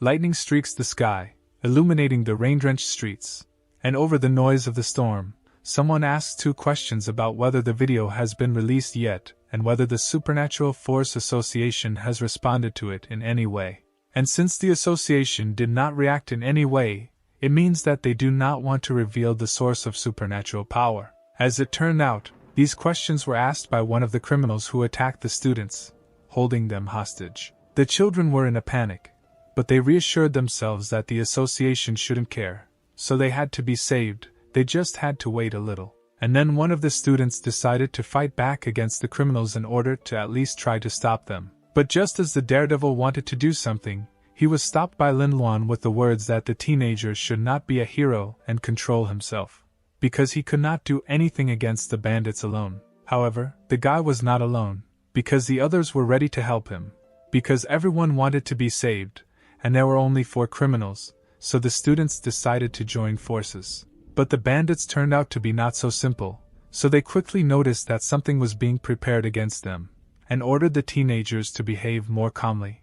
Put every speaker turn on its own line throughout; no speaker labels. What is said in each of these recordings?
Lightning streaks the sky, illuminating the rain-drenched streets. And over the noise of the storm, someone asks 2 questions about whether the video has been released yet and whether the Supernatural Force Association has responded to it in any way. And since the association did not react in any way, it means that they do not want to reveal the source of supernatural power. As it turned out, these questions were asked by one of the criminals who attacked the students, holding them hostage. The children were in a panic, but they reassured themselves that the association shouldn't care, so they had to be saved. They just had to wait a little. And then one of the students decided to fight back against the criminals in order to at least try to stop them. But just as the daredevil wanted to do something, he was stopped by Lin Luan with the words that the teenager should not be a hero and control himself, because he could not do anything against the bandits alone. However, the guy was not alone, because the others were ready to help him, because everyone wanted to be saved, and there were only 4 criminals, so the students decided to join forces. But the bandits turned out to be not so simple, so they quickly noticed that something was being prepared against them, and ordered the teenagers to behave more calmly.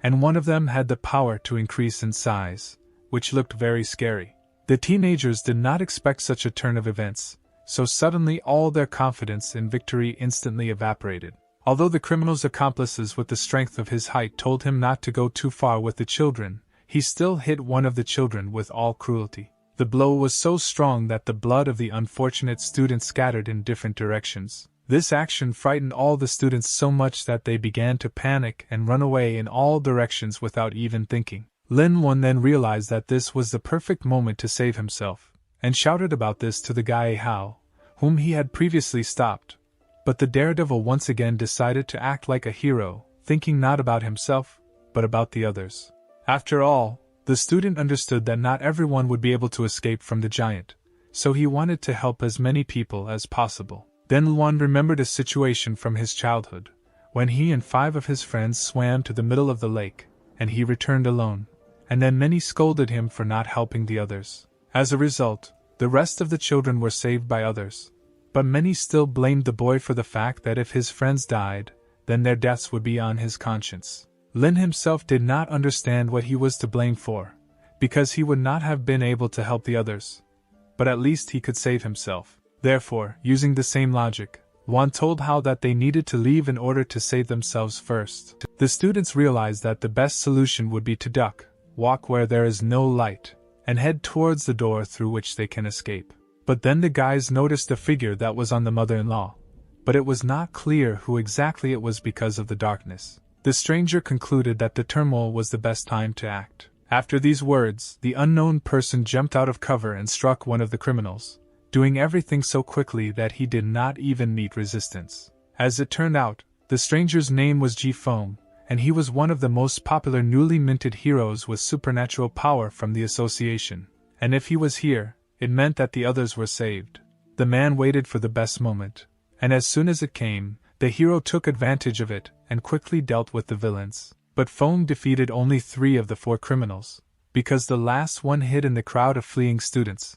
And one of them had the power to increase in size, which looked very scary. The teenagers did not expect such a turn of events, so suddenly all their confidence in victory instantly evaporated. Although the criminal's accomplices with the strength of his height told him not to go too far with the children, he still hit one of the children with all cruelty. The blow was so strong that the blood of the unfortunate student scattered in different directions. This action frightened all the students so much that they began to panic and run away in all directions without even thinking. Lin Luan then realized that this was the perfect moment to save himself, and shouted about this to the guy Hao, whom he had previously stopped. But the daredevil once again decided to act like a hero, thinking not about himself, but about the others. After all, the student understood that not everyone would be able to escape from the giant, so he wanted to help as many people as possible. Then Luan remembered a situation from his childhood, when he and 5 of his friends swam to the middle of the lake, and he returned alone, and then many scolded him for not helping the others. As a result, the rest of the children were saved by others, but many still blamed the boy for the fact that if his friends died, then their deaths would be on his conscience. Lin himself did not understand what he was to blame for, because he would not have been able to help the others, but at least he could save himself. Therefore, using the same logic, Luan told Hao that they needed to leave in order to save themselves first. The students realized that the best solution would be to duck, walk where there is no light, and head towards the door through which they can escape. But then the guys noticed a figure that was on the mother-in-law, but it was not clear who exactly it was because of the darkness. The stranger concluded that the turmoil was the best time to act. After these words, the unknown person jumped out of cover and struck one of the criminals, doing everything so quickly that he did not even meet resistance. As it turned out, the stranger's name was Ji Feng, and he was one of the most popular newly minted heroes with supernatural power from the association. And if he was here, it meant that the others were saved. The man waited for the best moment, and as soon as it came, the hero took advantage of it and quickly dealt with the villains. But Feng defeated only 3 of the 4 criminals, because the last one hid in the crowd of fleeing students.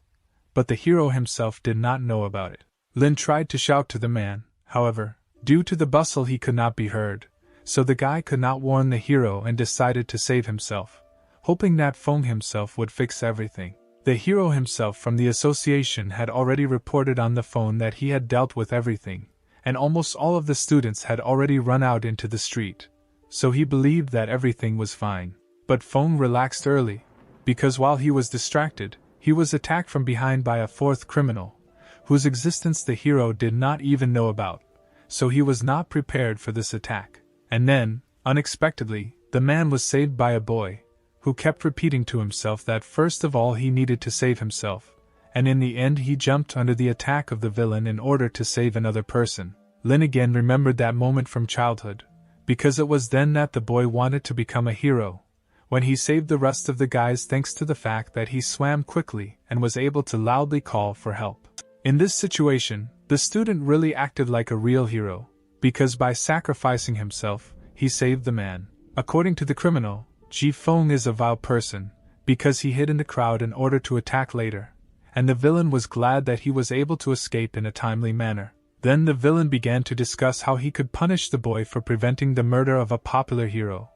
But the hero himself did not know about it. Lin tried to shout to the man, however, due to the bustle he could not be heard, so the guy could not warn the hero and decided to save himself, hoping that Feng himself would fix everything. The hero himself from the association had already reported on the phone that he had dealt with everything, and almost all of the students had already run out into the street, so he believed that everything was fine. But Feng relaxed early, because while he was distracted, he was attacked from behind by a 4th criminal, whose existence the hero did not even know about, so he was not prepared for this attack. And then, unexpectedly, the man was saved by a boy, who kept repeating to himself that first of all he needed to save himself, and in the end he jumped under the attack of the villain in order to save another person. Lin again remembered that moment from childhood, because it was then that the boy wanted to become a hero, when he saved the rest of the guys thanks to the fact that he swam quickly and was able to loudly call for help. In this situation, the student really acted like a real hero, because by sacrificing himself, he saved the man. According to the criminal, Ji Feng is a vile person, because he hid in the crowd in order to attack later, and the villain was glad that he was able to escape in a timely manner. Then the villain began to discuss how he could punish the boy for preventing the murder of a popular hero,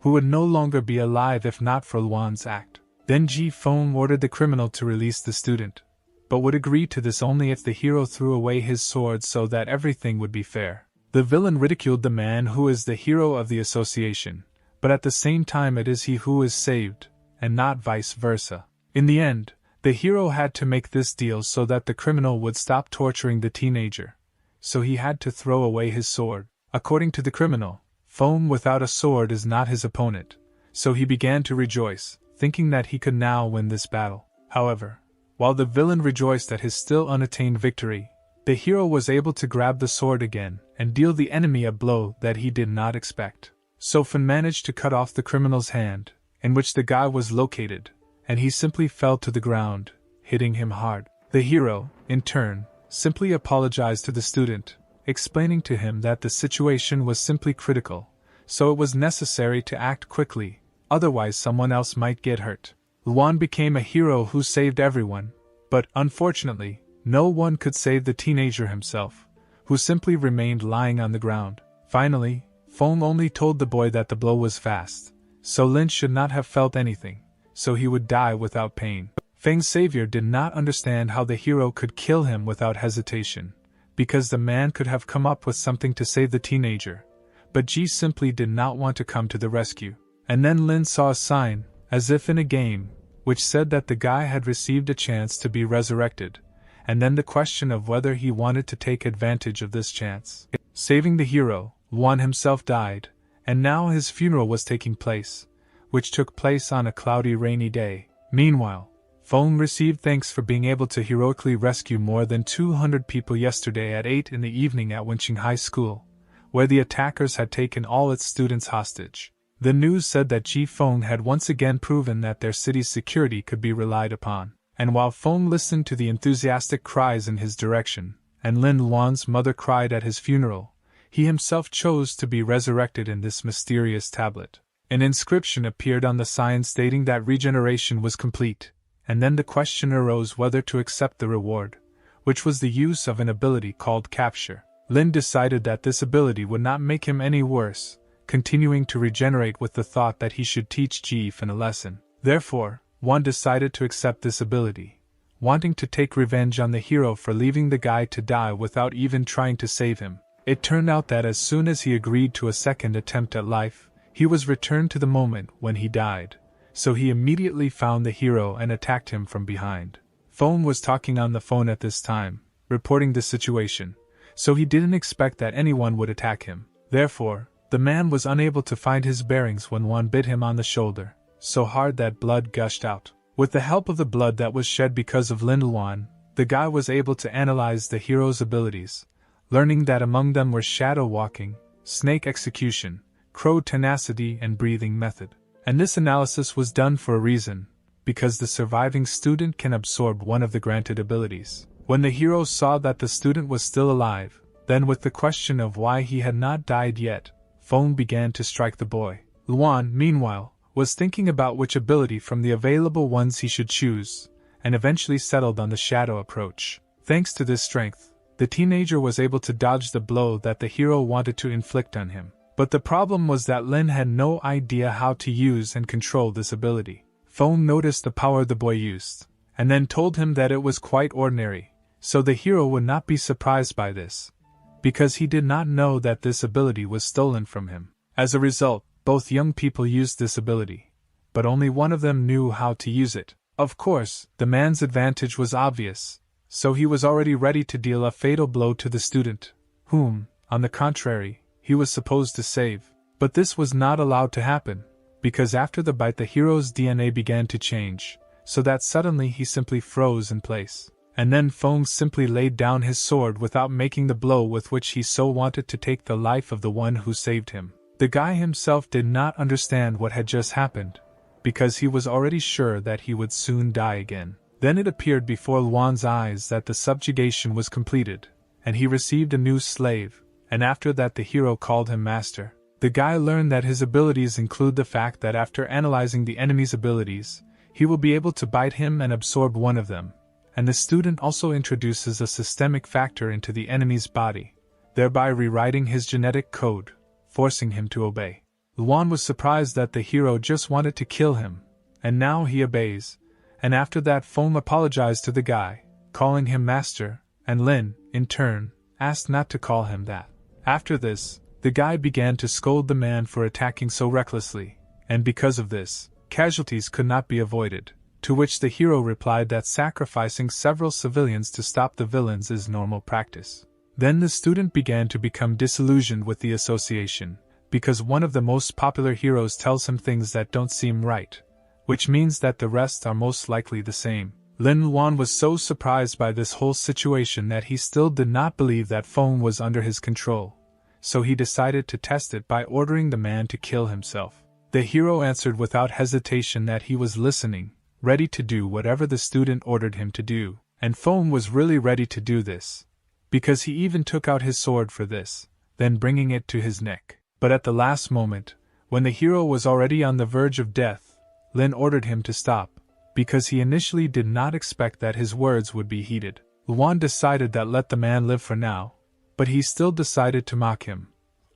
who would no longer be alive if not for Luan's act. Then Ji Feng ordered the criminal to release the student, but would agree to this only if the hero threw away his sword so that everything would be fair. The villain ridiculed the man who is the hero of the association, but at the same time it is he who is saved, and not vice versa. In the end, the hero had to make this deal so that the criminal would stop torturing the teenager, so he had to throw away his sword. According to the criminal, Feng without a sword is not his opponent, so he began to rejoice, thinking that he could now win this battle. However, while the villain rejoiced at his still unattained victory, the hero was able to grab the sword again and deal the enemy a blow that he did not expect. So Feng managed to cut off the criminal's hand, in which the guy was located, and he simply fell to the ground, hitting him hard. The hero, in turn, simply apologized to the student, explaining to him that the situation was simply critical, so it was necessary to act quickly, otherwise someone else might get hurt. Luan became a hero who saved everyone, but, unfortunately, no one could save the teenager himself, who simply remained lying on the ground. Finally, Feng only told the boy that the blow was fast, so Lin should not have felt anything, so he would die without pain. Feng's savior did not understand how the hero could kill him without hesitation, because the man could have come up with something to save the teenager, but Ji simply did not want to come to the rescue. And then Lin saw a sign, as if in a game, which said that the guy had received a chance to be resurrected, and then the question of whether he wanted to take advantage of this chance. Saving the hero, Luan himself died, and now his funeral was taking place, which took place on a cloudy rainy day. Meanwhile, Feng received thanks for being able to heroically rescue more than 200 people yesterday at 8 in the evening at Wenqing High School, where the attackers had taken all its students hostage. The news said that Ji Feng had once again proven that their city's security could be relied upon, and while Feng listened to the enthusiastic cries in his direction, and Lin Luan's mother cried at his funeral, he himself chose to be resurrected in this mysterious tablet. An inscription appeared on the sign stating that regeneration was complete, and then the question arose whether to accept the reward, which was the use of an ability called capture. Lin decided that this ability would not make him any worse, continuing to regenerate with the thought that he should teach Ji Feng a lesson. Therefore, Wan decided to accept this ability, wanting to take revenge on the hero for leaving the guy to die without even trying to save him. It turned out that as soon as he agreed to a second attempt at life, he was returned to the moment when he died, so he immediately found the hero and attacked him from behind. Feng was talking on the phone at this time, reporting the situation, so he didn't expect that anyone would attack him. Therefore, the man was unable to find his bearings when one bit him on the shoulder, so hard that blood gushed out. With the help of the blood that was shed because of Lin Luan, the guy was able to analyze the hero's abilities, learning that among them were shadow walking, snake execution, crow tenacity and breathing method. And this analysis was done for a reason, because the surviving student can absorb one of the granted abilities. When the hero saw that the student was still alive, then with the question of why he had not died yet, Feng began to strike the boy. Luan, meanwhile, was thinking about which ability from the available ones he should choose, and eventually settled on the shadow approach. Thanks to this strength, the teenager was able to dodge the blow that the hero wanted to inflict on him. But the problem was that Lin had no idea how to use and control this ability. Feng noticed the power the boy used, and then told him that it was quite ordinary, so the hero would not be surprised by this, because he did not know that this ability was stolen from him. As a result, both young people used this ability, but only one of them knew how to use it. Of course, the man's advantage was obvious, so he was already ready to deal a fatal blow to the student, whom, on the contrary, he was supposed to save. But this was not allowed to happen, because after the bite the hero's DNA began to change, so that suddenly he simply froze in place. And then Feng simply laid down his sword without making the blow with which he so wanted to take the life of the one who saved him. The guy himself did not understand what had just happened, because he was already sure that he would soon die again. Then it appeared before Luan's eyes that the subjugation was completed, and he received a new slave, and after that the hero called him master. The guy learned that his abilities include the fact that after analyzing the enemy's abilities, he will be able to bite him and absorb one of them, and the student also introduces a systemic factor into the enemy's body, thereby rewriting his genetic code, forcing him to obey. Luan was surprised that the hero just wanted to kill him, and now he obeys. And after that, Fong apologized to the guy, calling him master, and Lin, in turn, asked not to call him that. After this, the guy began to scold the man for attacking so recklessly, and because of this, casualties could not be avoided, to which the hero replied that sacrificing several civilians to stop the villains is normal practice. Then the student began to become disillusioned with the association, because one of the most popular heroes tells him things that don't seem right, which means that the rest are most likely the same. Lin Luan was so surprised by this whole situation that he still did not believe that Feng was under his control, so he decided to test it by ordering the man to kill himself. The hero answered without hesitation that he was listening, ready to do whatever the student ordered him to do, and Feng was really ready to do this, because he even took out his sword for this, then bringing it to his neck. But at the last moment, when the hero was already on the verge of death, Lin ordered him to stop, because he initially did not expect that his words would be heeded. Luan decided that let the man live for now, but he still decided to mock him,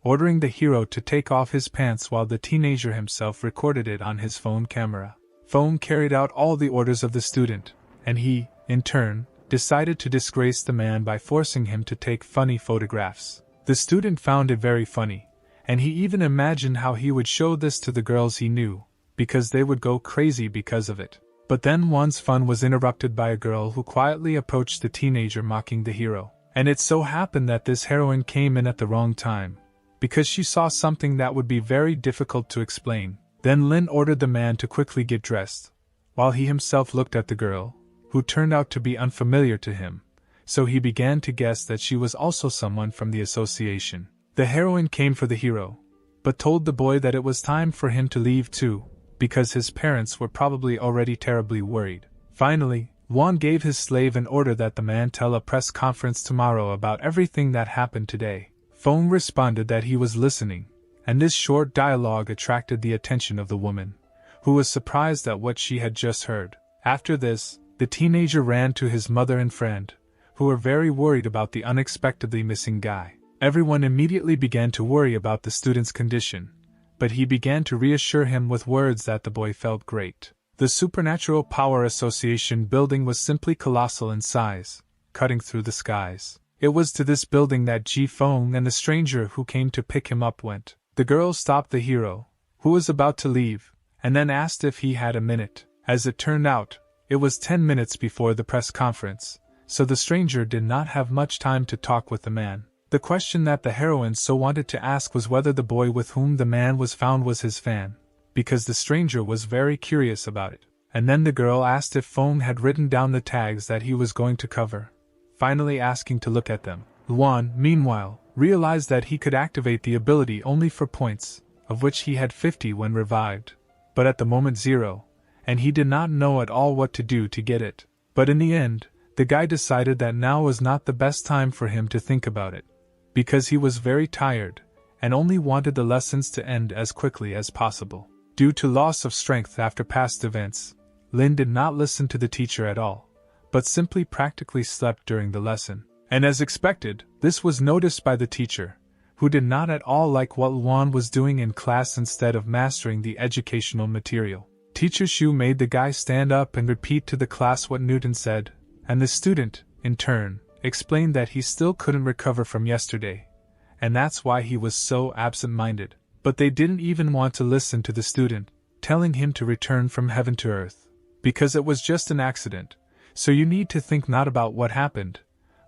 ordering the hero to take off his pants while the teenager himself recorded it on his phone camera. Feng carried out all the orders of the student, and he, in turn, decided to disgrace the man by forcing him to take funny photographs. The student found it very funny, and he even imagined how he would show this to the girls he knew, because they would go crazy because of it. But then Wan's fun was interrupted by a girl who quietly approached the teenager mocking the hero. And it so happened that this heroine came in at the wrong time, because she saw something that would be very difficult to explain. Then Lin ordered the man to quickly get dressed, while he himself looked at the girl, who turned out to be unfamiliar to him, so he began to guess that she was also someone from the association. The heroine came for the hero, but told the boy that it was time for him to leave too, because his parents were probably already terribly worried. Finally, Wan gave his slave an order that the man tell a press conference tomorrow about everything that happened today. Feng responded that he was listening, and this short dialogue attracted the attention of the woman, who was surprised at what she had just heard. After this, the teenager ran to his mother and friend, who were very worried about the unexpectedly missing guy. Everyone immediately began to worry about the student's condition, but he began to reassure him with words that the boy felt great. The Supernatural Power Association building was simply colossal in size, cutting through the skies. It was to this building that Ji Feng and the stranger who came to pick him up went. The girl stopped the hero, who was about to leave, and then asked if he had a minute. As it turned out, it was 10 minutes before the press conference, so the stranger did not have much time to talk with the man. The question that the heroine so wanted to ask was whether the boy with whom the man was found was his fan, because the stranger was very curious about it. And then the girl asked if Feng had written down the tags that he was going to cover, finally asking to look at them. Luan, meanwhile, realized that he could activate the ability only for points, of which he had 50 when revived, but at the moment 0, and he did not know at all what to do to get it. But in the end, the guy decided that now was not the best time for him to think about it, because he was very tired, and only wanted the lessons to end as quickly as possible. Due to loss of strength after past events, Lin did not listen to the teacher at all, but simply practically slept during the lesson. And as expected, this was noticed by the teacher, who did not at all like what Luan was doing in class instead of mastering the educational material. Teacher Shu made the guy stand up and repeat to the class what Newton said, and the student, in turn, explained that he still couldn't recover from yesterday, and that's why he was so absent-minded. But they didn't even want to listen to the student, telling him to return from heaven to earth, because it was just an accident, so you need to think not about what happened,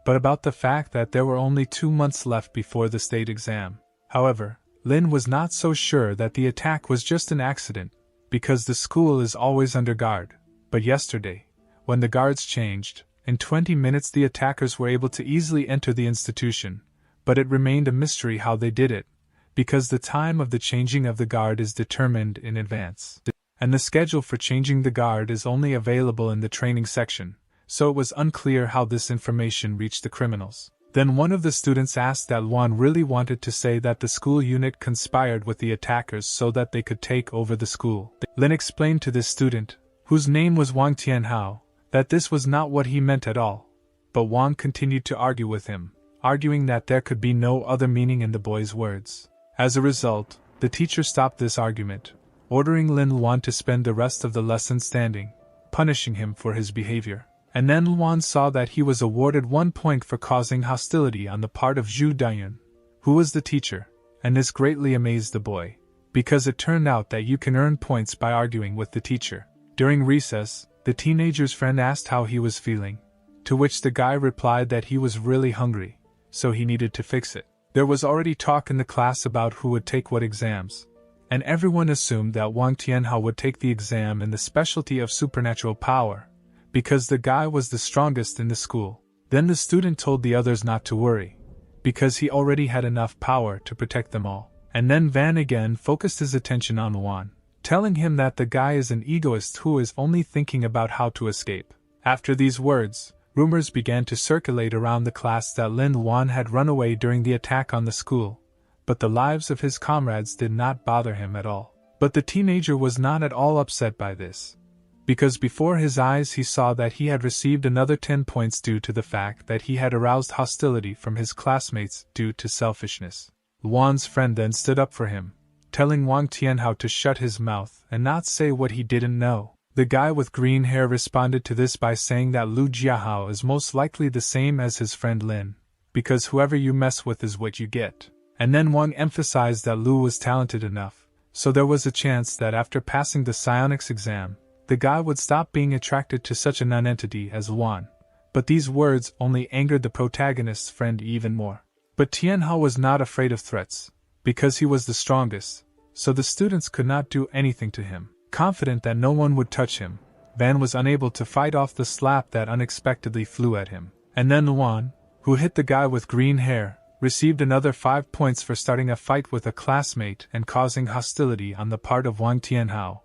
but about the fact that there were only 2 months left before the state exam. However, Lin was not so sure that the attack was just an accident, because the school is always under guard. But yesterday, when the guards changed, in 20 minutes the attackers were able to easily enter the institution, but it remained a mystery how they did it, because the time of the changing of the guard is determined in advance, and the schedule for changing the guard is only available in the training section, so it was unclear how this information reached the criminals. Then one of the students asked that Luan really wanted to say that the school unit conspired with the attackers so that they could take over the school. Lin explained to this student, whose name was Wang Tianhao, that this was not what he meant at all, but Wang continued to argue with him, arguing that there could be no other meaning in the boy's words. As a result, the teacher stopped this argument, ordering Lin Luan to spend the rest of the lesson standing, punishing him for his behavior. And then Luan saw that he was awarded 1 point for causing hostility on the part of Zhu Dayun, who was the teacher, and this greatly amazed the boy, because it turned out that you can earn points by arguing with the teacher. During recess, the teenager's friend asked how he was feeling, to which the guy replied that he was really hungry, so he needed to fix it. There was already talk in the class about who would take what exams, and everyone assumed that Wang Tianhao would take the exam in the specialty of supernatural power, because the guy was the strongest in the school. Then the student told the others not to worry, because he already had enough power to protect them all. And then Van again focused his attention on Luan, telling him that the guy is an egoist who is only thinking about how to escape. After these words, rumors began to circulate around the class that Lin Luan had run away during the attack on the school, but the lives of his comrades did not bother him at all. But the teenager was not at all upset by this, because before his eyes he saw that he had received another 10 points due to the fact that he had aroused hostility from his classmates due to selfishness. Luan's friend then stood up for him, telling Wang Tianhao to shut his mouth and not say what he didn't know. The guy with green hair responded to this by saying that Lu Jiahao is most likely the same as his friend Lin, because whoever you mess with is what you get. And then Wang emphasized that Lu was talented enough, so there was a chance that after passing the psionics exam, the guy would stop being attracted to such a nonentity as Luan. But these words only angered the protagonist's friend even more. But Tianhao was not afraid of threats, because he was the strongest, so the students could not do anything to him. Confident that no one would touch him, Van was unable to fight off the slap that unexpectedly flew at him. And then Luan, who hit the guy with green hair, received another 5 points for starting a fight with a classmate and causing hostility on the part of Wang Tianhao.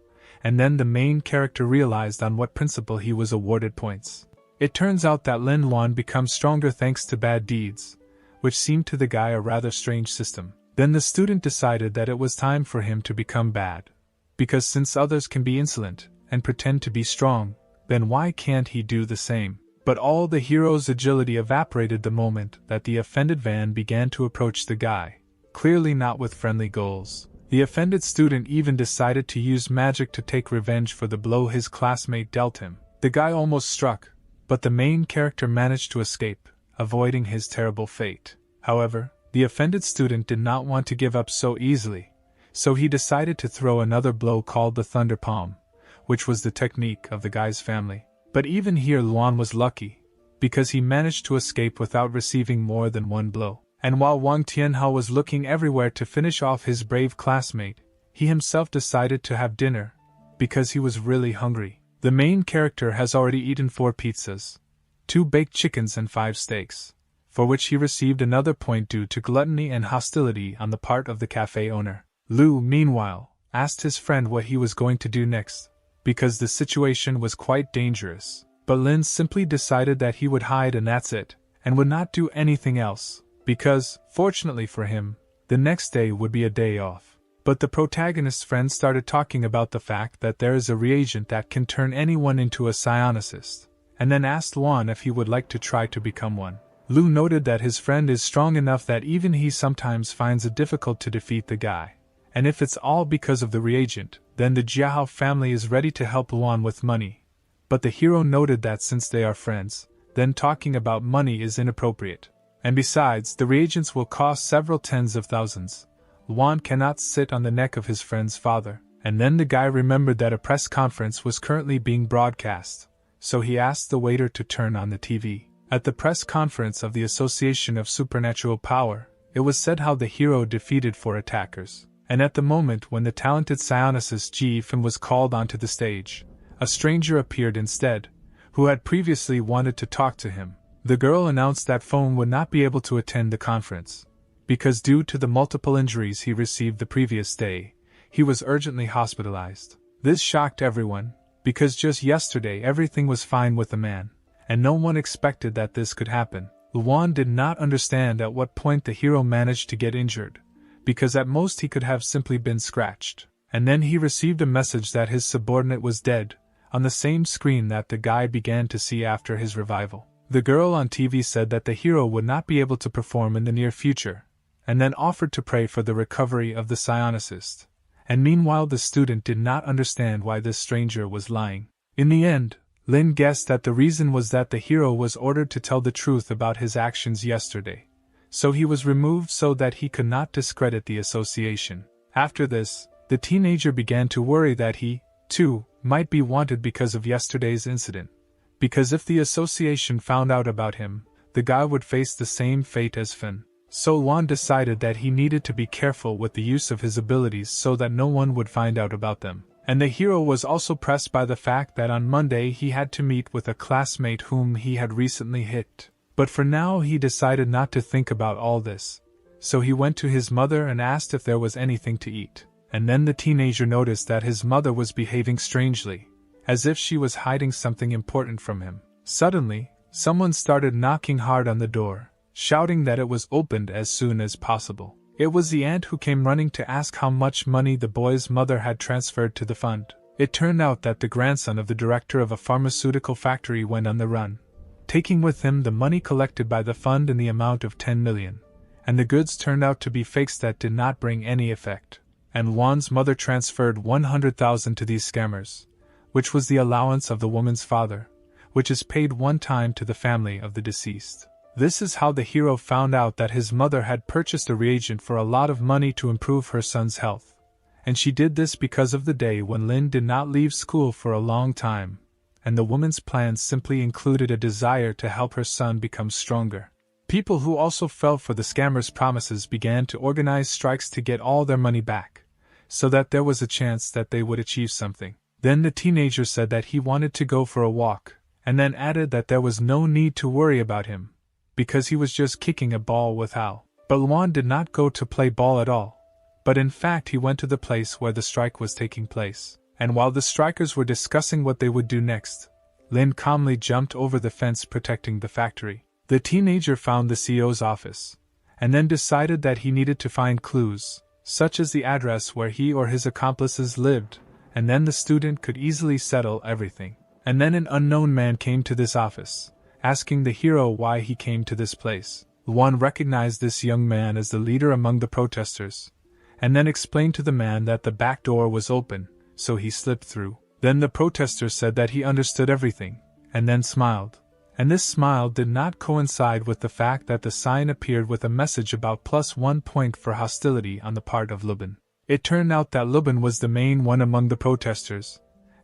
And then the main character realized on what principle he was awarded points. It turns out that Lin Luan becomes stronger thanks to bad deeds, which seemed to the guy a rather strange system. Then the student decided that it was time for him to become bad, because since others can be insolent and pretend to be strong, then why can't he do the same? But all the hero's agility evaporated the moment that the offended Van began to approach the guy, clearly not with friendly goals. The offended student even decided to use magic to take revenge for the blow his classmate dealt him. The guy almost struck, but the main character managed to escape, avoiding his terrible fate. However, the offended student did not want to give up so easily, so he decided to throw another blow called the Thunder Palm, which was the technique of the guy's family. But even here Luan was lucky, because he managed to escape without receiving more than 1 blow. And while Wang Tianhao was looking everywhere to finish off his brave classmate, he himself decided to have dinner, because he was really hungry. The main character has already eaten 4 pizzas, 2 baked chickens and 5 steaks, for which he received another point due to gluttony and hostility on the part of the cafe owner. Lu, meanwhile, asked his friend what he was going to do next, because the situation was quite dangerous. But Lin simply decided that he would hide and that's it, and would not do anything else, because, fortunately for him, the next day would be a day off. But the protagonist's friend started talking about the fact that there is a reagent that can turn anyone into a psionicist, and then asked Luan if he would like to try to become one. Lu noted that his friend is strong enough that even he sometimes finds it difficult to defeat the guy. And if it's all because of the reagent, then the Jiahao family is ready to help Luan with money. But the hero noted that since they are friends, then talking about money is inappropriate. And besides, the reagents will cost several tens of thousands. Luan cannot sit on the neck of his friend's father. And then the guy remembered that a press conference was currently being broadcast, so he asked the waiter to turn on the TV. At the press conference of the Association of Supernatural Power, it was said how the hero defeated 4 attackers. And at the moment when the talented psionicist Ji Fin was called onto the stage, a stranger appeared instead, who had previously wanted to talk to him. The girl announced that Feng would not be able to attend the conference, because due to the multiple injuries he received the previous day, he was urgently hospitalized. This shocked everyone, because just yesterday everything was fine with the man, and no one expected that this could happen. Luan did not understand at what point the hero managed to get injured, because at most he could have simply been scratched. And then he received a message that his subordinate was dead, on the same screen that the guy began to see after his revival. The girl on TV said that the hero would not be able to perform in the near future, and then offered to pray for the recovery of the psionicist. And meanwhile the student did not understand why this stranger was lying. In the end, Lin guessed that the reason was that the hero was ordered to tell the truth about his actions yesterday, so he was removed so that he could not discredit the association. After this, the teenager began to worry that he, too, might be wanted because of yesterday's incident, because if the association found out about him, the guy would face the same fate as Finn. So Juan decided that he needed to be careful with the use of his abilities so that no one would find out about them. And the hero was also pressed by the fact that on Monday he had to meet with a classmate whom he had recently hit. But for now he decided not to think about all this. So he went to his mother and asked if there was anything to eat. And then the teenager noticed that his mother was behaving strangely, as if she was hiding something important from him. Suddenly, someone started knocking hard on the door, shouting that it was opened as soon as possible. It was the aunt who came running to ask how much money the boy's mother had transferred to the fund. It turned out that the grandson of the director of a pharmaceutical factory went on the run, taking with him the money collected by the fund in the amount of 10 million. And the goods turned out to be fakes that did not bring any effect. And Juan's mother transferred 100,000 to these scammers, which was the allowance of the woman's father, which is paid one time to the family of the deceased. This is how the hero found out that his mother had purchased a reagent for a lot of money to improve her son's health. And she did this because of the day when Lin did not leave school for a long time, and the woman's plans simply included a desire to help her son become stronger. People who also fell for the scammers' promises began to organize strikes to get all their money back, so that there was a chance that they would achieve something. Then the teenager said that he wanted to go for a walk, and then added that there was no need to worry about him, because he was just kicking a ball with Hal. But Luan did not go to play ball at all, but in fact he went to the place where the strike was taking place. And while the strikers were discussing what they would do next, Lin calmly jumped over the fence protecting the factory. The teenager found the CEO's office, and then decided that he needed to find clues, such as the address where he or his accomplices lived, and then the student could easily settle everything. And then an unknown man came to this office, asking the hero why he came to this place. Luan recognized this young man as the leader among the protesters, and then explained to the man that the back door was open, so he slipped through. Then the protester said that he understood everything, and then smiled. And this smile did not coincide with the fact that the sign appeared with a message about +1 point for hostility on the part of Lubin. It turned out that Lubin was the main one among the protesters,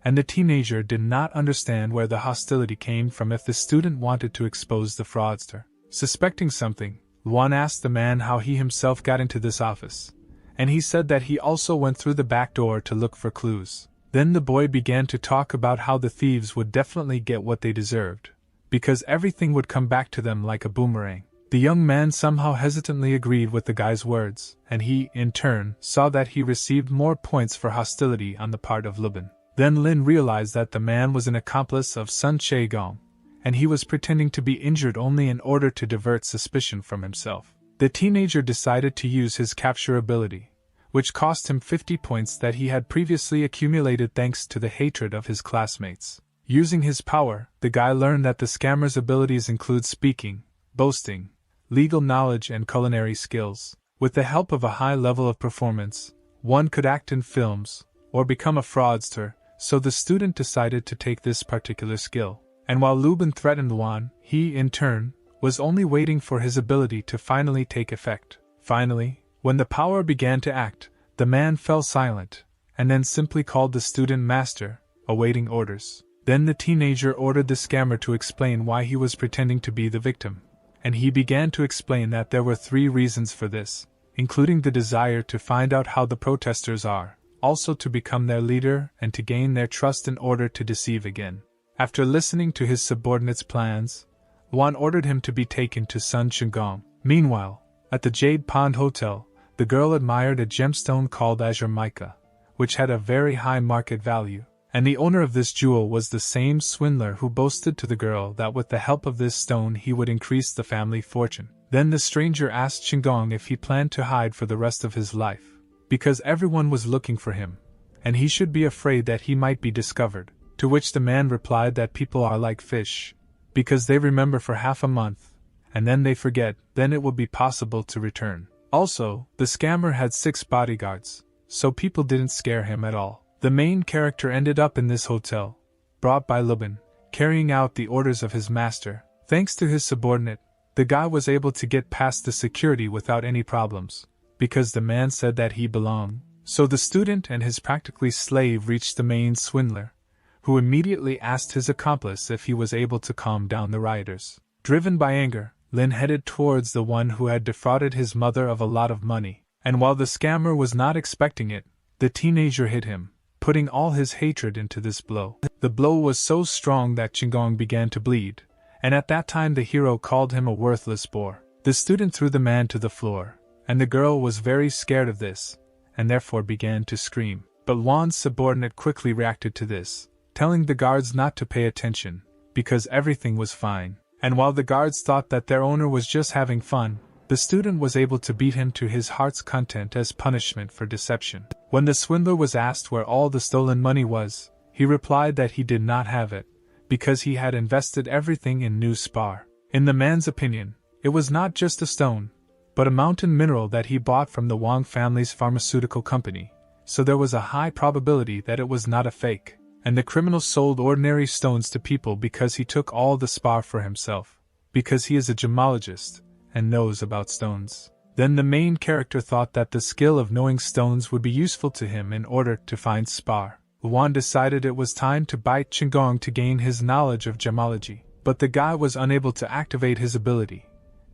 and the teenager did not understand where the hostility came from if the student wanted to expose the fraudster. Suspecting something, Luan asked the man how he himself got into this office, and he said that he also went through the back door to look for clues. Then the boy began to talk about how the thieves would definitely get what they deserved, because everything would come back to them like a boomerang. The young man somehow hesitantly agreed with the guy's words, and he, in turn, saw that he received more points for hostility on the part of Lubin. Then Lin realized that the man was an accomplice of Sun Che-gong, and he was pretending to be injured only in order to divert suspicion from himself. The teenager decided to use his capture ability, which cost him 50 points that he had previously accumulated thanks to the hatred of his classmates. Using his power, the guy learned that the scammer's abilities include speaking, boasting, legal knowledge and culinary skills. With the help of a high level of performance, one could act in films, or become a fraudster, so the student decided to take this particular skill. And while Lubin threatened Luan, he, in turn, was only waiting for his ability to finally take effect. Finally, when the power began to act, the man fell silent, and then simply called the student master, awaiting orders. Then the teenager ordered the scammer to explain why he was pretending to be the victim, and he began to explain that there were 3 reasons for this, including the desire to find out how the protesters are, also to become their leader and to gain their trust in order to deceive again. After listening to his subordinates' plans, Luan ordered him to be taken to Sun Che-gong. Meanwhile, at the Jade Pond Hotel, the girl admired a gemstone called Azure Mica, which had a very high market value, and the owner of this jewel was the same swindler who boasted to the girl that with the help of this stone he would increase the family fortune. Then the stranger asked Che-gong if he planned to hide for the rest of his life, because everyone was looking for him, and he should be afraid that he might be discovered, to which the man replied that people are like fish, because they remember for half a month, and then they forget, then it will be possible to return. Also, the scammer had 6 bodyguards, so people didn't scare him at all. The main character ended up in this hotel, brought by Lubin, carrying out the orders of his master. Thanks to his subordinate, the guy was able to get past the security without any problems, because the man said that he belonged. So the student and his practically slave reached the main swindler, who immediately asked his accomplice if he was able to calm down the rioters. Driven by anger, Lin headed towards the one who had defrauded his mother of a lot of money, and while the scammer was not expecting it, the teenager hit him, putting all his hatred into this blow. The blow was so strong that Qinggong began to bleed, and at that time the hero called him a worthless boor. The student threw the man to the floor, and the girl was very scared of this, and therefore began to scream. But Wan's subordinate quickly reacted to this, telling the guards not to pay attention, because everything was fine. And while the guards thought that their owner was just having fun, the student was able to beat him to his heart's content as punishment for deception. When the swindler was asked where all the stolen money was, he replied that he did not have it, because he had invested everything in new spar. In the man's opinion, it was not just a stone, but a mountain mineral that he bought from the Wang family's pharmaceutical company, so there was a high probability that it was not a fake. And the criminal sold ordinary stones to people because he took all the spar for himself, because he is a gemologist and knows about stones. Then the main character thought that the skill of knowing stones would be useful to him in order to find spar. Wan decided it was time to bite Qinggong to gain his knowledge of gemology, but the guy was unable to activate his ability,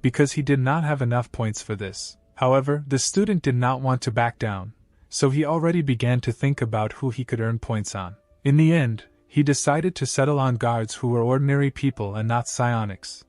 because he did not have enough points for this. However, the student did not want to back down, so he already began to think about who he could earn points on. In the end, he decided to settle on guards who were ordinary people and not psionics.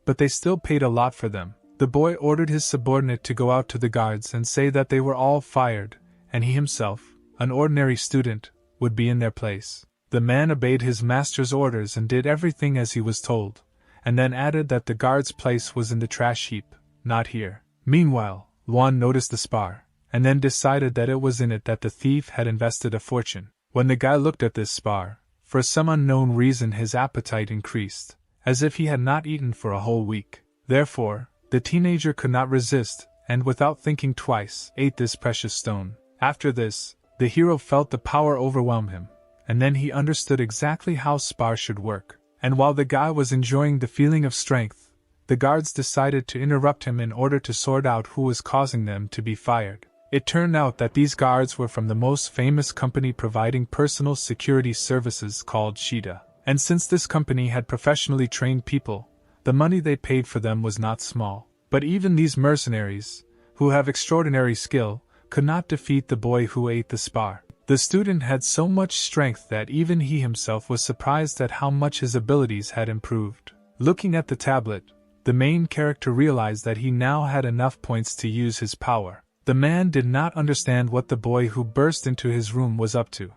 But they still paid a lot for them. The boy ordered his subordinate to go out to the guards and say that they were all fired, and he himself, an ordinary student, would be in their place. The man obeyed his master's orders and did everything as he was told, and then added that the guard's place was in the trash heap, not here. Meanwhile, Luan noticed the spar, and then decided that it was in it that the thief had invested a fortune. When the guy looked at this spar, for some unknown reason his appetite increased, as if he had not eaten for a whole week. Therefore, the teenager could not resist, and without thinking twice, ate this precious stone. After this, the hero felt the power overwhelm him, and then he understood exactly how spar should work. And while the guy was enjoying the feeling of strength, the guards decided to interrupt him in order to sort out who was causing them to be fired. It turned out that these guards were from the most famous company providing personal security services called Shida. And since this company had professionally trained people, the money they paid for them was not small. But even these mercenaries, who have extraordinary skill, could not defeat the boy who ate the spar. The student had so much strength that even he himself was surprised at how much his abilities had improved. Looking at the tablet, the main character realized that he now had enough points to use his power. The man did not understand what the boy who burst into his room was up to.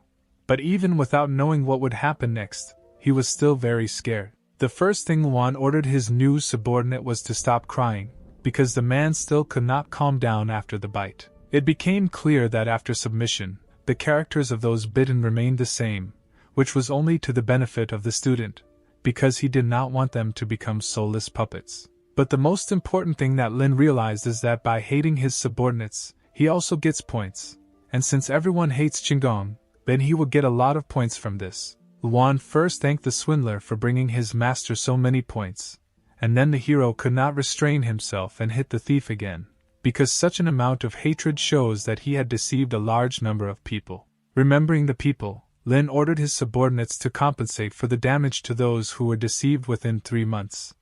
But even without knowing what would happen next, he was still very scared. The first thing Luan ordered his new subordinate was to stop crying, because the man still could not calm down after the bite. It became clear that after submission, the characters of those bitten remained the same, which was only to the benefit of the student, because he did not want them to become soulless puppets. But the most important thing that Lin realized is that by hating his subordinates, he also gets points, and since everyone hates Qinggong, then he will get a lot of points from this. Luan first thanked the swindler for bringing his master so many points, and then the hero could not restrain himself and hit the thief again, because such an amount of hatred shows that he had deceived a large number of people. Remembering the people, Lin ordered his subordinates to compensate for the damage to those who were deceived within 3 months.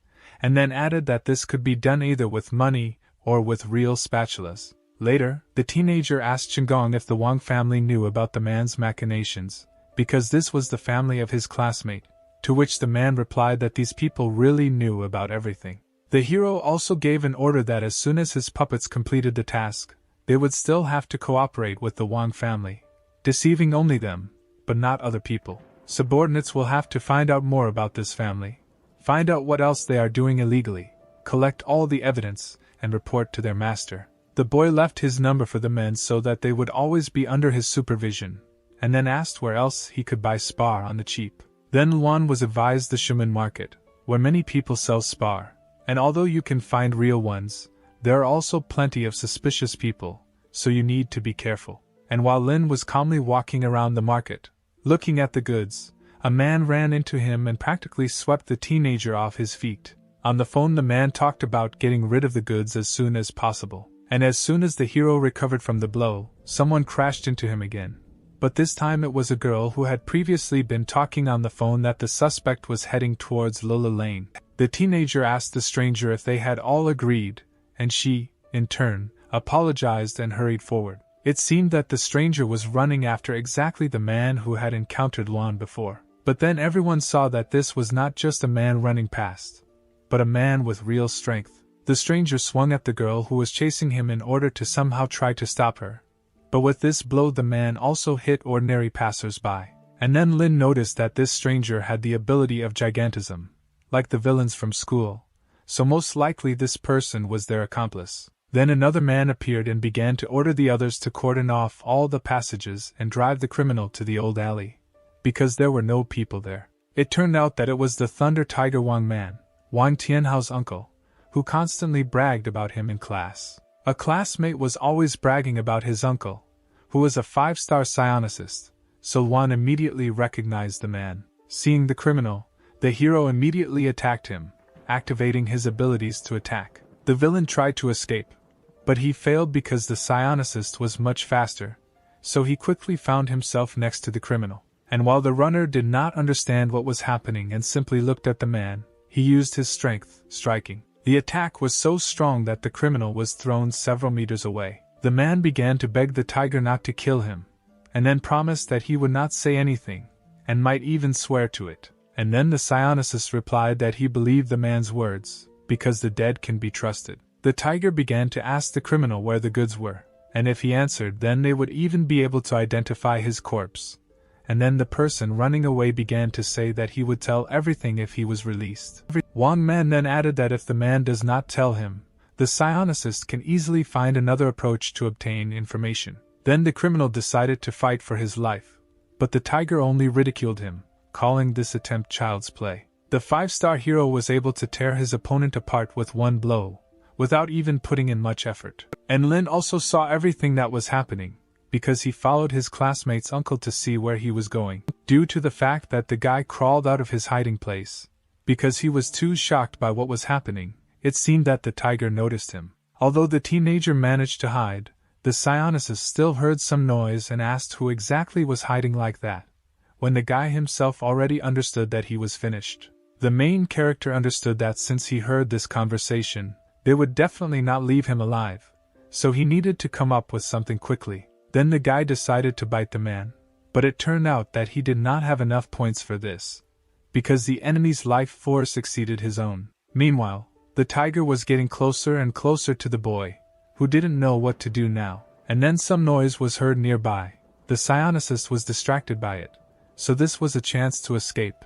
And then added that this could be done either with money or with real spatulas. Later, the teenager asked Qinggong if the Wang family knew about the man's machinations, because this was the family of his classmate, to which the man replied that these people really knew about everything. The hero also gave an order that as soon as his puppets completed the task, they would still have to cooperate with the Wang family, deceiving only them, but not other people. Subordinates will have to find out more about this family, find out what else they are doing illegally, collect all the evidence, and report to their master. The boy left his number for the men so that they would always be under his supervision, and then asked where else he could buy spar on the cheap. Then Luan was advised the Shuman market, where many people sell spar, and although you can find real ones, there are also plenty of suspicious people, so you need to be careful. And while Lin was calmly walking around the market, looking at the goods, a man ran into him and practically swept the teenager off his feet. On the phone, the man talked about getting rid of the goods as soon as possible. And as soon as the hero recovered from the blow, someone crashed into him again. But this time it was a girl who had previously been talking on the phone that the suspect was heading towards Lola Lane. The teenager asked the stranger if they had all agreed, and she, in turn, apologized and hurried forward. It seemed that the stranger was running after exactly the man who had encountered Luan before. But then everyone saw that this was not just a man running past, but a man with real strength. The stranger swung at the girl who was chasing him in order to somehow try to stop her. But with this blow the man also hit ordinary passers-by. And then Lin noticed that this stranger had the ability of gigantism, like the villains from school, so most likely this person was their accomplice. Then another man appeared and began to order the others to cordon off all the passages and drive the criminal to the old alley, because there were no people there. It turned out that it was the Thunder Tiger Wang man, Wang Tianhao's uncle, who constantly bragged about him in class. A classmate was always bragging about his uncle, who was a 5-star psionicist, so Luan immediately recognized the man. Seeing the criminal, the hero immediately attacked him, activating his abilities to attack. The villain tried to escape, but he failed because the psionicist was much faster, so he quickly found himself next to the criminal. And while the runner did not understand what was happening and simply looked at the man, he used his strength, striking. The attack was so strong that the criminal was thrown several meters away. The man began to beg the tiger not to kill him, and then promised that he would not say anything, and might even swear to it. And then the psionicist replied that he believed the man's words, because the dead can be trusted. The tiger began to ask the criminal where the goods were, and if he answered then they would even be able to identify his corpse. And then the person running away began to say that he would tell everything if he was released. Wang Man then added that if the man does not tell him, the psionicist can easily find another approach to obtain information. Then the criminal decided to fight for his life, but the tiger only ridiculed him, calling this attempt child's play. The 5-star hero was able to tear his opponent apart with one blow, without even putting in much effort. And Lin also saw everything that was happening, because he followed his classmate's uncle to see where he was going. Due to the fact that the guy crawled out of his hiding place, because he was too shocked by what was happening, it seemed that the tiger noticed him. Although the teenager managed to hide, the psionicist still heard some noise and asked who exactly was hiding like that, when the guy himself already understood that he was finished. The main character understood that since he heard this conversation, they would definitely not leave him alive, so he needed to come up with something quickly. Then the guy decided to bite the man, but it turned out that he did not have enough points for this, because the enemy's life force exceeded his own. Meanwhile, the tiger was getting closer and closer to the boy, who didn't know what to do now. And then some noise was heard nearby. The psionicist was distracted by it, so this was a chance to escape,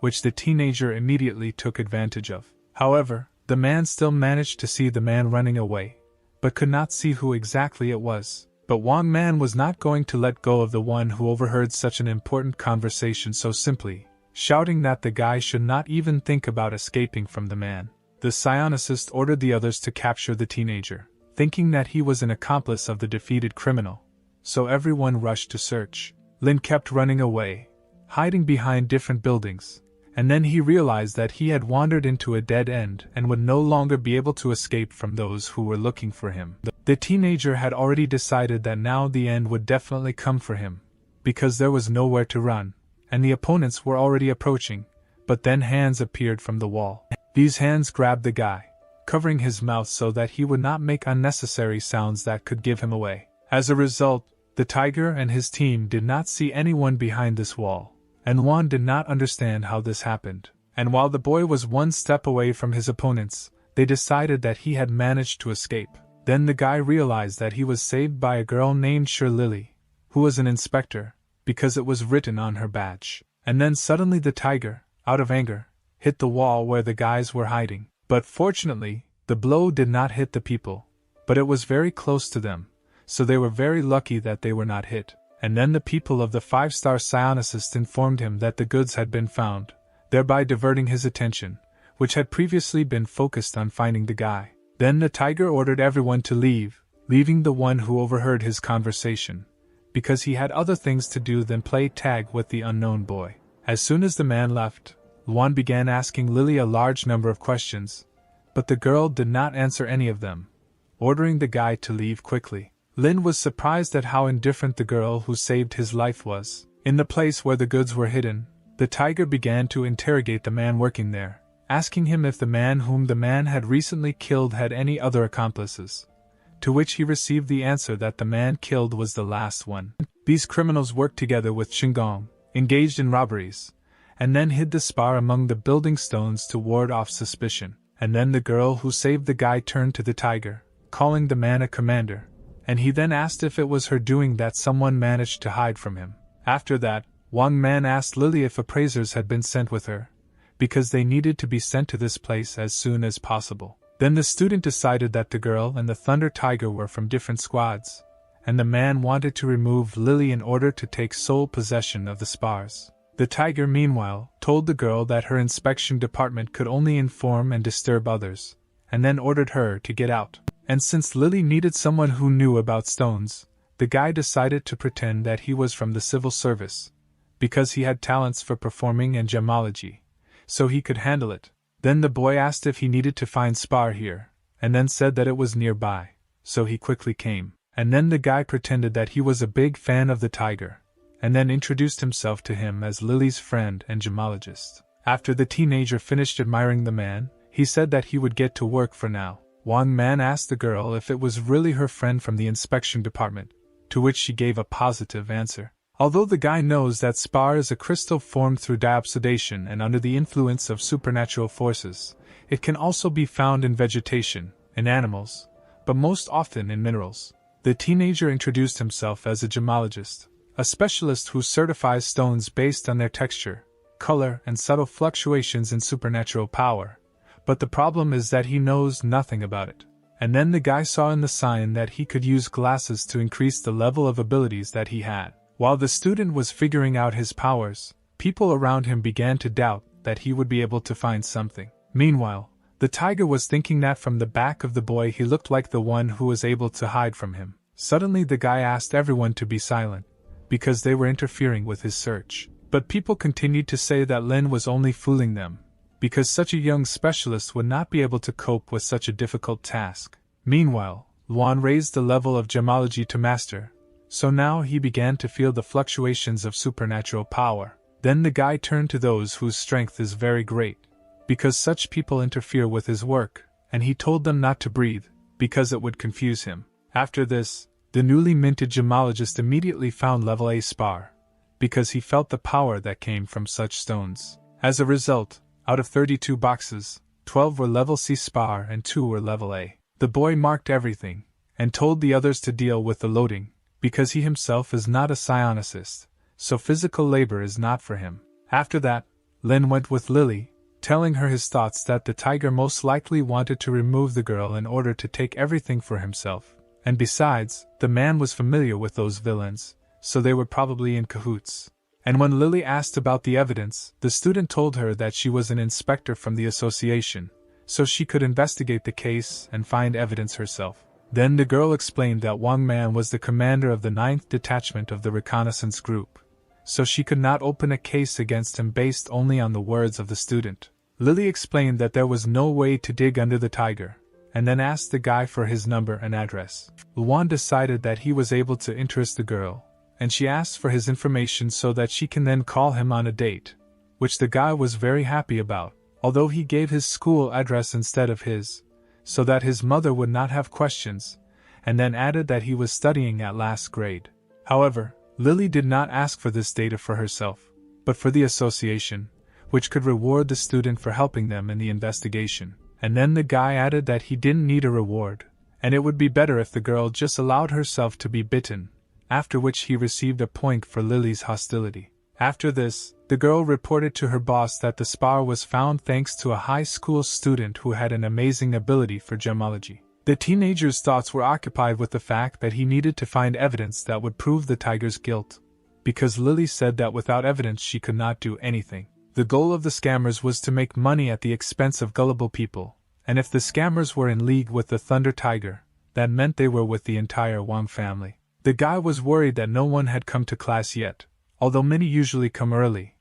which the teenager immediately took advantage of. However, the man still managed to see the man running away, but could not see who exactly it was. But Wang Man was not going to let go of the one who overheard such an important conversation so simply, shouting that the guy should not even think about escaping from the man. The psionicist ordered the others to capture the teenager, thinking that he was an accomplice of the defeated criminal, so everyone rushed to search. Lin kept running away, hiding behind different buildings, and then he realized that he had wandered into a dead end and would no longer be able to escape from those who were looking for him. The teenager had already decided that now the end would definitely come for him, because there was nowhere to run, and the opponents were already approaching, but then hands appeared from the wall. These hands grabbed the guy, covering his mouth so that he would not make unnecessary sounds that could give him away. As a result, the tiger and his team did not see anyone behind this wall, and Luan did not understand how this happened. And while the boy was one step away from his opponents, they decided that he had managed to escape. Then the guy realized that he was saved by a girl named Shi Lily, who was an inspector, because it was written on her badge. And then suddenly the tiger, out of anger, hit the wall where the guys were hiding. But fortunately, the blow did not hit the people, but it was very close to them, so they were very lucky that they were not hit. And then the people of the 5-star psionicist informed him that the goods had been found, thereby diverting his attention, which had previously been focused on finding the guy. Then the tiger ordered everyone to leave, leaving the one who overheard his conversation, because he had other things to do than play tag with the unknown boy. As soon as the man left, Luan began asking Lily a large number of questions, but the girl did not answer any of them, ordering the guy to leave quickly. Lin was surprised at how indifferent the girl who saved his life was. In the place where the goods were hidden, the tiger began to interrogate the man working there, asking him if the man whom the man had recently killed had any other accomplices, to which he received the answer that the man killed was the last one. These criminals worked together with Qinggong, engaged in robberies, and then hid the spar among the building stones to ward off suspicion. And then the girl who saved the guy turned to the tiger, calling the man a commander, and he then asked if it was her doing that someone managed to hide from him. After that, Wang Man asked Lily if appraisers had been sent with her, because they needed to be sent to this place as soon as possible. Then the student decided that the girl and the Thunder Tiger were from different squads, and the man wanted to remove Lily in order to take sole possession of the spars. The tiger, meanwhile, told the girl that her inspection department could only inform and disturb others, and then ordered her to get out. And since Lily needed someone who knew about stones, the guy decided to pretend that he was from the civil service, because he had talents for performing and gemology, so he could handle it. Then the boy asked if he needed to find spar here, and then said that it was nearby, so he quickly came. And then the guy pretended that he was a big fan of the tiger, and then introduced himself to him as Lily's friend and gemologist. After the teenager finished admiring the man, he said that he would get to work for now. Wang Man asked the girl if it was really her friend from the inspection department, to which she gave a positive answer. Although the guy knows that spar is a crystal formed through diobsidation and under the influence of supernatural forces, it can also be found in vegetation, in animals, but most often in minerals. The teenager introduced himself as a gemologist, a specialist who certifies stones based on their texture, color, and subtle fluctuations in supernatural power, but the problem is that he knows nothing about it. And then the guy saw in the sign that he could use glasses to increase the level of abilities that he had. While the student was figuring out his powers, people around him began to doubt that he would be able to find something. Meanwhile, the tiger was thinking that from the back of the boy he looked like the one who was able to hide from him. Suddenly the guy asked everyone to be silent, because they were interfering with his search. But people continued to say that Lin was only fooling them, because such a young specialist would not be able to cope with such a difficult task. Meanwhile, Luan raised the level of gemology to master, so now he began to feel the fluctuations of supernatural power. Then the guy turned to those whose strength is very great, because such people interfere with his work, and he told them not to breathe, because it would confuse him. After this, the newly minted gemologist immediately found level A spar, because he felt the power that came from such stones. As a result, out of 32 boxes, 12 were level C spar and 2 were level A. The boy marked everything, and told the others to deal with the loading, because he himself is not a psionicist, so physical labor is not for him. After that, Lin went with Lily, telling her his thoughts that the tiger most likely wanted to remove the girl in order to take everything for himself. And besides, the man was familiar with those villains, so they were probably in cahoots. And when Lily asked about the evidence, the student told her that she was an inspector from the association, so she could investigate the case and find evidence herself. Then the girl explained that Wang Man was the commander of the 9th detachment of the reconnaissance group, so she could not open a case against him based only on the words of the student. Lily explained that there was no way to dig under the tiger, and then asked the guy for his number and address. Luan decided that he was able to interest the girl, and she asked for his information so that she can then call him on a date, which the guy was very happy about, although he gave his school address instead of his, so that his mother would not have questions, and then added that he was studying at last grade. However, Lily did not ask for this data for herself, but for the association, which could reward the student for helping them in the investigation. And then the guy added that he didn't need a reward, and it would be better if the girl just allowed herself to be bitten, after which he received a point for Lily's hostility. After this, the girl reported to her boss that the spar was found thanks to a high school student who had an amazing ability for gemology. The teenager's thoughts were occupied with the fact that he needed to find evidence that would prove the tiger's guilt, because Lily said that without evidence she could not do anything. The goal of the scammers was to make money at the expense of gullible people, and if the scammers were in league with the Thunder Tiger, that meant they were with the entire Wang family. The guy was worried that no one had come to class yet, although many usually come early,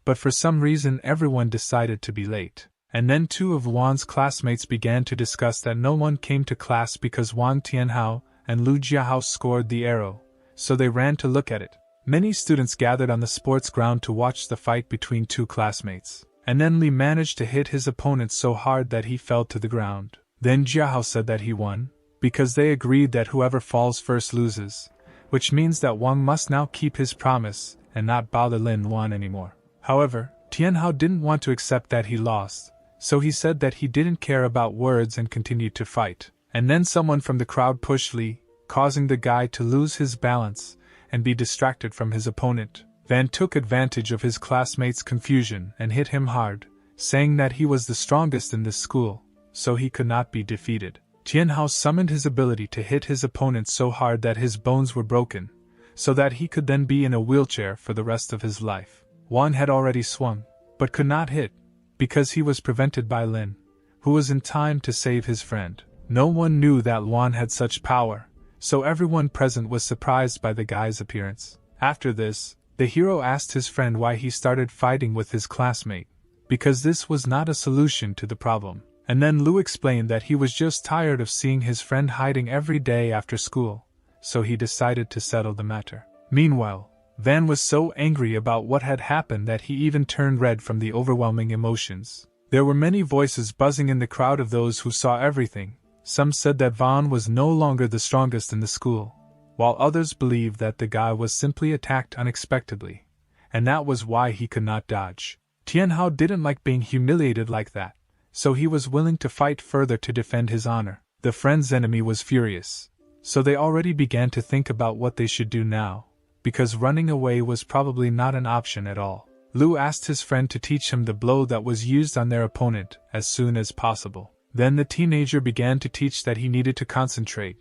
but for some reason everyone decided to be late. And then two of Wan's classmates began to discuss that no one came to class because Wang Tianhao and Lu Jiahao scored the arrow, so they ran to look at it. Many students gathered on the sports ground to watch the fight between two classmates, and then Li managed to hit his opponent so hard that he fell to the ground. Then Jiahao said that he won, because they agreed that whoever falls first loses, which means that Wang must now keep his promise and not bother Lin Wan anymore. However, Tianhao didn't want to accept that he lost, so he said that he didn't care about words and continued to fight. And then someone from the crowd pushed Li, causing the guy to lose his balance and be distracted from his opponent. Van took advantage of his classmates' confusion and hit him hard, saying that he was the strongest in this school, so he could not be defeated. Tianhao summoned his ability to hit his opponent so hard that his bones were broken, so that he could then be in a wheelchair for the rest of his life. Wan had already swung, but could not hit, because he was prevented by Lin, who was in time to save his friend. No one knew that Wan had such power, so everyone present was surprised by the guy's appearance. After this, the hero asked his friend why he started fighting with his classmate, because this was not a solution to the problem. And then Lu explained that he was just tired of seeing his friend hiding every day after school, so he decided to settle the matter. Meanwhile, Van was so angry about what had happened that he even turned red from the overwhelming emotions. There were many voices buzzing in the crowd of those who saw everything. Some said that Van was no longer the strongest in the school, while others believed that the guy was simply attacked unexpectedly, and that was why he could not dodge. Tianhao didn't like being humiliated like that, so he was willing to fight further to defend his honor. The friend's enemy was furious, so they already began to think about what they should do now, because running away was probably not an option at all. Lu asked his friend to teach him the blow that was used on their opponent as soon as possible. Then the teenager began to teach that he needed to concentrate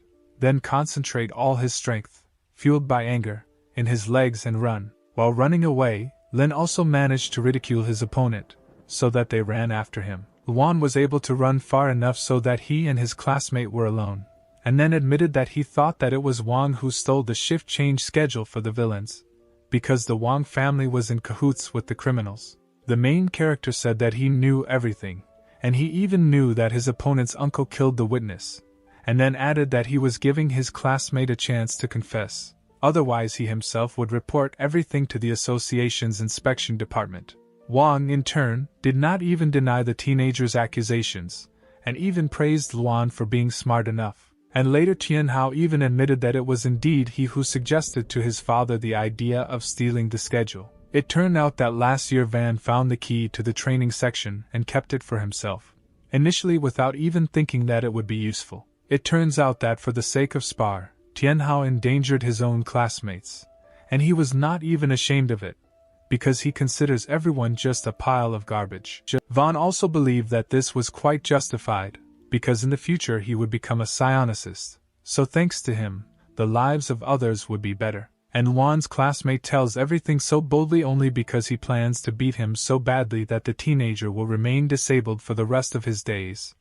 all his strength, fueled by anger, in his legs and run. While running away, Lin also managed to ridicule his opponent, so that they ran after him. Luan was able to run far enough so that he and his classmate were alone, and then admitted that he thought that it was Wang who stole the shift change schedule for the villains, because the Wang family was in cahoots with the criminals. The main character said that he knew everything, and he even knew that his opponent's uncle killed the witness, and then added that he was giving his classmate a chance to confess, otherwise he himself would report everything to the association's inspection department. Wang, in turn, did not even deny the teenager's accusations, and even praised Luan for being smart enough. And later Tianhao even admitted that it was indeed he who suggested to his father the idea of stealing the schedule. It turned out that last year Van found the key to the training section and kept it for himself, initially without even thinking that it would be useful. It turns out that for the sake of Spar, Tianhao endangered his own classmates, and he was not even ashamed of it, because he considers everyone just a pile of garbage. Van also believed that this was quite justified, because in the future he would become a psionicist, so thanks to him, the lives of others would be better. And Wan's classmate tells everything so boldly only because he plans to beat him so badly that the teenager will remain disabled for the rest of his days,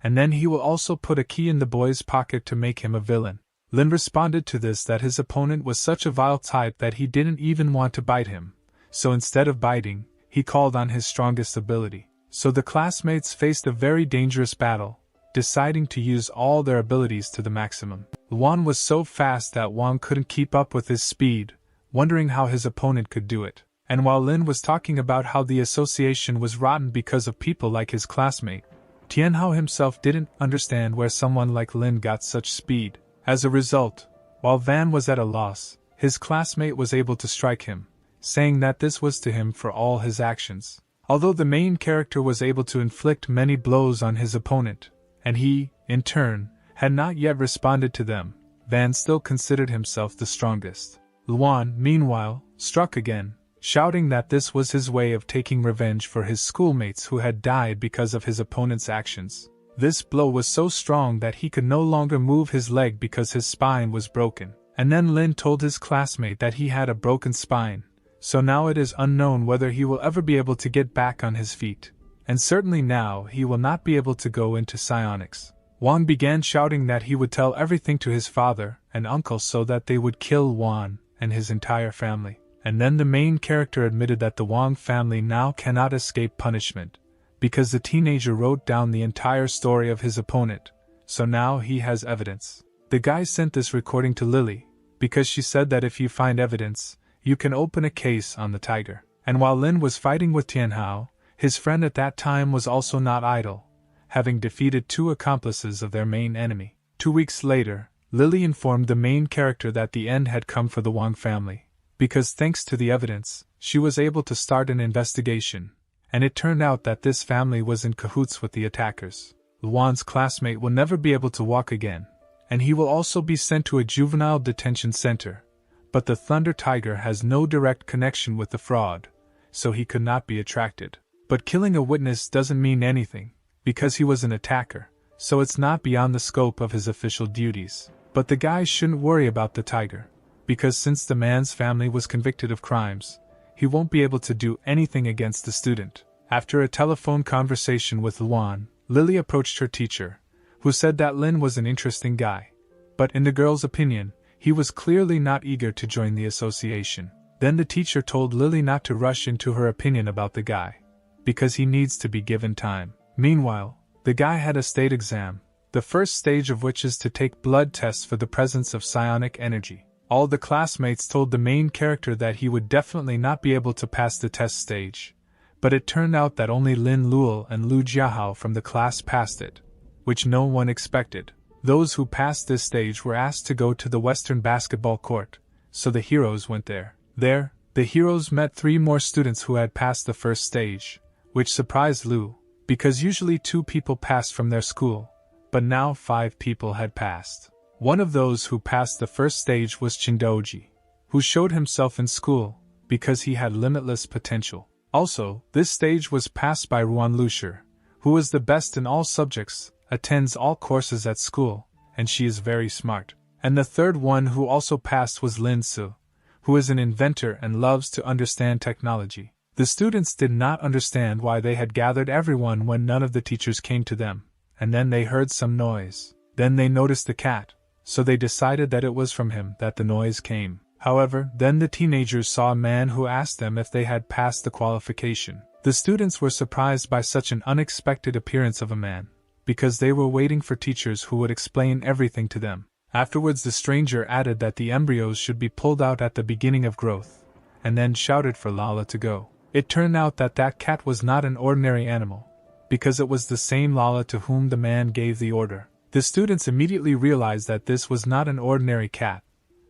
and then he will also put a key in the boy's pocket to make him a villain. Lin responded to this that his opponent was such a vile type that he didn't even want to bite him, so instead of biting, he called on his strongest ability. So the classmates faced a very dangerous battle, deciding to use all their abilities to the maximum. Luan was so fast that Wang couldn't keep up with his speed, wondering how his opponent could do it. And while Lin was talking about how the association was rotten because of people like his classmate, Tianhao himself didn't understand where someone like Lin got such speed. As a result, while Van was at a loss, his classmate was able to strike him, saying that this was to him for all his actions. Although the main character was able to inflict many blows on his opponent, and he, in turn, had not yet responded to them, Van still considered himself the strongest. Luan, meanwhile, struck again, shouting that this was his way of taking revenge for his schoolmates who had died because of his opponent's actions. This blow was so strong that he could no longer move his leg because his spine was broken. And then Lin told his classmate that he had a broken spine, so now it is unknown whether he will ever be able to get back on his feet. and certainly now he will not be able to go into psionics. Juan began shouting that he would tell everything to his father and uncle so that they would kill Juan and his entire family. And then the main character admitted that the Wang family now cannot escape punishment, because the teenager wrote down the entire story of his opponent, so now he has evidence. The guy sent this recording to Lily, because she said that if you find evidence, you can open a case on the tiger. And while Lin was fighting with Tianhao, his friend at that time was also not idle, having defeated 2 accomplices of their main enemy. 2 weeks later, Lily informed the main character that the end had come for the Wang family, because thanks to the evidence, she was able to start an investigation, and it turned out that this family was in cahoots with the attackers. Luan's classmate will never be able to walk again, and he will also be sent to a juvenile detention center, but the Thunder Tiger has no direct connection with the fraud, so he could not be attracted. But killing a witness doesn't mean anything, because he was an attacker, so it's not beyond the scope of his official duties. But the guy shouldn't worry about the tiger, because since the man's family was convicted of crimes, he won't be able to do anything against the student. After a telephone conversation with Luan, Lily approached her teacher, who said that Lin was an interesting guy, but in the girl's opinion, he was clearly not eager to join the association. Then the teacher told Lily not to rush into her opinion about the guy, because he needs to be given time. Meanwhile, the guy had a state exam, the first stage of which is to take blood tests for the presence of psionic energy. All the classmates told the main character that he would definitely not be able to pass the test stage, but it turned out that only Lin Luo and Lu Jiahao from the class passed it, which no one expected. Those who passed this stage were asked to go to the Western basketball court, so the heroes went there. There, the heroes met 3 more students who had passed the first stage, which surprised Lu, because usually 2 people passed from their school, but now 5 people had passed. One of those who passed the first stage was Chindoji, who showed himself in school, because he had limitless potential. Also, this stage was passed by Ruan Lusher, who is the best in all subjects, attends all courses at school, and she is very smart. And the third one who also passed was Lin Su, who is an inventor and loves to understand technology. The students did not understand why they had gathered everyone when none of the teachers came to them, and then they heard some noise. Then they noticed the cat, so they decided that it was from him that the noise came. However, then the teenagers saw a man who asked them if they had passed the qualification. The students were surprised by such an unexpected appearance of a man, because they were waiting for teachers who would explain everything to them. Afterwards the stranger added that the embryos should be pulled out at the beginning of growth, and then shouted for Lala to go. It turned out that that cat was not an ordinary animal, because it was the same Lala to whom the man gave the order. The students immediately realized that this was not an ordinary cat,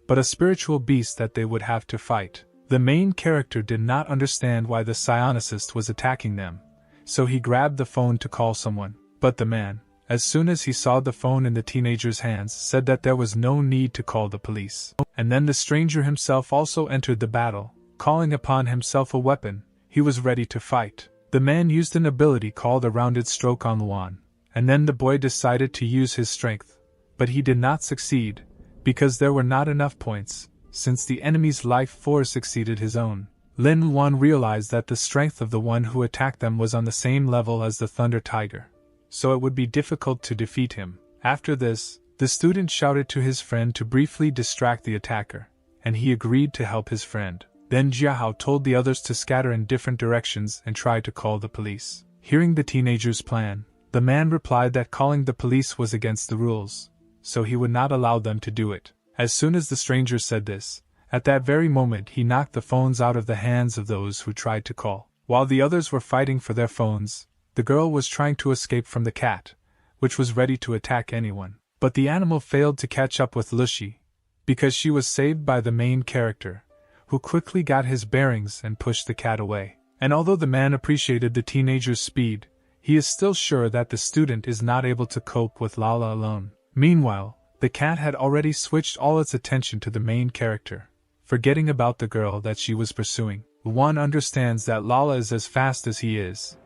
but a spiritual beast that they would have to fight. The main character did not understand why the psionicist was attacking them, so he grabbed the phone to call someone. But the man, as soon as he saw the phone in the teenager's hands, said that there was no need to call the police. And then the stranger himself also entered the battle, calling upon himself a weapon. He was ready to fight. The man used an ability called a rounded stroke on Luan, and then the boy decided to use his strength, but he did not succeed, because there were not enough points, since the enemy's life force exceeded his own. Lin Luan realized that the strength of the one who attacked them was on the same level as the Thunder Tiger, so it would be difficult to defeat him. After this, the student shouted to his friend to briefly distract the attacker, and he agreed to help his friend. Then Jiahao told the others to scatter in different directions and try to call the police. Hearing the teenager's plan, the man replied that calling the police was against the rules, so he would not allow them to do it. As soon as the stranger said this, at that very moment he knocked the phones out of the hands of those who tried to call. While the others were fighting for their phones, the girl was trying to escape from the cat, which was ready to attack anyone. But the animal failed to catch up with Lushi, because she was saved by the main character, who quickly got his bearings and pushed the cat away. And although the man appreciated the teenager's speed, he is still sure that the student is not able to cope with Lala alone. Meanwhile, the cat had already switched all its attention to the main character, forgetting about the girl that she was pursuing. One understands that Lala is as fast as he is,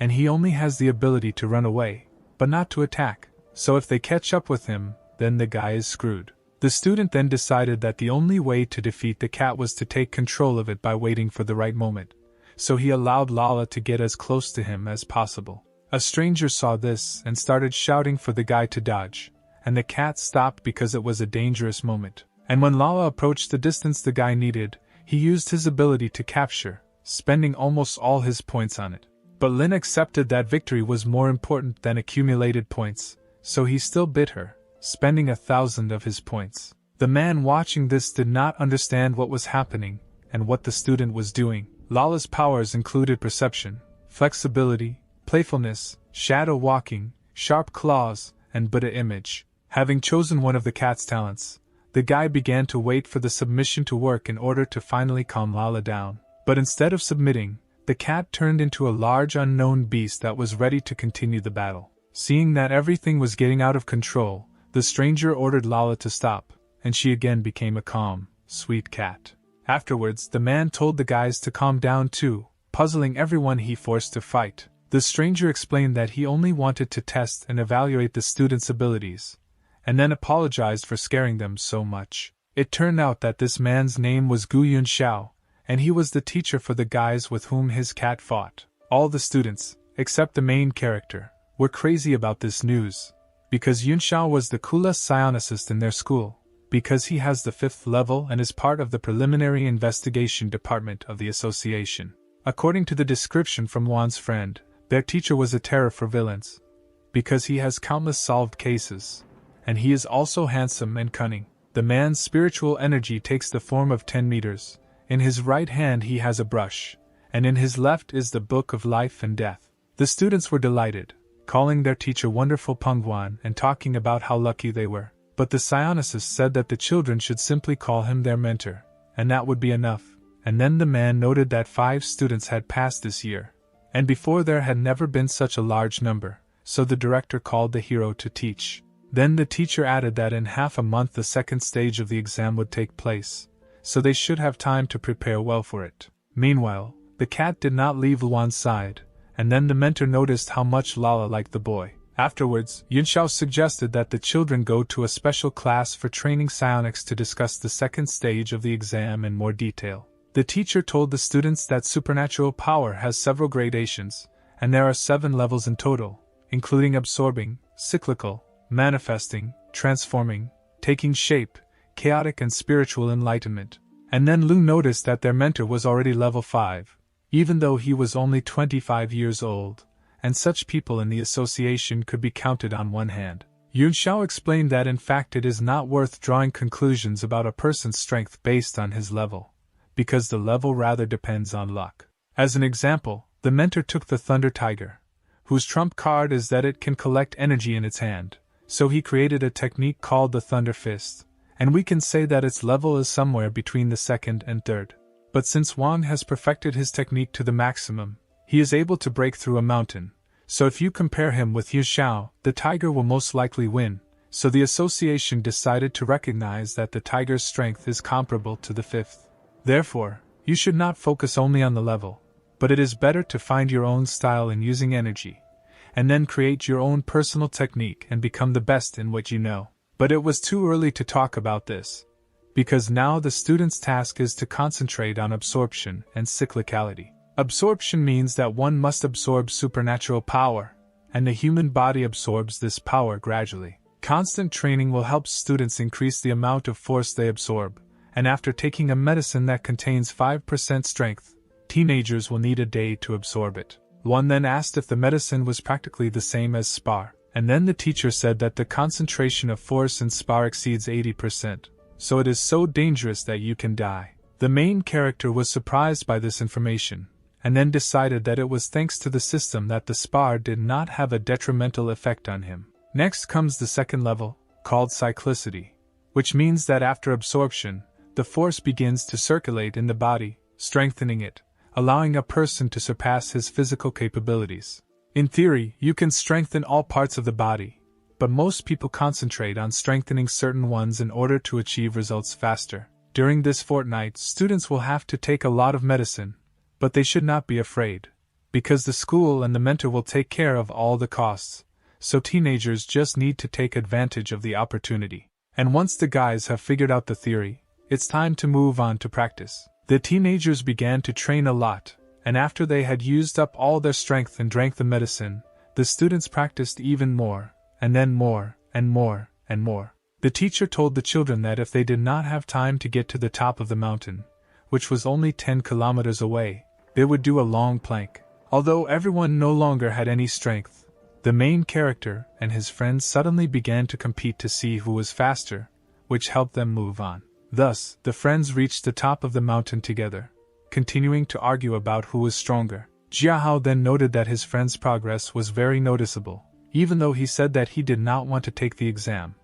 and he only has the ability to run away, but not to attack, so if they catch up with him, then the guy is screwed. The student then decided that the only way to defeat the cat was to take control of it by waiting for the right moment, so he allowed Lala to get as close to him as possible. A stranger saw this and started shouting for the guy to dodge, and the cat stopped because it was a dangerous moment. And when Lala approached the distance the guy needed, he used his ability to capture, spending almost all his points on it. But Lin accepted that victory was more important than accumulated points, so he still bit her, spending 1,000 of his points. The man watching this did not understand what was happening and what the student was doing. Lala's powers included perception, flexibility, playfulness, shadow walking, sharp claws, and Buddha image. Having chosen one of the cat's talents, the guy began to wait for the submission to work in order to finally calm Lala down. But instead of submitting, the cat turned into a large unknown beast that was ready to continue the battle. Seeing that everything was getting out of control, the stranger ordered Lala to stop, and she again became a calm, sweet cat. Afterwards, the man told the guys to calm down too, puzzling everyone he forced to fight. The stranger explained that he only wanted to test and evaluate the students' abilities, and then apologized for scaring them so much. It turned out that this man's name was Gu Yunxiao, and he was the teacher for the guys with whom his cat fought. All the students, except the main character, were crazy about this news, because Yunxiao was the coolest psionicist in their school, because he has the 5th level and is part of the preliminary investigation department of the association. According to the description from Wan's friend, their teacher was a terror for villains, because he has countless solved cases, and he is also handsome and cunning. The man's spiritual energy takes the form of 10 meters. In his right hand he has a brush, and in his left is the Book of Life and Death. The students were delighted, calling their teacher Wonderful Pengguan and talking about how lucky they were. But the psionicist said that the children should simply call him their mentor, and that would be enough. And then the man noted that 5 students had passed this year, and before there had never been such a large number, so the director called the hero to teach. Then the teacher added that in half a month the 2nd stage of the exam would take place, so they should have time to prepare well for it. Meanwhile, the cat did not leave Luan's side, and then the mentor noticed how much Lala liked the boy. Afterwards, Yunxiao suggested that the children go to a special class for training psionics to discuss the 2nd stage of the exam in more detail. The teacher told the students that supernatural power has several gradations, and there are 7 levels in total, including absorbing, cyclical, manifesting, transforming, taking shape, chaotic and spiritual enlightenment. And then Lu noticed that their mentor was already level 5, even though he was only 25 years old, and such people in the association could be counted on one hand. Yunxiao explained that in fact it is not worth drawing conclusions about a person's strength based on his level, because the level rather depends on luck. As an example, the mentor took the Thunder Tiger, whose trump card is that it can collect energy in its hand, so he created a technique called the Thunder Fist, and we can say that its level is somewhere between the 2nd and 3rd. But since Wang has perfected his technique to the maximum, he is able to break through a mountain, so if you compare him with Yunxiao, the tiger will most likely win, so the association decided to recognize that the tiger's strength is comparable to the 5th. Therefore, you should not focus only on the level, but it is better to find your own style in using energy, and then create your own personal technique and become the best in what you know. But it was too early to talk about this, because now the student's task is to concentrate on absorption and cyclicality. Absorption means that one must absorb supernatural power, and the human body absorbs this power gradually. Constant training will help students increase the amount of force they absorb, and after taking a medicine that contains 5% strength, teenagers will need a day to absorb it. One then asked if the medicine was practically the same as spar, and then the teacher said that the concentration of force in spar exceeds 80%, so it is so dangerous that you can die. The main character was surprised by this information, and then decided that it was thanks to the system that the spar did not have a detrimental effect on him. Next comes the 2nd level, called cyclicity, which means that after absorption, the force begins to circulate in the body, strengthening it, allowing a person to surpass his physical capabilities. In theory, you can strengthen all parts of the body, but most people concentrate on strengthening certain ones in order to achieve results faster. During this fortnight, students will have to take a lot of medicine, but they should not be afraid, because the school and the mentor will take care of all the costs, so teenagers just need to take advantage of the opportunity. And once the guys have figured out the theory, it's time to move on to practice. The teenagers began to train a lot, and after they had used up all their strength and drank the medicine, the students practiced even more, and then more, and more, and more. The teacher told the children that if they did not have time to get to the top of the mountain, which was only 10 kilometers away, they would do a long plank. Although everyone no longer had any strength, the main character and his friends suddenly began to compete to see who was faster, which helped them move on. Thus, the friends reached the top of the mountain together, continuing to argue about who was stronger. Jiahao then noted that his friend's progress was very noticeable, even though he said that he did not want to take the exam.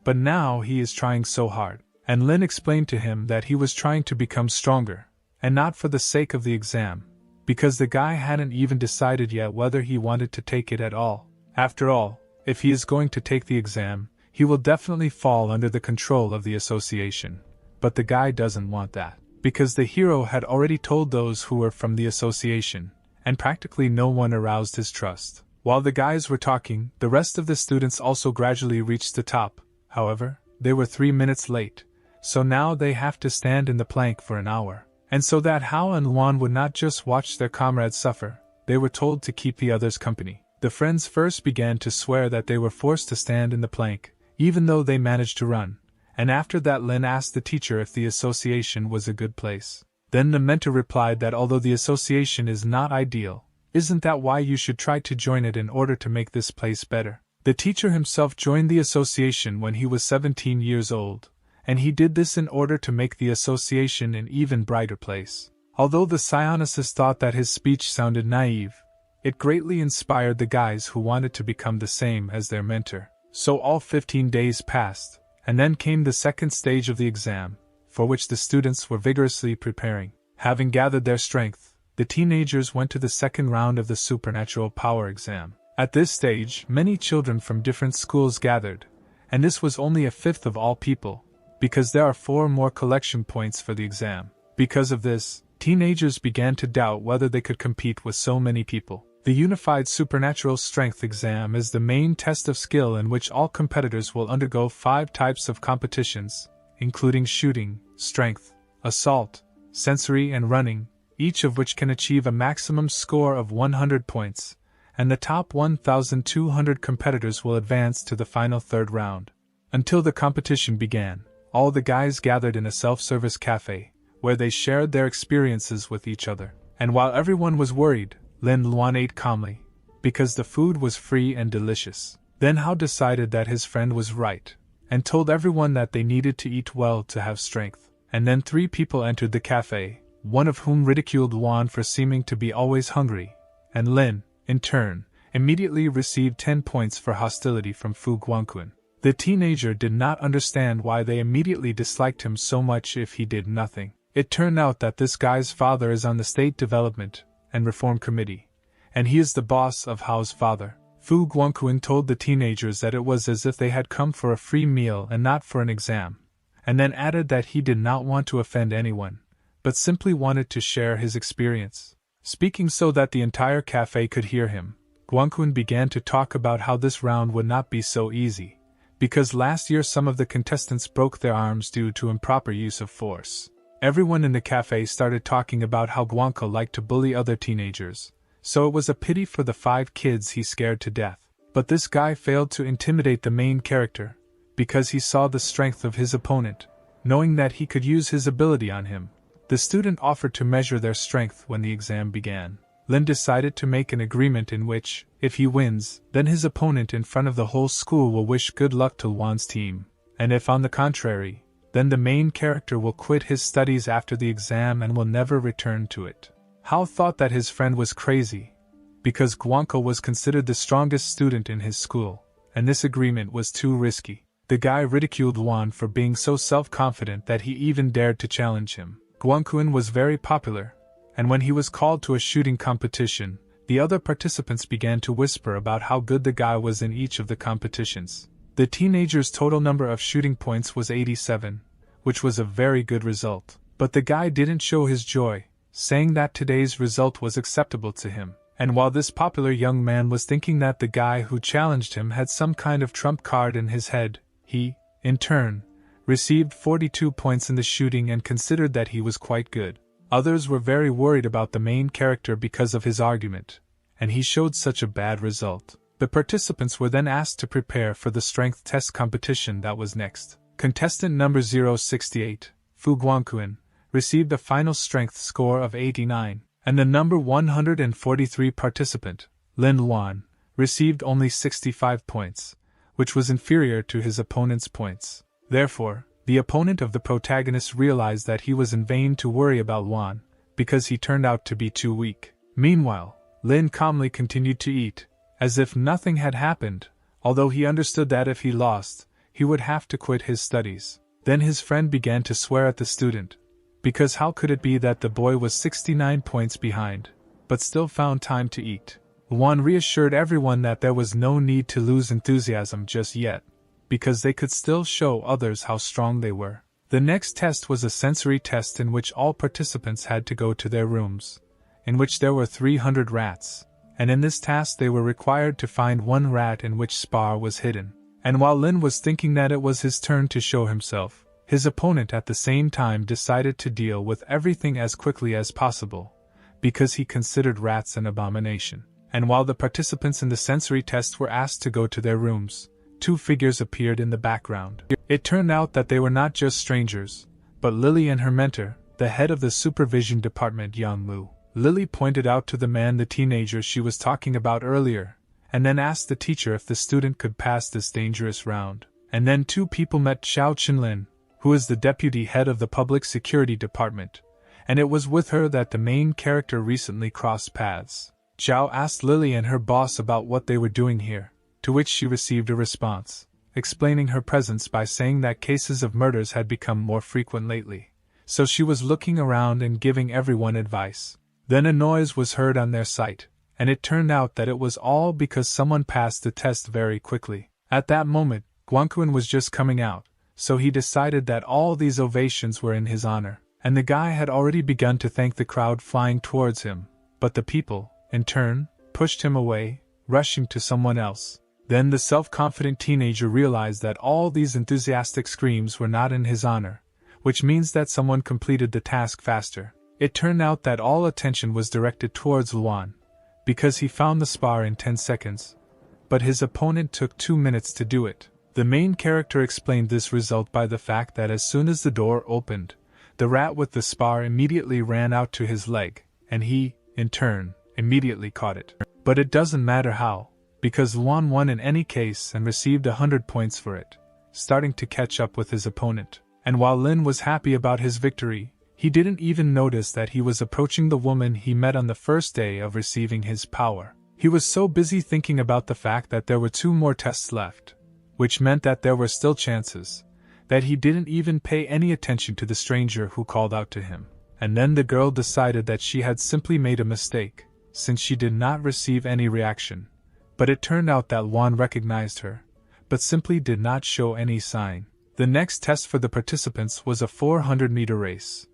But now he is trying so hard. And Lin explained to him that he was trying to become stronger, and not for the sake of the exam, because the guy hadn't even decided yet whether he wanted to take it at all. After all, if he is going to take the exam, he will definitely fall under the control of the association. But the guy doesn't want that, because the hero had already told those who were from the association, and practically no one aroused his trust. While the guys were talking, the rest of the students also gradually reached the top. However, they were 3 minutes late, so now they have to stand in the plank for an hour. And so that Hao and Luan would not just watch their comrades suffer, they were told to keep the others company. The friends first began to swear that they were forced to stand in the plank, even though they managed to run, and after that Lin asked the teacher if the association was a good place. Then the mentor replied that although the association is not ideal, isn't that why you should try to join it in order to make this place better? The teacher himself joined the association when he was 17 years old, and he did this in order to make the association an even brighter place. Although the psionicis thought that his speech sounded naive, it greatly inspired the guys who wanted to become the same as their mentor. So all 15 days passed, and then came the second stage of the exam, for which the students were vigorously preparing. Having gathered their strength, the teenagers went to the second round of the supernatural power exam. At this stage, many children from different schools gathered, and this was only a fifth of all people, because there are 4 more collection points for the exam. Because of this, teenagers began to doubt whether they could compete with so many people. The Unified Supernatural Strength exam is the main test of skill in which all competitors will undergo 5 types of competitions, including shooting, strength, assault, sensory and running, each of which can achieve a maximum score of 100 points, and the top 1,200 competitors will advance to the final third round. Until the competition began, all the guys gathered in a self-service cafe, where they shared their experiences with each other. And while everyone was worried, Lin Luan ate calmly, because the food was free and delicious. Then Hao decided that his friend was right, and told everyone that they needed to eat well to have strength. And then 3 people entered the cafe, one of whom ridiculed Luan for seeming to be always hungry, and Lin, in turn, immediately received 10 points for hostility from Fu Guangqun. The teenager did not understand why they immediately disliked him so much if he did nothing. It turned out that this guy's father is on the State Development and Reform Committee, and he is the boss of Hao's father. Fu Guangqun told the teenagers that it was as if they had come for a free meal and not for an exam, and then added that he did not want to offend anyone, but simply wanted to share his experience. Speaking so that the entire cafe could hear him, Guangqun began to talk about how this round would not be so easy, because last year some of the contestants broke their arms due to improper use of force. Everyone in the cafe started talking about how Guangqun liked to bully other teenagers, so it was a pity for the 5 kids he scared to death. But this guy failed to intimidate the main character, because he saw the strength of his opponent, knowing that he could use his ability on him. The student offered to measure their strength when the exam began. Lin decided to make an agreement in which, if he wins, then his opponent in front of the whole school will wish good luck to Luan's team, and if on the contrary, then the main character will quit his studies after the exam and will never return to it. Hao thought that his friend was crazy, because Guangqun was considered the strongest student in his school, and this agreement was too risky. The guy ridiculed Luan for being so self-confident that he even dared to challenge him. Guangqun was very popular, and when he was called to a shooting competition, the other participants began to whisper about how good the guy was in each of the competitions. The teenager's total number of shooting points was 87, which was a very good result. But the guy didn't show his joy, saying that today's result was acceptable to him. And while this popular young man was thinking that the guy who challenged him had some kind of trump card in his head, he, in turn, received 42 points in the shooting and considered that he was quite good. Others were very worried about the main character because of his argument, and he showed such a bad result. The participants were then asked to prepare for the strength test competition that was next. Contestant number 068, Fu Guangquan, received a final strength score of 89, and the number 143 participant, Lin Luan, received only 65 points, which was inferior to his opponent's points. Therefore, the opponent of the protagonist realized that he was in vain to worry about Luan, because he turned out to be too weak. Meanwhile, Lin calmly continued to eat, as if nothing had happened, although he understood that if he lost, he would have to quit his studies. Then his friend began to swear at the student, because how could it be that the boy was 69 points behind, but still found time to eat? Luan reassured everyone that there was no need to lose enthusiasm just yet, because they could still show others how strong they were. The next test was a sensory test in which all participants had to go to their rooms, in which there were 300 rats, and in this task they were required to find one rat in which spar was hidden. And while Lin was thinking that it was his turn to show himself, his opponent at the same time decided to deal with everything as quickly as possible, because he considered rats an abomination. And while the participants in the sensory test were asked to go to their rooms, two figures appeared in the background. It turned out that they were not just strangers, but Lily and her mentor, the head of the supervision department, Yang Lu. Lily pointed out to the man the teenager she was talking about earlier, and then asked the teacher if the student could pass this dangerous round. And then two people met Xiao Qinlin, who is the deputy head of the public security department, and it was with her that the main character recently crossed paths. Xiao asked Lily and her boss about what they were doing here, to which she received a response, explaining her presence by saying that cases of murders had become more frequent lately, so she was looking around and giving everyone advice. Then a noise was heard on their site, and it turned out that it was all because someone passed the test very quickly. At that moment, Guangquan was just coming out, so he decided that all these ovations were in his honor, and the guy had already begun to thank the crowd flying towards him, but the people, in turn, pushed him away, rushing to someone else. Then the self-confident teenager realized that all these enthusiastic screams were not in his honor, which means that someone completed the task faster. It turned out that all attention was directed towards Luan, because he found the spar in 10 seconds, but his opponent took 2 minutes to do it. The main character explained this result by the fact that as soon as the door opened, the rat with the spar immediately ran out to his leg, and he, in turn, immediately caught it. But it doesn't matter how, because Luan won in any case and received 100 points for it, starting to catch up with his opponent. And while Lin was happy about his victory, he didn't even notice that he was approaching the woman he met on the first day of receiving his power. He was so busy thinking about the fact that there were 2 more tests left, which meant that there were still chances, that he didn't even pay any attention to the stranger who called out to him. And then the girl decided that she had simply made a mistake, since she did not receive any reaction. But it turned out that Luan recognized her, but simply did not show any sign. The next test for the participants was a 400-meter race,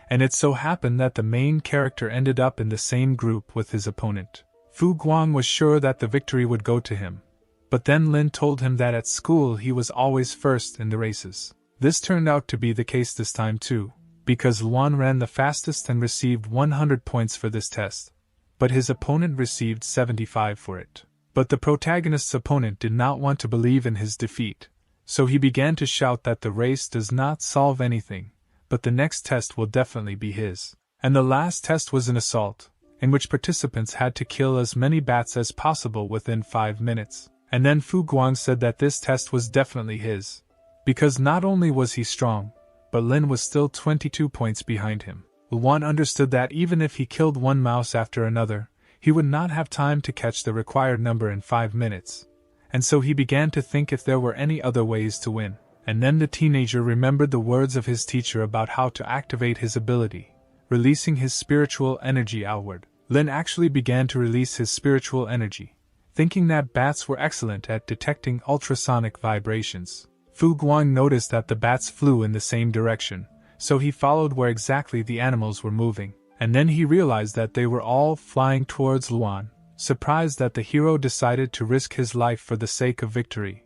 and it so happened that the main character ended up in the same group with his opponent. Fu Guang was sure that the victory would go to him, but then Lin told him that at school he was always first in the races. This turned out to be the case this time too, because Luan ran the fastest and received 100 points for this test, but his opponent received 75 for it. But the protagonist's opponent did not want to believe in his defeat, so he began to shout that the race does not solve anything, but the next test will definitely be his. And the last test was an assault, in which participants had to kill as many bats as possible within 5 minutes. And then Fu Guang said that this test was definitely his, because not only was he strong, but Lin was still 22 points behind him. Luan understood that even if he killed one mouse after another, he would not have time to catch the required number in 5 minutes, and so he began to think if there were any other ways to win. And then the teenager remembered the words of his teacher about how to activate his ability, releasing his spiritual energy outward. Lin actually began to release his spiritual energy, thinking that bats were excellent at detecting ultrasonic vibrations. Fu Guang noticed that the bats flew in the same direction, so he followed where exactly the animals were moving. And then he realized that they were all flying towards Luan, surprised that the hero decided to risk his life for the sake of victory,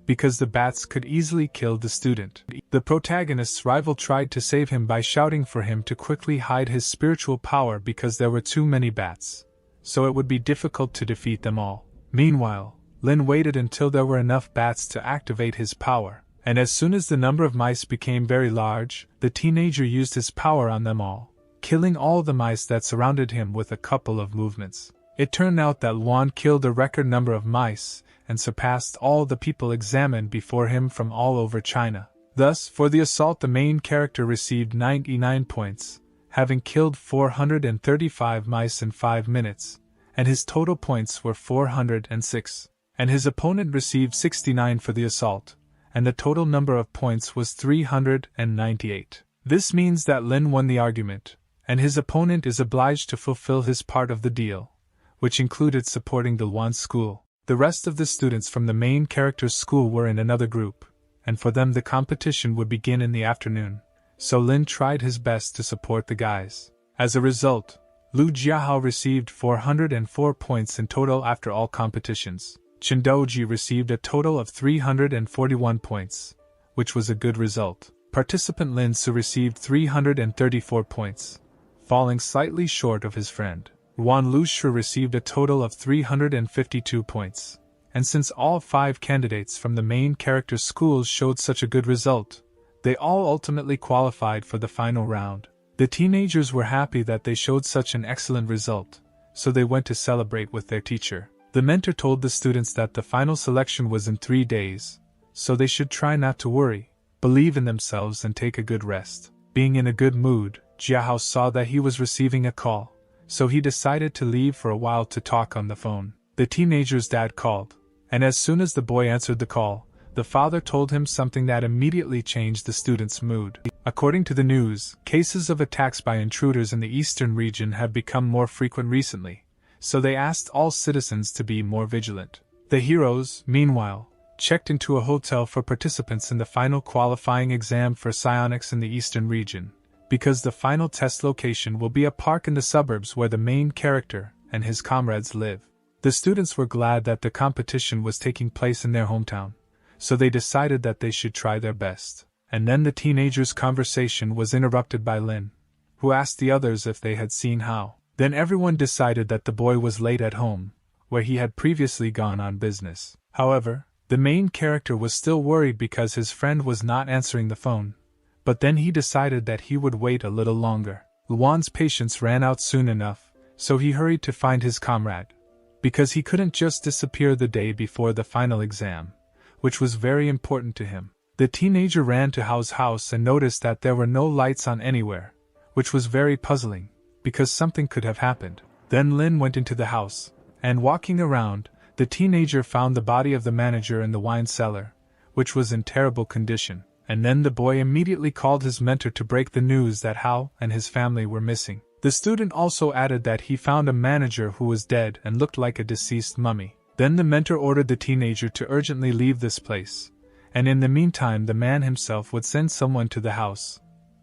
because the bats could easily kill the student. The protagonist's rival tried to save him by shouting for him to quickly hide his spiritual power because there were too many bats, so it would be difficult to defeat them all. Meanwhile, Lin waited until there were enough bats to activate his power, and as soon as the number of mice became very large, the teenager used his power on them all, killing all the mice that surrounded him with a couple of movements. It turned out that Luan killed a record number of mice, and surpassed all the people examined before him from all over China. Thus, for the assault the main character received 99 points, having killed 435 mice in 5 minutes, and his total points were 406. And his opponent received 69 for the assault, and the total number of points was 398. This means that Lin won the argument, and his opponent is obliged to fulfill his part of the deal, which included supporting the Luan school. The rest of the students from the main character's school were in another group, and for them the competition would begin in the afternoon, so Lin tried his best to support the guys. As a result, Lu Jiahao received 404 points in total after all competitions. Chen Douji received a total of 341 points, which was a good result. Participant Lin Su received 334 points, falling slightly short of his friend. Wan Lushu received a total of 352 points, and since all 5 candidates from the main character schools showed such a good result, they all ultimately qualified for the final round. The teenagers were happy that they showed such an excellent result, so they went to celebrate with their teacher. The mentor told the students that the final selection was in 3 days, so they should try not to worry, believe in themselves and take a good rest. Being in a good mood, Jiahao saw that he was receiving a call, so he decided to leave for a while to talk on the phone. The teenager's dad called, and as soon as the boy answered the call, the father told him something that immediately changed the student's mood. According to the news, cases of attacks by intruders in the eastern region have become more frequent recently, so they asked all citizens to be more vigilant. The heroes, meanwhile, checked into a hotel for participants in the final qualifying exam for psionics in the eastern region, because the final test location will be a park in the suburbs where the main character and his comrades live. The students were glad that the competition was taking place in their hometown, so they decided that they should try their best. And then the teenagers' conversation was interrupted by Lin, who asked the others if they had seen Hao. Then everyone decided that the boy was late at home, where he had previously gone on business. However, the main character was still worried because his friend was not answering the phone, but then he decided that he would wait a little longer. Luan's patience ran out soon enough, so he hurried to find his comrade, because he couldn't just disappear the day before the final exam, which was very important to him. The teenager ran to Hao's house and noticed that there were no lights on anywhere, which was very puzzling, because something could have happened. Then Lin went into the house, and walking around, the teenager found the body of the manager in the wine cellar, which was in terrible condition, and then the boy immediately called his mentor to break the news that Hao and his family were missing. The student also added that he found a manager who was dead and looked like a deceased mummy. Then the mentor ordered the teenager to urgently leave this place, and in the meantime the man himself would send someone to the house,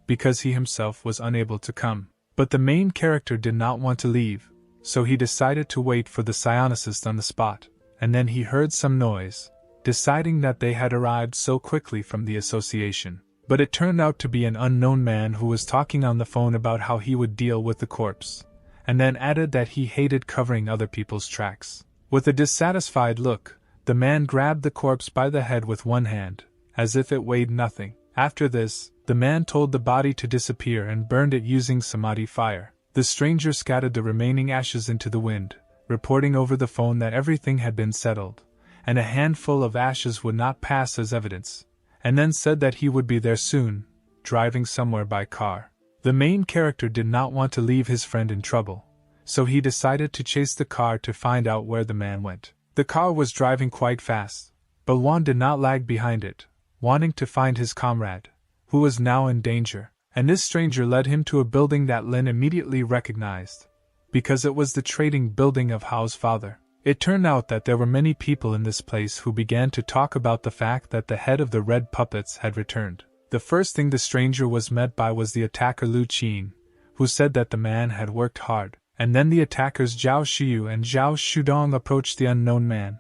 because he himself was unable to come. But the main character did not want to leave, so he decided to wait for the psionicist on the spot, and then he heard some noise, deciding that they had arrived so quickly from the association. But it turned out to be an unknown man who was talking on the phone about how he would deal with the corpse, and then added that he hated covering other people's tracks. With a dissatisfied look, the man grabbed the corpse by the head with one hand, as if it weighed nothing. After this, the man told the body to disappear and burned it using samadhi fire. The stranger scattered the remaining ashes into the wind, reporting over the phone that everything had been settled, and a handful of ashes would not pass as evidence, and then said that he would be there soon, driving somewhere by car. The main character did not want to leave his friend in trouble, so he decided to chase the car to find out where the man went. The car was driving quite fast, but Juan did not lag behind it, wanting to find his comrade, who was now in danger, and this stranger led him to a building that Lin immediately recognized, because it was the trading building of Hao's father. It turned out that there were many people in this place who began to talk about the fact that the head of the red puppets had returned. The first thing the stranger was met by was the attacker Lu Qin, who said that the man had worked hard, and then the attackers Zhao Xiu and Zhao Shudong approached the unknown man,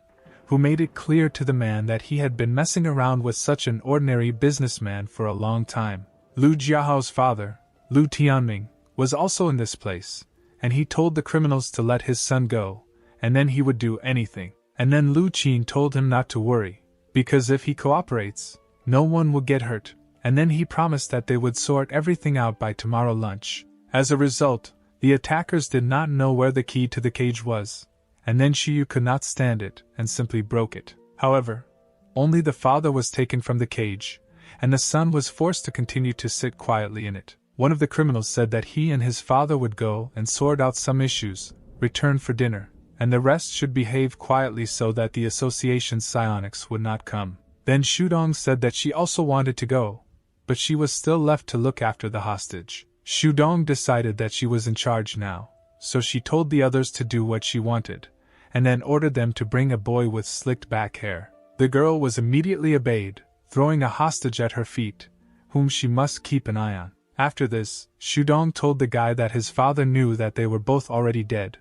who made it clear to the man that he had been messing around with such an ordinary businessman for a long time. Lu Jiahao's father, Lu Tianming, was also in this place, and he told the criminals to let his son go, and then he would do anything. And then Lu Qin told him not to worry, because if he cooperates, no one will get hurt, and then he promised that they would sort everything out by tomorrow lunch. As a result, the attackers did not know where the key to the cage was, and then Shiyu could not stand it and simply broke it. However, only the father was taken from the cage, and the son was forced to continue to sit quietly in it. One of the criminals said that he and his father would go and sort out some issues, return for dinner, and the rest should behave quietly so that the association's psionics would not come. Then Shudong said that she also wanted to go, but she was still left to look after the hostage. Shudong decided that she was in charge now, so she told the others to do what she wanted, and then ordered them to bring a boy with slicked back hair. The girl was immediately obeyed, throwing a hostage at her feet, whom she must keep an eye on. After this, Shudong told the guy that his father knew that they were both already dead,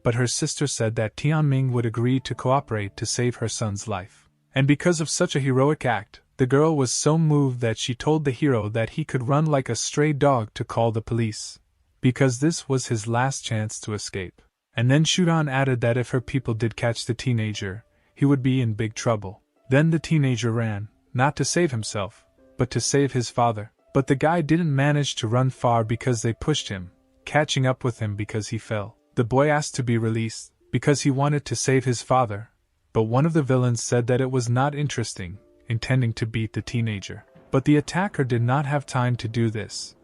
but her sister said that Tianming would agree to cooperate to save her son's life. And because of such a heroic act, the girl was so moved that she told the hero that he could run like a stray dog to call the police, because this was his last chance to escape. And then Shudong added that if her people did catch the teenager, he would be in big trouble. Then the teenager ran, not to save himself, but to save his father. But the guy didn't manage to run far because they pushed him, catching up with him because he fell. The boy asked to be released, because he wanted to save his father, but one of the villains said that it was not interesting, intending to beat the teenager. But the attacker did not have time to do this,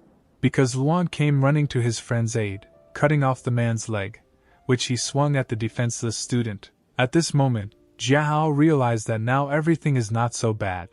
because Luan came running to his friend's aid, cutting off the man's leg, which he swung at the defenseless student. At this moment, Jiahao realized that now everything is not so bad,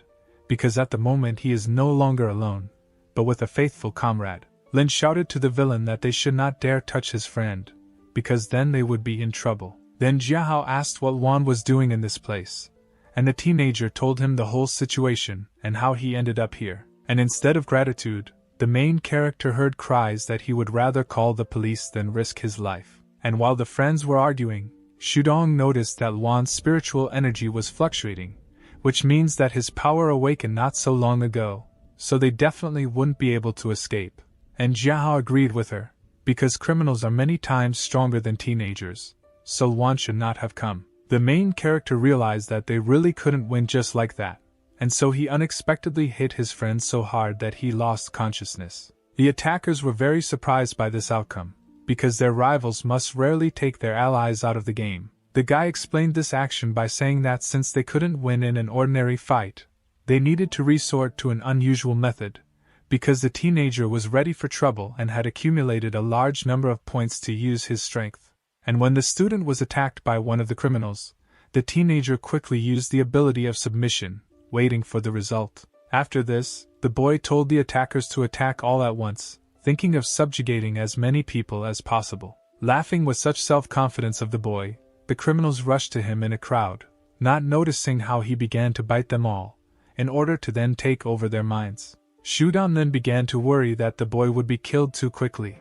because at the moment he is no longer alone, but with a faithful comrade. Lin shouted to the villain that they should not dare touch his friend, because then they would be in trouble. Then Jiahao asked what Luan was doing in this place, and the teenager told him the whole situation and how he ended up here. And instead of gratitude, the main character heard cries that he would rather call the police than risk his life. And while the friends were arguing, Shudong noticed that Luan's spiritual energy was fluctuating, which means that his power awakened not so long ago, so they definitely wouldn't be able to escape. And Jiahao agreed with her, because criminals are many times stronger than teenagers, so Luan should not have come. The main character realized that they really couldn't win just like that, and so he unexpectedly hit his friend so hard that he lost consciousness. The attackers were very surprised by this outcome, because their rivals must rarely take their allies out of the game. The guy explained this action by saying that since they couldn't win in an ordinary fight, they needed to resort to an unusual method, because the teenager was ready for trouble and had accumulated a large number of points to use his strength. And when the student was attacked by one of the criminals, the teenager quickly used the ability of submission, waiting for the result. After this, the boy told the attackers to attack all at once, thinking of subjugating as many people as possible. Laughing with such self-confidence of the boy, the criminals rushed to him in a crowd, not noticing how he began to bite them all, in order to then take over their minds. Shudong then began to worry that the boy would be killed too quickly,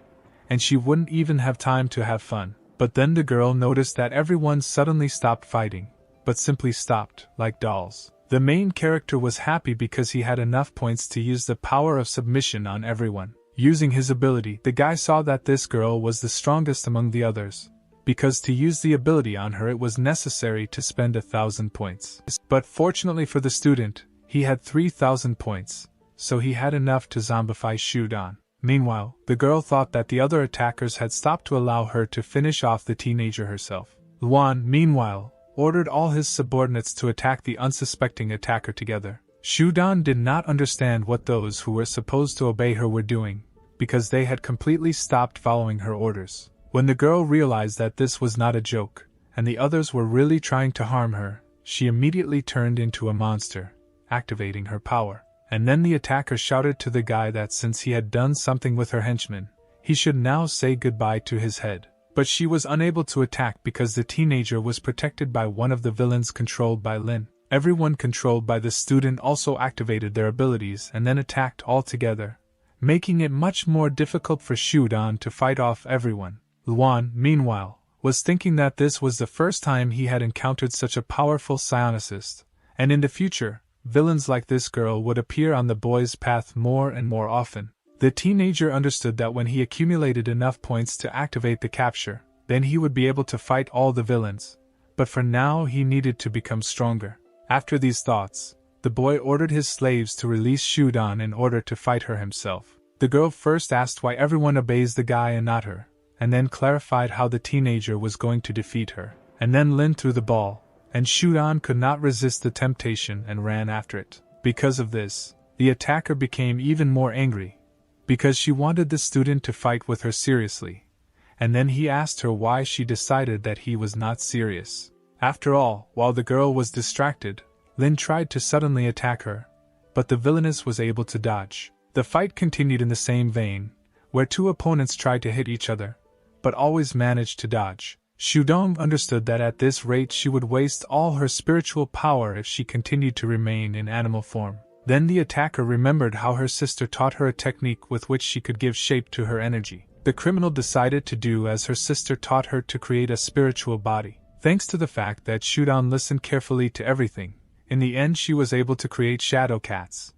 and she wouldn't even have time to have fun. But then the girl noticed that everyone suddenly stopped fighting, but simply stopped, like dolls. The main character was happy because he had enough points to use the power of submission on everyone. Using his ability, the guy saw that this girl was the strongest among the others, because to use the ability on her it was necessary to spend 1,000 points. But fortunately for the student, he had 3,000 points, so he had enough to zombify Shudong. Meanwhile, the girl thought that the other attackers had stopped to allow her to finish off the teenager herself. Luan, meanwhile, ordered all his subordinates to attack the unsuspecting attacker together. Shudong did not understand what those who were supposed to obey her were doing, because they had completely stopped following her orders. When the girl realized that this was not a joke, and the others were really trying to harm her, she immediately turned into a monster, activating her power. And then the attacker shouted to the guy that since he had done something with her henchman, he should now say goodbye to his head. But she was unable to attack because the teenager was protected by one of the villains controlled by Lin. Everyone controlled by the student also activated their abilities and then attacked all together, making it much more difficult for Shudong to fight off everyone. Luan, meanwhile, was thinking that this was the first time he had encountered such a powerful psionicist, and in the future, villains like this girl would appear on the boy's path more and more often. The teenager understood that when he accumulated enough points to activate the capture, then he would be able to fight all the villains, but for now he needed to become stronger. After these thoughts, the boy ordered his slaves to release Shudan in order to fight her himself. The girl first asked why everyone obeys the guy and not her, and then clarified how the teenager was going to defeat her. And then Lin threw the ball, and Shudan could not resist the temptation and ran after it. Because of this, the attacker became even more angry, because she wanted the student to fight with her seriously, and then he asked her why she decided that he was not serious. After all, while the girl was distracted, Lin tried to suddenly attack her, but the villainess was able to dodge. The fight continued in the same vein, where two opponents tried to hit each other, but always managed to dodge. Shudong understood that at this rate she would waste all her spiritual power if she continued to remain in animal form. Then the attacker remembered how her sister taught her a technique with which she could give shape to her energy. The criminal decided to do as her sister taught her to create a spiritual body. Thanks to the fact that Shudong listened carefully to everything, in the end she was able to create shadow cats.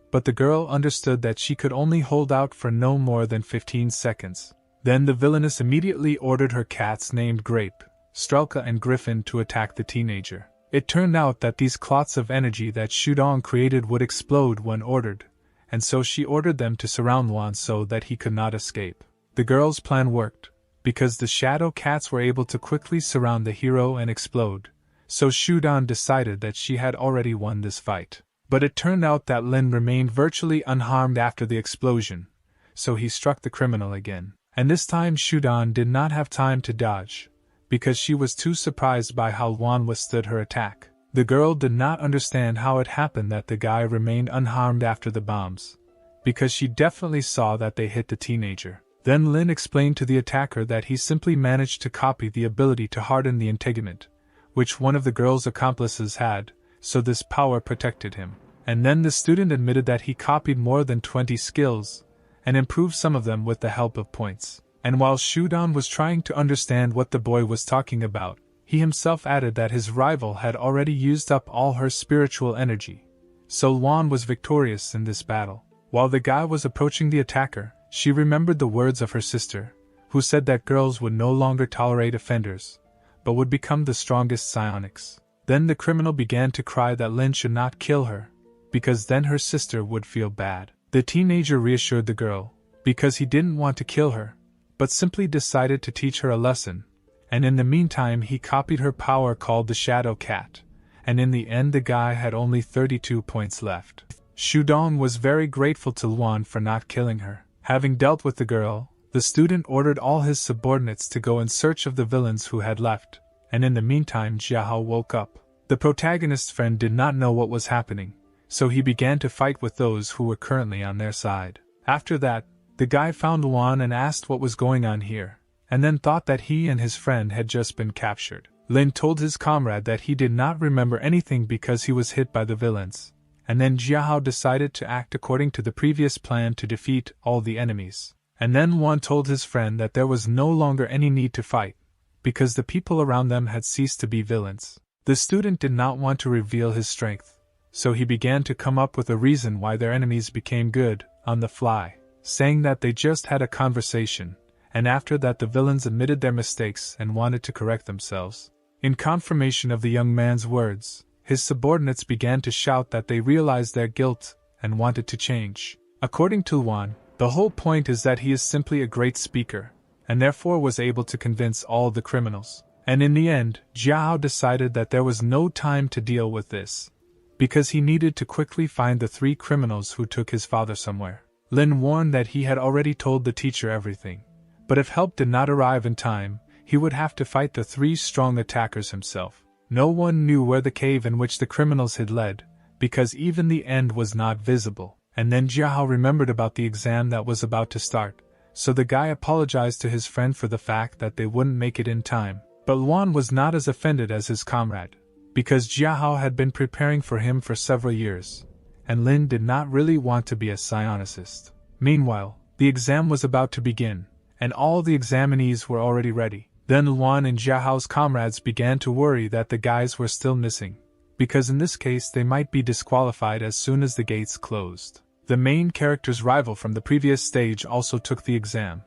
But the girl understood that she could only hold out for no more than 15 seconds. Then the villainess immediately ordered her cats named Grape, Strelka and Griffin to attack the teenager. It turned out that these clots of energy that Shudong created would explode when ordered, and so she ordered them to surround Wan so that he could not escape. The girl's plan worked, because the shadow cats were able to quickly surround the hero and explode, so Shudong decided that she had already won this fight. But it turned out that Lin remained virtually unharmed after the explosion, so he struck the criminal again. And this time Shudong did not have time to dodge, because she was too surprised by how Wan withstood her attack. The girl did not understand how it happened that the guy remained unharmed after the bombs, because she definitely saw that they hit the teenager. Then Lin explained to the attacker that he simply managed to copy the ability to harden the integument, which one of the girl's accomplices had, so this power protected him. And then the student admitted that he copied more than 20 skills, and improved some of them with the help of points. And while Shudong was trying to understand what the boy was talking about, he himself added that his rival had already used up all her spiritual energy. So Wan was victorious in this battle. While the guy was approaching the attacker, she remembered the words of her sister, who said that girls would no longer tolerate offenders, but would become the strongest psionics. Then the criminal began to cry that Lin should not kill her, because then her sister would feel bad. The teenager reassured the girl, because he didn't want to kill her, but simply decided to teach her a lesson, and in the meantime he copied her power called the Shadow Cat, and in the end the guy had only 32 points left. Shudong was very grateful to Luan for not killing her. Having dealt with the girl, the student ordered all his subordinates to go in search of the villains who had left, and in the meantime Jiahao woke up. The protagonist's friend did not know what was happening, so he began to fight with those who were currently on their side. After that, the guy found Luan and asked what was going on here, and then thought that he and his friend had just been captured. Lin told his comrade that he did not remember anything because he was hit by the villains, and then Jiahao decided to act according to the previous plan to defeat all the enemies. And then Luan told his friend that there was no longer any need to fight, because the people around them had ceased to be villains. The student did not want to reveal his strength, so he began to come up with a reason why their enemies became good, on the fly, saying that they just had a conversation, and after that the villains admitted their mistakes and wanted to correct themselves. In confirmation of the young man's words, his subordinates began to shout that they realized their guilt and wanted to change. According to Luan, the whole point is that he is simply a great speaker, and therefore was able to convince all the criminals. And in the end, Jiahao decided that there was no time to deal with this, because he needed to quickly find the 3 criminals who took his father somewhere. Lin warned that he had already told the teacher everything, but if help did not arrive in time, he would have to fight the 3 strong attackers himself. No one knew where the cave in which the criminals had led, because even the end was not visible. And then Jiahao remembered about the exam that was about to start, so the guy apologized to his friend for the fact that they wouldn't make it in time. But Luan was not as offended as his comrade, because Jiahao had been preparing for him for several years, and Lin did not really want to be a psionicist. Meanwhile, the exam was about to begin, and all the examinees were already ready. Then Luan and Jiahao's comrades began to worry that the guys were still missing, because in this case they might be disqualified as soon as the gates closed. The main character's rival from the previous stage also took the exam,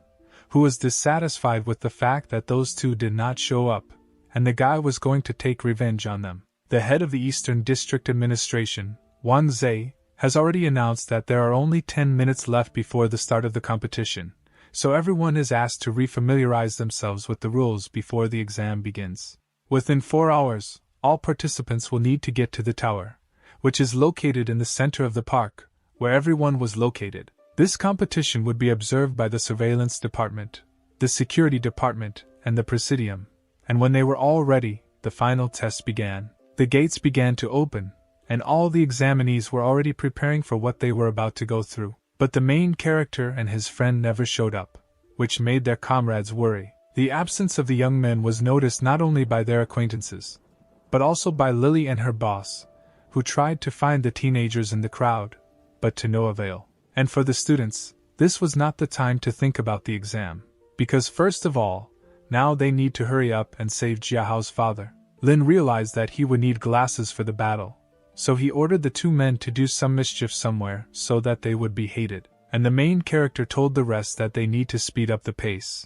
who was dissatisfied with the fact that those two did not show up, and the guy was going to take revenge on them. The head of the Eastern District Administration, Wang Zhe, has already announced that there are only 10 minutes left before the start of the competition, so everyone is asked to refamiliarize themselves with the rules before the exam begins. Within 4 hours, all participants will need to get to the tower, which is located in the center of the park, where everyone was located. This competition would be observed by the Surveillance Department, the Security Department, and the Presidium, and when they were all ready, the final test began. The gates began to open, and all the examinees were already preparing for what they were about to go through. But the main character and his friend never showed up, which made their comrades worry. The absence of the young men was noticed not only by their acquaintances, but also by Lily and her boss, who tried to find the teenagers in the crowd, but to no avail. And for the students, this was not the time to think about the exam, because first of all, now they need to hurry up and save Jiahao's father. Lin realized that he would need glasses for the battle, so he ordered the two men to do some mischief somewhere so that they would be hated, and the main character told the rest that they need to speed up the pace.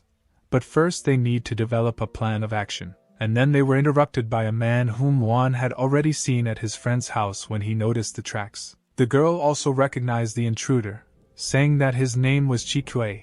But first they need to develop a plan of action. And then they were interrupted by a man whom Juan had already seen at his friend's house when he noticed the tracks. The girl also recognized the intruder, saying that his name was Chikue,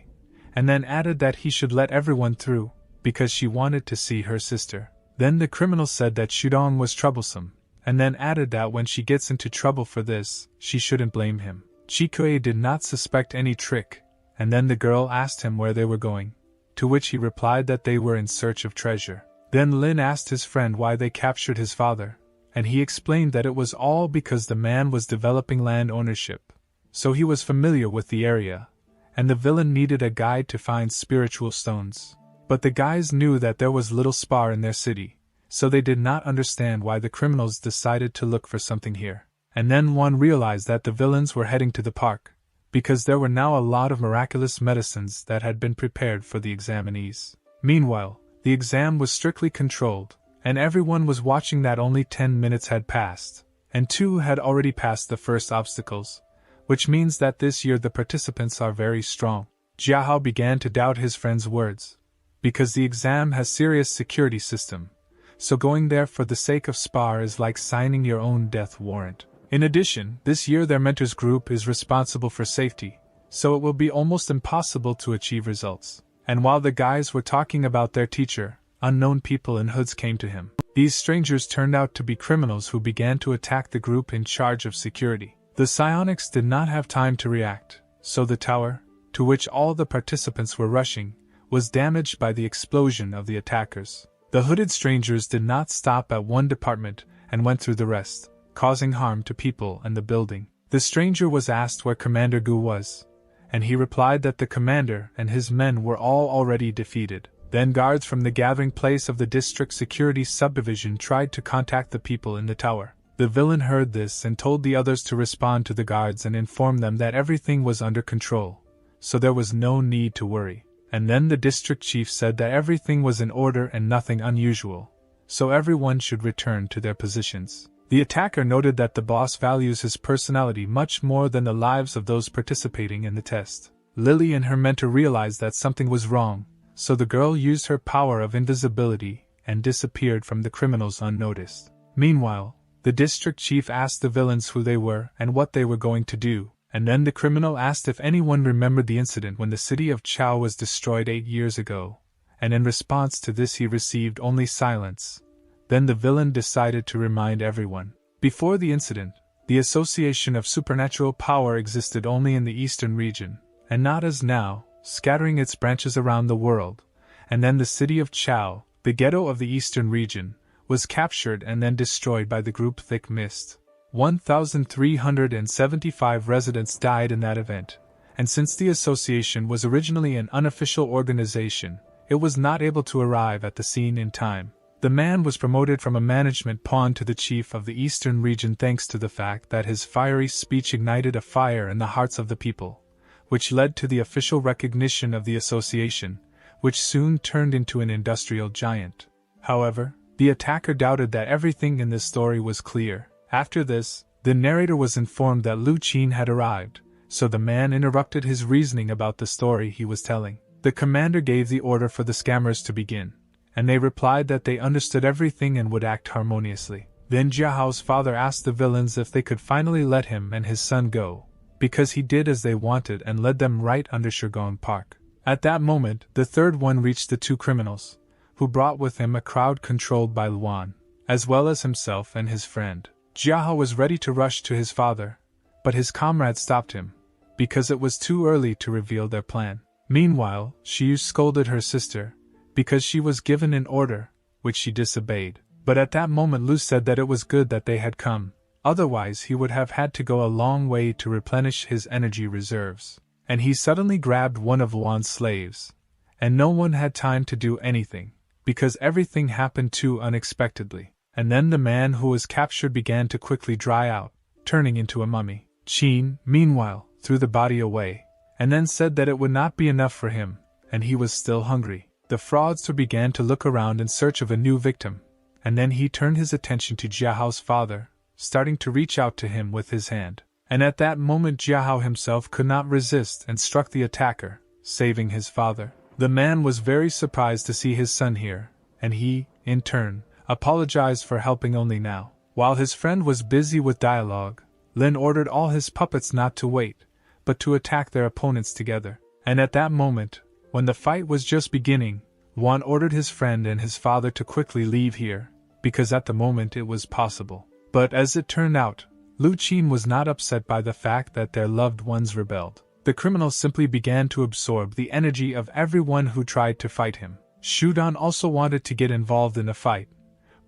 and then added that he should let everyone through, because she wanted to see her sister. Then the criminal said that Shudong was troublesome, and then added that when she gets into trouble for this, she shouldn't blame him. Chikue did not suspect any trick, and then the girl asked him where they were going, to which he replied that they were in search of treasure. Then Lin asked his friend why they captured his father, and he explained that it was all because the man was developing land ownership, so he was familiar with the area, and the villain needed a guide to find spiritual stones. But the guys knew that there was little spar in their city, so they did not understand why the criminals decided to look for something here. And then one realized that the villains were heading to the park, because there were now a lot of miraculous medicines that had been prepared for the examinees. Meanwhile, the exam was strictly controlled, and everyone was watching that only 10 minutes had passed, and 2 had already passed the first obstacles, which means that this year the participants are very strong. Jiahao began to doubt his friend's words, because the exam has serious security system, so going there for the sake of spar is like signing your own death warrant. In addition, this year their mentors group is responsible for safety, so it will be almost impossible to achieve results. And while the guys were talking about their teacher, unknown people in hoods came to him. These strangers turned out to be criminals who began to attack the group in charge of security. The psionics did not have time to react, so the tower, to which all the participants were rushing, was damaged by the explosion of the attackers. The hooded strangers did not stop at one department and went through the rest, causing harm to people and the building. The stranger was asked where Commander Gu was, and he replied that the commander and his men were all already defeated. Then guards from the gathering place of the district security subdivision tried to contact the people in the tower. The villain heard this and told the others to respond to the guards and inform them that everything was under control, so there was no need to worry. And then the district chief said that everything was in order and nothing unusual, so everyone should return to their positions. The attacker noted that the boss values his personality much more than the lives of those participating in the test. Lily and her mentor realized that something was wrong, so the girl used her power of invisibility and disappeared from the criminals unnoticed. Meanwhile, the district chief asked the villains who they were and what they were going to do, and then the criminal asked if anyone remembered the incident when the city of Chao was destroyed 8 years ago, and in response to this he received only silence. Then the villain decided to remind everyone. Before the incident, the Association of Supernatural Power existed only in the eastern region, and not as now, scattering its branches around the world, and then the city of Chao, the ghetto of the eastern region, was captured and then destroyed by the group Thick Mist. 1,375 residents died in that event, and since the association was originally an unofficial organization, it was not able to arrive at the scene in time. The man was promoted from a management pawn to the chief of the eastern region thanks to the fact that his fiery speech ignited a fire in the hearts of the people, which led to the official recognition of the association, which soon turned into an industrial giant. However, the attacker doubted that everything in this story was clear. After this, the narrator was informed that Lu Qin had arrived, so the man interrupted his reasoning about the story he was telling. The commander gave the order for the scammers to begin, and they replied that they understood everything and would act harmoniously. Then Jiahao's father asked the villains if they could finally let him and his son go, because he did as they wanted and led them right under Shigong Park. At that moment, the third one reached the two criminals, who brought with him a crowd controlled by Luan, as well as himself and his friend. Jiahao was ready to rush to his father, but his comrade stopped him, because it was too early to reveal their plan. Meanwhile, Xiu scolded her sister, because she was given an order, which she disobeyed. But at that moment Lu said that it was good that they had come, otherwise he would have had to go a long way to replenish his energy reserves. And he suddenly grabbed one of Luan's slaves, and no one had time to do anything, because everything happened too unexpectedly. And then the man who was captured began to quickly dry out, turning into a mummy. Qin, meanwhile, threw the body away, and then said that it would not be enough for him, and he was still hungry. The fraudster began to look around in search of a new victim, and then he turned his attention to Jiahao's father, starting to reach out to him with his hand. And at that moment Jiahao himself could not resist and struck the attacker, saving his father. The man was very surprised to see his son here, and he, in turn, apologized for helping only now. While his friend was busy with dialogue, Lin ordered all his puppets not to wait, but to attack their opponents together. And at that moment, when the fight was just beginning, Wan ordered his friend and his father to quickly leave here, because at the moment it was possible. But as it turned out, Lu Qin was not upset by the fact that their loved ones rebelled. The criminals simply began to absorb the energy of everyone who tried to fight him. Shudan also wanted to get involved in the fight,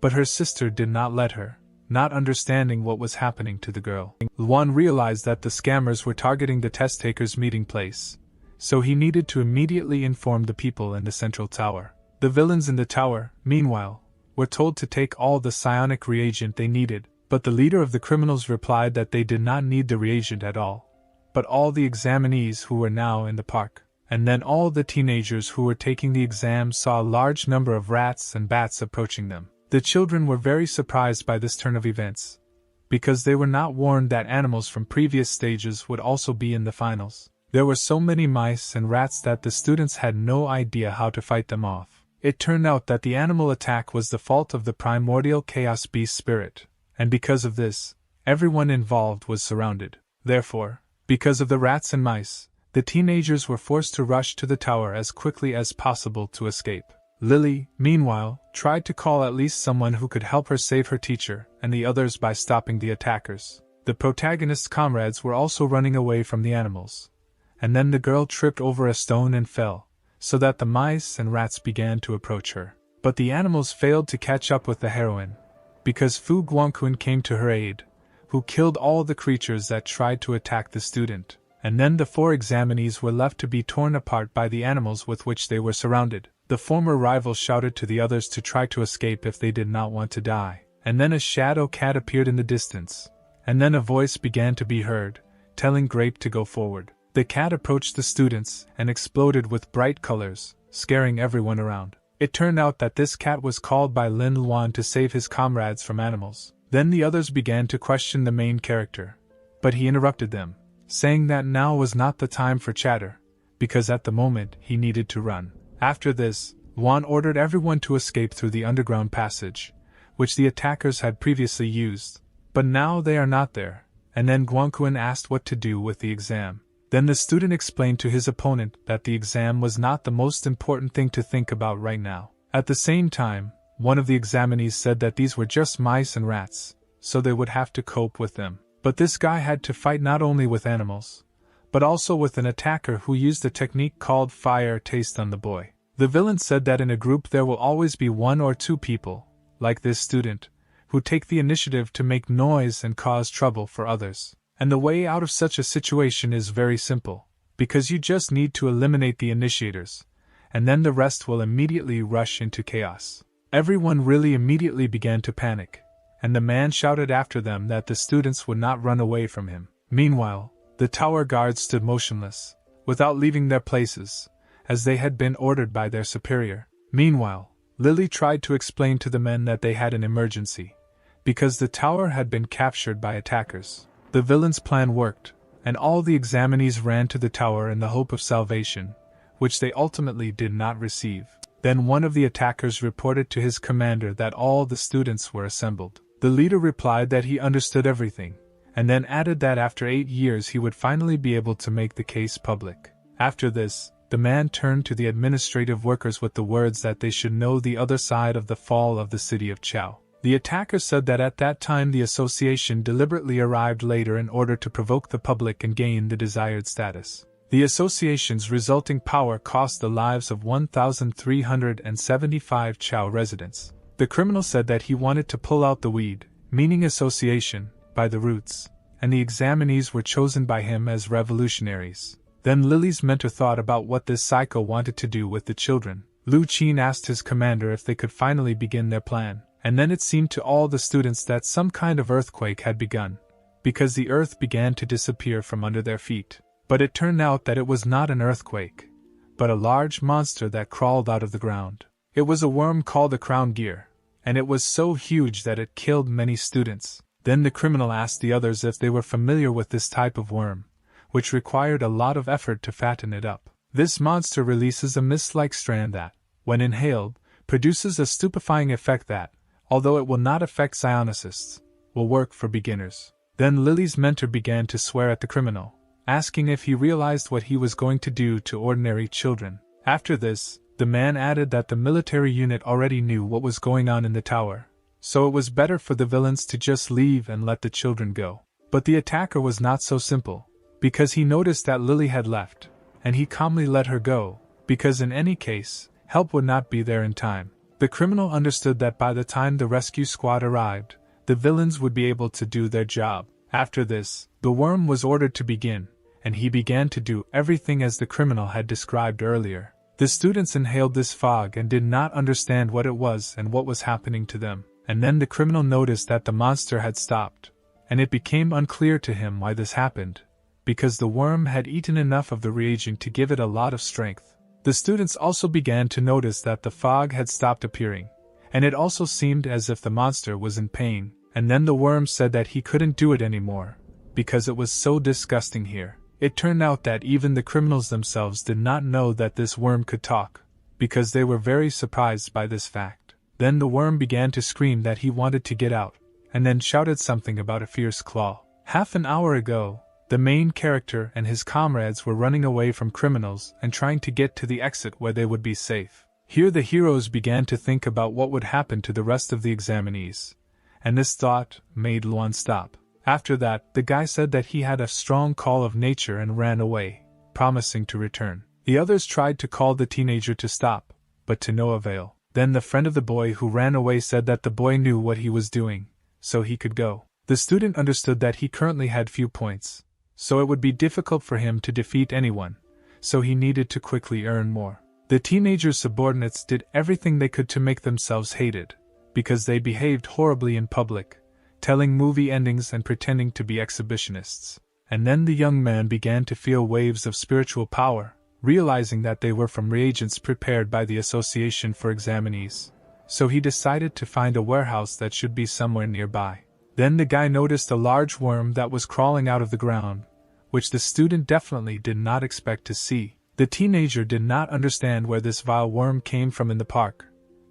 but her sister did not let her, not understanding what was happening to the girl. Luan realized that the scammers were targeting the test-takers' meeting place, so he needed to immediately inform the people in the central tower. The villains in the tower, meanwhile, were told to take all the psionic reagent they needed, but the leader of the criminals replied that they did not need the reagent at all, but all the examinees who were now in the park. And then all the teenagers who were taking the exam saw a large number of rats and bats approaching them. The children were very surprised by this turn of events, because they were not warned that animals from previous stages would also be in the finals. There were so many mice and rats that the students had no idea how to fight them off. It turned out that the animal attack was the fault of the primordial chaos beast spirit, and because of this, everyone involved was surrounded. Therefore, because of the rats and mice, the teenagers were forced to rush to the tower as quickly as possible to escape. Lily, meanwhile, tried to call at least someone who could help her save her teacher and the others by stopping the attackers. The protagonist's comrades were also running away from the animals, and then the girl tripped over a stone and fell, so that the mice and rats began to approach her. But the animals failed to catch up with the heroine, because Fu Guangqun came to her aid, who killed all the creatures that tried to attack the student. And then the 4 examinees were left to be torn apart by the animals with which they were surrounded. The former rivals shouted to the others to try to escape if they did not want to die. And then a shadow cat appeared in the distance. And then a voice began to be heard, telling Grape to go forward. The cat approached the students and exploded with bright colors, scaring everyone around. It turned out that this cat was called by Lin Luan to save his comrades from animals. Then the others began to question the main character, but he interrupted them, saying that now was not the time for chatter, because at the moment he needed to run. After this, Wan ordered everyone to escape through the underground passage, which the attackers had previously used, but now they are not there. And then Guangqun asked what to do with the exam. Then the student explained to his opponent that the exam was not the most important thing to think about right now. At the same time, one of the examinees said that these were just mice and rats, so they would have to cope with them. But this guy had to fight not only with animals, but also with an attacker who used a technique called fire taste on the boy. The villain said that in a group there will always be 1 or 2 people, like this student, who take the initiative to make noise and cause trouble for others. And the way out of such a situation is very simple, because you just need to eliminate the initiators, and then the rest will immediately rush into chaos. Everyone really immediately began to panic, and the man shouted after them that the students would not run away from him. Meanwhile, the tower guards stood motionless, without leaving their places, as they had been ordered by their superior. Meanwhile, Lily tried to explain to the men that they had an emergency, because the tower had been captured by attackers. The villain's plan worked, and all the examinees ran to the tower in the hope of salvation, which they ultimately did not receive. Then one of the attackers reported to his commander that all the students were assembled. The leader replied that he understood everything, and then added that after 8 years he would finally be able to make the case public. After this, the man turned to the administrative workers with the words that they should know the other side of the fall of the city of Chao. The attacker said that at that time the association deliberately arrived later in order to provoke the public and gain the desired status. The association's resulting power cost the lives of 1,375 Chao residents. The criminal said that he wanted to pull out the weed, meaning association, by the roots, and the examinees were chosen by him as revolutionaries. Then Lily's mentor thought about what this psycho wanted to do with the children. Lu Qin asked his commander if they could finally begin their plan, and then it seemed to all the students that some kind of earthquake had begun, because the earth began to disappear from under their feet. But it turned out that it was not an earthquake, but a large monster that crawled out of the ground. It was a worm called a crown gear, and it was so huge that it killed many students. Then the criminal asked the others if they were familiar with this type of worm, which required a lot of effort to fatten it up. This monster releases a mist-like strand that, when inhaled, produces a stupefying effect that, although it will not affect psionicists, will work for beginners. Then Lily's mentor began to swear at the criminal, asking if he realized what he was going to do to ordinary children. After this, the man added that the military unit already knew what was going on in the tower, so it was better for the villains to just leave and let the children go. But the attacker was not so simple, because he noticed that Lily had left, and he calmly let her go, because in any case, help would not be there in time. The criminal understood that by the time the rescue squad arrived, the villains would be able to do their job. After this, the worm was ordered to begin, and he began to do everything as the criminal had described earlier. The students inhaled this fog and did not understand what it was and what was happening to them, and then the criminal noticed that the monster had stopped, and it became unclear to him why this happened, because the worm had eaten enough of the reagent to give it a lot of strength. The students also began to notice that the fog had stopped appearing, and it also seemed as if the monster was in pain, and then the worm said that he couldn't do it anymore, because it was so disgusting here. It turned out that even the criminals themselves did not know that this worm could talk, because they were very surprised by this fact. Then the worm began to scream that he wanted to get out, and then shouted something about a fierce claw. Half an hour ago, the main character and his comrades were running away from criminals and trying to get to the exit where they would be safe. Here the heroes began to think about what would happen to the rest of the examinees, and this thought made Luan stop. After that, the guy said that he had a strong call of nature and ran away, promising to return. The others tried to call the teenager to stop, but to no avail. Then the friend of the boy who ran away said that the boy knew what he was doing, so he could go. The student understood that he currently had few points, so it would be difficult for him to defeat anyone, so he needed to quickly earn more. The teenager's subordinates did everything they could to make themselves hated, because they behaved horribly in public, telling movie endings and pretending to be exhibitionists. And then the young man began to feel waves of spiritual power, realizing that they were from reagents prepared by the Association for Examinees. So he decided to find a warehouse that should be somewhere nearby. Then the guy noticed a large worm that was crawling out of the ground, which the student definitely did not expect to see. The teenager did not understand where this vile worm came from in the park,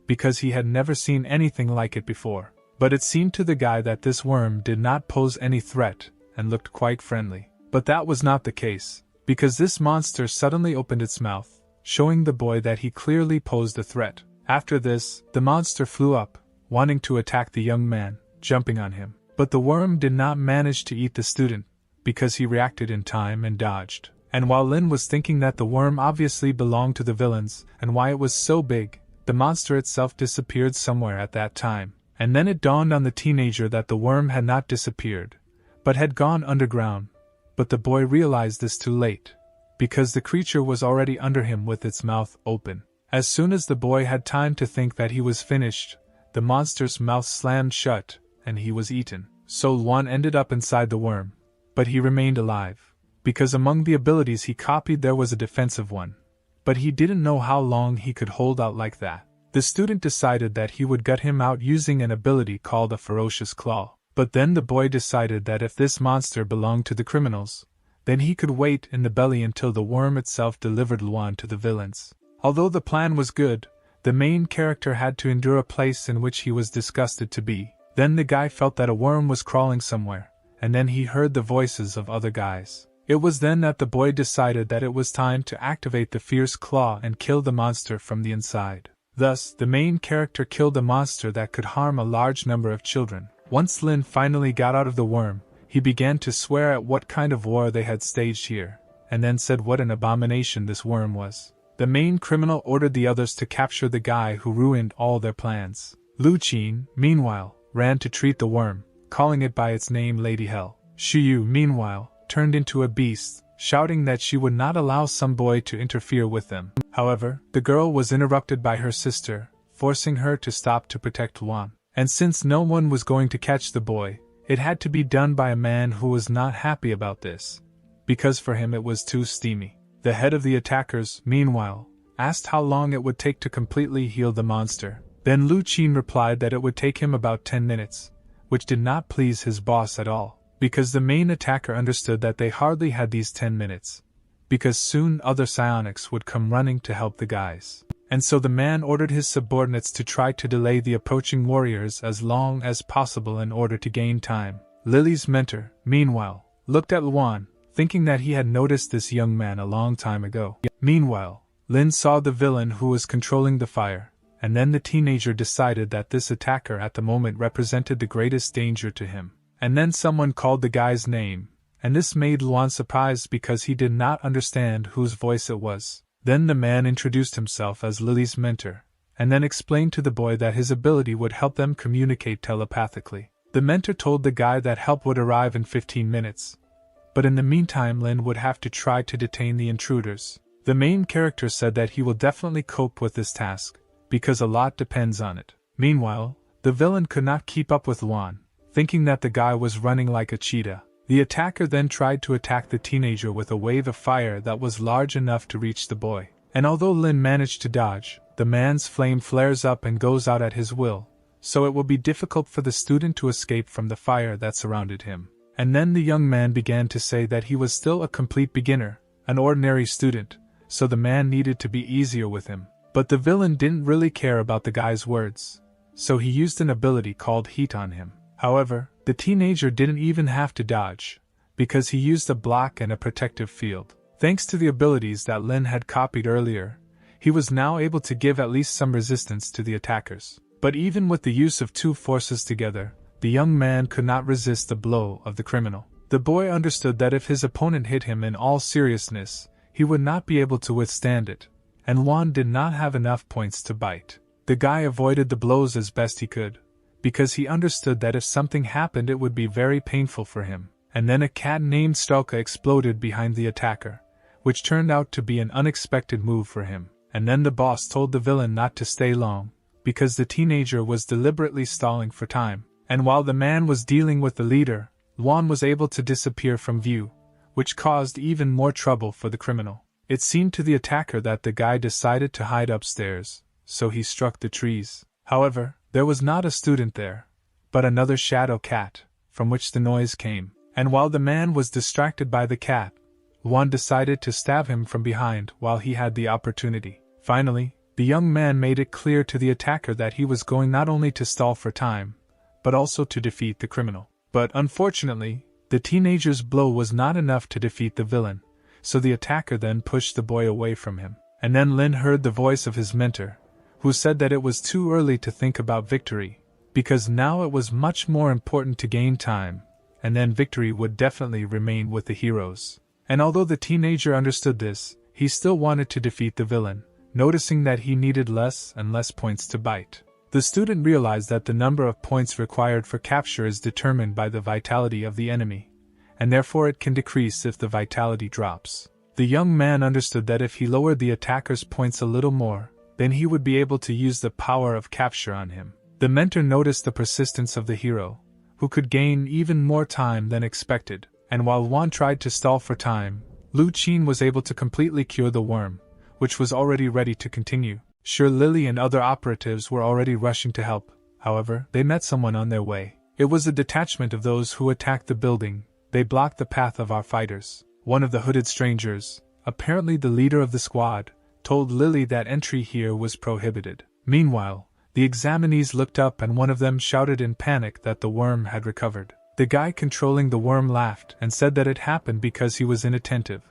because he had never seen anything like it before. But it seemed to the guy that this worm did not pose any threat, and looked quite friendly. But that was not the case, because this monster suddenly opened its mouth, showing the boy that he clearly posed a threat. After this, the monster flew up, wanting to attack the young man, jumping on him. But the worm did not manage to eat the student, because he reacted in time and dodged. And while Lin was thinking that the worm obviously belonged to the villains, and why it was so big, the monster itself disappeared somewhere at that time. And then it dawned on the teenager that the worm had not disappeared, but had gone underground. But the boy realized this too late, because the creature was already under him with its mouth open. As soon as the boy had time to think that he was finished, the monster's mouth slammed shut, and he was eaten. So Luan ended up inside the worm, but he remained alive, because among the abilities he copied there was a defensive one, but he didn't know how long he could hold out like that. The student decided that he would gut him out using an ability called a ferocious claw. But then the boy decided that if this monster belonged to the criminals, then he could wait in the belly until the worm itself delivered Luan to the villains. Although the plan was good, the main character had to endure a place in which he was disgusted to be. Then the guy felt that a worm was crawling somewhere, and then he heard the voices of other guys. It was then that the boy decided that it was time to activate the fierce claw and kill the monster from the inside. Thus, the main character killed a monster that could harm a large number of children. Once Lin finally got out of the worm, he began to swear at what kind of war they had staged here, and then said what an abomination this worm was. The main criminal ordered the others to capture the guy who ruined all their plans. Lu Qin, meanwhile, ran to treat the worm, calling it by its name Lady Hell. Shiyu, meanwhile, turned into a beast, shouting that she would not allow some boy to interfere with them. However, the girl was interrupted by her sister, forcing her to stop to protect Luan. And since no one was going to catch the boy, it had to be done by a man who was not happy about this, because for him it was too steamy. The head of the attackers, meanwhile, asked how long it would take to completely heal the monster. Then Lu Qin replied that it would take him about 10 minutes, which did not please his boss at all, because the main attacker understood that they hardly had these 10 minutes, because soon other psionics would come running to help the guys. And so the man ordered his subordinates to try to delay the approaching warriors as long as possible in order to gain time. Lily's mentor, meanwhile, looked at Luan, thinking that he had noticed this young man a long time ago. Meanwhile, Lin saw the villain who was controlling the fire, and then the teenager decided that this attacker at the moment represented the greatest danger to him. And then someone called the guy's name, and this made Luan surprised because he did not understand whose voice it was. Then the man introduced himself as Lily's mentor, and then explained to the boy that his ability would help them communicate telepathically. The mentor told the guy that help would arrive in 15 minutes. But in the meantime Lin would have to try to detain the intruders. The main character said that he will definitely cope with this task, because a lot depends on it. Meanwhile, the villain could not keep up with Luan, thinking that the guy was running like a cheetah. The attacker then tried to attack the teenager with a wave of fire that was large enough to reach the boy. And although Lin managed to dodge, the man's flame flares up and goes out at his will, so it will be difficult for the student to escape from the fire that surrounded him. And then the young man began to say that he was still a complete beginner, an ordinary student, so the man needed to be easier with him. But the villain didn't really care about the guy's words, so he used an ability called Heat on him. However, the teenager didn't even have to dodge, because he used a block and a protective field. Thanks to the abilities that Lin had copied earlier, he was now able to give at least some resistance to the attackers. But even with the use of two forces together, the young man could not resist the blow of the criminal. The boy understood that if his opponent hit him in all seriousness, he would not be able to withstand it, and Luan did not have enough points to bite. The guy avoided the blows as best he could, because he understood that if something happened it would be very painful for him. And then a cat named Stalka exploded behind the attacker, which turned out to be an unexpected move for him. And then the boss told the villain not to stay long, because the teenager was deliberately stalling for time. And while the man was dealing with the leader, Luan was able to disappear from view, which caused even more trouble for the criminal. It seemed to the attacker that the guy decided to hide upstairs, so he struck the trees. However, there was not a student there, but another shadow cat, from which the noise came. And while the man was distracted by the cat, Luan decided to stab him from behind while he had the opportunity. Finally, the young man made it clear to the attacker that he was going not only to stall for time, but also to defeat the criminal. But unfortunately, the teenager's blow was not enough to defeat the villain, so the attacker then pushed the boy away from him. And then Lin heard the voice of his mentor, who said that it was too early to think about victory, because now it was much more important to gain time, and then victory would definitely remain with the heroes. And although the teenager understood this, he still wanted to defeat the villain, noticing that he needed less and less points to bite. The student realized that the number of points required for capture is determined by the vitality of the enemy, and therefore it can decrease if the vitality drops. The young man understood that if he lowered the attacker's points a little more, then he would be able to use the power of capture on him. The mentor noticed the persistence of the hero, who could gain even more time than expected, and while Luan tried to stall for time, Lu Qin was able to completely cure the worm, which was already ready to continue. Sure, Lily and other operatives were already rushing to help. However, they met someone on their way. It was a detachment of those who attacked the building. They blocked the path of our fighters. One of the hooded strangers, apparently the leader of the squad, told Lily that entry here was prohibited. Meanwhile, the examinees looked up and one of them shouted in panic that the worm had recovered. The guy controlling the worm laughed and said that it happened because he was inattentive.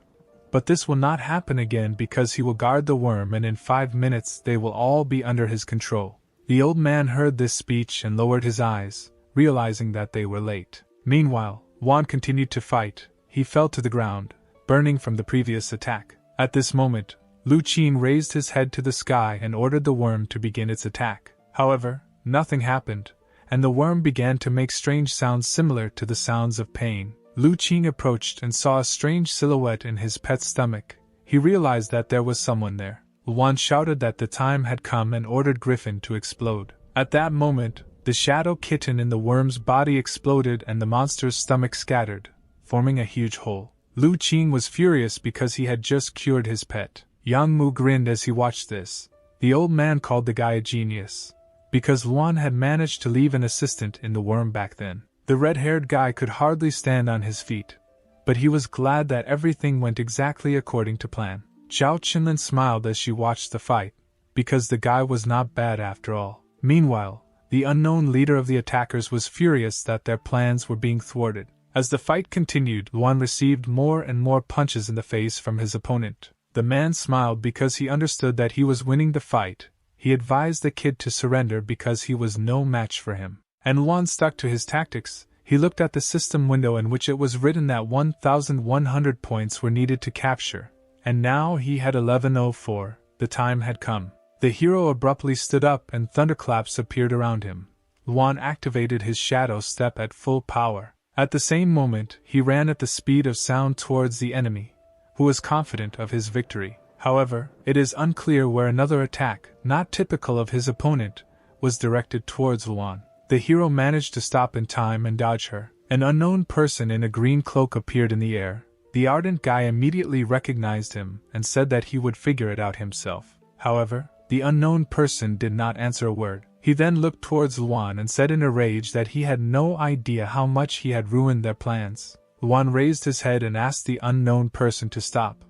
But this will not happen again because he will guard the worm and in 5 minutes they will all be under his control. The old man heard this speech and lowered his eyes, realizing that they were late. Meanwhile, Juan continued to fight. He fell to the ground, burning from the previous attack. At this moment, Lu Qin raised his head to the sky and ordered the worm to begin its attack. However, nothing happened, and the worm began to make strange sounds similar to the sounds of pain. Lu Qin approached and saw a strange silhouette in his pet's stomach. He realized that there was someone there. Juan shouted that the time had come and ordered Griffin to explode. At that moment, the shadow kitten in the worm's body exploded and the monster's stomach scattered, forming a huge hole. Lu Qin was furious because he had just cured his pet. Yang Mu grinned as he watched this. The old man called the guy a genius, because Luan had managed to leave an assistant in the worm back then. The red-haired guy could hardly stand on his feet, but he was glad that everything went exactly according to plan. Zhao Qinlin smiled as she watched the fight, because the guy was not bad after all. Meanwhile, the unknown leader of the attackers was furious that their plans were being thwarted. As the fight continued, Luan received more and more punches in the face from his opponent. The man smiled because he understood that he was winning the fight. He advised the kid to surrender because he was no match for him. And Luan stuck to his tactics. He looked at the system window in which it was written that 1,100 points were needed to capture, and now he had 1104. The time had come. The hero abruptly stood up and thunderclaps appeared around him. Luan activated his shadow step at full power. At the same moment, he ran at the speed of sound towards the enemy, who was confident of his victory. However, it is unclear where another attack, not typical of his opponent, was directed towards Luan. The hero managed to stop in time and dodge her. An unknown person in a green cloak appeared in the air. The ardent guy immediately recognized him and said that he would figure it out himself. However, the unknown person did not answer a word. He then looked towards Luan and said in a rage that he had no idea how much he had ruined their plans. Luan raised his head and asked the unknown person to stop.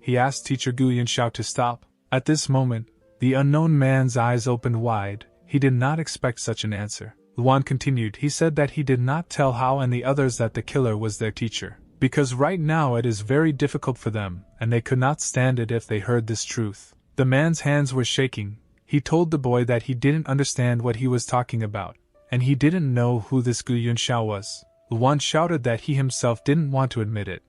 He asked teacher Gu Yunxiao to stop. At this moment, the unknown man's eyes opened wide. He did not expect such an answer. Luan continued. He said that he did not tell Hao and the others that the killer was their teacher, because right now it is very difficult for them, and they could not stand it if they heard this truth. The man's hands were shaking. He told the boy that he didn't understand what he was talking about, and he didn't know who this Gu Yunxiao was. Luan shouted that he himself didn't want to admit it,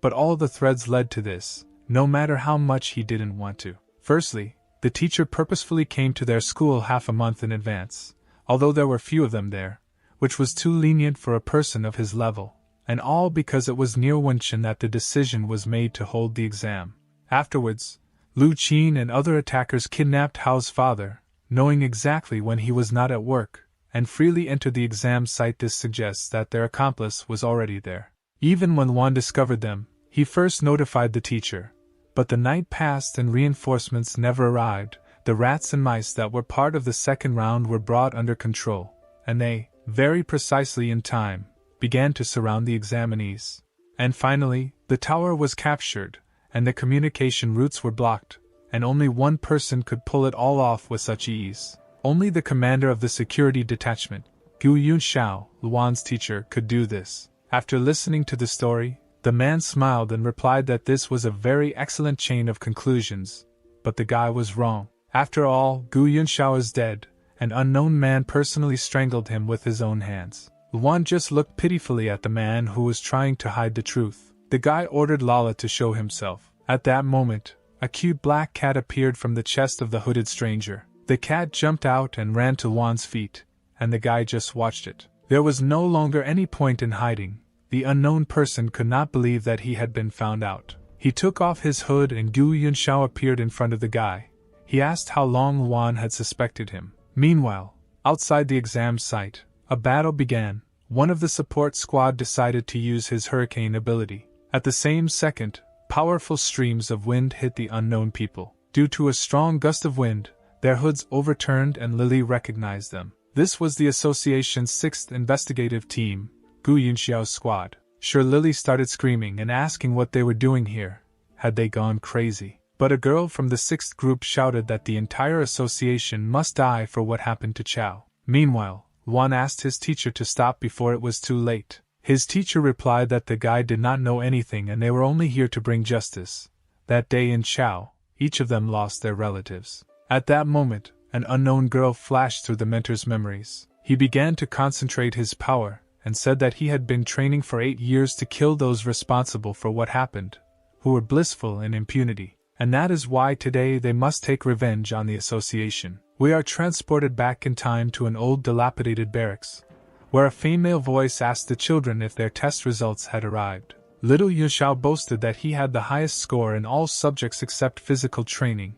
but all the threads led to this, no matter how much he didn't want to. Firstly, the teacher purposefully came to their school half a month in advance, although there were few of them there, which was too lenient for a person of his level, and all because it was near Wenchen that the decision was made to hold the exam. Afterwards, Lu Qin and other attackers kidnapped Hao's father, knowing exactly when he was not at work, and freely entered the exam site. This suggests that their accomplice was already there. Even when Luan discovered them, he first notified the teacher, but the night passed and reinforcements never arrived. The rats and mice that were part of the second round were brought under control, and they, very precisely in time, began to surround the examinees. And finally, the tower was captured, and the communication routes were blocked, and only one person could pull it all off with such ease. Only the commander of the security detachment, Gu Yunxiao, Luan's teacher, could do this. After listening to the story, the man smiled and replied that this was a very excellent chain of conclusions, but the guy was wrong. After all, Gu Yunxiao is dead. An unknown man personally strangled him with his own hands. Luan just looked pitifully at the man who was trying to hide the truth. The guy ordered Lala to show himself. At that moment, a cute black cat appeared from the chest of the hooded stranger. The cat jumped out and ran to Luan's feet, and the guy just watched it. There was no longer any point in hiding. The unknown person could not believe that he had been found out. He took off his hood and Gu Yunxiao appeared in front of the guy. He asked how long Luan had suspected him. Meanwhile, outside the exam site, a battle began. One of the support squad decided to use his hurricane ability. At the same second, Powerful streams of wind hit the unknown people. Due to a strong gust of wind, their hoods overturned and Lily recognized them. This was the association's 6th investigative team, Gu Yunxiao's squad. Sure, Lily started screaming and asking what they were doing here. Had they gone crazy? But a girl from the 6th group shouted that the entire association must die for what happened to Chao. Meanwhile, Juan asked his teacher to stop before it was too late. His teacher replied that the guy did not know anything and they were only here to bring justice. That day in Chao, each of them lost their relatives. At that moment, an unknown girl flashed through the mentor's memories. He began to concentrate his power, and said that he had been training for 8 years to kill those responsible for what happened, who were blissful in impunity. And that is why today they must take revenge on the association. We are transported back in time to an old dilapidated barracks, where a female voice asked the children if their test results had arrived. Little Yushao boasted that he had the highest score in all subjects except physical training,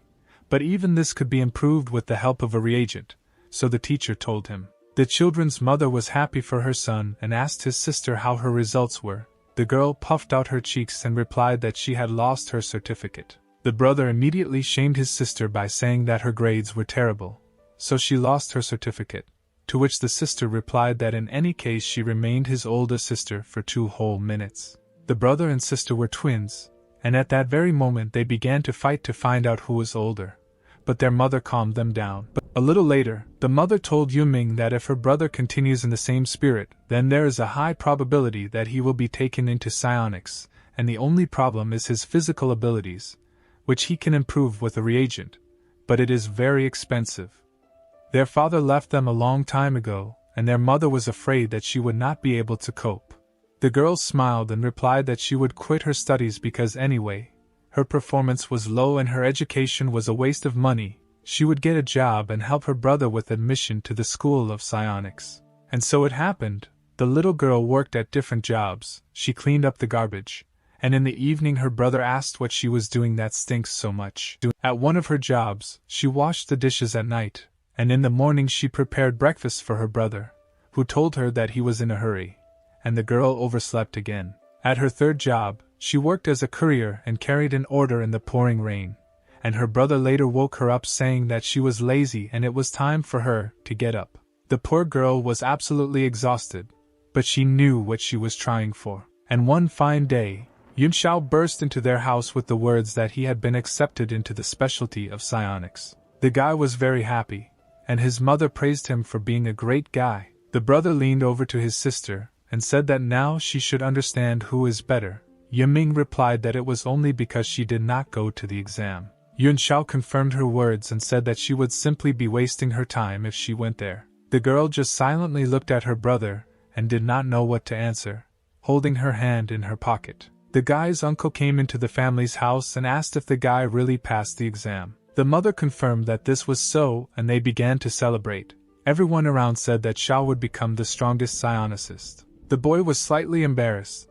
but even this could be improved with the help of a reagent, so the teacher told him. The children's mother was happy for her son and asked his sister how her results were. The girl puffed out her cheeks and replied that she had lost her certificate. The brother immediately shamed his sister by saying that her grades were terrible, so she lost her certificate, to which the sister replied that in any case she remained his older sister for 2 whole minutes. The brother and sister were twins, and at that very moment they began to fight to find out who was older, but their mother calmed them down. But a little later, the mother told Yuming that if her brother continues in the same spirit, then there is a high probability that he will be taken into psionics, and the only problem is his physical abilities, which he can improve with a reagent, but it is very expensive. Their father left them a long time ago, and their mother was afraid that she would not be able to cope. The girl smiled and replied that she would quit her studies because anyway, her performance was low and her education was a waste of money. She would get a job and help her brother with admission to the school of psionics. And so it happened. The little girl worked at different jobs. She cleaned up the garbage, and in the evening her brother asked what she was doing that stinks so much. At one of her jobs, she washed the dishes at night, and in the morning she prepared breakfast for her brother, who told her that he was in a hurry, and the girl overslept again. At her 3rd job, she worked as a courier and carried an order in the pouring rain, and her brother later woke her up saying that she was lazy and it was time for her to get up. The poor girl was absolutely exhausted, but she knew what she was trying for. And one fine day, Yunxiao burst into their house with the words that he had been accepted into the specialty of psionics. The guy was very happy, and his mother praised him for being a great guy. The brother leaned over to his sister and said that now she should understand who is better. Yiming replied that it was only because she did not go to the exam. Yunxiao confirmed her words and said that she would simply be wasting her time if she went there. The girl just silently looked at her brother and did not know what to answer, holding her hand in her pocket. The guy's uncle came into the family's house and asked if the guy really passed the exam. The mother confirmed that this was so, and they began to celebrate. Everyone around said that Xiao would become the strongest psionicist. The boy was slightly embarrassed,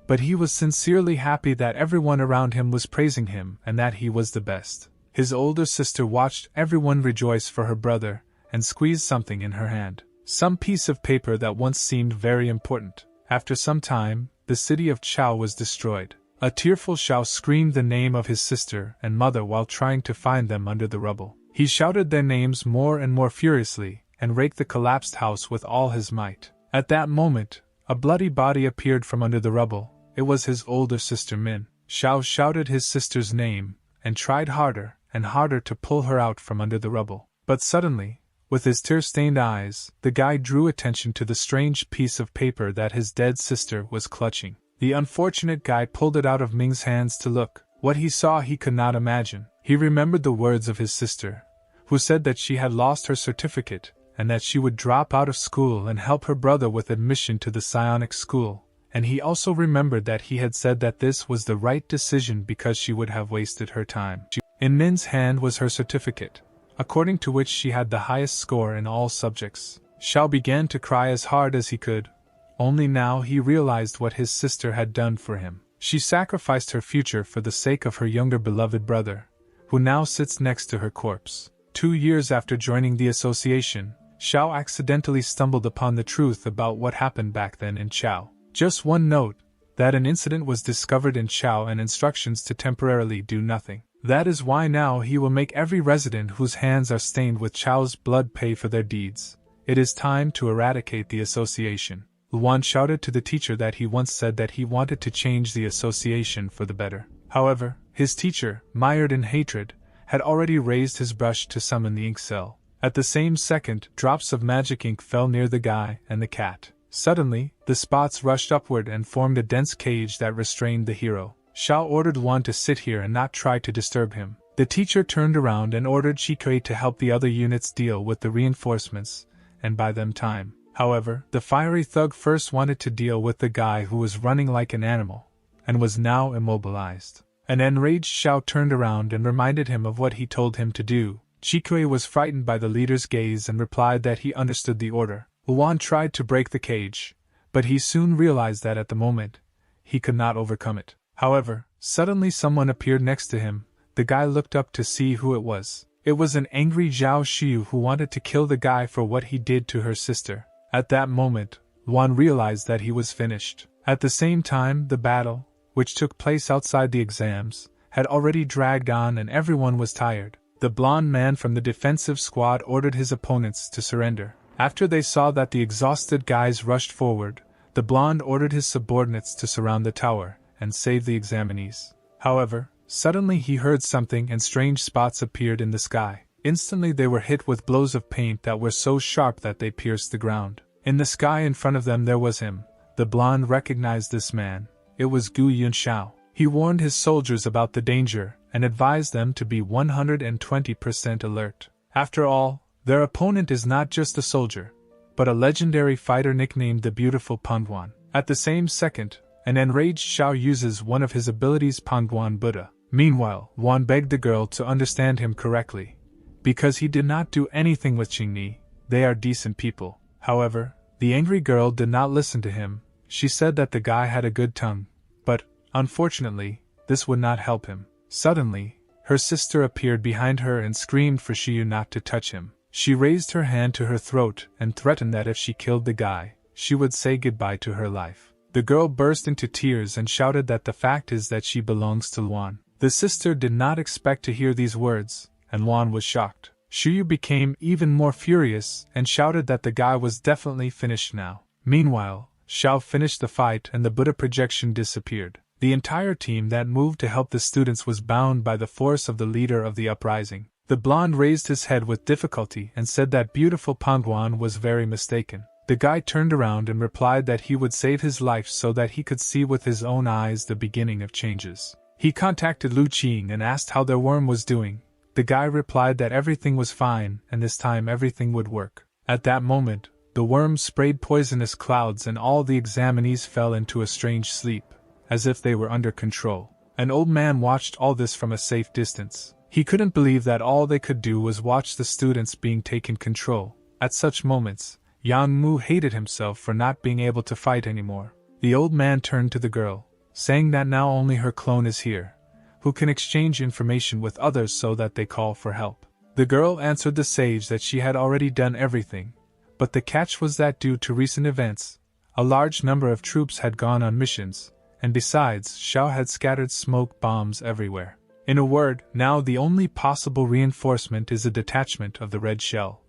but he was sincerely happy that everyone around him was praising him and that he was the best. His older sister watched everyone rejoice for her brother and squeezed something in her hand. Some piece of paper that once seemed very important. After some time, the city of Chao was destroyed. A tearful Xiao screamed the name of his sister and mother while trying to find them under the rubble. He shouted their names more and more furiously and raked the collapsed house with all his might. At that moment, a bloody body appeared from under the rubble. It was his older sister Min. Xiao shouted his sister's name and tried harder and harder to pull her out from under the rubble. But suddenly, with his tear-stained eyes, the guy drew attention to the strange piece of paper that his dead sister was clutching. The unfortunate guy pulled it out of Ming's hands to look. What he saw he could not imagine. He remembered the words of his sister, who said that she had lost her certificate, and that she would drop out of school and help her brother with admission to the psionic school. And he also remembered that he had said that this was the right decision because she would have wasted her time. In Min's hand was her certificate, according to which she had the highest score in all subjects. Xiao began to cry as hard as he could. Only now he realized what his sister had done for him. She sacrificed her future for the sake of her younger beloved brother, who now sits next to her corpse. 2 years after joining the association, Xiao accidentally stumbled upon the truth about what happened back then in Chao. Just one note, that an incident was discovered in Chao and instructions to temporarily do nothing. That is why now he will make every resident whose hands are stained with Chao's blood pay for their deeds. It is time to eradicate the association. Luan shouted to the teacher that he once said that he wanted to change the association for the better. However, his teacher, mired in hatred, had already raised his brush to summon the ink cell. At the same second, drops of magic ink fell near the guy and the cat. Suddenly, the spots rushed upward and formed a dense cage that restrained the hero. Xiao ordered Luan to sit here and not try to disturb him. The teacher turned around and ordered Chikui to help the other units deal with the reinforcements, and buy them time. However, the fiery thug first wanted to deal with the guy who was running like an animal, and was now immobilized. An enraged Xiao turned around and reminded him of what he told him to do. Chikui was frightened by the leader's gaze and replied that he understood the order. Luan tried to break the cage, but he soon realized that at the moment, he could not overcome it. However, suddenly someone appeared next to him. The guy looked up to see who it was. It was an angry Zhao Xiu who wanted to kill the guy for what he did to her sister. At that moment, Luan realized that he was finished. At the same time, the battle, which took place outside the exams, had already dragged on and everyone was tired. The blonde man from the defensive squad ordered his opponents to surrender. After they saw that the exhausted guys rushed forward, the blonde ordered his subordinates to surround the tower and save the examinees. However, suddenly he heard something and strange spots appeared in the sky. Instantly they were hit with blows of paint that were so sharp that they pierced the ground. In the sky in front of them there was him. The blonde recognized this man. It was Gu Yunxiao. He warned his soldiers about the danger and advised them to be 120% alert. After all, their opponent is not just a soldier, but a legendary fighter nicknamed the Beautiful Pangwan. At the same second, an enraged Xiao uses one of his abilities Pangwan Buddha. Meanwhile, Luan begged the girl to understand him correctly, because he did not do anything with Qingni. They are decent people. However, the angry girl did not listen to him. She said that the guy had a good tongue, but, unfortunately, this would not help him. Suddenly, her sister appeared behind her and screamed for Xiu not to touch him. She raised her hand to her throat and threatened that if she killed the guy, she would say goodbye to her life. The girl burst into tears and shouted that the fact is that she belongs to Luan. The sister did not expect to hear these words, and Luan was shocked. Xiu became even more furious and shouted that the guy was definitely finished now. Meanwhile, Xiao finished the fight and the Buddha projection disappeared. The entire team that moved to help the students was bound by the force of the leader of the uprising. The blonde raised his head with difficulty and said that Beautiful Pangwan was very mistaken. The guy turned around and replied that he would save his life so that he could see with his own eyes the beginning of changes. He contacted Lu Qing and asked how their worm was doing. The guy replied that everything was fine and this time everything would work. At that moment, the worm sprayed poisonous clouds and all the examinees fell into a strange sleep, as if they were under control. An old man watched all this from a safe distance. He couldn't believe that all they could do was watch the students being taken control. At such moments, Yang Mu hated himself for not being able to fight anymore. The old man turned to the girl, saying that now only her clone is here, who can exchange information with others so that they call for help. The girl answered the sage that she had already done everything, but the catch was that due to recent events, a large number of troops had gone on missions, and besides, Xiao had scattered smoke bombs everywhere. In a word, now the only possible reinforcement is a detachment of the red shell.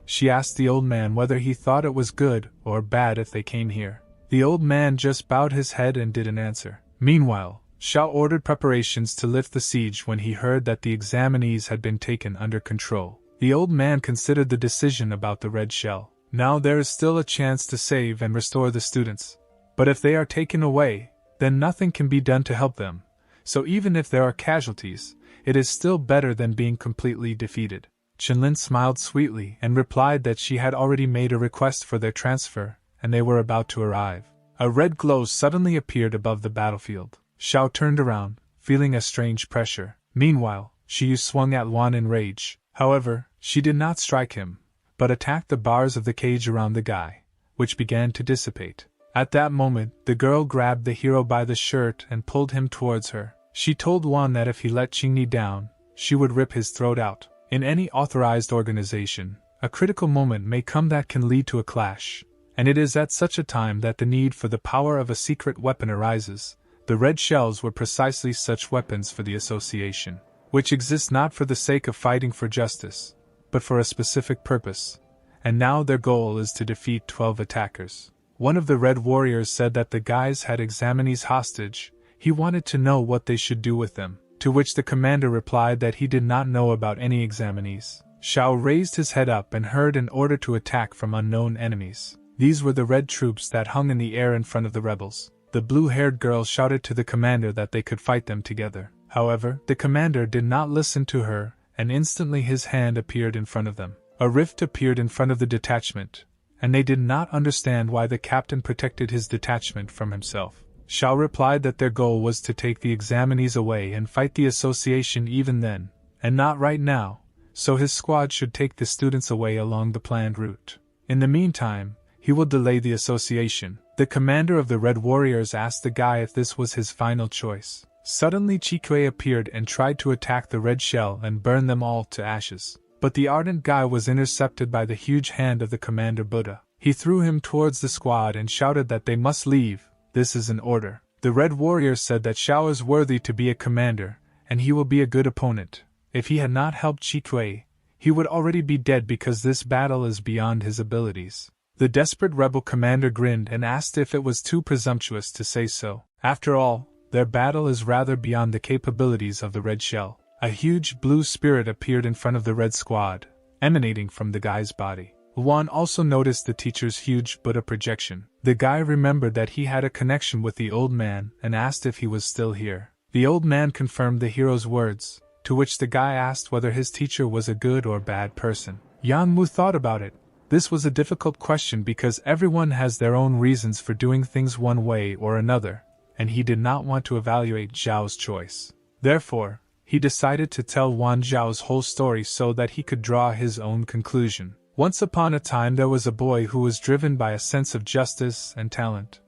She asked the old man whether he thought it was good or bad if they came here. The old man just bowed his head and didn't answer. Meanwhile, Xiao ordered preparations to lift the siege when he heard that the examinees had been taken under control. The old man considered the decision about the red shell. Now there is still a chance to save and restore the students. But if they are taken away, then nothing can be done to help them. So even if there are casualties, it is still better than being completely defeated. Chenlin smiled sweetly and replied that she had already made a request for their transfer, and they were about to arrive. A red glow suddenly appeared above the battlefield. Xiao turned around, feeling a strange pressure. Meanwhile, Xiu swung at Luan in rage. However, she did not strike him, but attacked the bars of the cage around the guy, which began to dissipate. At that moment, the girl grabbed the hero by the shirt and pulled him towards her. She told Luan that if he let Qingni down, she would rip his throat out. In any authorized organization, a critical moment may come that can lead to a clash, and it is at such a time that the need for the power of a secret weapon arises. The red shells were precisely such weapons for the association, which exists not for the sake of fighting for justice, but for a specific purpose, and now their goal is to defeat 12 attackers. One of the red warriors said that the guys had examinees hostage. He wanted to know what they should do with them, to which the commander replied that he did not know about any examinees. Xiao raised his head up and heard an order to attack from unknown enemies. These were the red troops that hung in the air in front of the rebels. The blue-haired girl shouted to the commander that they could fight them together. However, the commander did not listen to her, and instantly his hand appeared in front of them. A rift appeared in front of the detachment, and they did not understand why the captain protected his detachment from himself. Xiao replied that their goal was to take the examinees away and fight the association even then, and not right now, so his squad should take the students away along the planned route. In the meantime, he will delay the association. The commander of the Red Warriors asked the guy if this was his final choice. Suddenly Chikui appeared and tried to attack the red shell and burn them all to ashes. But the ardent guy was intercepted by the huge hand of the commander Buddha. He threw him towards the squad and shouted that they must leave. This is an order. The Red Warrior said that Xiao is worthy to be a commander, and he will be a good opponent. If he had not helped Chikui, he would already be dead because this battle is beyond his abilities. The desperate rebel commander grinned and asked if it was too presumptuous to say so. After all, their battle is rather beyond the capabilities of the red shell. A huge blue spirit appeared in front of the red squad, emanating from the guy's body. Luan also noticed the teacher's huge Buddha projection. The guy remembered that he had a connection with the old man and asked if he was still here. The old man confirmed the hero's words, to which the guy asked whether his teacher was a good or bad person. Yang Mu thought about it. This was a difficult question because everyone has their own reasons for doing things one way or another, and he did not want to evaluate Zhao's choice. Therefore, he decided to tell Wan Zhao's whole story so that he could draw his own conclusion. Once upon a time there was a boy who was driven by a sense of justice and talent.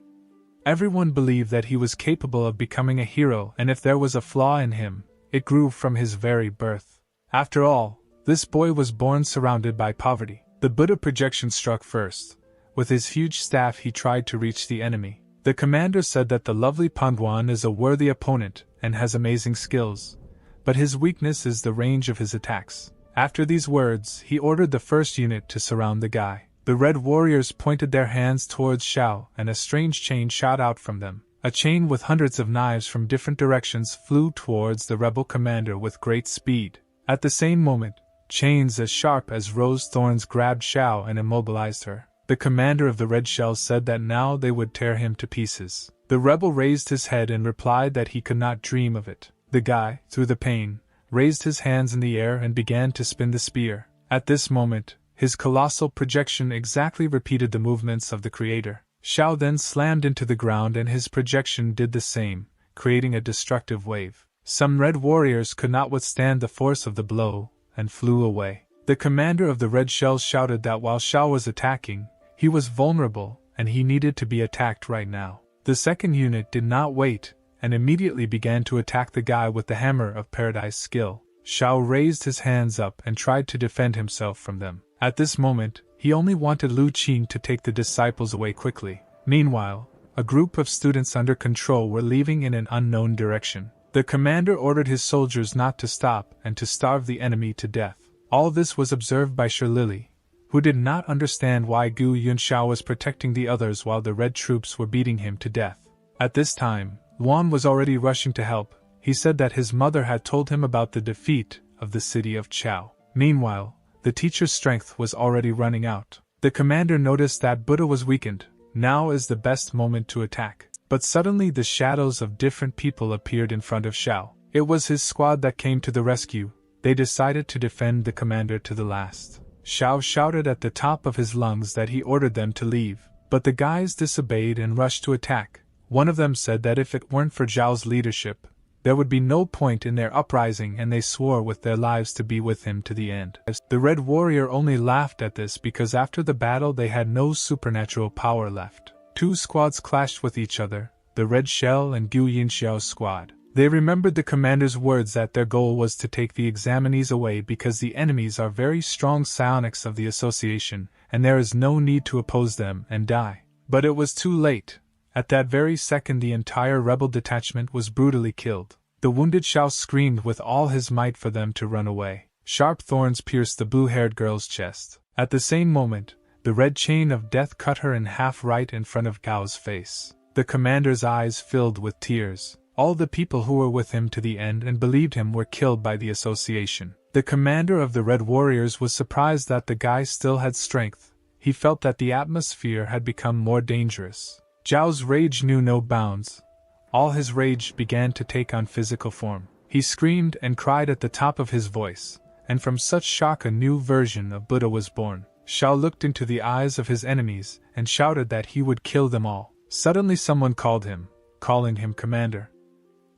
Everyone believed that he was capable of becoming a hero, and if there was a flaw in him, it grew from his very birth. After all, this boy was born surrounded by poverty. The Buddha projection struck first. With his huge staff he tried to reach the enemy. The commander said that the lovely Panduan is a worthy opponent and has amazing skills, but his weakness is the range of his attacks. After these words, he ordered the first unit to surround the guy. The red warriors pointed their hands towards Xiao, and a strange chain shot out from them. A chain with hundreds of knives from different directions flew towards the rebel commander with great speed. At the same moment, chains as sharp as rose thorns grabbed Xiao and immobilized her. The commander of the red shell said that now they would tear him to pieces. The rebel raised his head and replied that he could not dream of it. The guy, through the pain, raised his hands in the air and began to spin the spear. At this moment, his colossal projection exactly repeated the movements of the creator. Xiao then slammed into the ground and his projection did the same, creating a destructive wave. Some red warriors could not withstand the force of the blow, and flew away. The commander of the red shells shouted that while Xiao was attacking, he was vulnerable, and he needed to be attacked right now. The second unit did not wait, and immediately began to attack the guy with the hammer of paradise skill. Xiao raised his hands up and tried to defend himself from them. At this moment, he only wanted Lu Qing to take the disciples away quickly. Meanwhile, a group of students under control were leaving in an unknown direction. The commander ordered his soldiers not to stop and to starve the enemy to death. All this was observed by Shilili, who did not understand why Gu Yunxiao was protecting the others while the red troops were beating him to death. At this time, Luan was already rushing to help. He said that his mother had told him about the defeat of the city of Chao. Meanwhile, the teacher's strength was already running out. The commander noticed that Buddha was weakened. Now is the best moment to attack. But suddenly the shadows of different people appeared in front of Xiao. It was his squad that came to the rescue. They decided to defend the commander to the last. Xiao shouted at the top of his lungs that he ordered them to leave. But the guys disobeyed and rushed to attack. One of them said that if it weren't for Zhao's leadership, there would be no point in their uprising, and they swore with their lives to be with him to the end. The Red Warrior only laughed at this because after the battle they had no supernatural power left. Two squads clashed with each other, the Red Shell and Gu Yinxiao's squad. They remembered the commander's words that their goal was to take the examinees away because the enemies are very strong psionics of the association, and there is no need to oppose them and die. But it was too late. At that very second the entire rebel detachment was brutally killed. The wounded Shao screamed with all his might for them to run away. Sharp thorns pierced the blue-haired girl's chest. At the same moment, the red chain of death cut her in half right in front of Gao's face. The commander's eyes filled with tears. All the people who were with him to the end and believed him were killed by the association. The commander of the Red Warriors was surprised that the guy still had strength. He felt that the atmosphere had become more dangerous. Zhao's rage knew no bounds. All his rage began to take on physical form. He screamed and cried at the top of his voice, and from such shock a new version of Buddha was born. Shao looked into the eyes of his enemies and shouted that he would kill them all. Suddenly someone called him, calling him commander.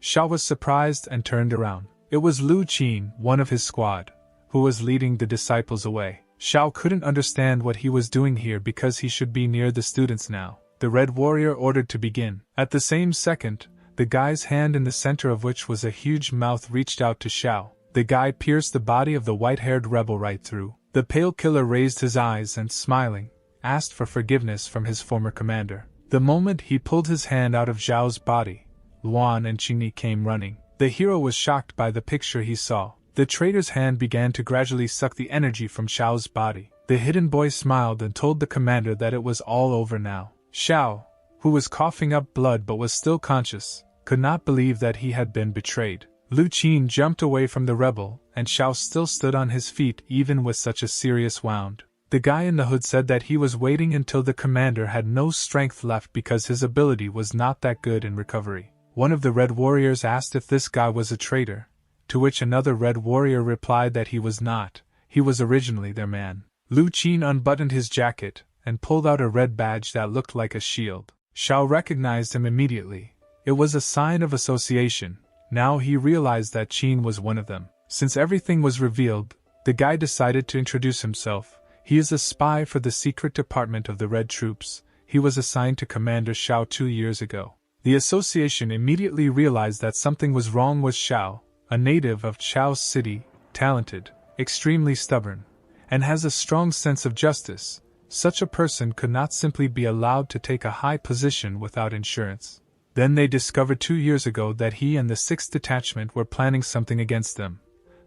Shao was surprised and turned around. It was Lu Qin, one of his squad, who was leading the disciples away. Shao couldn't understand what he was doing here because he should be near the students now. The Red Warrior ordered to begin. At the same second, the guy's hand in the center of which was a huge mouth reached out to Shao. The guy pierced the body of the white-haired rebel right through. The pale killer raised his eyes and, smiling, asked for forgiveness from his former commander. The moment he pulled his hand out of Zhao's body, Luan and Qingyi came running. The hero was shocked by the picture he saw. The traitor's hand began to gradually suck the energy from Shao's body. The hidden boy smiled and told the commander that it was all over now. Shao, who was coughing up blood but was still conscious, could not believe that he had been betrayed. Lu Qin jumped away from the rebel, and Shao still stood on his feet even with such a serious wound. The guy in the hood said that he was waiting until the commander had no strength left because his ability was not that good in recovery. One of the Red Warriors asked if this guy was a traitor, to which another Red Warrior replied that he was not, he was originally their man. Lu Qin unbuttoned his jacket and pulled out a red badge that looked like a shield. Shao recognized him immediately. It was a sign of association. Now he realized that Qin was one of them. Since everything was revealed, the guy decided to introduce himself. He is a spy for the secret department of the Red Troops. He was assigned to Commander Shao 2 years ago. The association immediately realized that something was wrong with Shao, a native of Chao's city, talented, extremely stubborn, and has a strong sense of justice. Such a person could not simply be allowed to take a high position without insurance. Then they discovered 2 years ago that he and the 6th Detachment were planning something against them,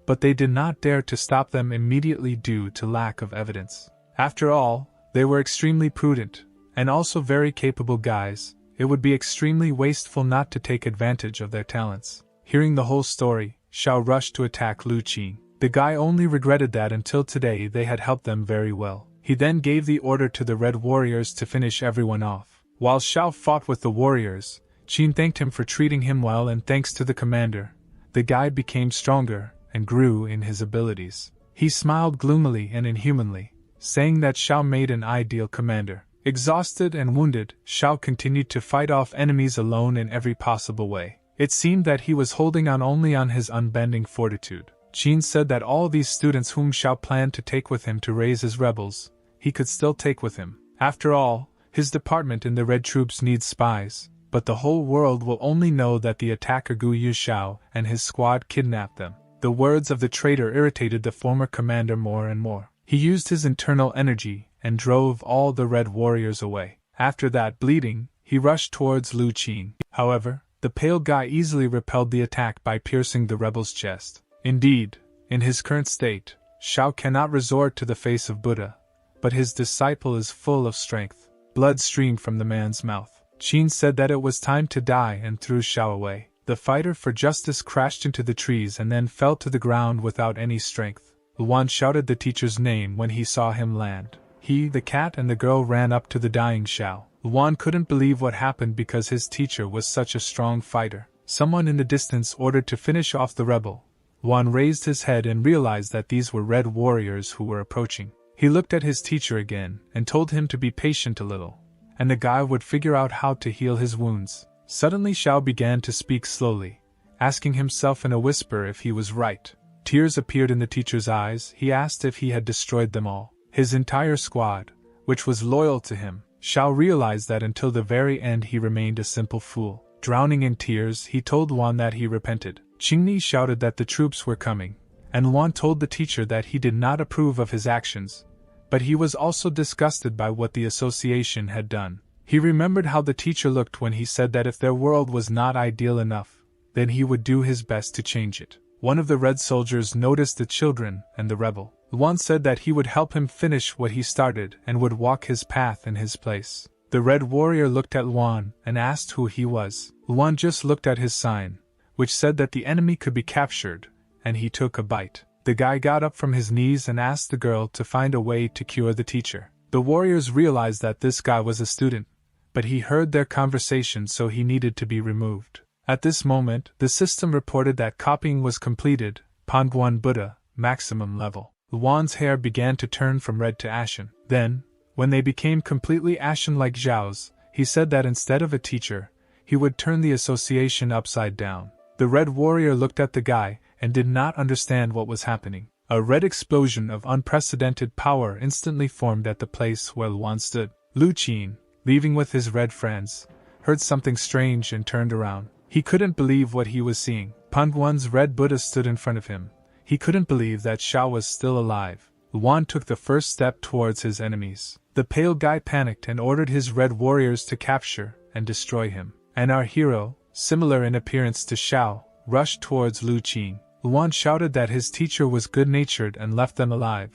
but they did not dare to stop them immediately due to lack of evidence. After all, they were extremely prudent, and also very capable guys. It would be extremely wasteful not to take advantage of their talents. Hearing the whole story, Shao rushed to attack Lu Qin. The guy only regretted that until today they had helped them very well. He then gave the order to the Red Warriors to finish everyone off. While Shao fought with the warriors, Qin thanked him for treating him well, and thanks to the commander, the guy became stronger and grew in his abilities. He smiled gloomily and inhumanly, saying that Shao made an ideal commander. Exhausted and wounded, Shao continued to fight off enemies alone in every possible way. It seemed that he was holding on only on his unbending fortitude. Qin said that all these students whom Shao planned to take with him to raise his rebels, he could still take with him. After all, his department in the Red Troops needs spies, but the whole world will only know that the attacker Gu Yu Shao and his squad kidnapped them. The words of the traitor irritated the former commander more and more. He used his internal energy and drove all the Red Warriors away. After that, bleeding, he rushed towards Lu Qin. However, the pale guy easily repelled the attack by piercing the rebel's chest. Indeed, in his current state, Shao cannot resort to the face of Buddha, but his disciple is full of strength. Blood streamed from the man's mouth. Qin said that it was time to die and threw Shao away. The fighter for justice crashed into the trees and then fell to the ground without any strength. Luan shouted the teacher's name when he saw him land. He, the cat, and the girl ran up to the dying Shao. Luan couldn't believe what happened because his teacher was such a strong fighter. Someone in the distance ordered to finish off the rebel. Luan raised his head and realized that these were Red Warriors who were approaching. He looked at his teacher again and told him to be patient a little, and the guy would figure out how to heal his wounds. Suddenly Shao began to speak slowly, asking himself in a whisper if he was right. Tears appeared in the teacher's eyes. He asked if he had destroyed them all. His entire squad, which was loyal to him. Shao realized that until the very end he remained a simple fool. Drowning in tears, he told Luan that he repented. Qingni shouted that the troops were coming, and Luan told the teacher that he did not approve of his actions, but he was also disgusted by what the association had done. He remembered how the teacher looked when he said that if their world was not ideal enough, then he would do his best to change it. One of the red soldiers noticed the children and the rebel. Luan said that he would help him finish what he started and would walk his path in his place. The red warrior looked at Luan and asked who he was. Luan just looked at his sign, which said that the enemy could be captured, and he took a bite. The guy got up from his knees and asked the girl to find a way to cure the teacher. The warriors realized that this guy was a student, but he heard their conversation, so he needed to be removed. At this moment, the system reported that copying was completed, Panguan Buddha, maximum level. Luan's hair began to turn from red to ashen. Then, when they became completely ashen like Zhao's, he said that instead of a teacher, he would turn the association upside down. The red warrior looked at the guy and did not understand what was happening. A red explosion of unprecedented power instantly formed at the place where Luan stood. Lu Qin, leaving with his red friends, heard something strange and turned around. He couldn't believe what he was seeing. Panguan's red Buddha stood in front of him. He couldn't believe that Zhao was still alive. Luan took the first step towards his enemies. The pale guy panicked and ordered his red warriors to capture and destroy him. And our hero, similar in appearance to Zhao, rushed towards Lu Qin. Luan shouted that his teacher was good-natured and left them alive,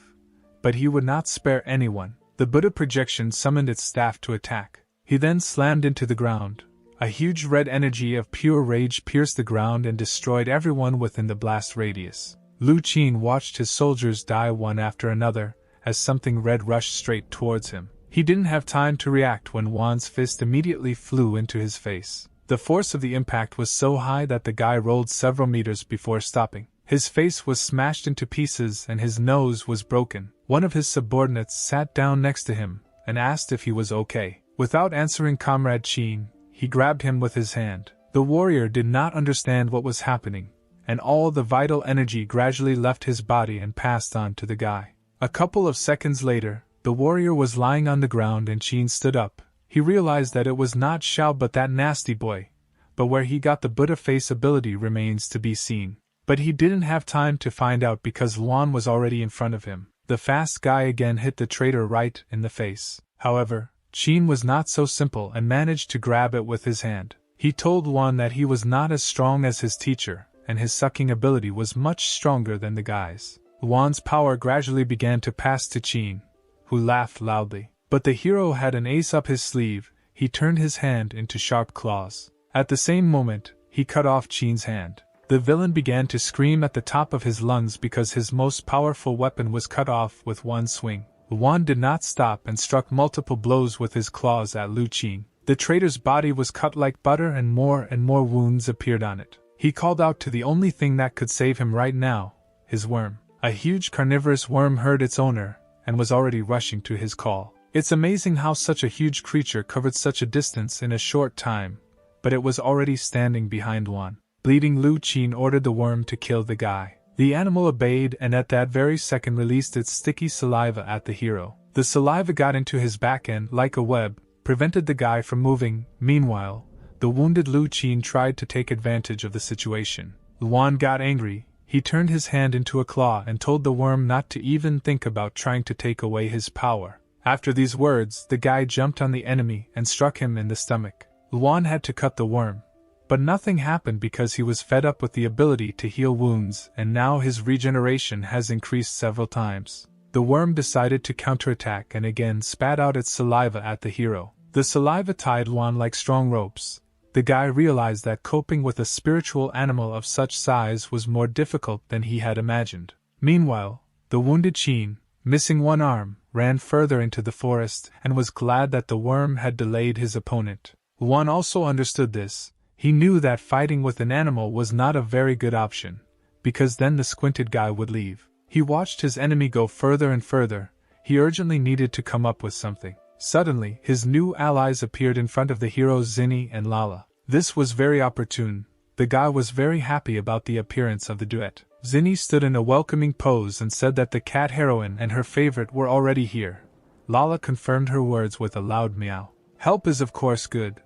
but he would not spare anyone. The Buddha projection summoned its staff to attack. He then slammed into the ground. A huge red energy of pure rage pierced the ground and destroyed everyone within the blast radius. Lu Qin watched his soldiers die one after another, as something red rushed straight towards him. He didn't have time to react when Wan's fist immediately flew into his face. The force of the impact was so high that the guy rolled several meters before stopping. His face was smashed into pieces and his nose was broken. One of his subordinates sat down next to him and asked if he was okay. Without answering Comrade Qin, he grabbed him with his hand. The warrior did not understand what was happening, and all the vital energy gradually left his body and passed on to the guy. A couple of seconds later, the warrior was lying on the ground and Qin stood up. He realized that it was not Xiao but that nasty boy, but where he got the Buddha face ability remains to be seen. But he didn't have time to find out because Luan was already in front of him. The fast guy again hit the traitor right in the face. However, Qin was not so simple and managed to grab it with his hand. He told Luan that he was not as strong as his teacher, and his sucking ability was much stronger than the guy's. Luan's power gradually began to pass to Qin, who laughed loudly. But the hero had an ace up his sleeve. He turned his hand into sharp claws. At the same moment, he cut off Qin's hand. The villain began to scream at the top of his lungs because his most powerful weapon was cut off with one swing. Luan did not stop and struck multiple blows with his claws at Lu Qin. The traitor's body was cut like butter and more wounds appeared on it. He called out to the only thing that could save him right now, his worm. A huge carnivorous worm heard its owner and was already rushing to his call. It's amazing how such a huge creature covered such a distance in a short time, but it was already standing behind Luan. Bleeding Lu Qin ordered the worm to kill the guy. The animal obeyed and at that very second released its sticky saliva at the hero. The saliva got into his back end like a web, prevented the guy from moving. Meanwhile, the wounded Lu Qin tried to take advantage of the situation. Luan got angry. He turned his hand into a claw and told the worm not to even think about trying to take away his power. After these words, the guy jumped on the enemy and struck him in the stomach. Luan had to cut the worm, but nothing happened because he was fed up with the ability to heal wounds and now his regeneration has increased several times. The worm decided to counterattack and again spat out its saliva at the hero. The saliva tied Luan like strong ropes. The guy realized that coping with a spiritual animal of such size was more difficult than he had imagined. Meanwhile, the wounded Qin, missing one arm, ran further into the forest and was glad that the worm had delayed his opponent. Luan also understood this. He knew that fighting with an animal was not a very good option, because then the squinted guy would leave. He watched his enemy go further and further. He urgently needed to come up with something. Suddenly, his new allies appeared in front of the heroes Zinni and Lala. This was very opportune. The guy was very happy about the appearance of the duet. Zinni stood in a welcoming pose and said that the cat heroine and her favorite were already here. Lala confirmed her words with a loud meow. Help is of course good,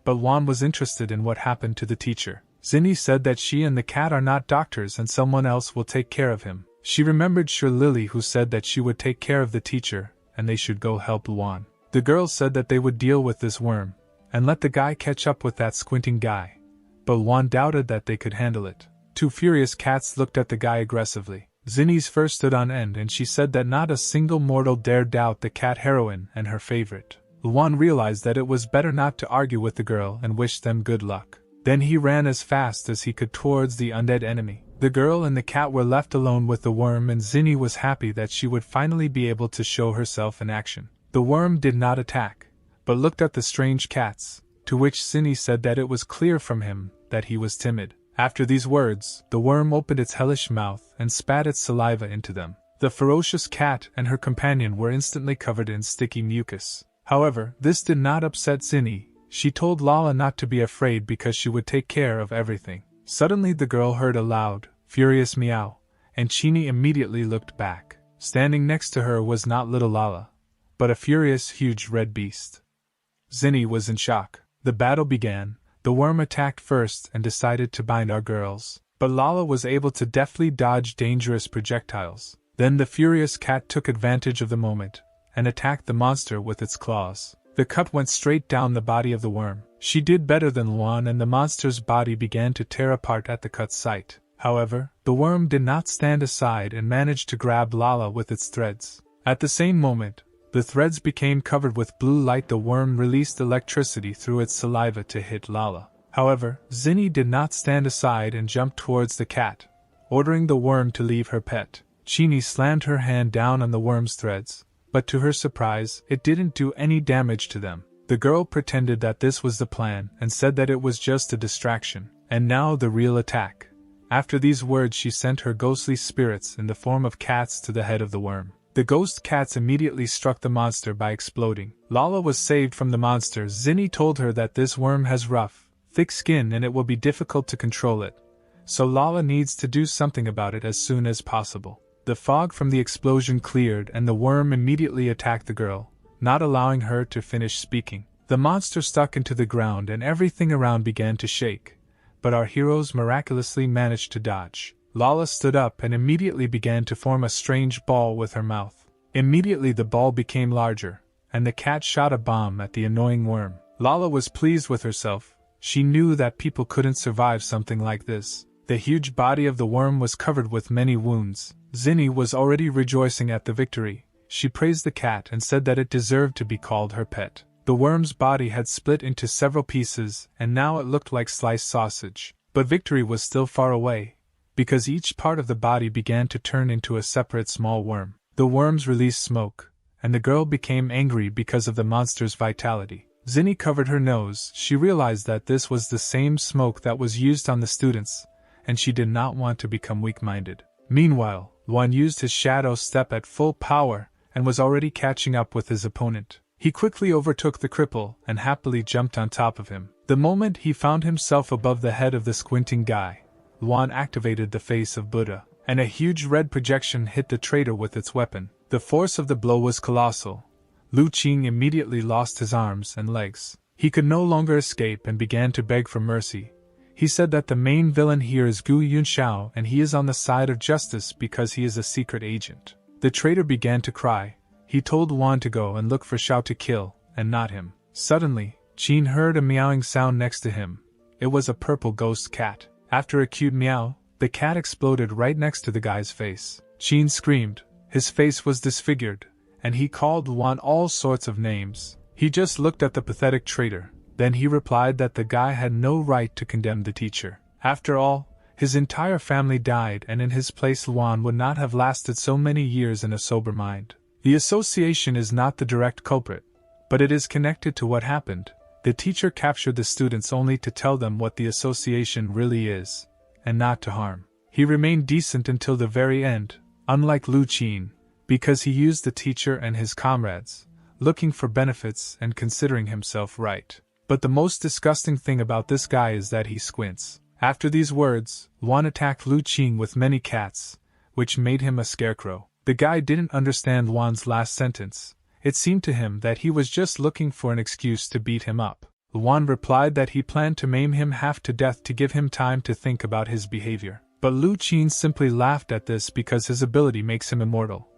but Juan was interested in what happened to the teacher. Zinni said that she and the cat are not doctors and someone else will take care of him. She remembered Sure Lily, who said that she would take care of the teacher and they should go help Juan. The girls said that they would deal with this worm and let the guy catch up with that squinting guy, but Juan doubted that they could handle it. Two furious cats looked at the guy aggressively. Zinni's fur stood on end and she said that not a single mortal dared doubt the cat heroine and her favorite. Juan realized that it was better not to argue with the girl and wished them good luck. Then he ran as fast as he could towards the undead enemy. The girl and the cat were left alone with the worm, and Zinni was happy that she would finally be able to show herself in action. The worm did not attack, but looked at the strange cats, to which Zinni said that it was clear from him that he was timid. After these words, the worm opened its hellish mouth and spat its saliva into them. The ferocious cat and her companion were instantly covered in sticky mucus. However, this did not upset Zinni. She told Lala not to be afraid because she would take care of everything. Suddenly the girl heard a loud, furious meow, and Chini immediately looked back. Standing next to her was not little Lala, but a furious, huge red beast. Zinni was in shock. The battle began. The worm attacked first and decided to bind our girls, but Lala was able to deftly dodge dangerous projectiles. Then the furious cat took advantage of the moment and attacked the monster with its claws. The cut went straight down the body of the worm. She did better than Luan, and the monster's body began to tear apart at the cut site. However, the worm did not stand aside and managed to grab Lala with its threads. At the same moment, the threads became covered with blue light. The worm released electricity through its saliva to hit Lala. However, Zinni did not stand aside and jumped towards the cat, ordering the worm to leave her pet. Chini slammed her hand down on the worm's threads, but to her surprise, it didn't do any damage to them. The girl pretended that this was the plan and said that it was just a distraction. And now the real attack. After these words, she sent her ghostly spirits in the form of cats to the head of the worm. The ghost cats immediately struck the monster by exploding. Lala was saved from the monster. Zinni told her that this worm has rough, thick skin and it will be difficult to control it, so Lala needs to do something about it as soon as possible. The fog from the explosion cleared and the worm immediately attacked the girl, not allowing her to finish speaking. The monster stuck into the ground and everything around began to shake, but our heroes miraculously managed to dodge. Lala stood up and immediately began to form a strange ball with her mouth. Immediately the ball became larger, and the cat shot a bomb at the annoying worm. Lala was pleased with herself. She knew that people couldn't survive something like this. The huge body of the worm was covered with many wounds. Zinni was already rejoicing at the victory. She praised the cat and said that it deserved to be called her pet. The worm's body had split into several pieces, and now it looked like sliced sausage. But victory was still far away, because each part of the body began to turn into a separate small worm. The worms released smoke, and the girl became angry because of the monster's vitality. Zinni covered her nose. She realized that this was the same smoke that was used on the students, and she did not want to become weak-minded. Meanwhile, Luan used his shadow step at full power and was already catching up with his opponent. He quickly overtook the cripple and happily jumped on top of him. The moment he found himself above the head of the squinting guy, Luan activated the face of Buddha, and a huge red projection hit the traitor with its weapon. The force of the blow was colossal. Lu Qing immediately lost his arms and legs. He could no longer escape and began to beg for mercy. He said that the main villain here is Gu Yunxiao and he is on the side of justice because he is a secret agent. The traitor began to cry. He told Luan to go and look for Xiao to kill, and not him. Suddenly, Qin heard a meowing sound next to him. It was a purple ghost cat. After a cute meow, the cat exploded right next to the guy's face. Qin screamed. His face was disfigured, and he called Luan all sorts of names. He just looked at the pathetic traitor. Then he replied that the guy had no right to condemn the teacher. After all, his entire family died, and in his place Luan would not have lasted so many years in a sober mind. The association is not the direct culprit, but it is connected to what happened. The teacher captured the students only to tell them what the association really is, and not to harm. He remained decent until the very end, unlike Lu Qin, because he used the teacher and his comrades, looking for benefits and considering himself right. But the most disgusting thing about this guy is that he squints. After these words, Luan attacked Lu Qing with many cats, which made him a scarecrow. The guy didn't understand Luan's last sentence. It seemed to him that he was just looking for an excuse to beat him up. Luan replied that he planned to maim him half to death to give him time to think about his behavior. But Lu Qin simply laughed at this because his ability makes him immortal.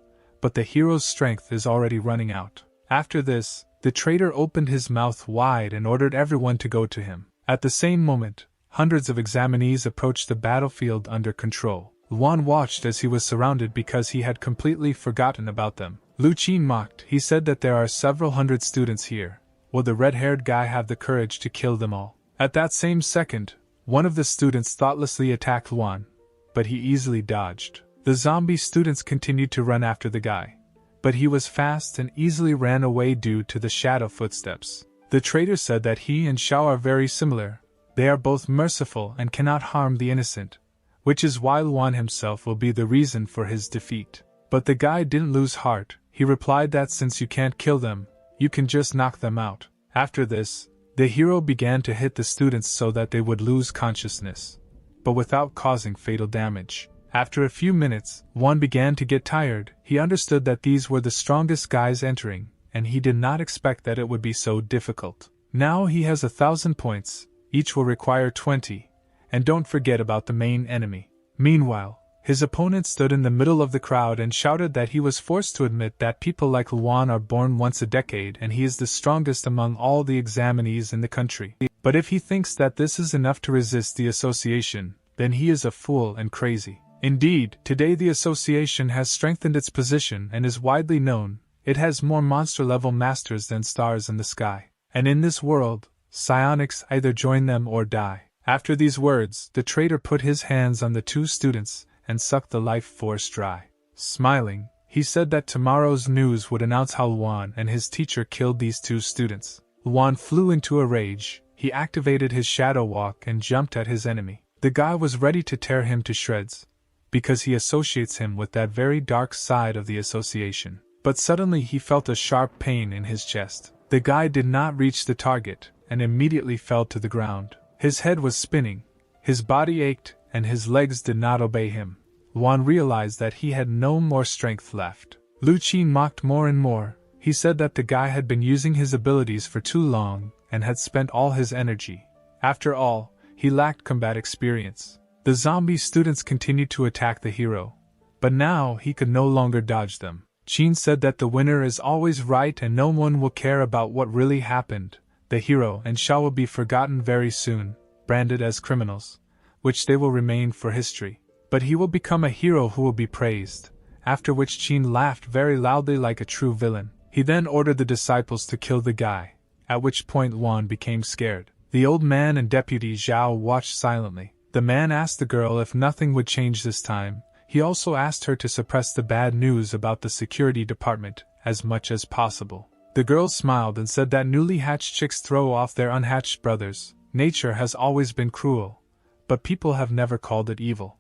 But the hero's strength is already running out. After this, the traitor opened his mouth wide and ordered everyone to go to him. At the same moment, hundreds of examinees approached the battlefield under control. Luan watched as he was surrounded because he had completely forgotten about them. Lu Qin mocked. He said that there are several hundred students here. Will the red-haired guy have the courage to kill them all? At that same second, one of the students thoughtlessly attacked Luan, but he easily dodged. The zombie students continued to run after the guy, but he was fast and easily ran away due to the shadow footsteps. The traitor said that he and Xiao are very similar. They are both merciful and cannot harm the innocent, which is why Luan himself will be the reason for his defeat. But the guy didn't lose heart. He replied that since you can't kill them, you can just knock them out. After this, the hero began to hit the students so that they would lose consciousness, but without causing fatal damage. After a few minutes, Luan began to get tired. He understood that these were the strongest guys entering, and he did not expect that it would be so difficult. Now he has 1,000 points, each will require 20, and don't forget about the main enemy. Meanwhile, his opponent stood in the middle of the crowd and shouted that he was forced to admit that people like Luan are born once a decade and he is the strongest among all the examinees in the country. But if he thinks that this is enough to resist the association, then he is a fool and crazy. Indeed, today the association has strengthened its position and is widely known. It has more monster-level masters than stars in the sky. And in this world, psionics either join them or die. After these words, the traitor put his hands on the two students and sucked the life force dry. Smiling, he said that tomorrow's news would announce how Luan and his teacher killed these two students. Luan flew into a rage. He activated his shadow walk and jumped at his enemy. The guy was ready to tear him to shreds, because he associates him with that very dark side of the association. But suddenly he felt a sharp pain in his chest. The guy did not reach the target, and immediately fell to the ground. His head was spinning, his body ached, and his legs did not obey him. Luan realized that he had no more strength left. Lu Qin mocked more and more. He said that the guy had been using his abilities for too long, and had spent all his energy. After all, he lacked combat experience. The zombie students continued to attack the hero, but now he could no longer dodge them. Qin said that the winner is always right and no one will care about what really happened. The hero and Xiao will be forgotten very soon, branded as criminals, which they will remain for history. But he will become a hero who will be praised, after which Qin laughed very loudly like a true villain. He then ordered the disciples to kill the guy, at which point Luan became scared. The old man and Deputy Zhao watched silently. The man asked the girl if nothing would change this time. He also asked her to suppress the bad news about the security department as much as possible. The girl smiled and said that newly hatched chicks throw off their unhatched brothers. Nature has always been cruel, but people have never called it evil.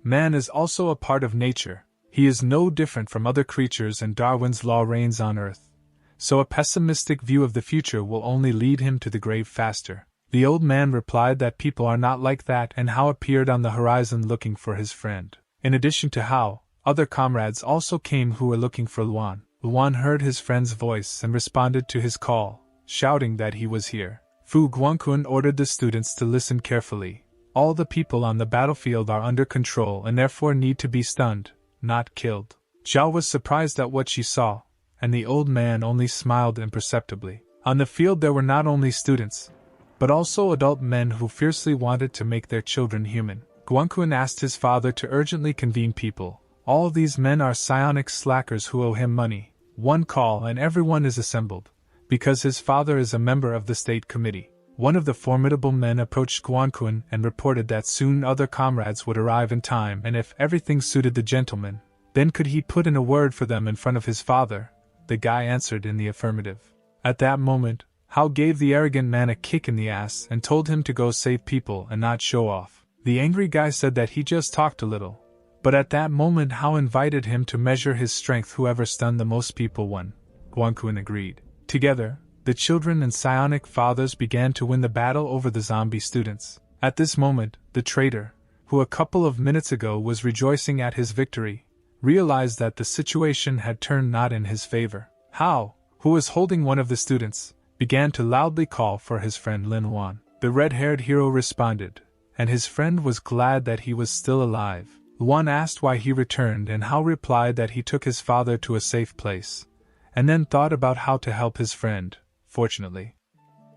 Man is also a part of nature. He is no different from other creatures and Darwin's law reigns on Earth. So a pessimistic view of the future will only lead him to the grave faster. The old man replied that people are not like that and Hao appeared on the horizon looking for his friend. In addition to Hao, other comrades also came who were looking for Luan. Luan heard his friend's voice and responded to his call, shouting that he was here. Fu Guangqun ordered the students to listen carefully. All the people on the battlefield are under control and therefore need to be stunned, not killed. Zhao was surprised at what she saw, and the old man only smiled imperceptibly. On the field there were not only students, but also adult men who fiercely wanted to make their children human. Guangqun asked his father to urgently convene people. All these men are psionic slackers who owe him money. One call and everyone is assembled, because his father is a member of the state committee. One of the formidable men approached Guangqun and reported that soon other comrades would arrive in time and if everything suited the gentleman, then could he put in a word for them in front of his father? The guy answered in the affirmative. At that moment, Hao gave the arrogant man a kick in the ass and told him to go save people and not show off. The angry guy said that he just talked a little, but at that moment Hao invited him to measure his strength. Whoever stunned the most people won. Guangqun agreed. Together, the children and psionic fathers began to win the battle over the zombie students. At this moment, the traitor, who a couple of minutes ago was rejoicing at his victory, realized that the situation had turned not in his favor. Hao, who was holding one of the students, began to loudly call for his friend Lin Wan. The red-haired hero responded, and his friend was glad that he was still alive. Wan asked why he returned, and Hao replied that he took his father to a safe place, and then thought about how to help his friend. Fortunately,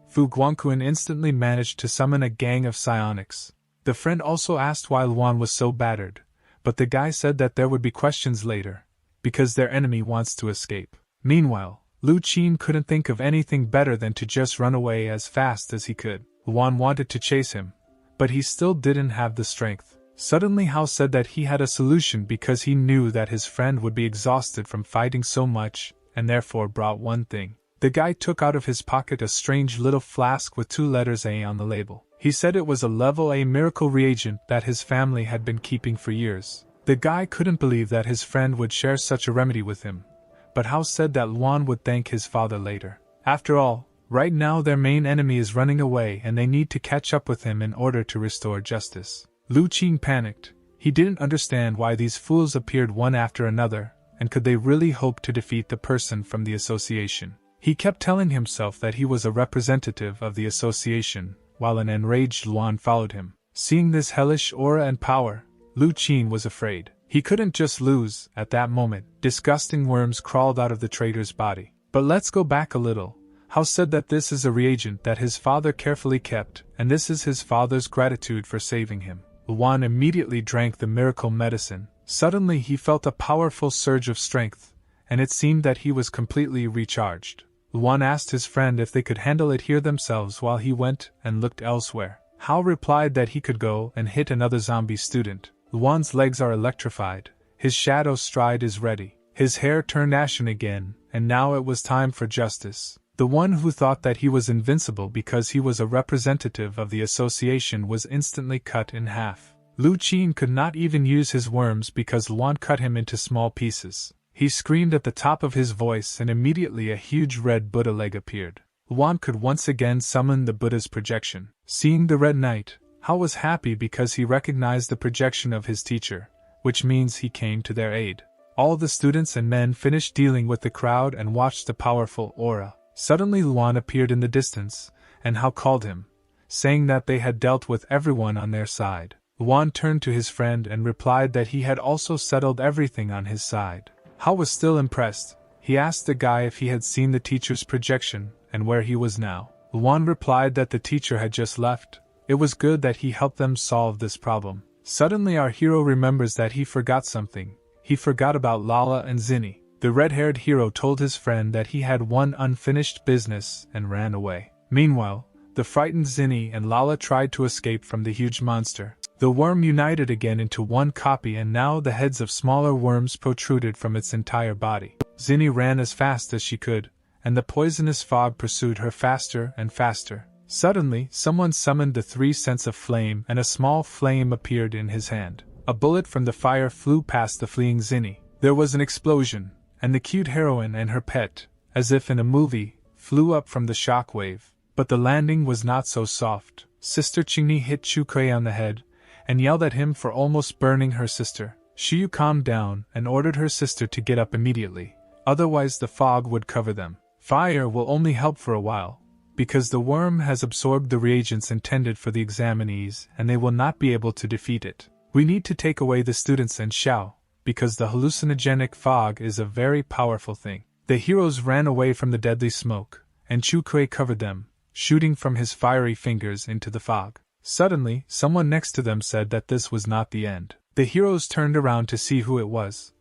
Fu Guangquan instantly managed to summon a gang of psionics. The friend also asked why Luan was so battered, but the guy said that there would be questions later, because their enemy wants to escape. Meanwhile, Lu Qin couldn't think of anything better than to just run away as fast as he could. Luan wanted to chase him, but he still didn't have the strength. Suddenly Hao said that he had a solution because he knew that his friend would be exhausted from fighting so much, and therefore brought one thing. The guy took out of his pocket a strange little flask with 2 letters A on the label. He said it was a level A miracle reagent that his family had been keeping for years. The guy couldn't believe that his friend would share such a remedy with him, but Hao said that Luan would thank his father later. After all, right now their main enemy is running away and they need to catch up with him in order to restore justice. Lu Qin panicked. He didn't understand why these fools appeared one after another, and could they really hope to defeat the person from the association? He kept telling himself that he was a representative of the association, while an enraged Luan followed him. Seeing this hellish aura and power, Lu Qin was afraid. He couldn't just lose. At that moment, disgusting worms crawled out of the traitor's body. But let's go back a little. Hao said that this is a reagent that his father carefully kept, and this is his father's gratitude for saving him. Luan immediately drank the miracle medicine. Suddenly he felt a powerful surge of strength, and it seemed that he was completely recharged. Luan asked his friend if they could handle it here themselves while he went and looked elsewhere. Hao replied that he could go and hit another zombie student. Luan's legs are electrified, his shadow stride is ready, his hair turned ashen again, and now it was time for justice. The one who thought that he was invincible because he was a representative of the association was instantly cut in half. Lu Qin could not even use his worms because Luan cut him into small pieces. He screamed at the top of his voice and immediately a huge red Buddha leg appeared. Luan could once again summon the Buddha's projection. Seeing the red knight, Hao was happy because he recognized the projection of his teacher, which means he came to their aid. All the students and men finished dealing with the crowd and watched the powerful aura. Suddenly Luan appeared in the distance, and Hao called him, saying that they had dealt with everyone on their side. Luan turned to his friend and replied that he had also settled everything on his side. Hao was still impressed. He asked the guy if he had seen the teacher's projection and where he was now. Luan replied that the teacher had just left. It was good that he helped them solve this problem. Suddenly our hero remembers that he forgot something. He forgot about Lala and Zinni. The red-haired hero told his friend that he had one unfinished business and ran away. Meanwhile, the frightened Zinni and Lala tried to escape from the huge monster. The worm united again into one copy and now the heads of smaller worms protruded from its entire body. Zinni ran as fast as she could, and the poisonous fog pursued her faster and faster. Suddenly, someone summoned the 3 cents of flame and a small flame appeared in his hand. A bullet from the fire flew past the fleeing Zinni. There was an explosion, and the cute heroine and her pet, as if in a movie, flew up from the shockwave. But the landing was not so soft. Sister Qingni hit Chu Kui on the head, and yelled at him for almost burning her sister. Shiyu calmed down and ordered her sister to get up immediately, otherwise the fog would cover them. Fire will only help for a while, because the worm has absorbed the reagents intended for the examinees and they will not be able to defeat it. We need to take away the students and Xiao, because the hallucinogenic fog is a very powerful thing. The heroes ran away from the deadly smoke, and Chu Kui covered them, shooting from his fiery fingers into the fog. Suddenly, someone next to them said that this was not the end. The heroes turned around to see who it was,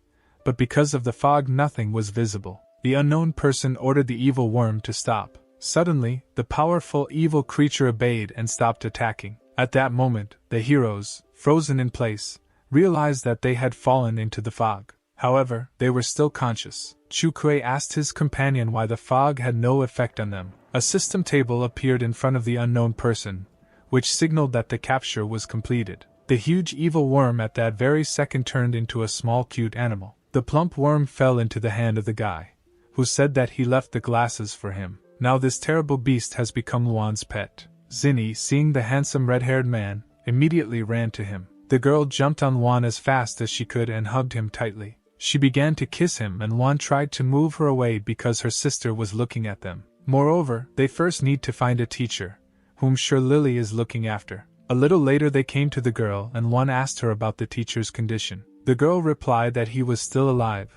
but because of the fog nothing was visible. The unknown person ordered the evil worm to stop. Suddenly, the powerful evil creature obeyed and stopped attacking. At that moment, the heroes, frozen in place, realized that they had fallen into the fog. However, they were still conscious. Chu Kui asked his companion why the fog had no effect on them. A system table appeared in front of the unknown person, which signaled that the capture was completed. The huge evil worm at that very second turned into a small cute animal. The plump worm fell into the hand of the guy, who said that he left the glasses for him. Now this terrible beast has become Luan's pet. Zinni, seeing the handsome red-haired man, immediately ran to him. The girl jumped on Luan as fast as she could and hugged him tightly. She began to kiss him and Luan tried to move her away because her sister was looking at them. Moreover, they first need to find a teacher, whom sure Lily is looking after. A little later they came to the girl and one asked her about the teacher's condition. The girl replied that he was still alive,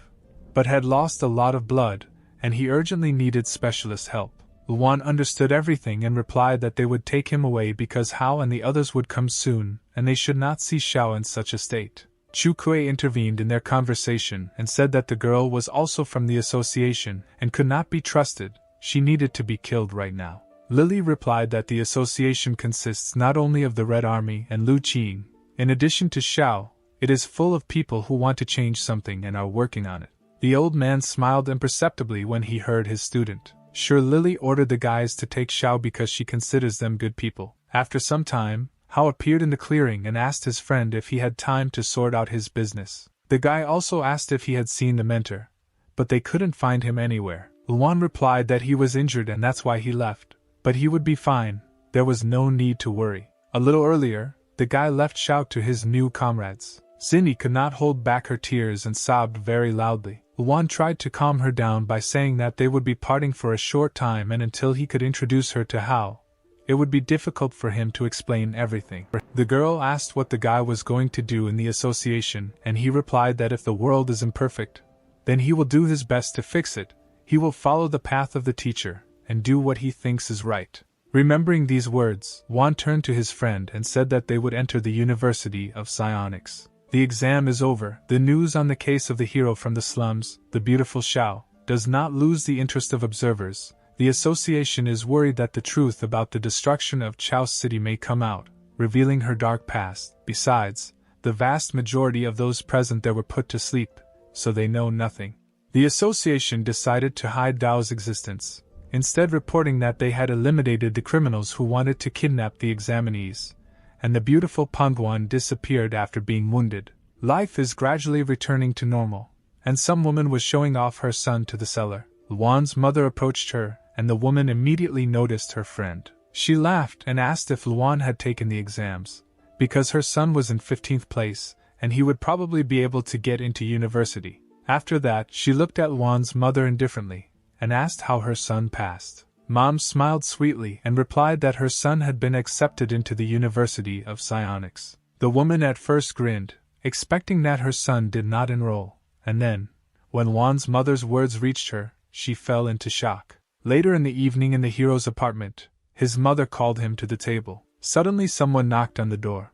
but had lost a lot of blood, and he urgently needed specialist help. Luan understood everything and replied that they would take him away because Hao and the others would come soon, and they should not see Xiao in such a state. Chu Kuei intervened in their conversation and said that the girl was also from the association and could not be trusted, she needed to be killed right now. Lily replied that the association consists not only of the Red Army and Lu Qing, in addition to Xiao, it is full of people who want to change something and are working on it. The old man smiled imperceptibly when he heard his student. Sure Lily ordered the guys to take Xiao because she considers them good people. After some time, Hao appeared in the clearing and asked his friend if he had time to sort out his business. The guy also asked if he had seen the mentor, but they couldn't find him anywhere. Luan replied that he was injured and that's why he left, but he would be fine, there was no need to worry. A little earlier, the guy left Xiao to his new comrades. Zinni could not hold back her tears and sobbed very loudly. Luan tried to calm her down by saying that they would be parting for a short time and until he could introduce her to Hao, it would be difficult for him to explain everything. The girl asked what the guy was going to do in the association and he replied that if the world is imperfect, then he will do his best to fix it, he will follow the path of the teacher and do what he thinks is right. Remembering these words, Wan turned to his friend and said that they would enter the University of Psionics. The exam is over. The news on the case of the hero from the slums, the beautiful Xiao, does not lose the interest of observers. The association is worried that the truth about the destruction of Chao's city may come out, revealing her dark past. Besides, the vast majority of those present there were put to sleep, so they know nothing. The association decided to hide Dao's existence, instead reporting that they had eliminated the criminals who wanted to kidnap the examinees, and the beautiful Pangwan disappeared after being wounded. Life is gradually returning to normal, and some woman was showing off her son to the seller. Luan's mother approached her, and the woman immediately noticed her friend. She laughed and asked if Luan had taken the exams, because her son was in 15th place, and he would probably be able to get into university. After that, she looked at Luan's mother indifferently, and asked how her son passed. Mom smiled sweetly and replied that her son had been accepted into the University of Psionics. The woman at first grinned, expecting that her son did not enroll, and then, when Wan's mother's words reached her, she fell into shock. Later in the evening in the hero's apartment, his mother called him to the table. Suddenly someone knocked on the door.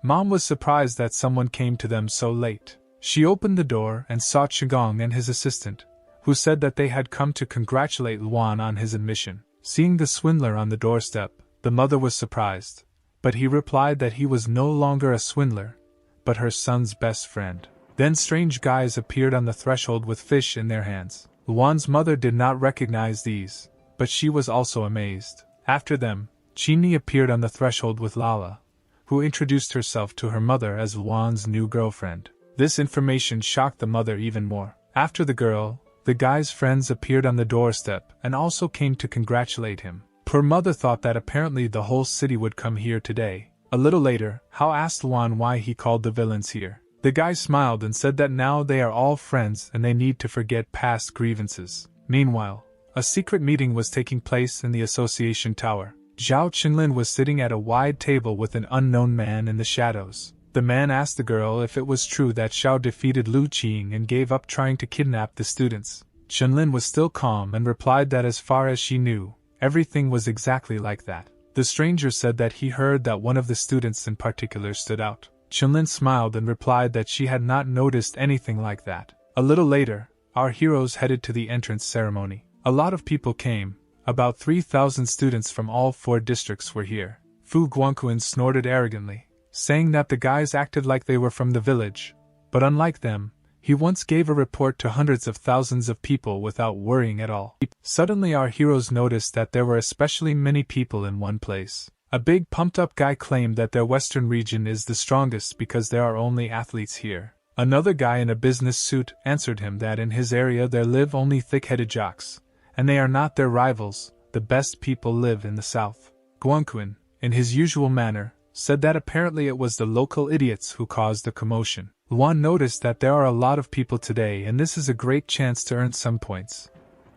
Mom was surprised that someone came to them so late. She opened the door and saw Qigong and his assistant, who said that they had come to congratulate Luan on his admission. Seeing the swindler on the doorstep, the mother was surprised, but he replied that he was no longer a swindler, but her son's best friend. Then strange guys appeared on the threshold with fish in their hands. Luan's mother did not recognize these, but she was also amazed. After them, Chini appeared on the threshold with Lala, who introduced herself to her mother as Luan's new girlfriend. This information shocked the mother even more. After the girl, the guy's friends appeared on the doorstep and also came to congratulate him. Poor mother thought that apparently the whole city would come here today. A little later, Hao asked Luan why he called the villains here. The guy smiled and said that now they are all friends and they need to forget past grievances. Meanwhile, a secret meeting was taking place in the association tower. Zhao Qinlin was sitting at a wide table with an unknown man in the shadows. The man asked the girl if it was true that Xiao defeated Lu Qing and gave up trying to kidnap the students. Qinlin was still calm and replied that as far as she knew, everything was exactly like that. The stranger said that he heard that one of the students in particular stood out. Qinlin smiled and replied that she had not noticed anything like that. A little later, our heroes headed to the entrance ceremony. A lot of people came. About 3,000 students from all 4 districts were here. Fu Guangquan snorted arrogantly, saying that the guys acted like they were from the village, but unlike them, he once gave a report to hundreds of thousands of people without worrying at all. Suddenly our heroes noticed that there were especially many people in one place. A big pumped-up guy claimed that their western region is the strongest because there are only athletes here. Another guy in a business suit answered him that in his area there live only thick-headed jocks, and they are not their rivals, the best people live in the south. Guangquan, in his usual manner, said that apparently it was the local idiots who caused the commotion. Luan noticed that there are a lot of people today and this is a great chance to earn some points.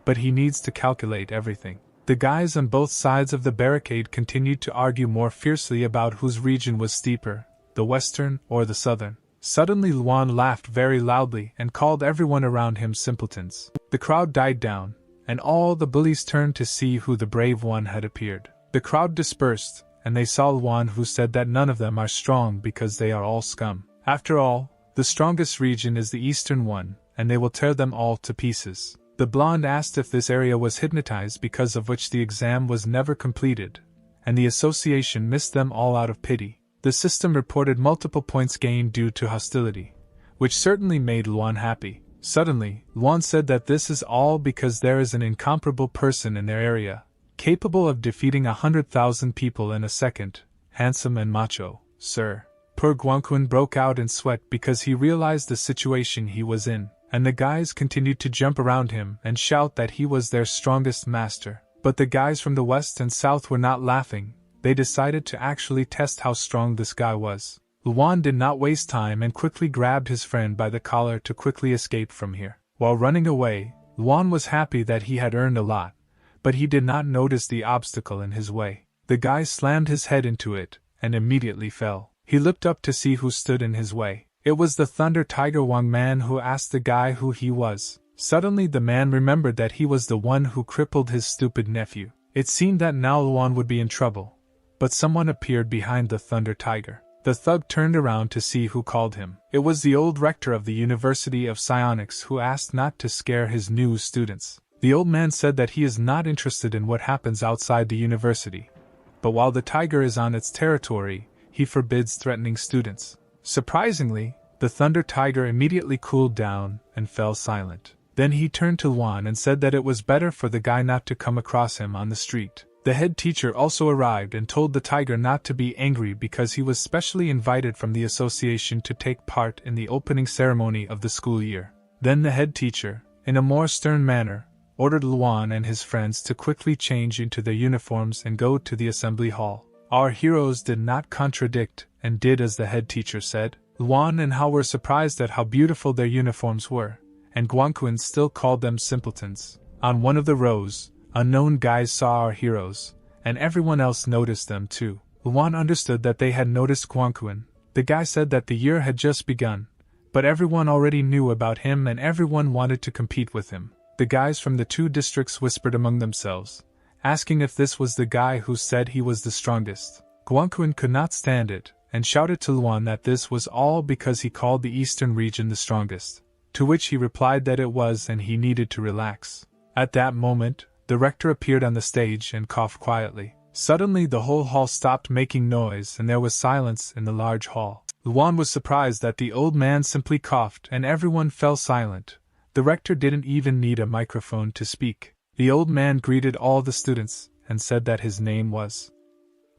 But he needs to calculate everything. The guys on both sides of the barricade continued to argue more fiercely about whose region was steeper, the western or the southern. Suddenly Luan laughed very loudly and called everyone around him simpletons. The crowd died down, and all the bullies turned to see who the brave one had appeared. The crowd dispersed, and they saw Luan, who said that none of them are strong because they are all scum. After all, the strongest region is the eastern one, and they will tear them all to pieces. The blonde asked if this area was hypnotized, because of which the exam was never completed, and the association missed them all out of pity. The system reported multiple points gained due to hostility, which certainly made Luan happy. Suddenly, Luan said that this is all because there is an incomparable person in their area, capable of defeating 100,000 people in a second, handsome and macho, sir. Poor Guangqun broke out in sweat because he realized the situation he was in, and the guys continued to jump around him and shout that he was their strongest master. But the guys from the west and south were not laughing. They decided to actually test how strong this guy was. Luan did not waste time and quickly grabbed his friend by the collar to quickly escape from here. While running away, Luan was happy that he had earned a lot, but he did not notice the obstacle in his way. The guy slammed his head into it, and immediately fell. He looked up to see who stood in his way. It was the Thunder Tiger Wang man, who asked the guy who he was. Suddenly the man remembered that he was the one who crippled his stupid nephew. It seemed that now Luan would be in trouble. But someone appeared behind the Thunder Tiger. The thug turned around to see who called him. It was the old rector of the University of Psionics, who asked not to scare his new students. The old man said that he is not interested in what happens outside the university, but while the tiger is on its territory, he forbids threatening students. Surprisingly, the Thunder Tiger immediately cooled down and fell silent. Then he turned to Luan and said that it was better for the guy not to come across him on the street. The head teacher also arrived and told the tiger not to be angry because he was specially invited from the association to take part in the opening ceremony of the school year. Then the head teacher, in a more stern manner, ordered Luan and his friends to quickly change into their uniforms and go to the assembly hall. Our heroes did not contradict and did as the head teacher said. Luan and Hao were surprised at how beautiful their uniforms were, and Guangqun still called them simpletons. On one of the rows, unknown guys saw our heroes, and everyone else noticed them too. Luan understood that they had noticed Guangqun. The guy said that the year had just begun, but everyone already knew about him and everyone wanted to compete with him. The guys from the two districts whispered among themselves, asking if this was the guy who said he was the strongest. Guangqun could not stand it, and shouted to Luan that this was all because he called the eastern region the strongest, to which he replied that it was and he needed to relax. At that moment, the rector appeared on the stage and coughed quietly. Suddenly the whole hall stopped making noise and there was silence in the large hall. Luan was surprised that the old man simply coughed and everyone fell silent. The rector didn't even need a microphone to speak. The old man greeted all the students and said that his name was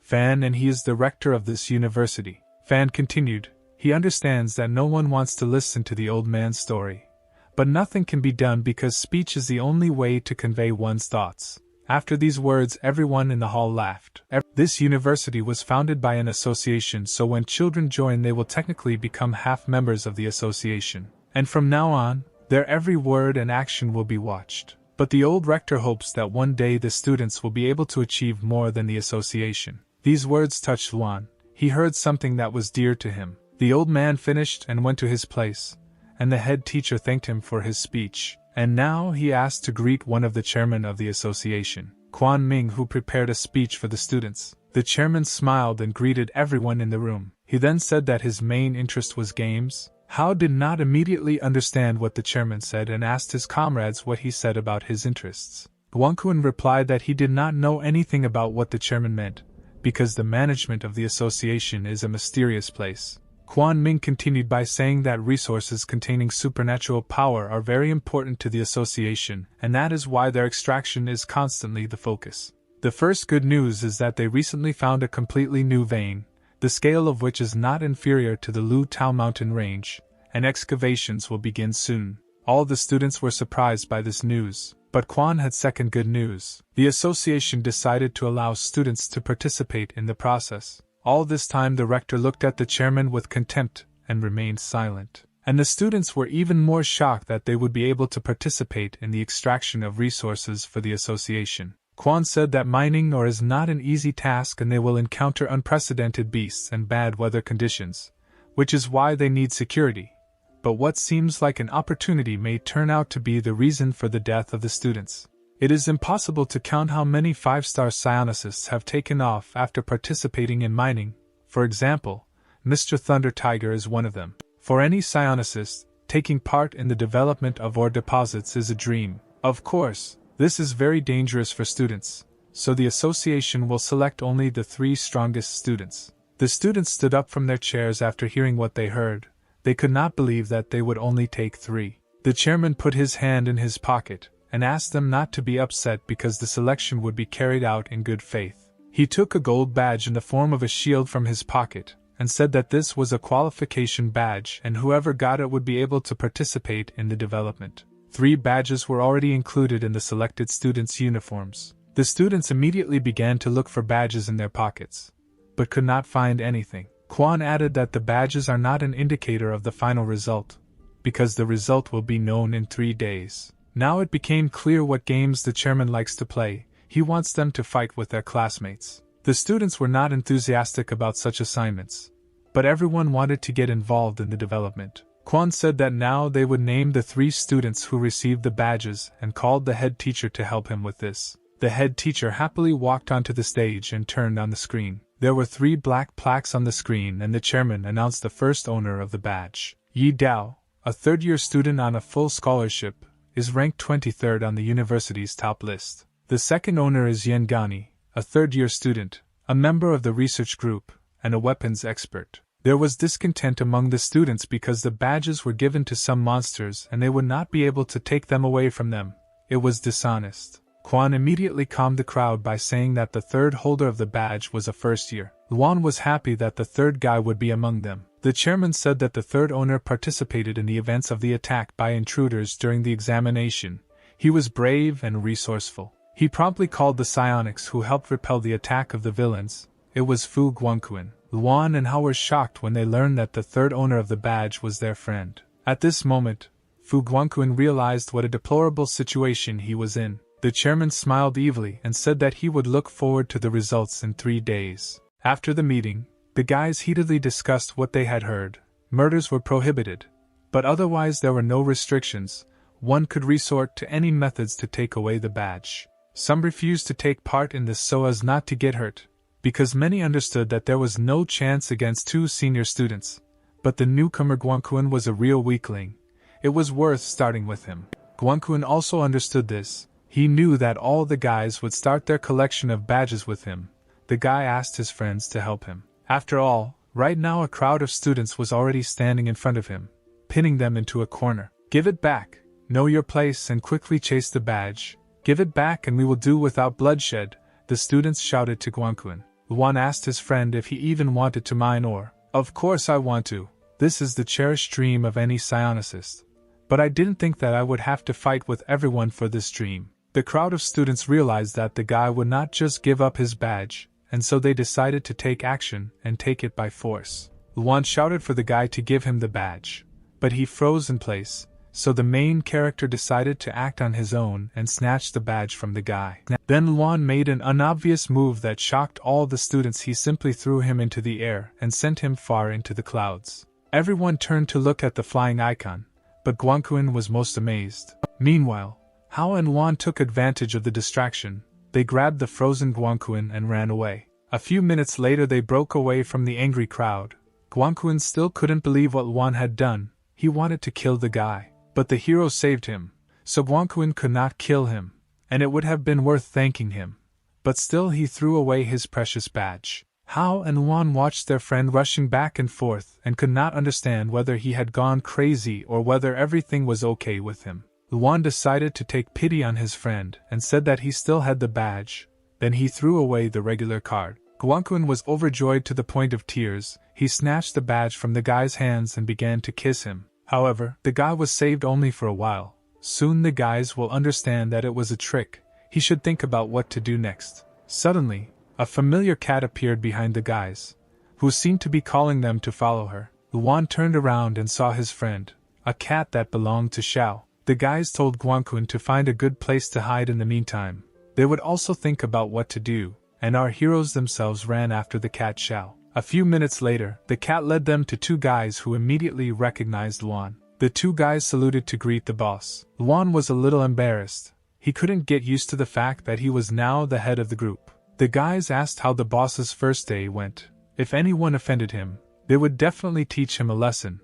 Fan and he is the rector of this university. Fan continued, he understands that no one wants to listen to the old man's story, but nothing can be done because speech is the only way to convey one's thoughts. After these words, everyone in the hall laughed. This university was founded by an association, so when children join they will technically become half members of the association. And from now on, their every word and action will be watched. But the old rector hopes that one day the students will be able to achieve more than the association. These words touched Luan. He heard something that was dear to him. The old man finished and went to his place, and the head teacher thanked him for his speech. And now he asked to greet one of the chairmen of the association, Quan Ming, who prepared a speech for the students. The chairman smiled and greeted everyone in the room. He then said that his main interest was games. Hao did not immediately understand what the chairman said and asked his comrades what he said about his interests. Guangqun replied that he did not know anything about what the chairman meant, because the management of the association is a mysterious place. Quan Ming continued by saying that resources containing supernatural power are very important to the association, and that is why their extraction is constantly the focus. The first good news is that they recently found a completely new vein, the scale of which is not inferior to the Lu Tao mountain range, and excavations will begin soon. All the students were surprised by this news, but Quan had second good news. The association decided to allow students to participate in the process. All this time the rector looked at the chairman with contempt and remained silent. And the students were even more shocked that they would be able to participate in the extraction of resources for the association. Quan said that mining ore is not an easy task and they will encounter unprecedented beasts and bad weather conditions, which is why they need security. But what seems like an opportunity may turn out to be the reason for the death of the students. It is impossible to count how many 5-star psionists have taken off after participating in mining. For example, Mr. Thunder Tiger is one of them. For any psionicist, taking part in the development of ore deposits is a dream. Of course, this is very dangerous for students, so the association will select only the 3 strongest students. The students stood up from their chairs after hearing what they heard. They could not believe that they would only take 3. The chairman put his hand in his pocket and asked them not to be upset because the selection would be carried out in good faith. He took a gold badge in the form of a shield from his pocket and said that this was a qualification badge and whoever got it would be able to participate in the development. 3 badges were already included in the selected students' uniforms. The students immediately began to look for badges in their pockets, but could not find anything. Quan added that the badges are not an indicator of the final result, because the result will be known in 3 days. Now it became clear what games the chairman likes to play. He wants them to fight with their classmates. The students were not enthusiastic about such assignments, but everyone wanted to get involved in the development. Quan said that now they would name the 3 students who received the badges and called the head teacher to help him with this. The head teacher happily walked onto the stage and turned on the screen. There were 3 black plaques on the screen and the chairman announced the first owner of the badge. Yi Dao, a third-year student on a full scholarship, is ranked 23rd on the university's top list. The second owner is Yen Gani, a third-year student, a member of the research group, and a weapons expert. There was discontent among the students because the badges were given to some monsters and they would not be able to take them away from them. It was dishonest. Quan immediately calmed the crowd by saying that the third holder of the badge was a first year. Luan was happy that the third guy would be among them. The chairman said that the third owner participated in the events of the attack by intruders during the examination. He was brave and resourceful. He promptly called the psionics who helped repel the attack of the villains. It was Fu Guangquan. Luan and Hao were shocked when they learned that the third owner of the badge was their friend. At this moment, Fu Guangquan realized what a deplorable situation he was in. The chairman smiled evilly and said that he would look forward to the results in 3 days. After the meeting, the guys heatedly discussed what they had heard. Murders were prohibited, but otherwise there were no restrictions. One could resort to any methods to take away the badge. Some refused to take part in this so as not to get hurt, because many understood that there was no chance against 2 senior students. But the newcomer Guangquan was a real weakling. It was worth starting with him. Guangquan also understood this. He knew that all the guys would start their collection of badges with him. The guy asked his friends to help him. After all, right now a crowd of students was already standing in front of him, pinning them into a corner. Give it back, know your place and quickly chase the badge. Give it back and we will do without bloodshed, the students shouted to Guangquan. Luan asked his friend if he even wanted to mine ore. Of course I want to. This is the cherished dream of any psionicist. But I didn't think that I would have to fight with everyone for this dream. The crowd of students realized that the guy would not just give up his badge, and so they decided to take action and take it by force. Luan shouted for the guy to give him the badge, but he froze in place, so the main character decided to act on his own and snatch the badge from the guy. Then Luan made an unobvious move that shocked all the students. He simply threw him into the air and sent him far into the clouds. Everyone turned to look at the flying icon, but Guangquan was most amazed. Meanwhile, Hao and Luan took advantage of the distraction. They grabbed the frozen Guangquan and ran away. A few minutes later they broke away from the angry crowd. Guangquan still couldn't believe what Luan had done. He wanted to kill the guy, but the hero saved him, so Guangquan could not kill him, and it would have been worth thanking him. But still he threw away his precious badge. Hao and Luan watched their friend rushing back and forth and could not understand whether he had gone crazy or whether everything was okay with him. Luan decided to take pity on his friend and said that he still had the badge. Then he threw away the regular card. Guangquan was overjoyed to the point of tears. He snatched the badge from the guy's hands and began to kiss him. However, the guy was saved only for a while. Soon the guys will understand that it was a trick. He should think about what to do next. Suddenly, a familiar cat appeared behind the guys, who seemed to be calling them to follow her. Luan turned around and saw his friend, a cat that belonged to Xiao. The guys told Guangquan to find a good place to hide in the meantime. They would also think about what to do, and our heroes themselves ran after the cat Xiao. A few minutes later, the cat led them to two guys who immediately recognized Luan. The two guys saluted to greet the boss. Luan was a little embarrassed. He couldn't get used to the fact that he was now the head of the group. The guys asked how the boss's first day went. If anyone offended him, they would definitely teach him a lesson.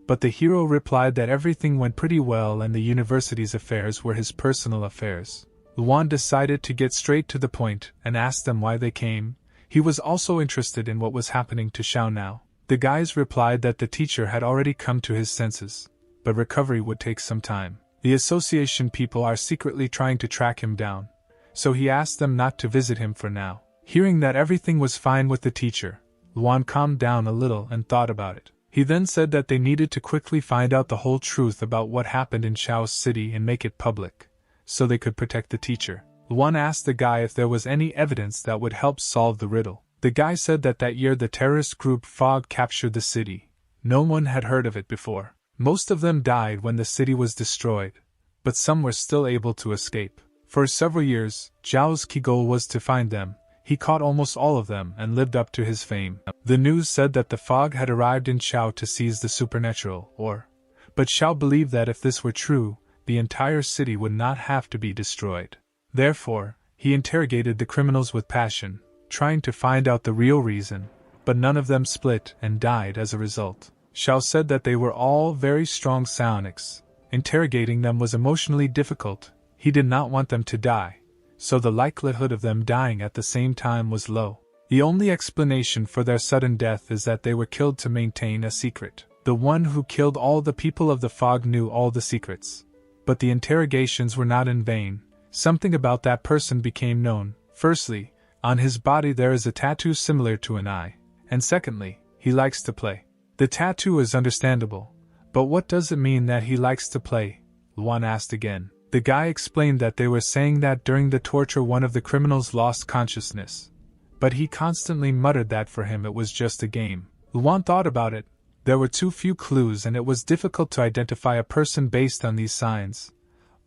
But the hero replied that everything went pretty well and the university's affairs were his personal affairs. Luan decided to get straight to the point and asked them why they came. He was also interested in what was happening to Xiao now. The guys replied that the teacher had already come to his senses, but recovery would take some time. The association people are secretly trying to track him down, so he asked them not to visit him for now. Hearing that everything was fine with the teacher, Luan calmed down a little and thought about it. He then said that they needed to quickly find out the whole truth about what happened in Xiao's city and make it public, so they could protect the teacher. Luan asked the guy if there was any evidence that would help solve the riddle. The guy said that year the terrorist group Fog captured the city. No one had heard of it before. Most of them died when the city was destroyed, but some were still able to escape. For several years, Zhao's key goal was to find them. He caught almost all of them and lived up to his fame. The news said that the Fog had arrived in Xiao to seize the supernatural ore. But Xiao believed that if this were true, the entire city would not have to be destroyed. Therefore, he interrogated the criminals with passion, trying to find out the real reason, but none of them split and died as a result. Xiao said that they were all very strong psionics. Interrogating them was emotionally difficult. He did not want them to die, so the likelihood of them dying at the same time was low. The only explanation for their sudden death is that they were killed to maintain a secret. The one who killed all the people of the Fog knew all the secrets. But the interrogations were not in vain. Something about that person became known. Firstly, on his body there is a tattoo similar to an eye. And secondly, he likes to play. The tattoo is understandable. But what does it mean that he likes to play? Luan asked again. The guy explained that they were saying that during the torture one of the criminals lost consciousness. But he constantly muttered that for him it was just a game. Luan thought about it. There were too few clues and it was difficult to identify a person based on these signs.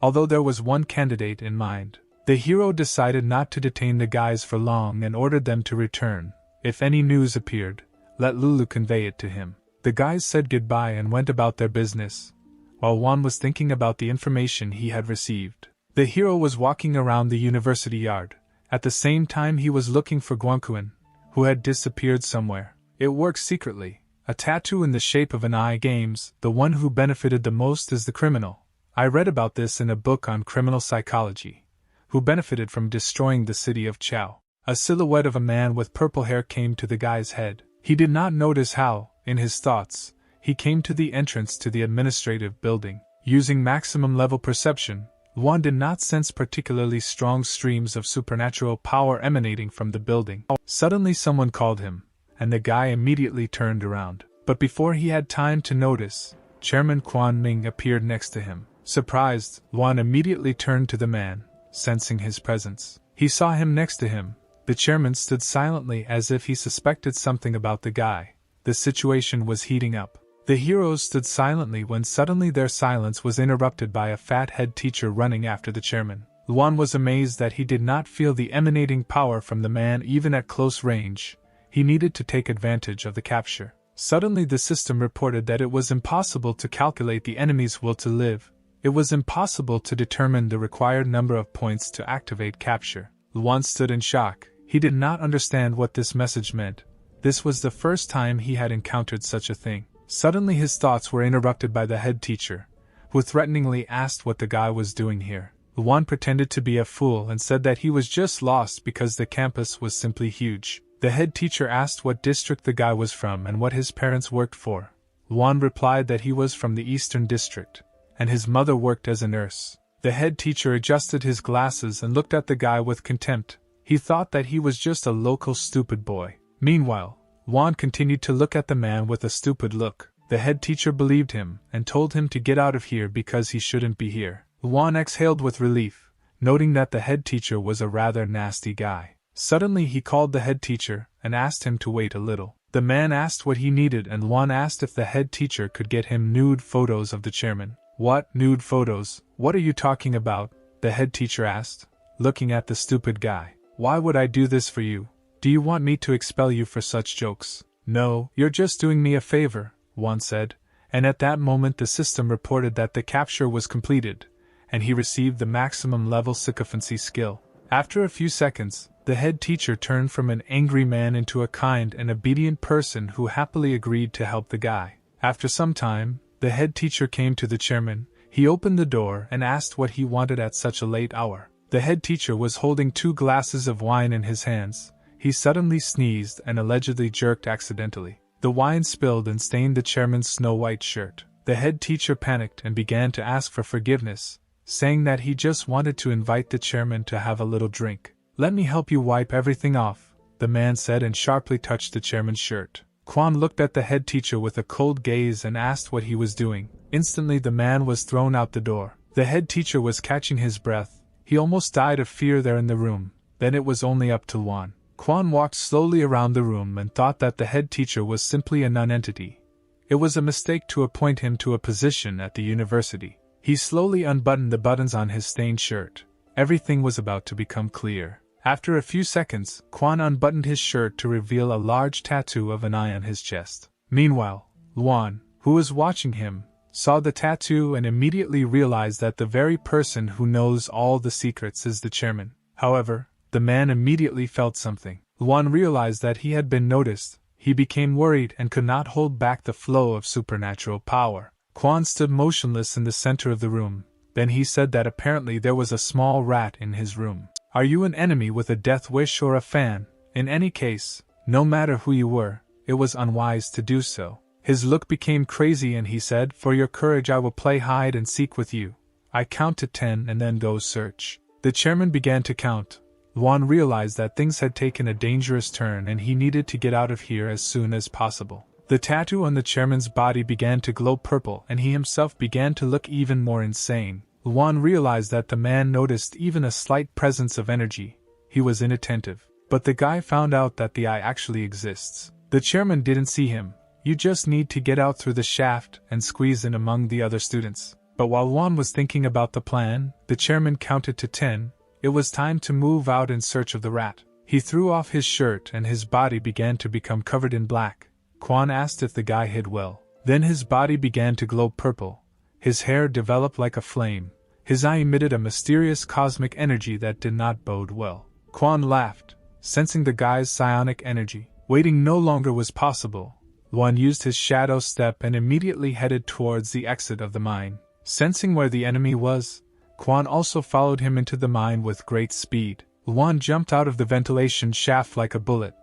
Although there was one candidate in mind. The hero decided not to detain the guys for long and ordered them to return. If any news appeared, let Lulu convey it to him. The guys said goodbye and went about their business, while Juan was thinking about the information he had received. The hero was walking around the university yard. At the same time he was looking for Guangquan, who had disappeared somewhere. It works secretly. A tattoo in the shape of an eye games, the one who benefited the most is the criminal. I read about this in a book on criminal psychology. Who benefited from destroying the city of Chao. A silhouette of a man with purple hair came to the guy's head. He did not notice how, in his thoughts, he came to the entrance to the administrative building. Using maximum level perception, Luan did not sense particularly strong streams of supernatural power emanating from the building. Suddenly someone called him, and the guy immediately turned around. But before he had time to notice, Chairman Quan Ming appeared next to him. Surprised, Luan immediately turned to the man, sensing his presence. He saw him next to him. The chairman stood silently as if he suspected something about the guy. The situation was heating up. The heroes stood silently when suddenly their silence was interrupted by a fat head teacher running after the chairman. Luan was amazed that he did not feel the emanating power from the man even at close range. He needed to take advantage of the capture. Suddenly the system reported that it was impossible to calculate the enemy's will to live. It was impossible to determine the required number of points to activate capture. Luan stood in shock. He did not understand what this message meant. This was the first time he had encountered such a thing. Suddenly his thoughts were interrupted by the head teacher, who threateningly asked what the guy was doing here. Luan pretended to be a fool and said that he was just lost because the campus was simply huge. The head teacher asked what district the guy was from and what his parents worked for. Luan replied that he was from the Eastern District, and his mother worked as a nurse. The head teacher adjusted his glasses and looked at the guy with contempt. He thought that he was just a local stupid boy. Meanwhile, Luan continued to look at the man with a stupid look. The head teacher believed him and told him to get out of here because he shouldn't be here. Luan exhaled with relief, noting that the head teacher was a rather nasty guy. Suddenly he called the head teacher and asked him to wait a little. The man asked what he needed and Luan asked if the head teacher could get him nude photos of the chairman. What, nude photos? What are you talking about? The head teacher asked. looking at the stupid guy. Why would I do this for you? Do you want me to expel you for such jokes? No, you're just doing me a favor, Juan said, and at that moment the system reported that the capture was completed, and he received the maximum level sycophancy skill. After a few seconds, the head teacher turned from an angry man into a kind and obedient person who happily agreed to help the guy. After some time, the head teacher came to the chairman. He opened the door and asked what he wanted at such a late hour. The head teacher was holding 2 glasses of wine in his hands. He suddenly sneezed and allegedly jerked accidentally. The wine spilled and stained the chairman's snow-white shirt. The head teacher panicked and began to ask for forgiveness, saying that he just wanted to invite the chairman to have a little drink. Let me help you wipe everything off, the man said and sharply touched the chairman's shirt. Quan looked at the head teacher with a cold gaze and asked what he was doing. Instantly the man was thrown out the door. The head teacher was catching his breath. He almost died of fear there in the room. Then it was only up to Juan. Quan walked slowly around the room and thought that the head teacher was simply a non-entity. It was a mistake to appoint him to a position at the university. He slowly unbuttoned the buttons on his stained shirt. Everything was about to become clear. After a few seconds, Quan unbuttoned his shirt to reveal a large tattoo of an eye on his chest. Meanwhile, Juan, who was watching him, saw the tattoo and immediately realized that the very person who knows all the secrets is the chairman. However, the man immediately felt something. Juan realized that he had been noticed. He became worried and could not hold back the flow of supernatural power. Quan stood motionless in the center of the room. Then he said that apparently there was a small rat in his room. Are you an enemy with a death wish or a fan? In any case, no matter who you were, it was unwise to do so. His look became crazy and he said, for your courage I will play hide and seek with you. I count to 10 and then go search. The chairman began to count. Juan realized that things had taken a dangerous turn and he needed to get out of here as soon as possible. The tattoo on the chairman's body began to glow purple and he himself began to look even more insane. Juan realized that the man noticed even a slight presence of energy. He was inattentive. But the guy found out that the eye actually exists. The chairman didn't see him. You just need to get out through the shaft and squeeze in among the other students. But while Juan was thinking about the plan, the chairman counted to 10. It was time to move out in search of the rat. He threw off his shirt and his body began to become covered in black. Quan asked if the guy hid well. Then his body began to glow purple. His hair developed like a flame. His eye emitted a mysterious cosmic energy that did not bode well. Quan laughed, sensing the guy's psionic energy. Waiting no longer was possible. Juan used his shadow step and immediately headed towards the exit of the mine. Sensing where the enemy was, Quan also followed him into the mine with great speed. Juan jumped out of the ventilation shaft like a bullet.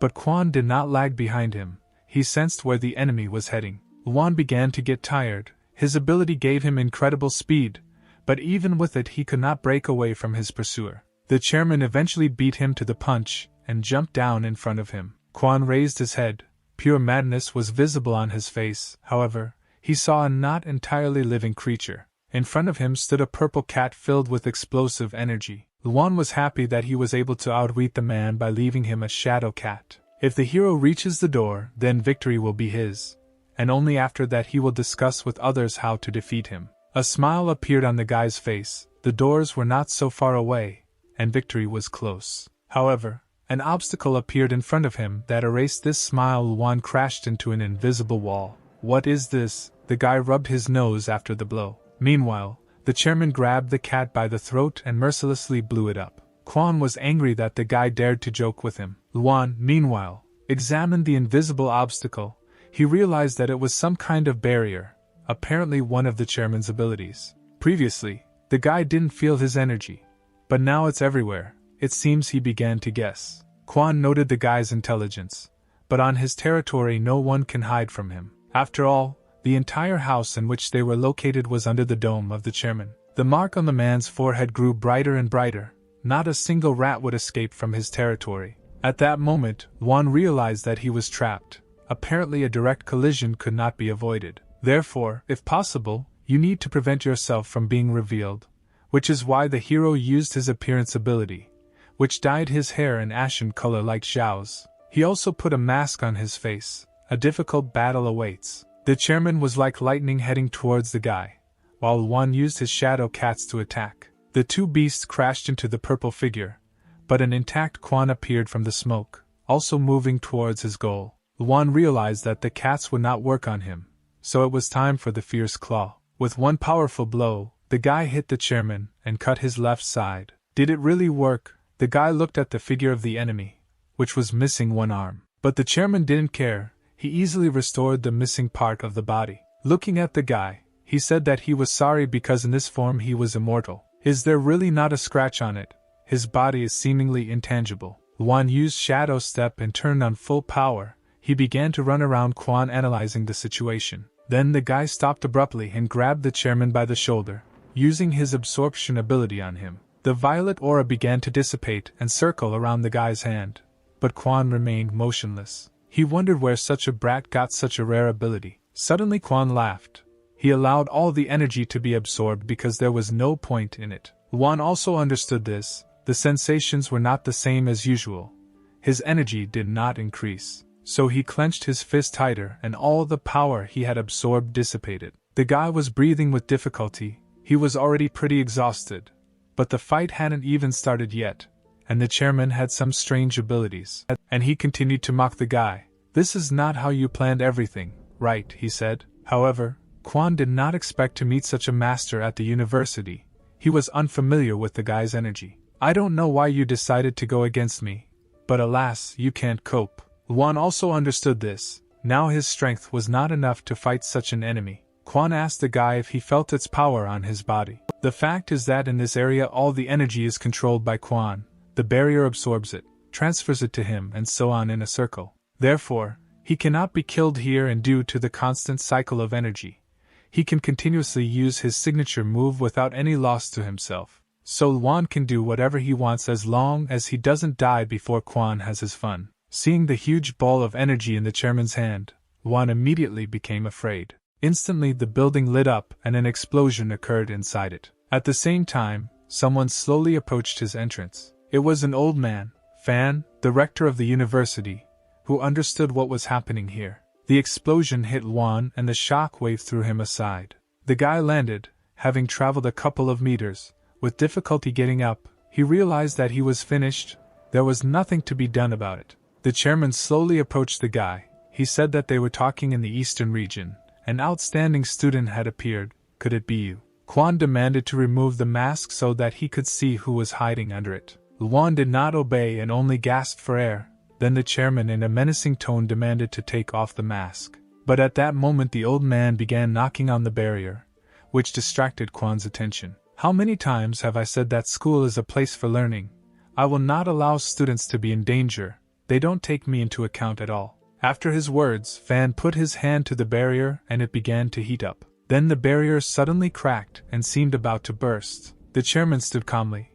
But Quan did not lag behind him. He sensed where the enemy was heading. Juan began to get tired. His ability gave him incredible speed, but even with it he could not break away from his pursuer. The chairman eventually beat him to the punch and jumped down in front of him. Quan raised his head. Pure madness was visible on his face. However, he saw a not entirely living creature. In front of him stood a purple cat filled with explosive energy. Juan was happy that he was able to outwit the man by leaving him a shadow cat. If the hero reaches the door, then victory will be his, and only after that he will discuss with others how to defeat him. A smile appeared on the guy's face. The doors were not so far away, and victory was close. However, an obstacle appeared in front of him that erased this smile. Juan crashed into an invisible wall. What is this? The guy rubbed his nose after the blow. Meanwhile, the chairman grabbed the cat by the throat and mercilessly blew it up. Quan was angry that the guy dared to joke with him. Juan, meanwhile, examined the invisible obstacle. He realized that it was some kind of barrier, apparently one of the chairman's abilities. Previously, the guy didn't feel his energy, but now it's everywhere. It seems he began to guess. Quan noted the guy's intelligence, but on his territory no one can hide from him. After all, the entire house in which they were located was under the dome of the chairman. The mark on the man's forehead grew brighter and brighter. Not a single rat would escape from his territory. At that moment, Juan realized that he was trapped. Apparently a direct collision could not be avoided. Therefore, if possible, you need to prevent yourself from being revealed, which is why the hero used his appearance ability, which dyed his hair an ashen color like Zhao's. He also put a mask on his face. A difficult battle awaits. The chairman was like lightning heading towards the guy, while Juan used his shadow cats to attack. The two beasts crashed into the purple figure, but an intact Quan appeared from the smoke, also moving towards his goal. Juan realized that the cats would not work on him, so it was time for the fierce claw. With one powerful blow, the guy hit the chairman and cut his left side. Did it really work? The guy looked at the figure of the enemy, which was missing one arm. But the chairman didn't care. He easily restored the missing part of the body. Looking at the guy, he said that he was sorry because in this form he was immortal. Is there really not a scratch on it? His body is seemingly intangible. Juan used Shadow Step and turned on full power. He began to run around Quan analyzing the situation. Then the guy stopped abruptly and grabbed the chairman by the shoulder, using his absorption ability on him. The violet aura began to dissipate and circle around the guy's hand, but Quan remained motionless. He wondered where such a brat got such a rare ability. Suddenly Quan laughed. He allowed all the energy to be absorbed because there was no point in it. Juan also understood this. The sensations were not the same as usual. His energy did not increase. So he clenched his fist tighter and all the power he had absorbed dissipated. The guy was breathing with difficulty. He was already pretty exhausted. But the fight hadn't even started yet, and the chairman had some strange abilities. And he continued to mock the guy. This is not how you planned everything, right? He said. However, Quan did not expect to meet such a master at the university. He was unfamiliar with the guy's energy. I don't know why you decided to go against me, but alas, you can't cope. Juan also understood this. Now his strength was not enough to fight such an enemy. Quan asked the guy if he felt its power on his body. The fact is that in this area all the energy is controlled by Quan. The barrier absorbs it, transfers it to him and so on in a circle. Therefore, he cannot be killed here and due to the constant cycle of energy, he can continuously use his signature move without any loss to himself. So Juan can do whatever he wants as long as he doesn't die before Quan has his fun. Seeing the huge ball of energy in the chairman's hand, Juan immediately became afraid. Instantly the building lit up and an explosion occurred inside it. At the same time, someone slowly approached his entrance. It was an old man, Fan, the rector of the university, who understood what was happening here. The explosion hit Juan and the shock wave threw him aside. The guy landed, having traveled a couple of meters. With difficulty getting up, he realized that he was finished. There was nothing to be done about it. The chairman slowly approached the guy. He said that they were talking in the eastern region. An outstanding student had appeared. Could it be you? Quan demanded to remove the mask so that he could see who was hiding under it. Juan did not obey and only gasped for air. Then the chairman in a menacing tone demanded to take off the mask. But at that moment the old man began knocking on the barrier, which distracted Quan's attention. How many times have I said that school is a place for learning? I will not allow students to be in danger. They don't take me into account at all. After his words, Fan put his hand to the barrier and it began to heat up. Then the barrier suddenly cracked and seemed about to burst. The chairman stood calmly.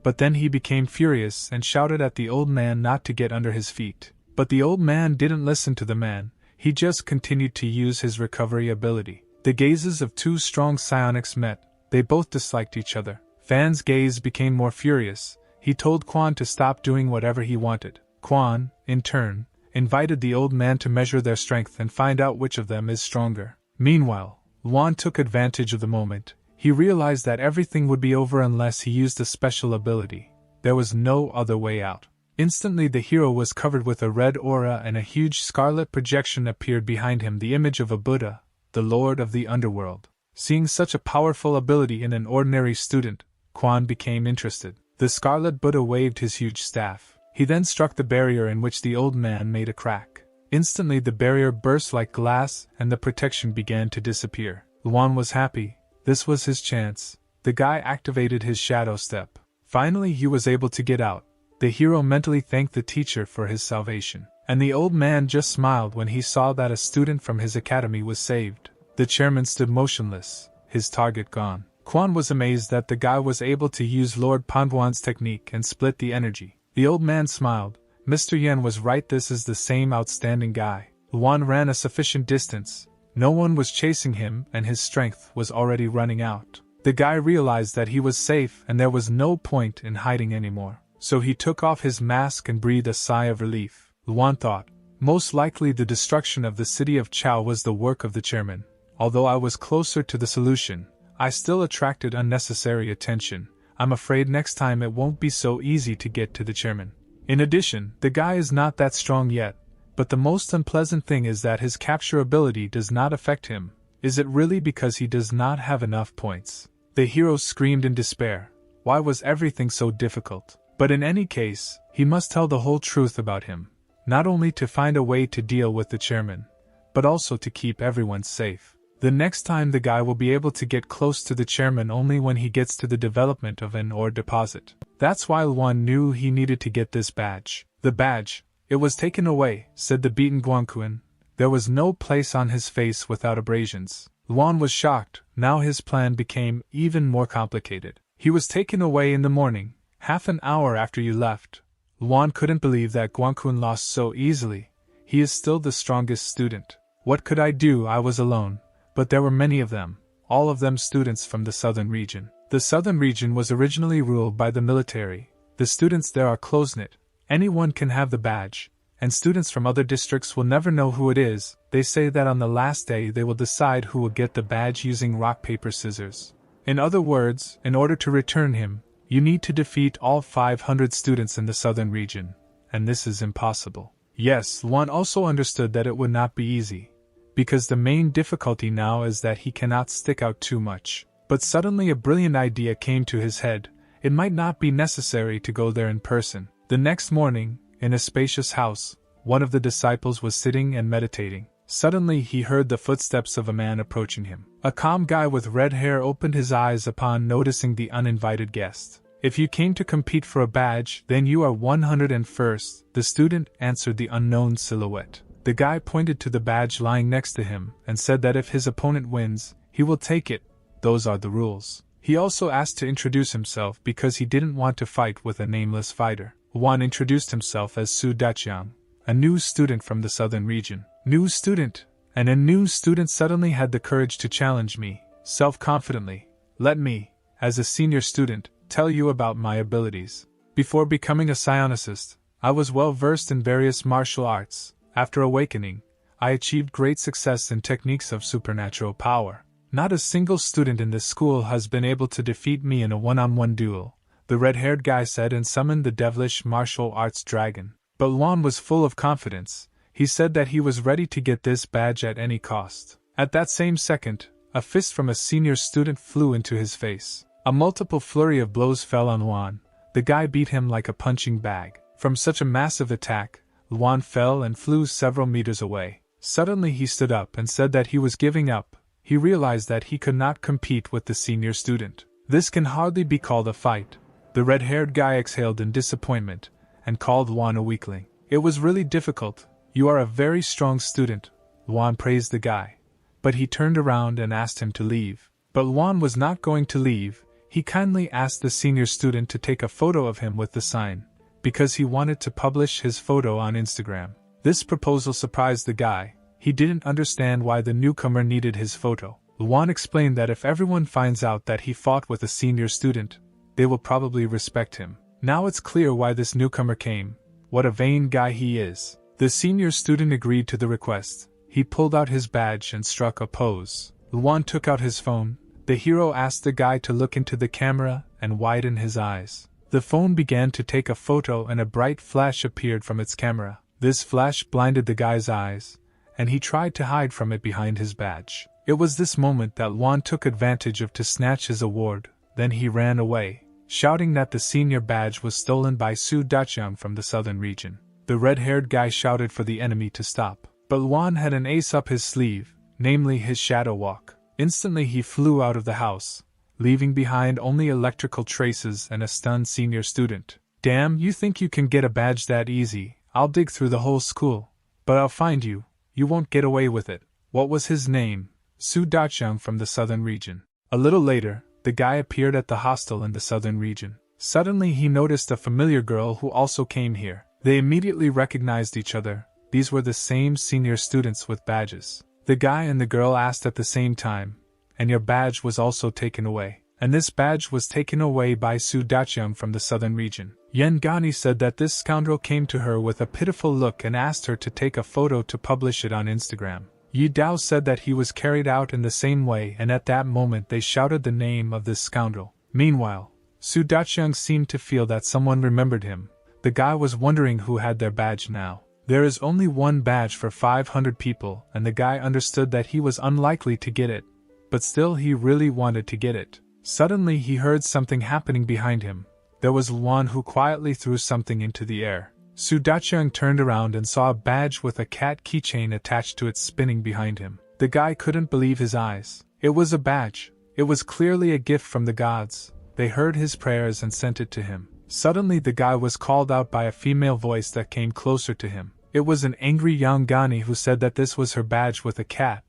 But then he became furious and shouted at the old man not to get under his feet. But the old man didn't listen to the man. He just continued to use his recovery ability. The gazes of two strong psionics met. They both disliked each other. Fan's gaze became more furious. He told Quan to stop doing whatever he wanted. Quan, in turn, invited the old man to measure their strength and find out which of them is stronger. Meanwhile, Juan took advantage of the moment. He realized that everything would be over unless he used a special ability. There was no other way out. Instantly the hero was covered with a red aura and a huge scarlet projection appeared behind him, the image of a Buddha, the lord of the underworld. Seeing such a powerful ability in an ordinary student, Quan became interested. The scarlet Buddha waved his huge staff. He then struck the barrier in which the old man made a crack. Instantly the barrier burst like glass and the protection began to disappear. Juan was happy. This was his chance. The guy activated his shadow step. Finally he was able to get out. The hero mentally thanked the teacher for his salvation. And the old man just smiled when he saw that a student from his academy was saved. The chairman stood motionless, his target gone. Quan was amazed that the guy was able to use Lord Panduan's technique and split the energy. The old man smiled. Mr. Yen was right, this is the same outstanding guy. Juan ran a sufficient distance. No one was chasing him and his strength was already running out. The guy realized that he was safe and there was no point in hiding anymore. So he took off his mask and breathed a sigh of relief. Juan thought, most likely the destruction of the city of Chao was the work of the chairman. Although I was closer to the solution, I still attracted unnecessary attention. I'm afraid next time it won't be so easy to get to the chairman. In addition, the guy is not that strong yet, but the most unpleasant thing is that his capture ability does not affect him. Is it really because he does not have enough points? The hero screamed in despair. Why was everything so difficult? But in any case, he must tell the whole truth about him, not only to find a way to deal with the chairman, but also to keep everyone safe. The next time the guy will be able to get close to the chairman only when he gets to the development of an ore deposit. That's why Luan knew he needed to get this badge. The badge, it was taken away, said the beaten Guangquan. There was no place on his face without abrasions. Luan was shocked. Now his plan became even more complicated. He was taken away in the morning, half an hour after you left. Luan couldn't believe that Guangquan lost so easily. He is still the strongest student. What could I do? I was alone. But there were many of them, all of them students from the southern region. The southern region was originally ruled by the military. The students there are close-knit. Anyone can have the badge, and students from other districts will never know who it is. They say that on the last day they will decide who will get the badge using rock, paper, scissors. In other words, in order to return him, you need to defeat all 500 students in the southern region, and this is impossible. Yes, Luan also understood that it would not be easy, because the main difficulty now is that he cannot stick out too much. But suddenly a brilliant idea came to his head. It might not be necessary to go there in person. The next morning, in a spacious house, one of the disciples was sitting and meditating. Suddenly he heard the footsteps of a man approaching him. A calm guy with red hair opened his eyes upon noticing the uninvited guest. If you came to compete for a badge, then you are 101st, the student answered the unknown silhouette. The guy pointed to the badge lying next to him and said that if his opponent wins, he will take it. Those are the rules. He also asked to introduce himself because he didn't want to fight with a nameless fighter. Luan introduced himself as Su Daqiang, a new student from the southern region. New student, and a new student suddenly had the courage to challenge me, self-confidently. Let me, as a senior student, tell you about my abilities. Before becoming a psionicist, I was well versed in various martial arts. After awakening, I achieved great success in techniques of supernatural power. Not a single student in this school has been able to defeat me in a one-on-one duel, the red-haired guy said and summoned the devilish martial arts dragon. But Luan was full of confidence. He said that he was ready to get this badge at any cost. At that same second, a fist from a senior student flew into his face. A multiple flurry of blows fell on Luan. The guy beat him like a punching bag. From such a massive attack, Luan fell and flew several meters away. Suddenly he stood up and said that he was giving up. He realized that he could not compete with the senior student. This can hardly be called a fight. The red-haired guy exhaled in disappointment and called Luan a weakling. It was really difficult. You are a very strong student, Luan praised the guy. But he turned around and asked him to leave. But Luan was not going to leave. He kindly asked the senior student to take a photo of him with the sign, because he wanted to publish his photo on Instagram. This proposal surprised the guy. He didn't understand why the newcomer needed his photo. Luan explained that if everyone finds out that he fought with a senior student, they will probably respect him. Now it's clear why this newcomer came. What a vain guy he is. The senior student agreed to the request. He pulled out his badge and struck a pose. Luan took out his phone. The hero asked the guy to look into the camera and widen his eyes. The phone began to take a photo and a bright flash appeared from its camera. This flash blinded the guy's eyes, and he tried to hide from it behind his badge. It was this moment that Luan took advantage of to snatch his award. Then he ran away, shouting that the senior badge was stolen by Su Daqiang from the southern region. The red-haired guy shouted for the enemy to stop. But Luan had an ace up his sleeve, namely his shadow walk. Instantly he flew out of the house, leaving behind only electrical traces and a stunned senior student. Damn, you think you can get a badge that easy? I'll dig through the whole school. But I'll find you. You won't get away with it. What was his name? Su Daqiang from the southern region. A little later, the guy appeared at the hostel in the southern region. Suddenly he noticed a familiar girl who also came here. They immediately recognized each other. These were the same senior students with badges. The guy and the girl asked at the same time, and your badge was also taken away. And this badge was taken away by Su Daqiang from the southern region. Yen Gani said that this scoundrel came to her with a pitiful look and asked her to take a photo to publish it on Instagram. Yi Dao said that he was carried out in the same way, and at that moment they shouted the name of this scoundrel. Meanwhile, Su Dachiang seemed to feel that someone remembered him. The guy was wondering who had their badge now. There is only one badge for 500 people, and the guy understood that he was unlikely to get it. But still he really wanted to get it. Suddenly he heard something happening behind him. There was Luan who quietly threw something into the air. Su Dachiang turned around and saw a badge with a cat keychain attached to it spinning behind him. The guy couldn't believe his eyes. It was a badge. It was clearly a gift from the gods. They heard his prayers and sent it to him. Suddenly the guy was called out by a female voice that came closer to him. It was an angry Yangani who said that this was her badge with a cat.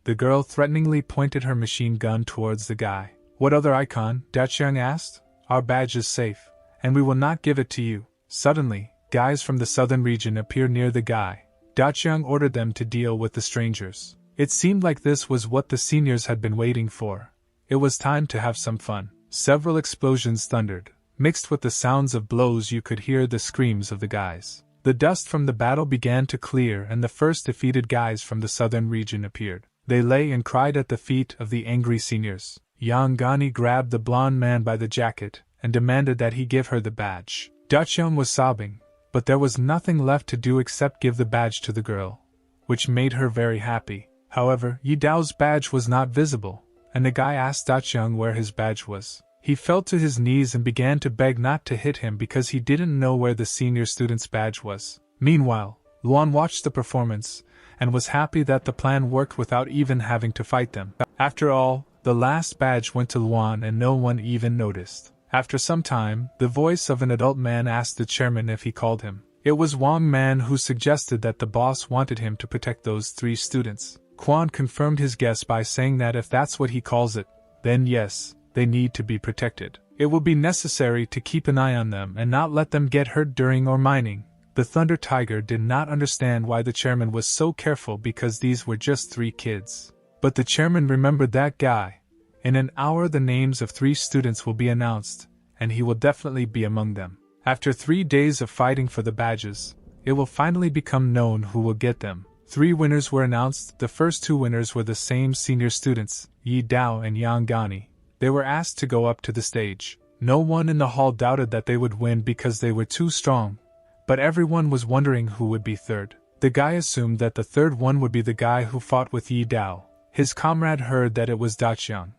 The girl threateningly pointed her machine gun towards the guy. "What other icon?" Dachiang asked. "Our badge is safe, and we will not give it to you." Suddenly, guys from the southern region appeared near the guy. Dachiang ordered them to deal with the strangers. It seemed like this was what the seniors had been waiting for. It was time to have some fun. Several explosions thundered. Mixed with the sounds of blows, you could hear the screams of the guys. The dust from the battle began to clear, and the first defeated guys from the southern region appeared. They lay and cried at the feet of the angry seniors. Yangani grabbed the blonde man by the jacket and demanded that he give her the badge. Dachiang was sobbing, but there was nothing left to do except give the badge to the girl, which made her very happy. However, Yi Dao's badge was not visible, and the guy asked Dachiang where his badge was. He fell to his knees and began to beg not to hit him because he didn't know where the senior student's badge was. Meanwhile, Luan watched the performance and was happy that the plan worked without even having to fight them. After all, the last badge went to Luan and no one even noticed. After some time, the voice of an adult man asked the chairman if he called him. It was Wang Man who suggested that the boss wanted him to protect those 3 students. Quan confirmed his guess by saying that if that's what he calls it, then yes, they need to be protected. It will be necessary to keep an eye on them and not let them get hurt during or mining. The Thunder Tiger did not understand why the chairman was so careful because these were just 3 kids. But the chairman remembered that guy. In an hour the names of 3 students will be announced, and he will definitely be among them. After 3 days of fighting for the badges, it will finally become known who will get them. 3 winners were announced. The first 2 winners were the same senior students, Yi Dao and Yang Gani. They were asked to go up to the stage. No one in the hall doubted that they would win because they were too strong, but everyone was wondering who would be third. The guy assumed that the third one would be the guy who fought with Yi Dao. His comrade heard that it was Dachiang,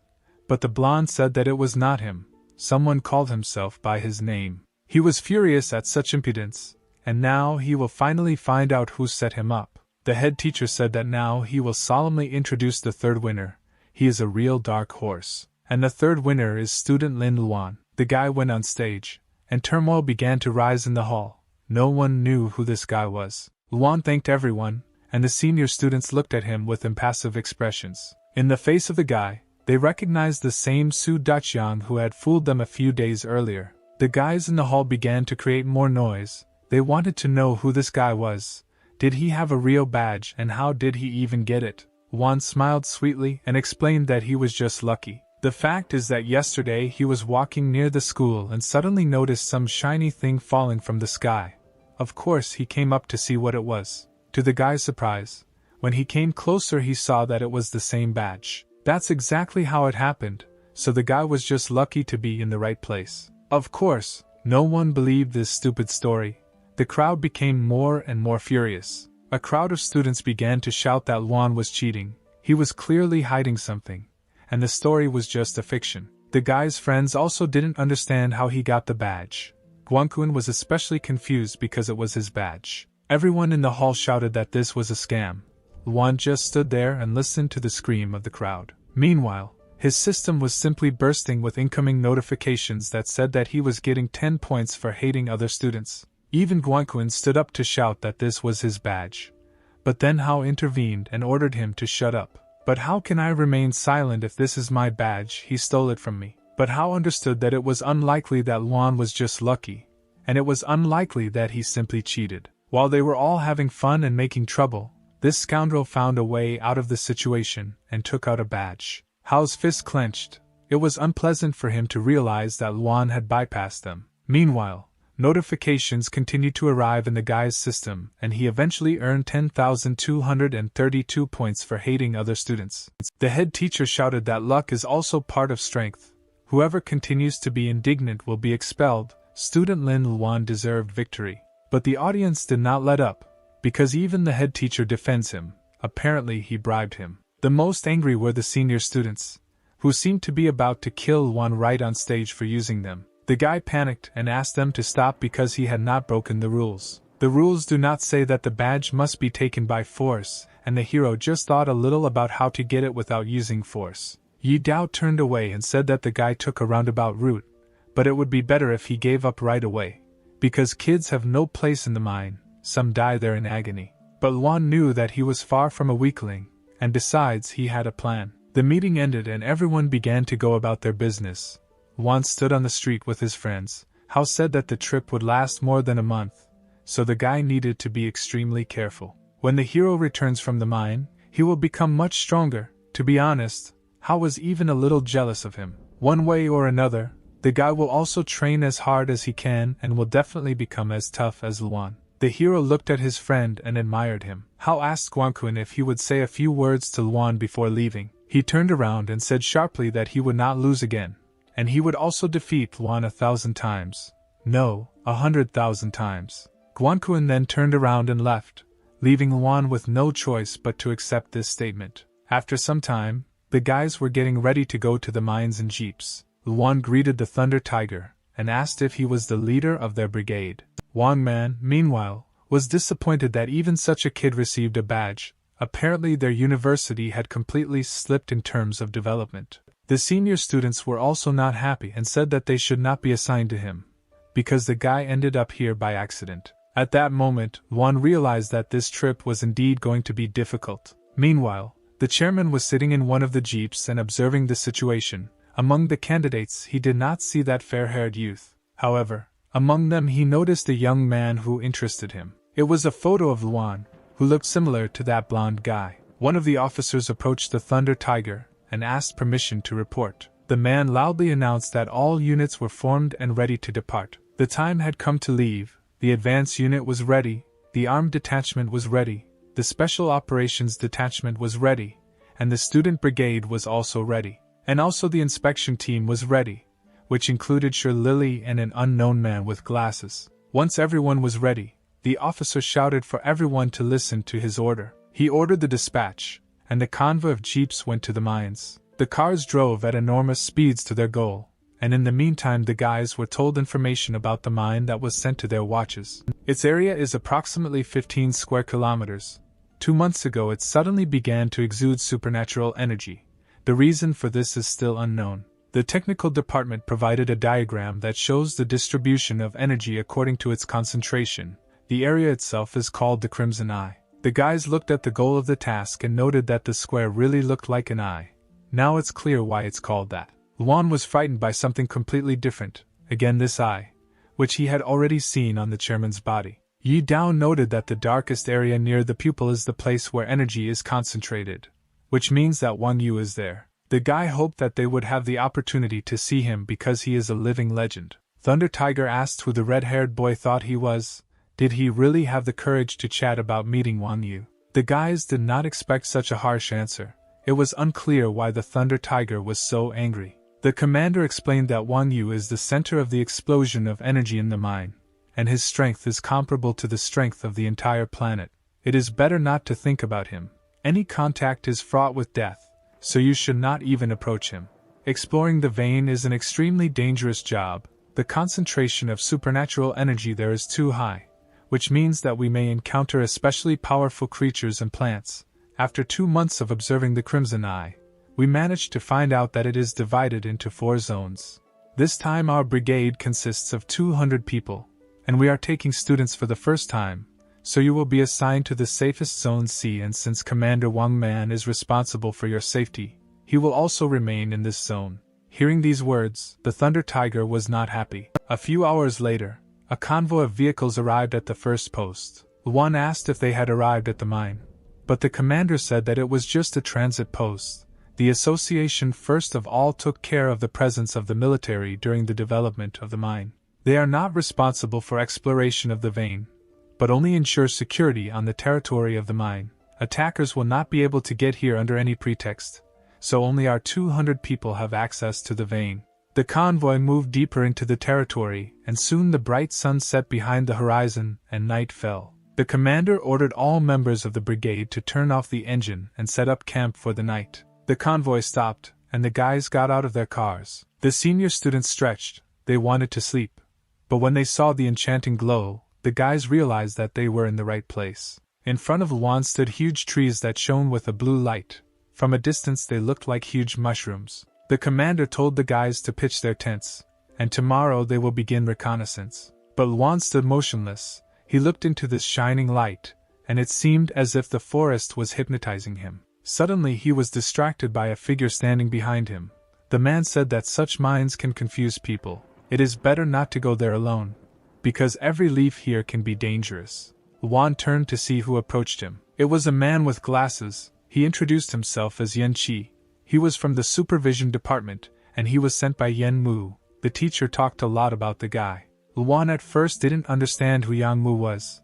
but the blonde said that it was not him. Someone called himself by his name. He was furious at such impudence, and now he will finally find out who set him up. The head teacher said that now he will solemnly introduce the third winner. He is a real dark horse. And the third winner is student Lin Luan. The guy went on stage, and turmoil began to rise in the hall. No one knew who this guy was. Luan thanked everyone, and the senior students looked at him with impassive expressions. In the face of the guy, they recognized the same Su Dachiang who had fooled them a few days earlier. The guys in the hall began to create more noise. They wanted to know who this guy was. Did he have a real badge, and how did he even get it? Luan smiled sweetly and explained that he was just lucky. The fact is that yesterday he was walking near the school and suddenly noticed some shiny thing falling from the sky. Of course he came up to see what it was. To the guy's surprise, when he came closer he saw that it was the same badge. That's exactly how it happened, so the guy was just lucky to be in the right place. Of course, no one believed this stupid story. The crowd became more and more furious. A crowd of students began to shout that Luan was cheating. He was clearly hiding something, and the story was just a fiction. The guy's friends also didn't understand how he got the badge. Guangkun was especially confused because it was his badge. Everyone in the hall shouted that this was a scam. Luan just stood there and listened to the scream of the crowd. Meanwhile, his system was simply bursting with incoming notifications that said that he was getting 10 points for hating other students. Even Guangkun stood up to shout that this was his badge. But then Hao intervened and ordered him to shut up. But how can I remain silent if this is my badge? He stole it from me. But Hao understood that it was unlikely that Luan was just lucky, and it was unlikely that he simply cheated. While they were all having fun and making trouble, this scoundrel found a way out of the situation and took out a badge. Hao's fist clenched. It was unpleasant for him to realize that Luan had bypassed them. Meanwhile, notifications continued to arrive in the guy's system, and he eventually earned 10,232 points for hating other students. The head teacher shouted that luck is also part of strength. Whoever continues to be indignant will be expelled. Student Lin Luan deserved victory. But the audience did not let up, because even the head teacher defends him. Apparently he bribed him. The most angry were the senior students, who seemed to be about to kill Luan right on stage for using them. The guy panicked and asked them to stop because he had not broken the rules. The rules do not say that the badge must be taken by force, and the hero just thought a little about how to get it without using force. Yi Dao turned away and said that the guy took a roundabout route, but it would be better if he gave up right away, because kids have no place in the mine, some die there in agony. But Luan knew that he was far from a weakling, and besides he had a plan. The meeting ended and everyone began to go about their business. Luan stood on the street with his friends. Hao said that the trip would last more than a month, so the guy needed to be extremely careful. When the hero returns from the mine, he will become much stronger. To be honest, Hao was even a little jealous of him. One way or another, the guy will also train as hard as he can and will definitely become as tough as Luan. The hero looked at his friend and admired him. Hao asked Guanquan if he would say a few words to Luan before leaving. He turned around and said sharply that he would not lose again, and he would also defeat Luan 1,000 times. No, 100,000 times. Guanquan then turned around and left, leaving Luan with no choice but to accept this statement. After some time, the guys were getting ready to go to the mines in jeeps. Luan greeted the Thunder Tiger and asked if he was the leader of their brigade. Wang Man, meanwhile, was disappointed that even such a kid received a badge. Apparently their university had completely slipped in terms of development. The senior students were also not happy and said that they should not be assigned to him, because the guy ended up here by accident. At that moment, Luan realized that this trip was indeed going to be difficult. Meanwhile, the chairman was sitting in one of the jeeps and observing the situation. Among the candidates he did not see that fair-haired youth. However, among them he noticed a young man who interested him. It was a photo of Luan, who looked similar to that blonde guy. One of the officers approached the Thunder Tiger and asked permission to report. The man loudly announced that all units were formed and ready to depart. The time had come to leave. The advance unit was ready, the armed detachment was ready, the special operations detachment was ready, and the student brigade was also ready. And also the inspection team was ready, which included Sher Lily and an unknown man with glasses. Once everyone was ready, the officer shouted for everyone to listen to his order. He ordered the dispatch, and the convoy of jeeps went to the mines. The cars drove at enormous speeds to their goal, and in the meantime the guys were told information about the mine that was sent to their watches. Its area is approximately 15 square kilometers. 2 months ago it suddenly began to exude supernatural energy. The reason for this is still unknown. The technical department provided a diagram that shows the distribution of energy according to its concentration. The area itself is called the Crimson Eye. The guys looked at the goal of the task and noted that the square really looked like an eye. Now it's clear why it's called that. Luan was frightened by something completely different, again this eye, which he had already seen on the chairman's body. Yi Dao noted that the darkest area near the pupil is the place where energy is concentrated, which means that Wang Yu is there. The guy hoped that they would have the opportunity to see him because he is a living legend. Thunder Tiger asked who the red-haired boy thought he was. Did he really have the courage to chat about meeting Wang Yu? The guys did not expect such a harsh answer. It was unclear why the Thunder Tiger was so angry. The commander explained that Wang Yu is the center of the explosion of energy in the mine, and his strength is comparable to the strength of the entire planet. It is better not to think about him. Any contact is fraught with death, so you should not even approach him. Exploring the vein is an extremely dangerous job. The concentration of supernatural energy there is too high, which means that we may encounter especially powerful creatures and plants. After 2 months of observing the Crimson Eye, we managed to find out that it is divided into 4 zones. This time our brigade consists of 200 people, and we are taking students for the first time. So you will be assigned to the safest zone C, and since Commander Wang Man is responsible for your safety, he will also remain in this zone. Hearing these words, the Thunder Tiger was not happy. A few hours later, a convoy of vehicles arrived at the first post. Luan asked if they had arrived at the mine, but the commander said that it was just a transit post. The association first of all took care of the presence of the military during the development of the mine. They are not responsible for exploration of the vein, but only ensure security on the territory of the mine. Attackers will not be able to get here under any pretext, so only our 200 people have access to the vein. The convoy moved deeper into the territory, and soon the bright sun set behind the horizon, and night fell. The commander ordered all members of the brigade to turn off the engine and set up camp for the night. The convoy stopped, and the guys got out of their cars. The senior students stretched. They wanted to sleep. But when they saw the enchanting glow, the guys realized that they were in the right place. In front of Luan stood huge trees that shone with a blue light. From a distance they looked like huge mushrooms. The commander told the guys to pitch their tents, and tomorrow they will begin reconnaissance. But Luan stood motionless. He looked into this shining light, and it seemed as if the forest was hypnotizing him. Suddenly he was distracted by a figure standing behind him. The man said that such minds can confuse people. It is better not to go there alone, because every leaf here can be dangerous. Luan turned to see who approached him. It was a man with glasses. He introduced himself as Yan Qi. He was from the supervision department, and he was sent by Yan Mu. The teacher talked a lot about the guy. Luan at first didn't understand who Yang Mu was,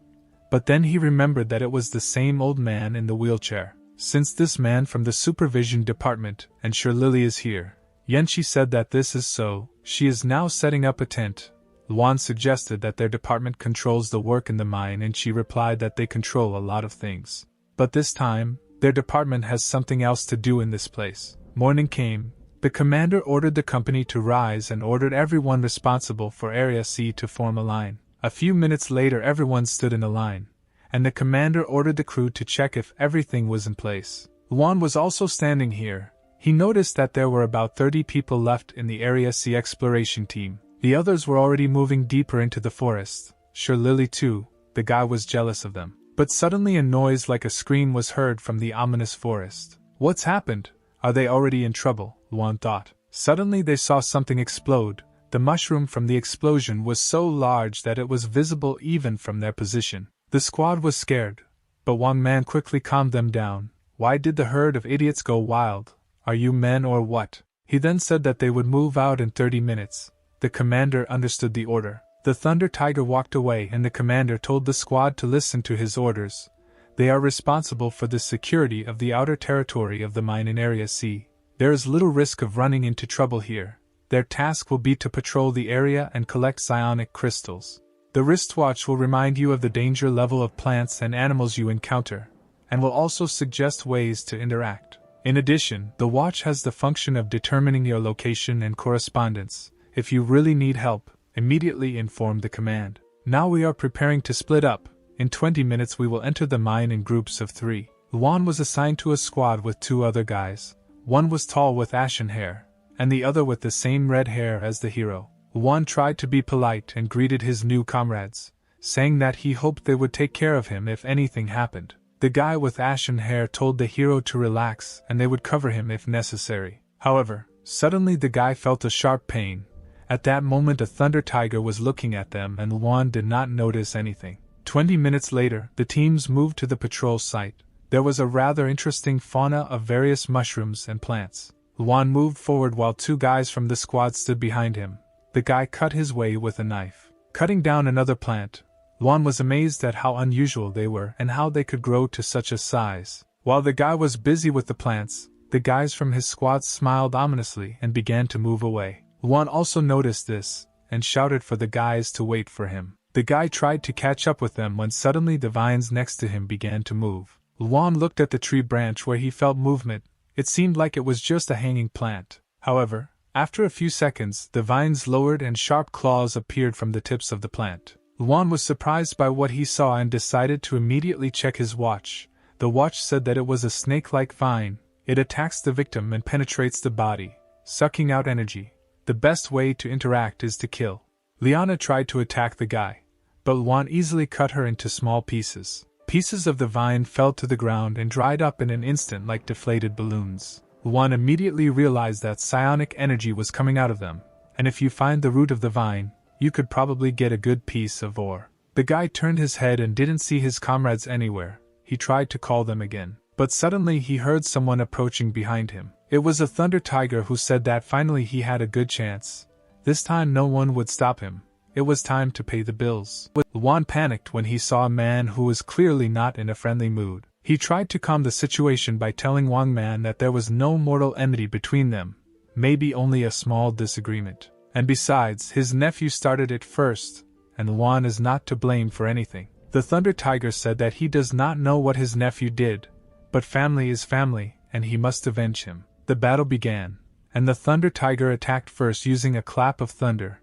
but then he remembered that it was the same old man in the wheelchair. Since this man from the supervision department, and sure Lily is here, Yanqi said that this is so. She is now setting up a tent. Luan suggested that their department controls the work in the mine, and she replied that they control a lot of things. But this time, their department has something else to do in this place. Morning came. The commander ordered the company to rise and ordered everyone responsible for Area C to form a line. A few minutes later everyone stood in a line, and the commander ordered the crew to check if everything was in place. Luan was also standing here. He noticed that there were about 30 people left in the Area C exploration team. The others were already moving deeper into the forest. Sure Lily too, the guy was jealous of them. But suddenly a noise like a scream was heard from the ominous forest. What's happened? Are they already in trouble? Luan thought. Suddenly they saw something explode. The mushroom from the explosion was so large that it was visible even from their position. The squad was scared, but one man quickly calmed them down. Why did the herd of idiots go wild? Are you men or what? He then said that they would move out in 30 minutes. The commander understood the order. The Thunder Tiger walked away, and the commander told the squad to listen to his orders. They are responsible for the security of the outer territory of the mine in Area C. There is little risk of running into trouble here. Their task will be to patrol the area and collect psionic crystals. The wristwatch will remind you of the danger level of plants and animals you encounter, and will also suggest ways to interact. In addition, the watch has the function of determining your location and correspondence. If you really need help, immediately inform the command. Now we are preparing to split up. In 20 minutes we will enter the mine in groups of 3. Luan was assigned to a squad with 2 other guys. One was tall with ashen hair, and the other with the same red hair as the hero. Luan tried to be polite and greeted his new comrades, saying that he hoped they would take care of him if anything happened. The guy with ashen hair told the hero to relax and they would cover him if necessary. However, suddenly the guy felt a sharp pain. At that moment a Thunder Tiger was looking at them and Luan did not notice anything. 20 minutes later, the teams moved to the patrol site. There was a rather interesting fauna of various mushrooms and plants. Luan moved forward while 2 guys from the squad stood behind him. The guy cut his way with a knife, cutting down another plant. Luan was amazed at how unusual they were and how they could grow to such a size. While the guy was busy with the plants, the guys from his squad smiled ominously and began to move away. Luan also noticed this, and shouted for the guys to wait for him. The guy tried to catch up with them when suddenly the vines next to him began to move. Luan looked at the tree branch where he felt movement. It seemed like it was just a hanging plant. However, after a few seconds, the vines lowered and sharp claws appeared from the tips of the plant. Luan was surprised by what he saw and decided to immediately check his watch. The watch said that it was a snake-like vine. It attacks the victim and penetrates the body, sucking out energy. The best way to interact is to kill. Liana tried to attack the guy, but Luan easily cut her into small pieces. Pieces of the vine fell to the ground and dried up in an instant like deflated balloons. Luan immediately realized that psionic energy was coming out of them, and if you find the root of the vine, you could probably get a good piece of ore. The guy turned his head and didn't see his comrades anywhere. He tried to call them again, but suddenly he heard someone approaching behind him. It was a Thunder Tiger who said that finally he had a good chance. This time no one would stop him. It was time to pay the bills. Luan panicked when he saw a man who was clearly not in a friendly mood. He tried to calm the situation by telling Wang Man that there was no mortal enmity between them. maybe only a small disagreement. And besides, his nephew started it first, and Luan is not to blame for anything. The Thunder Tiger said that he does not know what his nephew did, but family is family, and he must avenge him. The battle began, and the Thunder Tiger attacked first using a clap of thunder,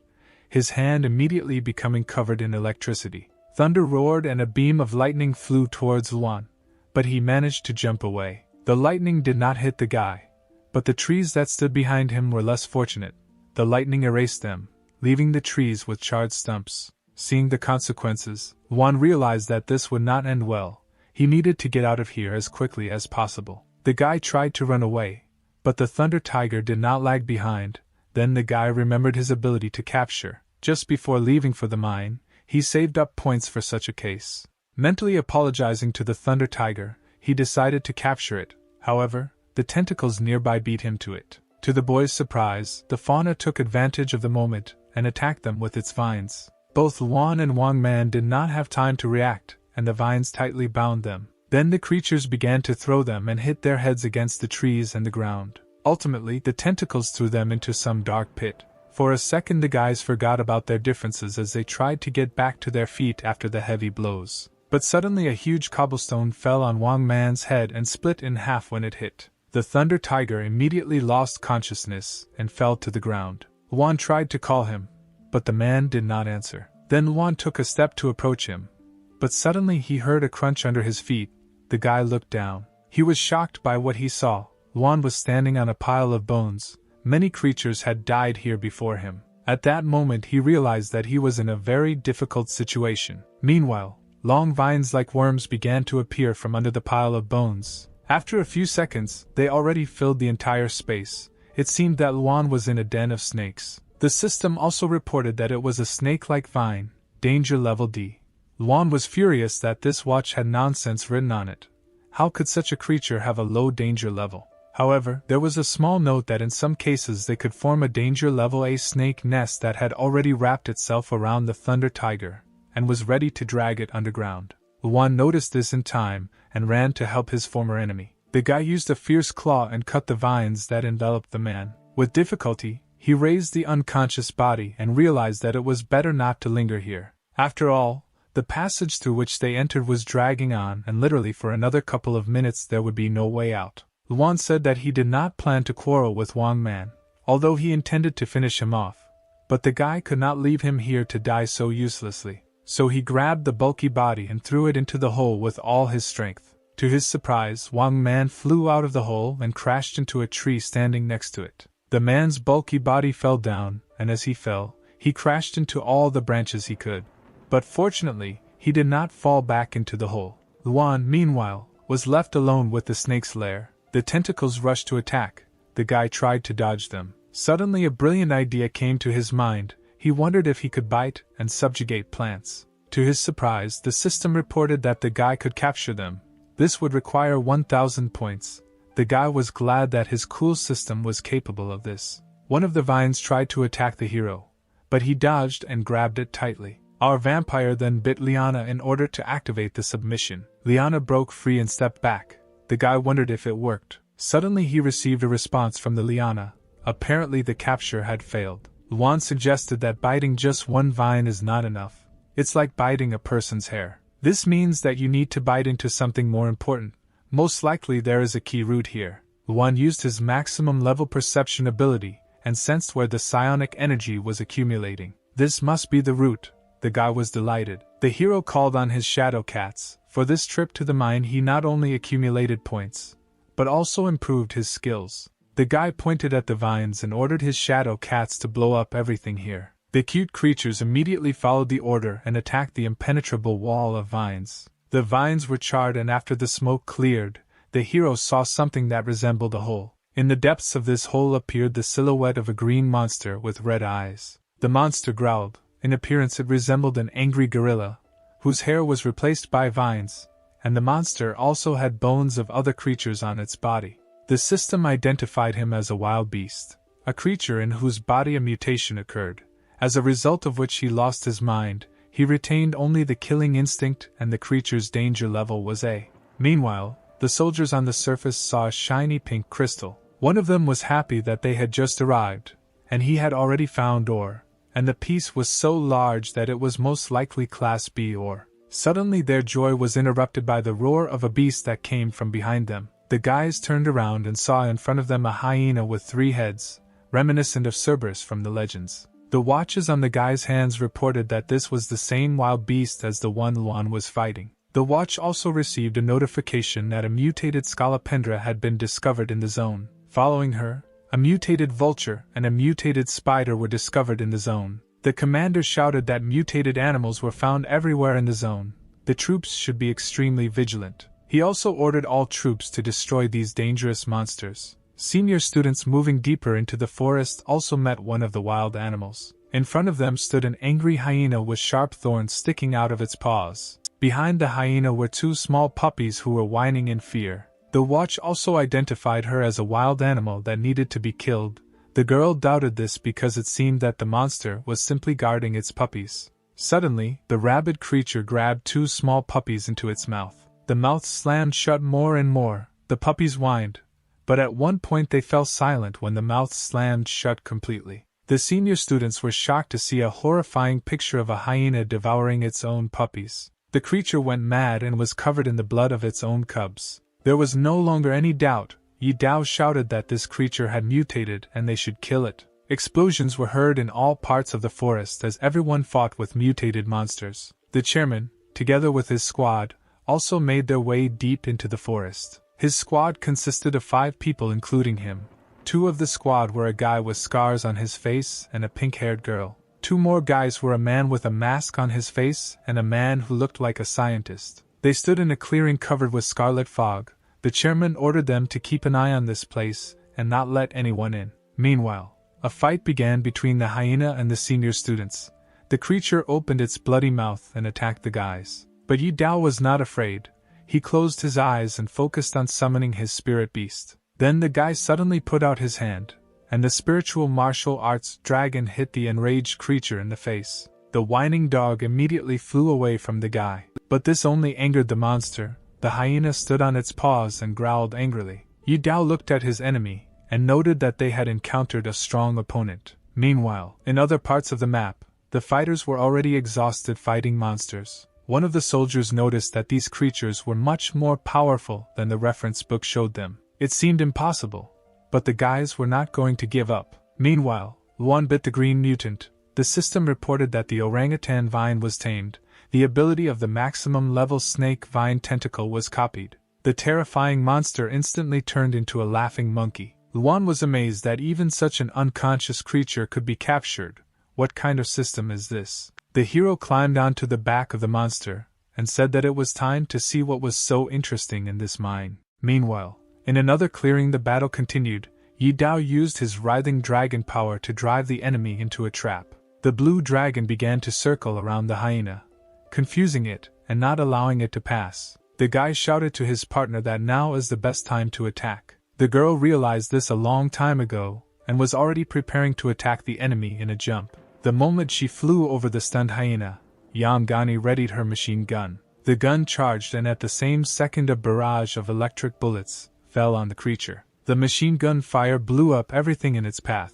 his hand immediately becoming covered in electricity. Thunder roared and a beam of lightning flew towards Luan, but he managed to jump away. The lightning did not hit the guy, but the trees that stood behind him were less fortunate. The lightning erased them, leaving the trees with charred stumps. Seeing the consequences, Luan realized that this would not end well. He needed to get out of here as quickly as possible. The guy tried to run away, but the Thunder Tiger did not lag behind. Then the guy remembered his ability to capture. Just before leaving for the mine, he saved up points for such a case. Mentally apologizing to the Thunder Tiger, he decided to capture it. However, the tentacles nearby beat him to it. To the boy's surprise, the fauna took advantage of the moment and attacked them with its vines. Both Luan and Wang Man did not have time to react, and the vines tightly bound them. Then the creatures began to throw them and hit their heads against the trees and the ground. Ultimately, the tentacles threw them into some dark pit. For a second the guys forgot about their differences as they tried to get back to their feet after the heavy blows. But suddenly a huge cobblestone fell on Wang Man's head and split in half when it hit. The Thunder Tiger immediately lost consciousness and fell to the ground. Luan tried to call him, but the man did not answer. Then Luan took a step to approach him, but suddenly he heard a crunch under his feet. The guy looked down. He was shocked by what he saw. Luan was standing on a pile of bones. Many creatures had died here before him. At that moment he realized that he was in a very difficult situation. Meanwhile, long vines like worms began to appear from under the pile of bones. After a few seconds, they already filled the entire space. It seemed that Luan was in a den of snakes. The system also reported that it was a snake-like vine, danger level D. Luan was furious that this watch had nonsense written on it. How could such a creature have a low danger level? However, there was a small note that in some cases they could form a danger level A snake nest that had already wrapped itself around the Thunder Tiger, and was ready to drag it underground. Luan noticed this in time, and ran to help his former enemy. The guy used a fierce claw and cut the vines that enveloped the man. With difficulty, he raised the unconscious body and realized that it was better not to linger here. After all, the passage through which they entered was dragging on, and literally for another couple of minutes there would be no way out. Luan said that he did not plan to quarrel with Wang Man, although he intended to finish him off. But the guy could not leave him here to die so uselessly. So he grabbed the bulky body and threw it into the hole with all his strength. To his surprise, Wang Man flew out of the hole and crashed into a tree standing next to it. The man's bulky body fell down, and as he fell, he crashed into all the branches he could. But fortunately, he did not fall back into the hole. Luan, meanwhile, was left alone with the snake's lair. The tentacles rushed to attack. The guy tried to dodge them. Suddenly a brilliant idea came to his mind. He wondered if he could bite and subjugate plants. To his surprise, the system reported that the guy could capture them. This would require 1,000 points. The guy was glad that his cool system was capable of this. One of the vines tried to attack the hero, but he dodged and grabbed it tightly. Our vampire then bit Liana in order to activate the submission. Liana broke free and stepped back. The guy wondered if it worked. Suddenly he received a response from the Liana. Apparently the capture had failed. Luan suggested that biting just one vine is not enough. It's like biting a person's hair. This means that you need to bite into something more important. Most likely there is a key root here. Luan used his maximum level perception ability and sensed where the psionic energy was accumulating. This must be the root. The guy was delighted. The hero called on his shadow cats. For this trip to the mine he not only accumulated points, but also improved his skills. The guy pointed at the vines and ordered his shadow cats to blow up everything here. The cute creatures immediately followed the order and attacked the impenetrable wall of vines. The vines were charred, and after the smoke cleared, the hero saw something that resembled a hole. In the depths of this hole appeared the silhouette of a green monster with red eyes. The monster growled. In appearance it resembled an angry gorilla, whose hair was replaced by vines, and the monster also had bones of other creatures on its body. The system identified him as a wild beast, a creature in whose body a mutation occurred, as a result of which he lost his mind. He retained only the killing instinct, and the creature's danger level was A. Meanwhile, the soldiers on the surface saw a shiny pink crystal. One of them was happy that they had just arrived, and he had already found ore, and the piece was so large that it was most likely Class B ore. Suddenly their joy was interrupted by the roar of a beast that came from behind them. The guys turned around and saw in front of them a hyena with 3 heads, reminiscent of Cerberus from the legends. The watches on the guy's hands reported that this was the same wild beast as the one Luan was fighting. The watch also received a notification that a mutated scolopendra had been discovered in the zone. Following her, a mutated vulture and a mutated spider were discovered in the zone. The commander shouted that mutated animals were found everywhere in the zone. The troops should be extremely vigilant. He also ordered all troops to destroy these dangerous monsters. Senior students moving deeper into the forest also met one of the wild animals. In front of them stood an angry hyena with sharp thorns sticking out of its paws. Behind the hyena were 2 small puppies who were whining in fear. The watch also identified her as a wild animal that needed to be killed. The girl doubted this because it seemed that the monster was simply guarding its puppies. Suddenly, the rabid creature grabbed 2 small puppies into its mouth. The mouth slammed shut more and more. The puppies whined, but at one point they fell silent when the mouth slammed shut completely. The senior students were shocked to see a horrifying picture of a hyena devouring its own puppies. The creature went mad and was covered in the blood of its own cubs. There was no longer any doubt. Yi Dao shouted that this creature had mutated and they should kill it. Explosions were heard in all parts of the forest as everyone fought with mutated monsters. The chairman, together with his squad, also made their way deep into the forest. His squad consisted of 5 people including him. 2 of the squad were a guy with scars on his face and a pink-haired girl. 2 more guys were a man with a mask on his face and a man who looked like a scientist. They stood in a clearing covered with scarlet fog. The chairman ordered them to keep an eye on this place and not let anyone in. Meanwhile, a fight began between the hyena and the senior students. The creature opened its bloody mouth and attacked the guys. But Yi Dao was not afraid. He closed his eyes and focused on summoning his spirit beast. Then the guy suddenly put out his hand, and the spiritual martial arts dragon hit the enraged creature in the face. The whining dog immediately flew away from the guy. But this only angered the monster. The hyena stood on its paws and growled angrily. Yi Dao looked at his enemy, and noted that they had encountered a strong opponent. Meanwhile, in other parts of the map, the fighters were already exhausted fighting monsters. One of the soldiers noticed that these creatures were much more powerful than the reference book showed them. It seemed impossible, but the guys were not going to give up. Meanwhile, Luan bit the green mutant. The system reported that the orangutan vine was tamed. The ability of the maximum level snake vine tentacle was copied. The terrifying monster instantly turned into a laughing monkey. Luan was amazed that even such an unconscious creature could be captured. What kind of system is this? The hero climbed onto the back of the monster, and said that it was time to see what was so interesting in this mine. Meanwhile, in another clearing the battle continued. Yi Dao used his writhing dragon power to drive the enemy into a trap. The blue dragon began to circle around the hyena, confusing it, and not allowing it to pass. The guy shouted to his partner that now is the best time to attack. The girl realized this a long time ago, and was already preparing to attack the enemy in a jump. The moment she flew over the stunned hyena, Yamgani readied her machine gun. The gun charged, and at the same second a barrage of electric bullets fell on the creature. The machine gun fire blew up everything in its path.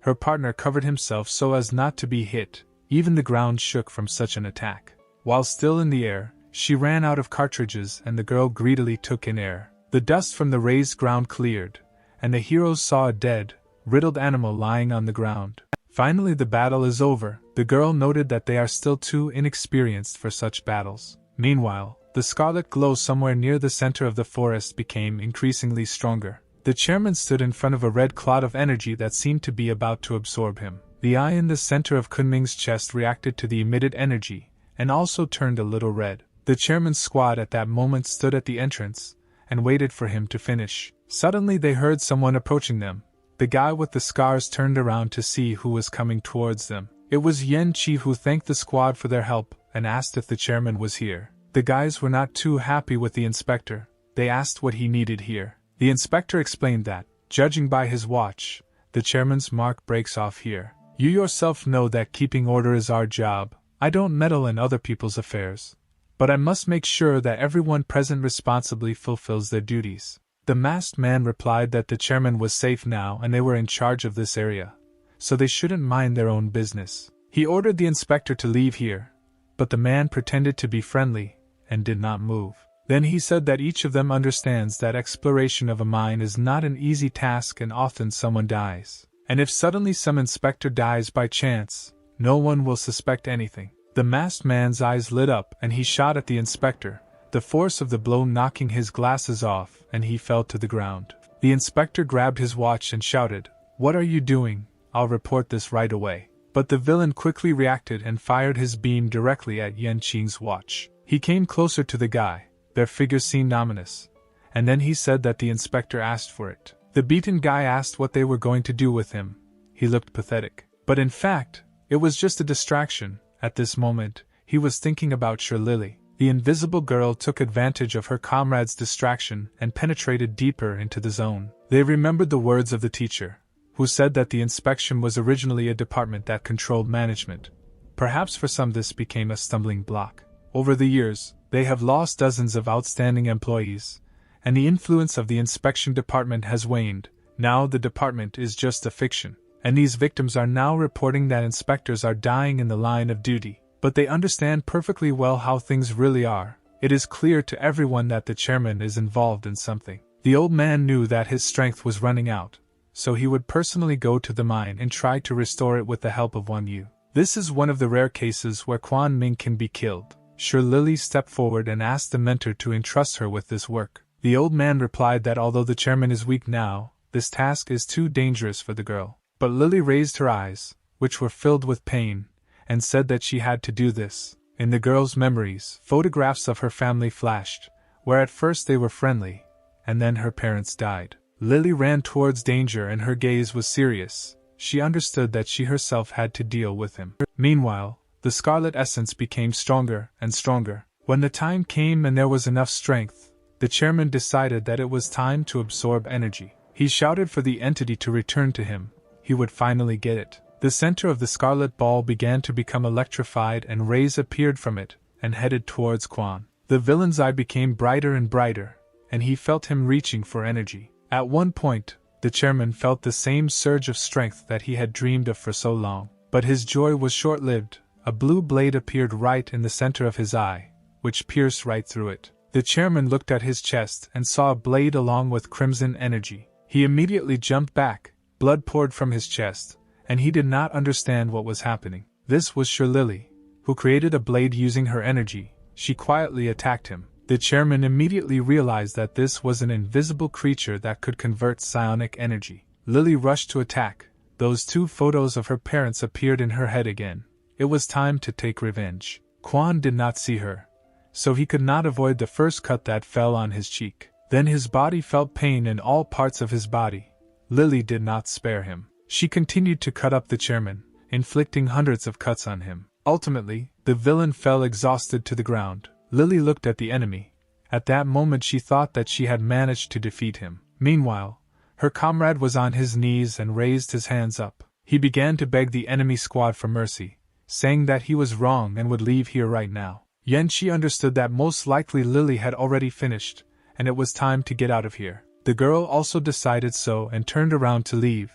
Her partner covered himself so as not to be hit. Even the ground shook from such an attack. While still in the air, she ran out of cartridges and the girl greedily took in air. The dust from the raised ground cleared, and the heroes saw a dead, riddled animal lying on the ground. Finally the battle is over. The girl noted that they are still too inexperienced for such battles. Meanwhile, the scarlet glow somewhere near the center of the forest became increasingly stronger. The chairman stood in front of a red cloud of energy that seemed to be about to absorb him. The eye in the center of Kunming's chest reacted to the emitted energy, and also turned a little red. The chairman's squad at that moment stood at the entrance, and waited for him to finish. Suddenly they heard someone approaching them. The guy with the scars turned around to see who was coming towards them. It was Yen Chi, who thanked the squad for their help, and asked if the chairman was here. The guys were not too happy with the inspector. They asked what he needed here. The inspector explained that, judging by his watch, the chairman's mark breaks off here. You yourself know that keeping order is our job. I don't meddle in other people's affairs, but I must make sure that everyone present responsibly fulfills their duties. The masked man replied that the chairman was safe now and they were in charge of this area, so they shouldn't mind their own business. He ordered the inspector to leave here, but the man pretended to be friendly and did not move. Then he said that each of them understands that exploration of a mine is not an easy task and often someone dies. And if suddenly some inspector dies by chance, no one will suspect anything. The masked man's eyes lit up and he shot at the inspector, the force of the blow knocking his glasses off, and he fell to the ground. The inspector grabbed his watch and shouted, "What are you doing? I'll report this right away." But the villain quickly reacted and fired his beam directly at Yan Qing's watch. He came closer to the guy. Their figures seemed ominous, and then he said that the inspector asked for it. The beaten guy asked what they were going to do with him. He looked pathetic. But in fact, it was just a distraction. At this moment, he was thinking about Lily. The invisible girl took advantage of her comrade's distraction and penetrated deeper into the zone. They remembered the words of the teacher, who said that the inspection was originally a department that controlled management. Perhaps for some this became a stumbling block. Over the years, they have lost dozens of outstanding employees, and the influence of the inspection department has waned. Now the department is just a fiction, and these victims are now reporting that inspectors are dying in the line of duty. But they understand perfectly well how things really are. It is clear to everyone that the chairman is involved in something. The old man knew that his strength was running out, so he would personally go to the mine and try to restore it with the help of Yu. This is one of the rare cases where Quan Ming can be killed. Lily stepped forward and asked the mentor to entrust her with this work. The old man replied that although the chairman is weak now, this task is too dangerous for the girl. But Lily raised her eyes, which were filled with pain, and said that she had to do this. In the girl's memories, photographs of her family flashed, where at first they were friendly, and then her parents died. Lily ran towards danger and her gaze was serious. She understood that she herself had to deal with him. Meanwhile, the scarlet essence became stronger and stronger. When the time came and there was enough strength, the chairman decided that it was time to absorb energy. He shouted for the entity to return to him. He would finally get it. The center of the scarlet ball began to become electrified and rays appeared from it and headed towards Quan. The villain's eye became brighter and brighter, and he felt him reaching for energy. At one point, the chairman felt the same surge of strength that he had dreamed of for so long. But his joy was short-lived. A blue blade appeared right in the center of his eye, which pierced right through it. The chairman looked at his chest and saw a blade along with crimson energy. He immediately jumped back. Blood poured from his chest, and he did not understand what was happening. This was Lily, who created a blade using her energy. She quietly attacked him. The chairman immediately realized that this was an invisible creature that could convert psionic energy. Lily rushed to attack. Those two photos of her parents appeared in her head again. It was time to take revenge. Quan did not see her, so he could not avoid the first cut that fell on his cheek. Then his body felt pain in all parts of his body. Lily did not spare him. She continued to cut up the chairman, inflicting hundreds of cuts on him. Ultimately, the villain fell exhausted to the ground. Lily looked at the enemy. At that moment she thought that she had managed to defeat him. Meanwhile, her comrade was on his knees and raised his hands up. He began to beg the enemy squad for mercy, saying that he was wrong and would leave here right now. Yanqi understood that most likely Lily had already finished, and it was time to get out of here. The girl also decided so and turned around to leave.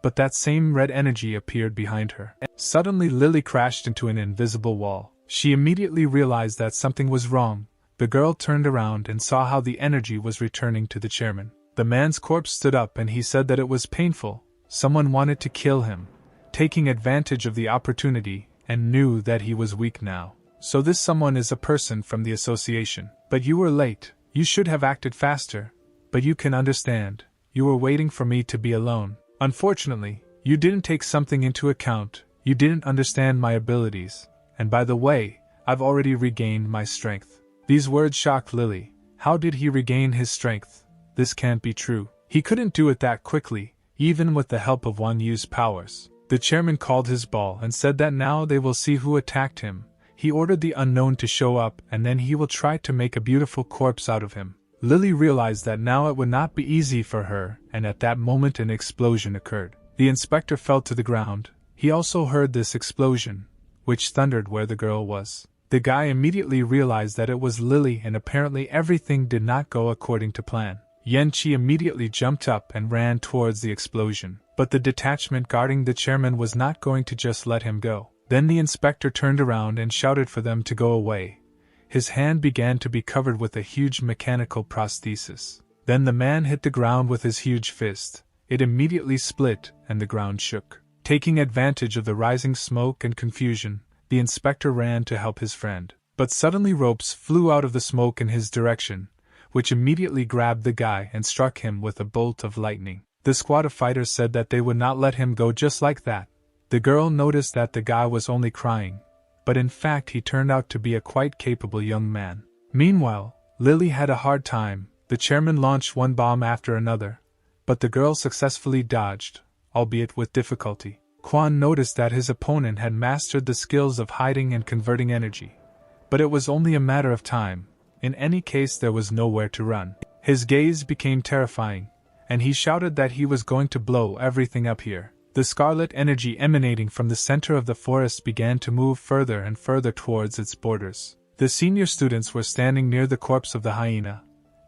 But that same red energy appeared behind her. Suddenly Lily crashed into an invisible wall. She immediately realized that something was wrong. The girl turned around and saw how the energy was returning to the chairman. The man's corpse stood up and he said that it was painful. Someone wanted to kill him, taking advantage of the opportunity, and knew that he was weak now. So this someone is a person from the association. But you were late. You should have acted faster. But you can understand. You were waiting for me to be alone. Unfortunately, you didn't take something into account. You didn't understand my abilities. And by the way, I've already regained my strength. These words shocked Lily. How did he regain his strength? This can't be true. He couldn't do it that quickly, even with the help of Yu's powers. The chairman called his ball and said that now they will see who attacked him. He ordered the unknown to show up and then he will try to make a beautiful corpse out of him. Lily realized that now it would not be easy for her, and at that moment an explosion occurred. The inspector fell to the ground. He also heard this explosion, which thundered where the girl was. The guy immediately realized that it was Lily and apparently everything did not go according to plan. Yan Qi immediately jumped up and ran towards the explosion. But the detachment guarding the chairman was not going to just let him go. Then the inspector turned around and shouted for them to go away. His hand began to be covered with a huge mechanical prosthesis. Then the man hit the ground with his huge fist. It immediately split, and the ground shook. Taking advantage of the rising smoke and confusion, the inspector ran to help his friend. But suddenly ropes flew out of the smoke in his direction, which immediately grabbed the guy and struck him with a bolt of lightning. The squad of fighters said that they would not let him go just like that. The girl noticed that the guy was only crying, but in fact he turned out to be a quite capable young man. Meanwhile, Lily had a hard time. The chairman launched one bomb after another, but the girl successfully dodged, albeit with difficulty. Quan noticed that his opponent had mastered the skills of hiding and converting energy, but it was only a matter of time. In any case, there was nowhere to run. His gaze became terrifying, and he shouted that he was going to blow everything up here. The scarlet energy emanating from the center of the forest began to move further and further towards its borders. The senior students were standing near the corpse of the hyena.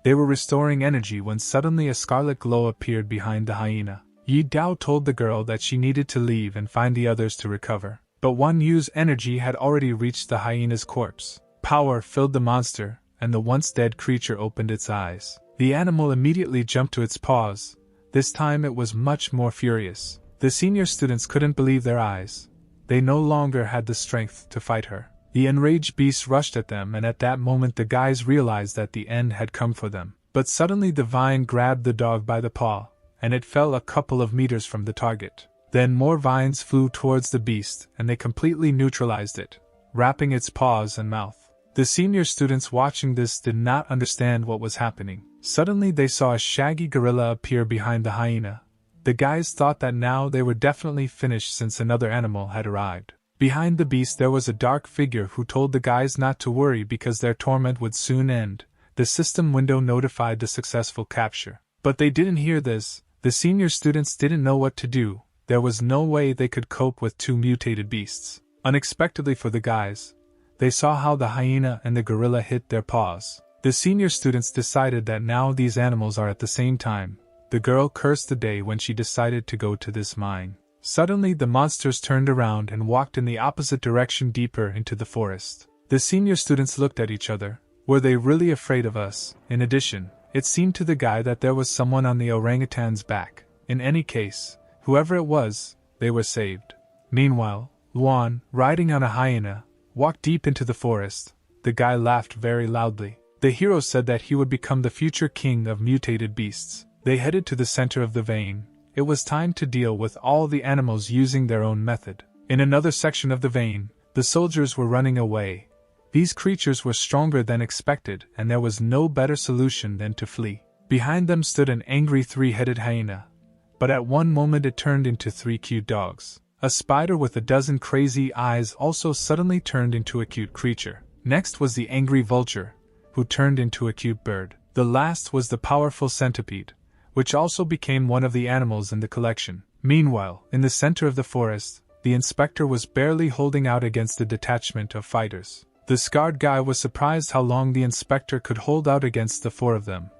They were restoring energy when suddenly a scarlet glow appeared behind the hyena. Yi Dao told the girl that she needed to leave and find the others to recover. But Wan Yu's energy had already reached the hyena's corpse. Power filled the monster, and the once dead creature opened its eyes. The animal immediately jumped to its paws. This time it was much more furious. The senior students couldn't believe their eyes. They no longer had the strength to fight her. The enraged beast rushed at them, and at that moment the guys realized that the end had come for them. But suddenly the vine grabbed the dog by the paw, and it fell a couple of meters from the target. Then more vines flew towards the beast, and they completely neutralized it, wrapping its paws and mouth. The senior students watching this did not understand what was happening. Suddenly they saw a shaggy gorilla appear behind the hyena. The guys thought that now they were definitely finished since another animal had arrived. Behind the beast there was a dark figure who told the guys not to worry because their torment would soon end. The system window notified the successful capture. But they didn't hear this. The senior students didn't know what to do. There was no way they could cope with two mutated beasts. Unexpectedly for the guys, they saw how the hyena and the gorilla hit their paws. The senior students decided that now these animals are at the same time. The girl cursed the day when she decided to go to this mine. Suddenly the monsters turned around and walked in the opposite direction deeper into the forest. The senior students looked at each other. Were they really afraid of us? In addition, it seemed to the guy that there was someone on the orangutan's back. In any case, whoever it was, they were saved. Meanwhile, Luan, riding on a hyena, walked deep into the forest. The guy laughed very loudly. The hero said that he would become the future king of mutated beasts. They headed to the center of the vein. It was time to deal with all the animals using their own method. In another section of the vein, the soldiers were running away. These creatures were stronger than expected, and there was no better solution than to flee. Behind them stood an angry three-headed hyena. But at one moment it turned into three cute dogs. A spider with a dozen crazy eyes also suddenly turned into a cute creature. Next was the angry vulture, who turned into a cute bird. The last was the powerful centipede, which also became one of the animals in the collection. Meanwhile, in the center of the forest, the inspector was barely holding out against the detachment of fighters. The scarred guy was surprised how long the inspector could hold out against the four of them.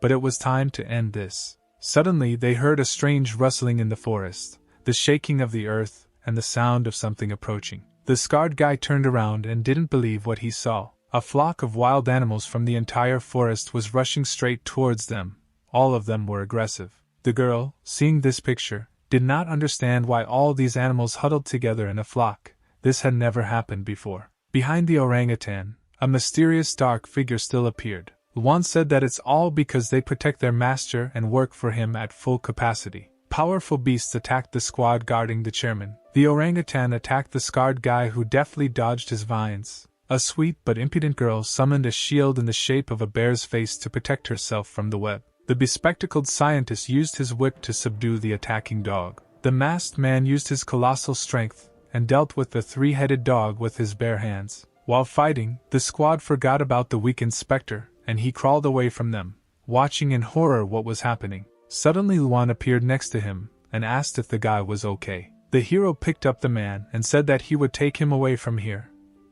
But it was time to end this. Suddenly they heard a strange rustling in the forest, the shaking of the earth, and the sound of something approaching. The scarred guy turned around and didn't believe what he saw. A flock of wild animals from the entire forest was rushing straight towards them. All of them were aggressive. The girl, seeing this picture, did not understand why all these animals huddled together in a flock. This had never happened before. Behind the orangutan, a mysterious dark figure still appeared. Luan said that it's all because they protect their master and work for him at full capacity. Powerful beasts attacked the squad guarding the chairman. The orangutan attacked the scarred guy who deftly dodged his vines. A sweet but impudent girl summoned a shield in the shape of a bear's face to protect herself from the web. The bespectacled scientist used his whip to subdue the attacking dog. The masked man used his colossal strength and dealt with the three-headed dog with his bare hands. While fighting, the squad forgot about the weak inspector, and he crawled away from them, watching in horror what was happening. Suddenly Luan appeared next to him and asked if the guy was okay. The hero picked up the man and said that he would take him away from here.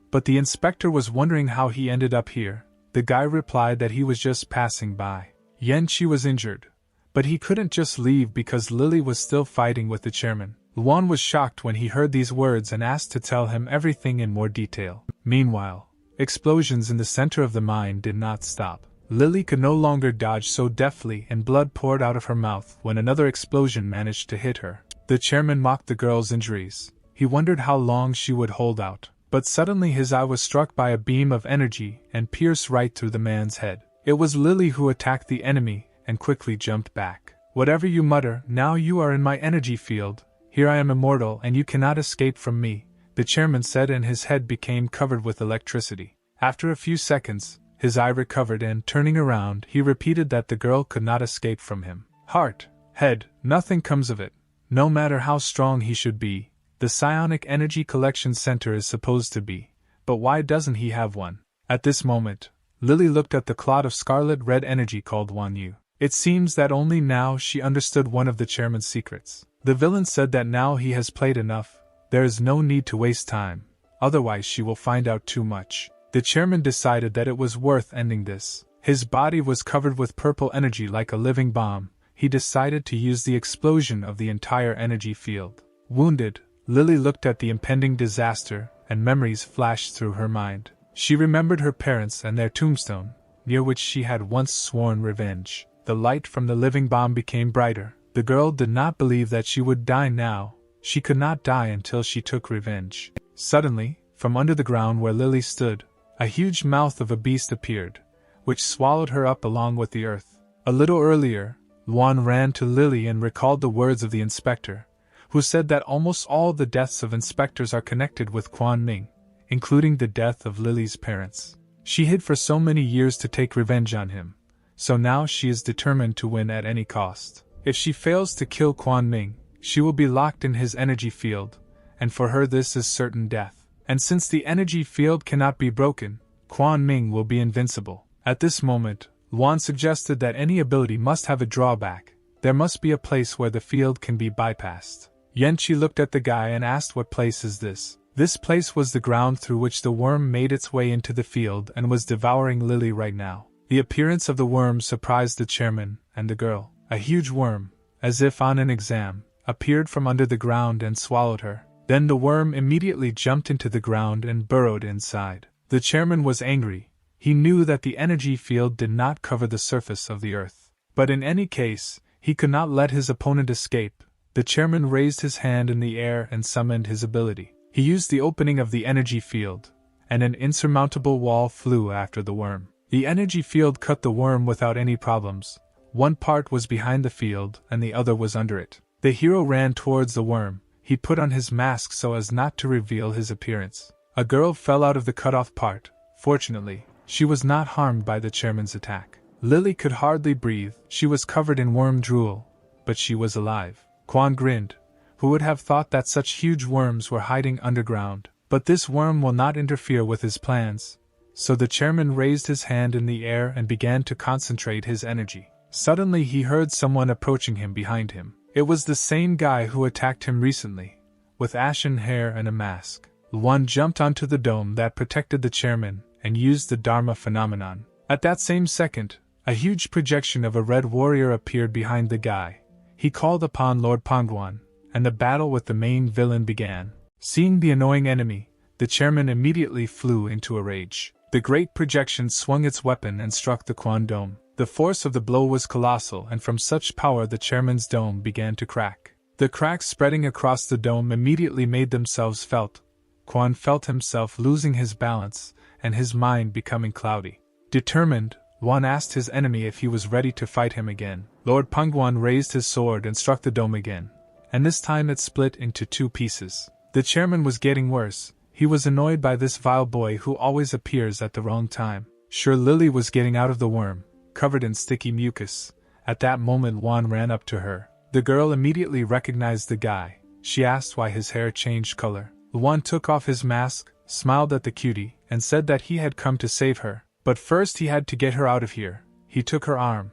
But the inspector was wondering how he ended up here. The guy replied that he was just passing by. Yanqi was injured, but he couldn't just leave because Lily was still fighting with the chairman. Luan was shocked when he heard these words and asked to tell him everything in more detail. Meanwhile, explosions in the center of the mine did not stop. Lily could no longer dodge so deftly and blood poured out of her mouth when another explosion managed to hit her. The chairman mocked the girl's injuries. He wondered how long she would hold out, but suddenly his eye was struck by a beam of energy and pierced right through the man's head. It was Lily who attacked the enemy and quickly jumped back. "Whatever you mutter, now you are in my energy field. Here I am immortal and you cannot escape from me," the chairman said, and his head became covered with electricity. After a few seconds, his eye recovered and, turning around, he repeated that the girl could not escape from him. Heart, head, nothing comes of it. No matter how strong he should be, the psionic energy collection center is supposed to be, but why doesn't he have one? At this moment, Lily looked at the clot of scarlet-red energy called Wanyu. It seems that only now she understood one of the chairman's secrets. The villain said that now he has played enough, there is no need to waste time, otherwise she will find out too much. The chairman decided that it was worth ending this. His body was covered with purple energy like a living bomb. He decided to use the explosion of the entire energy field. Wounded, Lily looked at the impending disaster, and memories flashed through her mind. She remembered her parents and their tombstone, near which she had once sworn revenge. The light from the living bomb became brighter. The girl did not believe that she would die now. She could not die until she took revenge. Suddenly, from under the ground where Lily stood, a huge mouth of a beast appeared, which swallowed her up along with the earth. A little earlier, Luan ran to Lily and recalled the words of the inspector, who said that almost all the deaths of inspectors are connected with Quan Ming, including the death of Lily's parents. She hid for so many years to take revenge on him, so now she is determined to win at any cost. If she fails to kill Quan Ming, she will be locked in his energy field, and for her this is certain death. And since the energy field cannot be broken, Quan Ming will be invincible. At this moment, Luan suggested that any ability must have a drawback. There must be a place where the field can be bypassed. Yanqi looked at the guy and asked, "What place is this?" This place was the ground through which the worm made its way into the field and was devouring Lily right now. The appearance of the worm surprised the chairman and the girl. A huge worm, as if on an exam, appeared from under the ground and swallowed her. Then the worm immediately jumped into the ground and burrowed inside. The chairman was angry. He knew that the energy field did not cover the surface of the earth. But in any case, he could not let his opponent escape. The chairman raised his hand in the air and summoned his ability. He used the opening of the energy field, and an insurmountable wall flew after the worm. The energy field cut the worm without any problems. One part was behind the field and the other was under it. The hero ran towards the worm. He put on his mask so as not to reveal his appearance. A girl fell out of the cut-off part. Fortunately, she was not harmed by the chairman's attack. Lily could hardly breathe. She was covered in worm drool, but she was alive. Quan grinned. Who would have thought that such huge worms were hiding underground? But this worm will not interfere with his plans. So the chairman raised his hand in the air and began to concentrate his energy. Suddenly he heard someone approaching him behind him. It was the same guy who attacked him recently, with ashen hair and a mask. Luan jumped onto the dome that protected the chairman and used the Dharma phenomenon. At that same second, a huge projection of a red warrior appeared behind the guy. He called upon Lord Pangwan, and the battle with the main villain began. Seeing the annoying enemy, the chairman immediately flew into a rage. The great projection swung its weapon and struck the Quan dome. The force of the blow was colossal, and from such power the chairman's dome began to crack. The cracks spreading across the dome immediately made themselves felt. Quan felt himself losing his balance, and his mind becoming cloudy. Determined, Luan asked his enemy if he was ready to fight him again. Lord Pangwan raised his sword and struck the dome again, and this time it split into 2 pieces. The chairman was getting worse. He was annoyed by this vile boy who always appears at the wrong time. Sure, Lily was getting out of the worm, covered in sticky mucus. At that moment Luan ran up to her. The girl immediately recognized the guy. She asked why his hair changed color. Luan took off his mask, smiled at the cutie, and said that he had come to save her. But first he had to get her out of here. He took her arm,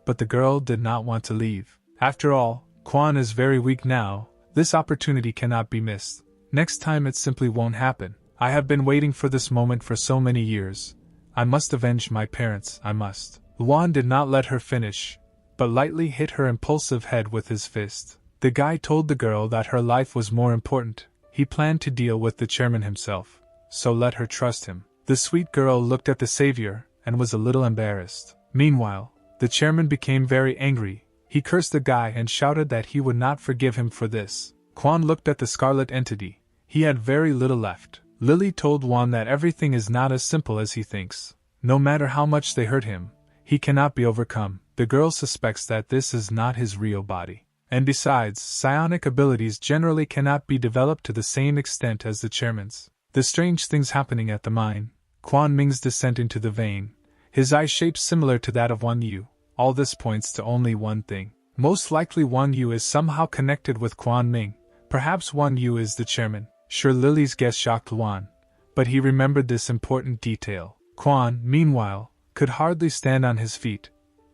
but the girl did not want to leave. After all, Quan is very weak now. This opportunity cannot be missed. Next time it simply won't happen. I have been waiting for this moment for so many years. I must avenge my parents, I must. Luan did not let her finish, but lightly hit her impulsive head with his fist. The guy told the girl that her life was more important. He planned to deal with the chairman himself, so let her trust him. The sweet girl looked at the savior and was a little embarrassed. Meanwhile, the chairman became very angry. He cursed the guy and shouted that he would not forgive him for this. Quan looked at the scarlet entity. He had very little left. Lily told Juan that everything is not as simple as he thinks. No matter how much they hurt him, he cannot be overcome. The girl suspects that this is not his real body. And besides, psionic abilities generally cannot be developed to the same extent as the chairman's. The strange things happening at the mine. Quan Ming's descent into the vein. His eye shape similar to that of Wan Yu. All this points to only one thing. Most likely Wan Yu is somehow connected with Quan Ming. Perhaps Wan Yu is the chairman. Sure, Lily's guess shocked Luan, but he remembered this important detail. Quan, meanwhile, could hardly stand on his feet,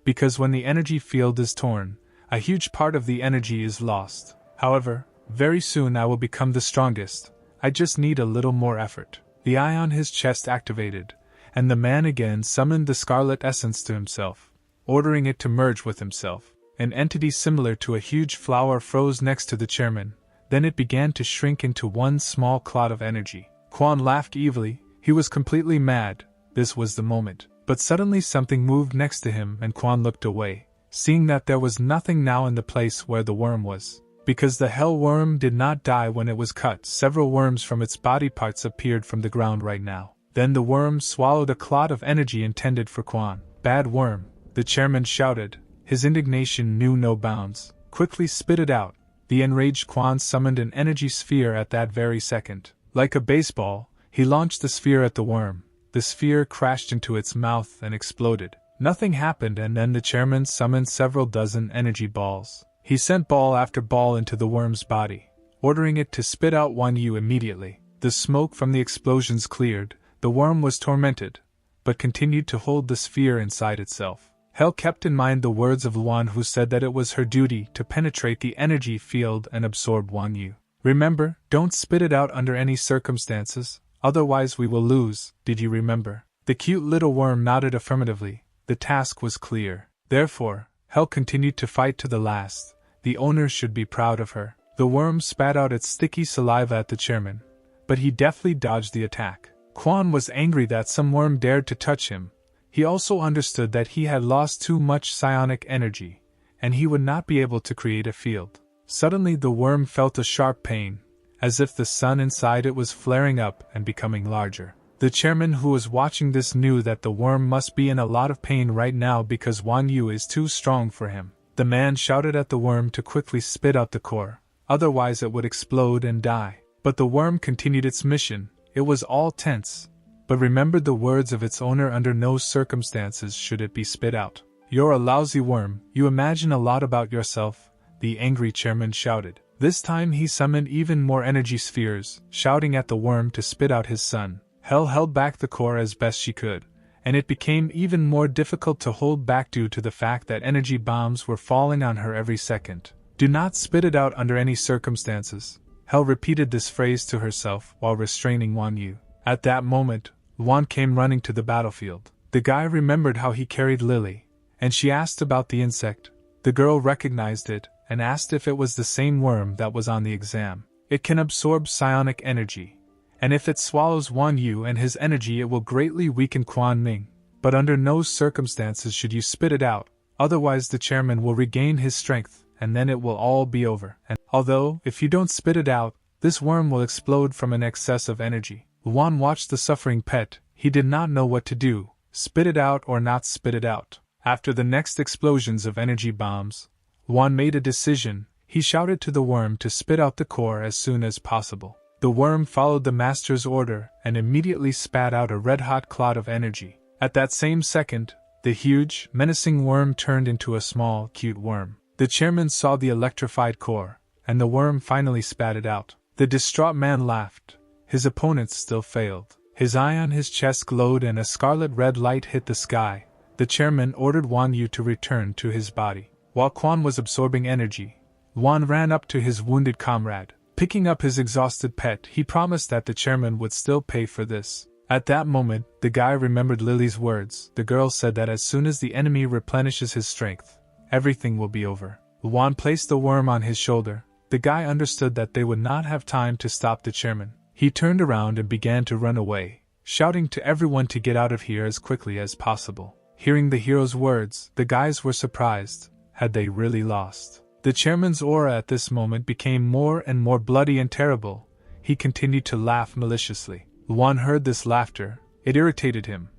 because when the energy field is torn, a huge part of the energy is lost. However, very soon I will become the strongest. I just need a little more effort. The eye on his chest activated, and the man again summoned the scarlet essence to himself, ordering it to merge with himself. An entity similar to a huge flower froze next to the chairman. Then it began to shrink into one small clot of energy. Quan laughed evilly. He was completely mad. This was the moment. But suddenly something moved next to him and Quan looked away, seeing that there was nothing now in the place where the worm was. Because the hell worm did not die when it was cut, several worms from its body parts appeared from the ground right now. Then the worm swallowed a clot of energy intended for Quan. Bad worm, the chairman shouted. His indignation knew no bounds. Quickly spit it out. The enraged Quan summoned an energy sphere at that very second. Like a baseball, he launched the sphere at the worm. The sphere crashed into its mouth and exploded. Nothing happened, and then the chairman summoned several dozen energy balls. He sent ball after ball into the worm's body, ordering it to spit out Wan Yu immediately. The smoke from the explosions cleared. The worm was tormented, but continued to hold the sphere inside itself. Hel kept in mind the words of Luan, who said that it was her duty to penetrate the energy field and absorb Wan Yu. Remember, don't spit it out under any circumstances, otherwise we will lose, did you remember? The cute little worm nodded affirmatively. The task was clear. Therefore, Hel continued to fight to the last. The owner should be proud of her. The worm spat out its sticky saliva at the chairman, but he deftly dodged the attack. Quan was angry that some worm dared to touch him. He also understood that he had lost too much psionic energy, and he would not be able to create a field. Suddenly the worm felt a sharp pain, as if the sun inside it was flaring up and becoming larger. The chairman, who was watching this, knew that the worm must be in a lot of pain right now because Wan Yu is too strong for him. The man shouted at the worm to quickly spit out the core, otherwise it would explode and die. But the worm continued its mission. It was all tense, but remembered the words of its owner: under no circumstances should it be spit out. You're a lousy worm, you imagine a lot about yourself, the angry chairman shouted. This time he summoned even more energy spheres, shouting at the worm to spit out his son. Hel held back the core as best she could, and it became even more difficult to hold back due to the fact that energy bombs were falling on her every second. Do not spit it out under any circumstances. Hel repeated this phrase to herself while restraining Wan Yu. At that moment, Luan came running to the battlefield. The guy remembered how he carried Lily, and she asked about the insect. The girl recognized it and asked if it was the same worm that was on the exam. It can absorb psionic energy, and if it swallows Wan Yu and his energy, it will greatly weaken Quan Ming. But under no circumstances should you spit it out, otherwise the chairman will regain his strength, and then it will all be over. And although, if you don't spit it out, this worm will explode from an excess of energy. Luan watched the suffering pet. He did not know what to do, spit it out or not spit it out. After the next explosions of energy bombs, Luan made a decision. He shouted to the worm to spit out the core as soon as possible. The worm followed the master's order and immediately spat out a red-hot clot of energy. At that same second, the huge, menacing worm turned into a small, cute worm. The chairman saw the electrified core, and the worm finally spat it out. The distraught man laughed. His opponents still failed. His eye on his chest glowed and a scarlet-red light hit the sky. The chairman ordered Wan Yu to return to his body. While Quan was absorbing energy, Wan ran up to his wounded comrade. Picking up his exhausted pet, he promised that the chairman would still pay for this. At that moment, the guy remembered Lily's words. The girl said that as soon as the enemy replenishes his strength, everything will be over. Luan placed the worm on his shoulder. The guy understood that they would not have time to stop the chairman. He turned around and began to run away, shouting to everyone to get out of here as quickly as possible. Hearing the hero's words, the guys were surprised. Had they really lost? The chairman's aura at this moment became more and more bloody and terrible. He continued to laugh maliciously. Luan heard this laughter. It irritated him.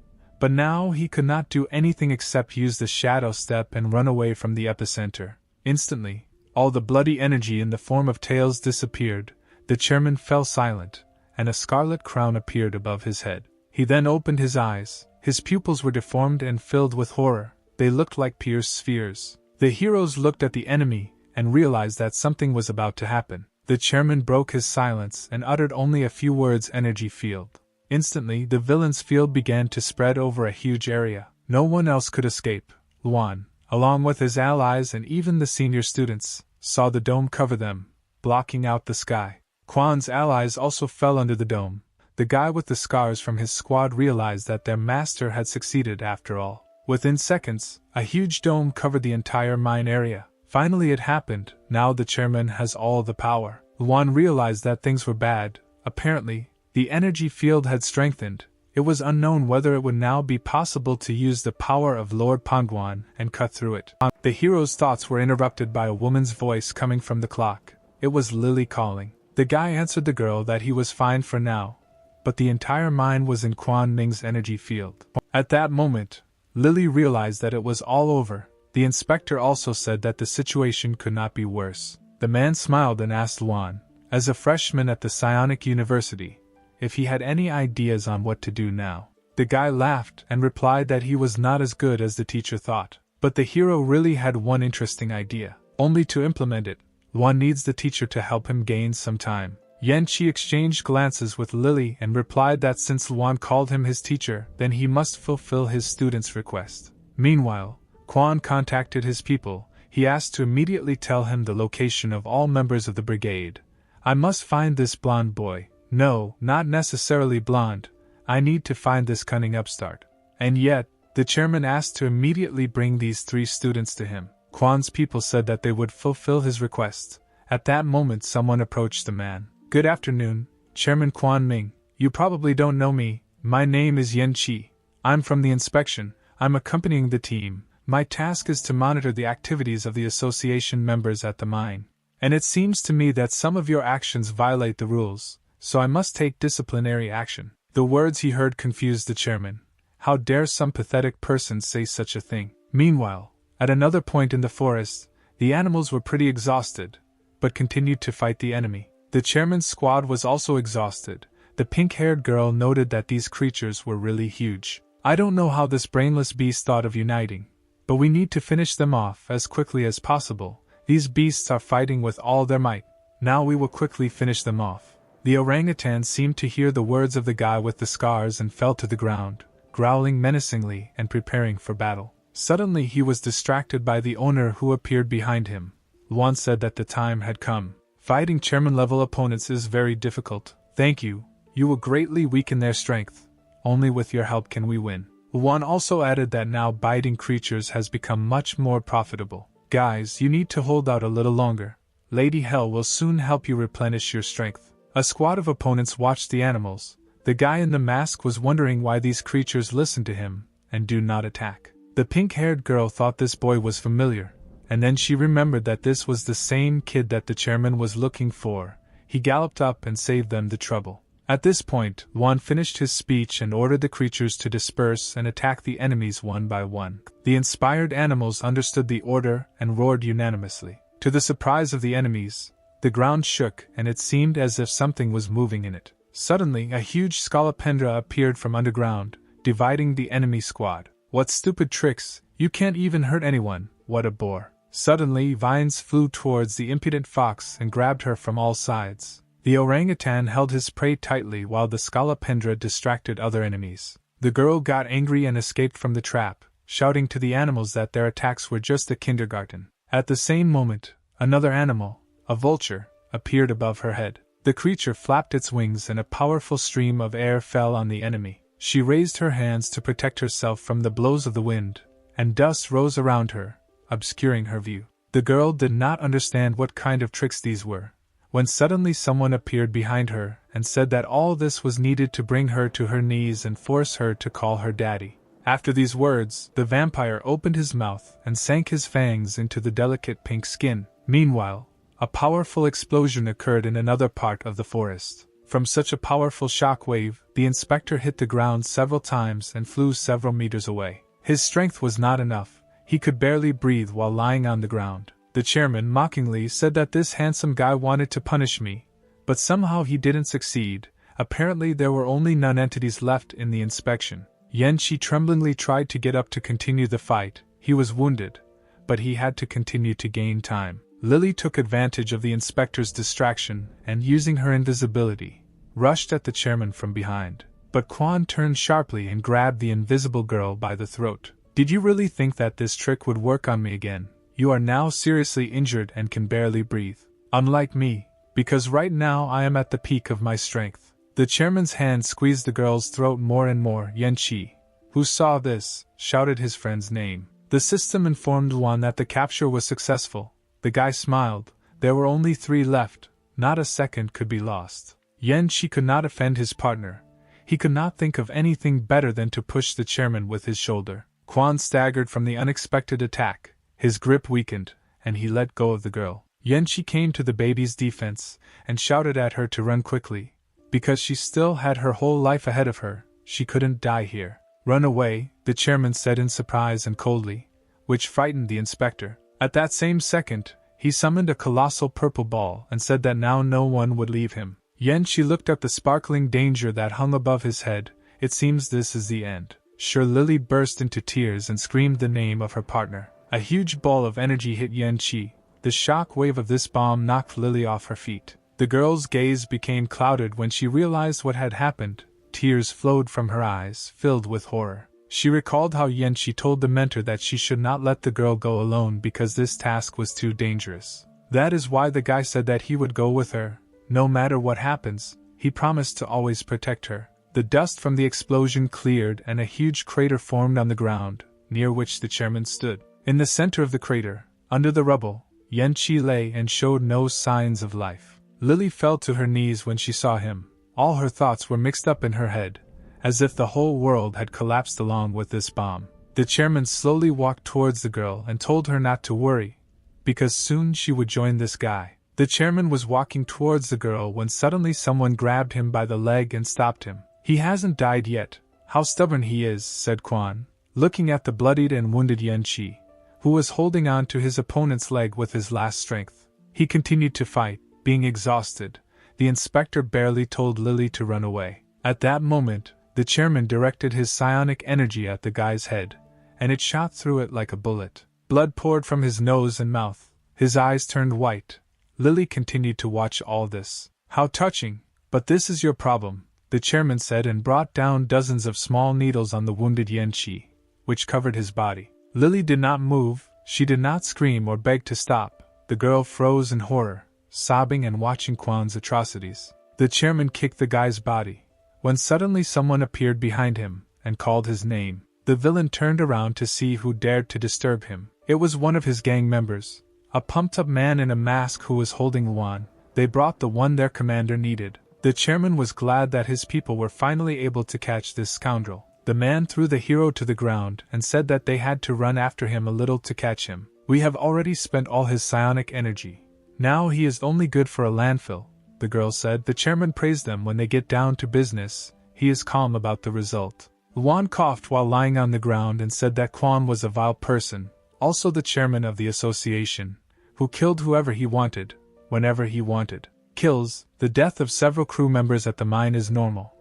But now he could not do anything except use the shadow step and run away from the epicenter. Instantly, all the bloody energy in the form of tails disappeared. The chairman fell silent, and a scarlet crown appeared above his head. He then opened his eyes. His pupils were deformed and filled with horror. They looked like pierced spheres. The heroes looked at the enemy and realized that something was about to happen. The chairman broke his silence and uttered only a few words: energy field. Instantly, the villain's field began to spread over a huge area. No one else could escape. Luan, along with his allies and even the senior students, saw the dome cover them, blocking out the sky. Quan's allies also fell under the dome. The guy with the scars from his squad realized that their master had succeeded after all. Within seconds, a huge dome covered the entire mine area. Finally it happened. Now the chairman has all the power. Luan realized that things were bad. Apparently, the energy field had strengthened. It was unknown whether it would now be possible to use the power of Lord Pangwan and cut through it. The hero's thoughts were interrupted by a woman's voice coming from the clock. It was Lily calling. The guy answered the girl that he was fine for now, but the entire mine was in Quan Ming's energy field. At that moment, Lily realized that it was all over. The inspector also said that the situation could not be worse. The man smiled and asked Luan, as a freshman at the Psionic University, if he had any ideas on what to do now. The guy laughed and replied that he was not as good as the teacher thought. But the hero really had one interesting idea. Only to implement it, Luan needs the teacher to help him gain some time. Yan Qi exchanged glances with Lily and replied that since Luan called him his teacher, then he must fulfill his student's request. Meanwhile, Quan contacted his people. He asked to immediately tell him the location of all members of the brigade. I must find this blonde boy. No, not necessarily blonde. I need to find this cunning upstart. And yet, the chairman asked to immediately bring these 3 students to him. Quan's people said that they would fulfill his request. At that moment someone approached the man. Good afternoon, Chairman Quan Ming. You probably don't know me. My name is Yan Qi. I'm from the inspection. I'm accompanying the team. My task is to monitor the activities of the association members at the mine. And it seems to me that some of your actions violate the rules, so I must take disciplinary action. The words he heard confused the chairman. How dare some pathetic person say such a thing? Meanwhile, at another point in the forest, the animals were pretty exhausted, but continued to fight the enemy. The chairman's squad was also exhausted. The pink-haired girl noted that these creatures were really huge. I don't know how this brainless beast thought of uniting, but we need to finish them off as quickly as possible. These beasts are fighting with all their might. Now we will quickly finish them off. The orangutan seemed to hear the words of the guy with the scars and fell to the ground, growling menacingly and preparing for battle. Suddenly he was distracted by the owner who appeared behind him. Luan said that the time had come. Fighting chairman-level opponents is very difficult. Thank you. You will greatly weaken their strength. Only with your help can we win. Luan also added that now biting creatures has become much more profitable. Guys, you need to hold out a little longer. Lady Hell will soon help you replenish your strength. A squad of opponents watched the animals. The guy in the mask was wondering why these creatures listen to him and do not attack. The pink-haired girl thought this boy was familiar, and then she remembered that this was the same kid that the chairman was looking for. He galloped up and saved them the trouble. At this point, Luan finished his speech and ordered the creatures to disperse and attack the enemies one by one. The inspired animals understood the order and roared unanimously. To the surprise of the enemies, the ground shook and it seemed as if something was moving in it. Suddenly, a huge scolopendra appeared from underground, dividing the enemy squad. What stupid tricks! You can't even hurt anyone, what a bore. Suddenly, vines flew towards the impudent fox and grabbed her from all sides. The orangutan held his prey tightly while the scolopendra distracted other enemies. The girl got angry and escaped from the trap, shouting to the animals that their attacks were just a kindergarten. At the same moment, another animal, a vulture, appeared above her head. The creature flapped its wings and a powerful stream of air fell on the enemy. She raised her hands to protect herself from the blows of the wind, and dust rose around her, obscuring her view. The girl did not understand what kind of tricks these were, when suddenly someone appeared behind her and said that all this was needed to bring her to her knees and force her to call her daddy. After these words, the vampire opened his mouth and sank his fangs into the delicate pink skin. Meanwhile, a powerful explosion occurred in another part of the forest. From such a powerful shock wave, the inspector hit the ground several times and flew several meters away. His strength was not enough. He could barely breathe while lying on the ground. The chairman mockingly said that this handsome guy wanted to punish me, but somehow he didn't succeed. Apparently there were only non-entities left in the inspection. Yanqi tremblingly tried to get up to continue the fight. He was wounded, but he had to continue to gain time. Lily took advantage of the inspector's distraction and, using her invisibility, rushed at the chairman from behind. But Quan turned sharply and grabbed the invisible girl by the throat. "Did you really think that this trick would work on me again? You are now seriously injured and can barely breathe. Unlike me, because right now I am at the peak of my strength." The chairman's hand squeezed the girl's throat more and more. Yanqi, who saw this, shouted his friend's name. The system informed Juan that the capture was successful. The guy smiled. There were only 3 left. Not a second could be lost. Yanqi could not offend his partner. He could not think of anything better than to push the chairman with his shoulder. Quan staggered from the unexpected attack. His grip weakened, and he let go of the girl. Yanqi came to the baby's defense and shouted at her to run quickly. Because she still had her whole life ahead of her, she couldn't die here. "Run away," the chairman said in surprise and coldly, which frightened the inspector. At that same second, he summoned a colossal purple ball and said that now no one would leave him. Yanqi looked at the sparkling danger that hung above his head. "It seems this is the end." Sure, Lily burst into tears and screamed the name of her partner. A huge ball of energy hit Yanqi. The shock wave of this bomb knocked Lily off her feet. The girl's gaze became clouded when she realized what had happened. Tears flowed from her eyes, filled with horror. She recalled how Yanqi told the mentor that she should not let the girl go alone because this task was too dangerous. That is why the guy said that he would go with her. No matter what happens, he promised to always protect her. The dust from the explosion cleared and a huge crater formed on the ground, near which the chairman stood. In the center of the crater, under the rubble, Yanqi lay and showed no signs of life. Lily fell to her knees when she saw him. All her thoughts were mixed up in her head, as if the whole world had collapsed along with this bomb. The chairman slowly walked towards the girl and told her not to worry, because soon she would join this guy. The chairman was walking towards the girl when suddenly someone grabbed him by the leg and stopped him. "He hasn't died yet. How stubborn he is," said Quan, looking at the bloodied and wounded Yanqi, who was holding on to his opponent's leg with his last strength. He continued to fight, being exhausted. The inspector barely told Lily to run away. At that moment, the chairman directed his psionic energy at the guy's head, and it shot through it like a bullet. Blood poured from his nose and mouth. His eyes turned white. Lily continued to watch all this. "How touching! But this is your problem," the chairman said, and brought down dozens of small needles on the wounded Yanqi, which covered his body. Lily did not move. She did not scream or beg to stop. The girl froze in horror, sobbing and watching Quan's atrocities. The chairman kicked the guy's body, when suddenly someone appeared behind him and called his name. The villain turned around to see who dared to disturb him. It was one of his gang members, a pumped-up man in a mask who was holding Juan. They brought the one their commander needed. The chairman was glad that his people were finally able to catch this scoundrel. The man threw the hero to the ground and said that they had to run after him a little to catch him. "We have already spent all his psionic energy. Now he is only good for a landfill," the girl said. The chairman praised them when they get down to business. He is calm about the result. Juan coughed while lying on the ground and said that Quan was a vile person, also the chairman of the association, who killed whoever he wanted, whenever he wanted. "Kills, the death of several crew members at the mine is normal.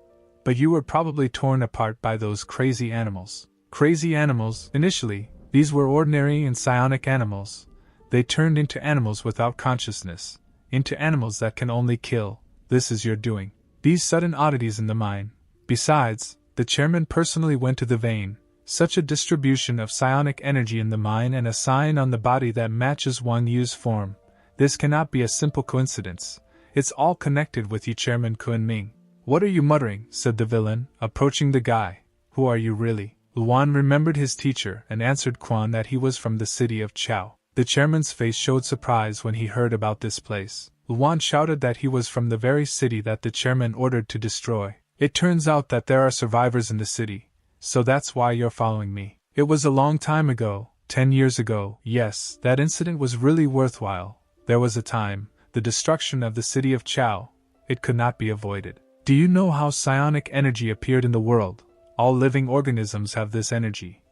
But you were probably torn apart by those crazy animals." Crazy animals? Initially, these were ordinary and psionic animals. They turned into animals without consciousness, into animals that can only kill. This is your doing. These sudden oddities in the mine. Besides, the chairman personally went to the vein. Such a distribution of psionic energy in the mine and a sign on the body that matches Wang Yu's form. This cannot be a simple coincidence. It's all connected with you, Chairman Kunming. "What are you muttering?" said the villain, approaching the guy. "Who are you really?" Luan remembered his teacher and answered Quan that he was from the city of Chao. The chairman's face showed surprise when he heard about this place. Luan shouted that he was from the very city that the chairman ordered to destroy. "It turns out that there are survivors in the city, so that's why you're following me. It was a long time ago, 10 years ago. Yes, that incident was really worthwhile. There was a time, the destruction of the city of Chao. It could not be avoided. Do you know how psionic energy appeared in the world? All living organisms have this energy.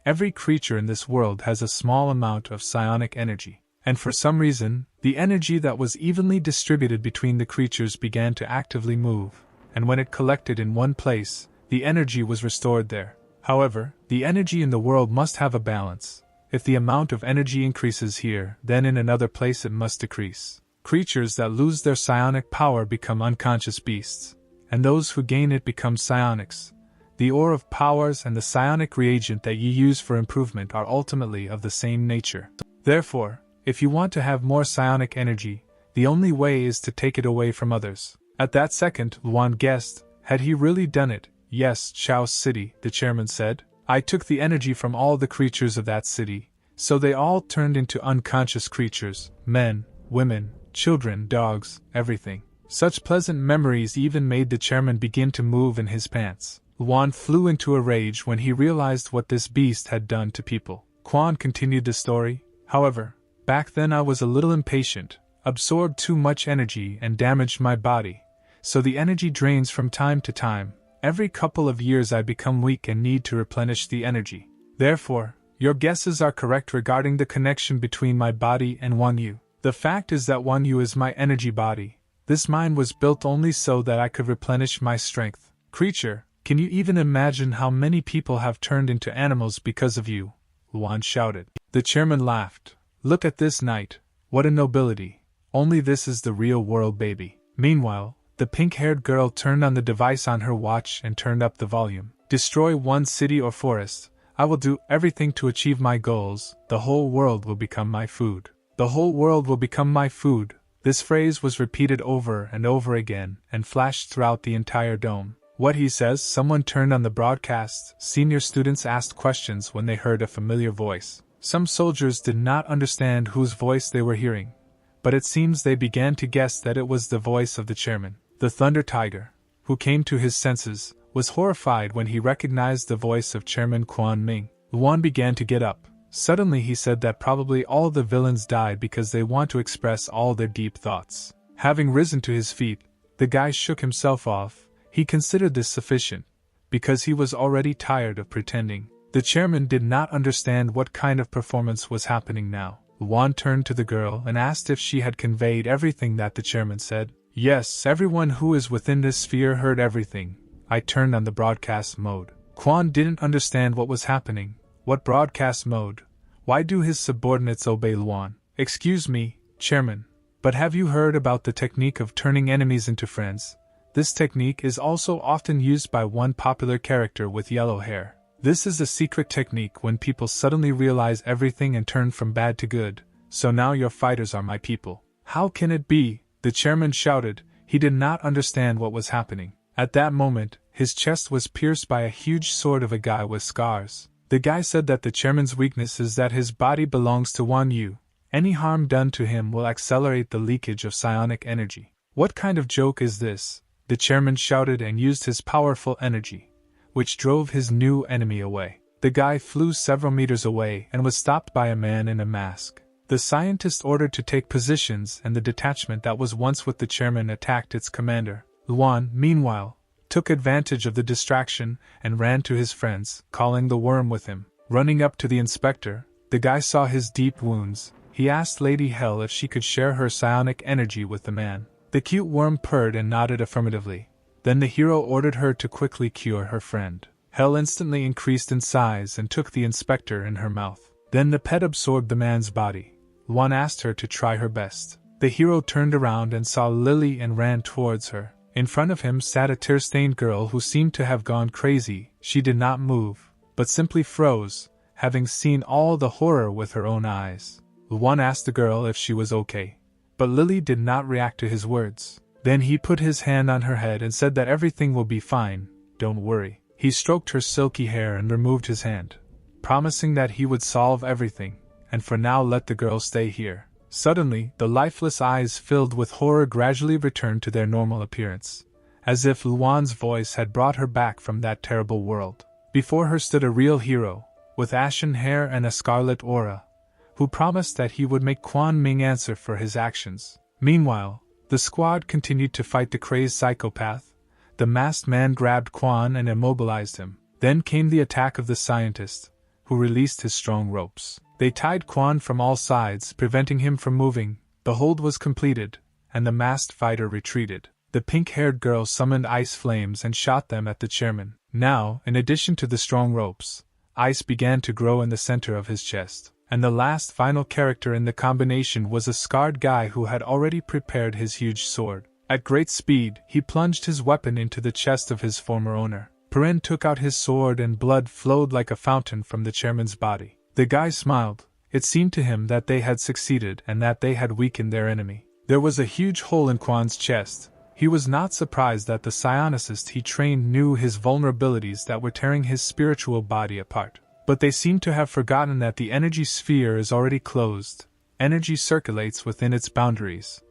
Every creature in this world has a small amount of psionic energy. And for some reason, the energy that was evenly distributed between the creatures began to actively move, and when it collected in one place, the energy was restored there. However, the energy in the world must have a balance. If the amount of energy increases here, then in another place it must decrease. Creatures that lose their psionic power become unconscious beasts, and those who gain it become psionics. The ore of powers and the psionic reagent that you use for improvement are ultimately of the same nature. Therefore, if you want to have more psionic energy, the only way is to take it away from others." At that second, Luan guessed, had he really done it? "Yes, Chao's city," the chairman said. "I took the energy from all the creatures of that city, so they all turned into unconscious creatures, men, women, children, dogs, everything." Such pleasant memories even made the chairman begin to move in his pants. Luan flew into a rage when he realized what this beast had done to people. Quan continued the story. "However, back then I was a little impatient, absorbed too much energy and damaged my body, so the energy drains from time to time. Every couple of years I become weak and need to replenish the energy. Therefore, your guesses are correct regarding the connection between my body and Wanyu. The fact is that Wanyu is my energy body. This mind was built only so that I could replenish my strength. Creature, can you even imagine how many people have turned into animals because of you?" Luan shouted. The chairman laughed. "Look at this knight, what a nobility. Only this is the real world, baby." Meanwhile, the pink-haired girl turned on the device on her watch and turned up the volume. "Destroy one city or forest. I will do everything to achieve my goals. The whole world will become my food. The whole world will become my food." This phrase was repeated over and over again and flashed throughout the entire dome. "What he says?" Someone turned on the broadcast. Senior students asked questions when they heard a familiar voice. Some soldiers did not understand whose voice they were hearing, but it seems they began to guess that it was the voice of the chairman. The Thunder Tiger, who came to his senses, was horrified when he recognized the voice of Chairman Quan Ming. Luan began to get up. Suddenly he said that probably all the villains died because they want to express all their deep thoughts. Having risen to his feet, the guy shook himself off. He considered this sufficient, because he was already tired of pretending. The chairman did not understand what kind of performance was happening now. Luan turned to the girl and asked if she had conveyed everything that the chairman said. "Yes, everyone who is within this sphere heard everything." I turned on the broadcast mode. Quan didn't understand what was happening. What broadcast mode? Why do his subordinates obey Luan? "Excuse me, Chairman, but have you heard about the technique of turning enemies into friends? This technique is also often used by one popular character with yellow hair. This is a secret technique when people suddenly realize everything and turn from bad to good, so now your fighters are my people." "How can it be?" the chairman shouted. He did not understand what was happening. At that moment, his chest was pierced by a huge sword of a guy with scars. The guy said that the chairman's weakness is that his body belongs to Wanyu. Any harm done to him will accelerate the leakage of psionic energy. "What kind of joke is this?" the chairman shouted and used his powerful energy, which drove his new enemy away. The guy flew several meters away and was stopped by a man in a mask. The scientist ordered to take positions and the detachment that was once with the chairman attacked its commander. Luan, meanwhile, took advantage of the distraction and ran to his friends, calling the worm with him. Running up to the inspector, the guy saw his deep wounds. He asked Lady Hell if she could share her psionic energy with the man. The cute worm purred and nodded affirmatively. Then the hero ordered her to quickly cure her friend. Hell instantly increased in size and took the inspector in her mouth. Then the pet absorbed the man's body. Luan asked her to try her best. The hero turned around and saw Lily and ran towards her. In front of him sat a tear-stained girl who seemed to have gone crazy. She did not move, but simply froze, having seen all the horror with her own eyes. Luan asked the girl if she was okay, but Lily did not react to his words. Then he put his hand on her head and said that everything will be fine, don't worry. He stroked her silky hair and removed his hand, promising that he would solve everything, and for now let the girl stay here. Suddenly, the lifeless eyes filled with horror gradually returned to their normal appearance, as if Luan's voice had brought her back from that terrible world. Before her stood a real hero, with ashen hair and a scarlet aura, who promised that he would make Quan Ming answer for his actions. Meanwhile, the squad continued to fight the crazed psychopath. The masked man grabbed Quan and immobilized him. Then came the attack of the scientist, who released his strong ropes. They tied Quan from all sides, preventing him from moving. The hold was completed, and the masked fighter retreated. The pink-haired girl summoned ice flames and shot them at the chairman. Now, in addition to the strong ropes, ice began to grow in the center of his chest. And the last final character in the combination was a scarred guy who had already prepared his huge sword. At great speed, he plunged his weapon into the chest of his former owner. Perrin took out his sword and blood flowed like a fountain from the chairman's body. The guy smiled. It seemed to him that they had succeeded and that they had weakened their enemy. There was a huge hole in Quan's chest. He was not surprised that the psionicist he trained knew his vulnerabilities that were tearing his spiritual body apart. But they seemed to have forgotten that the energy sphere is already closed. Energy circulates within its boundaries,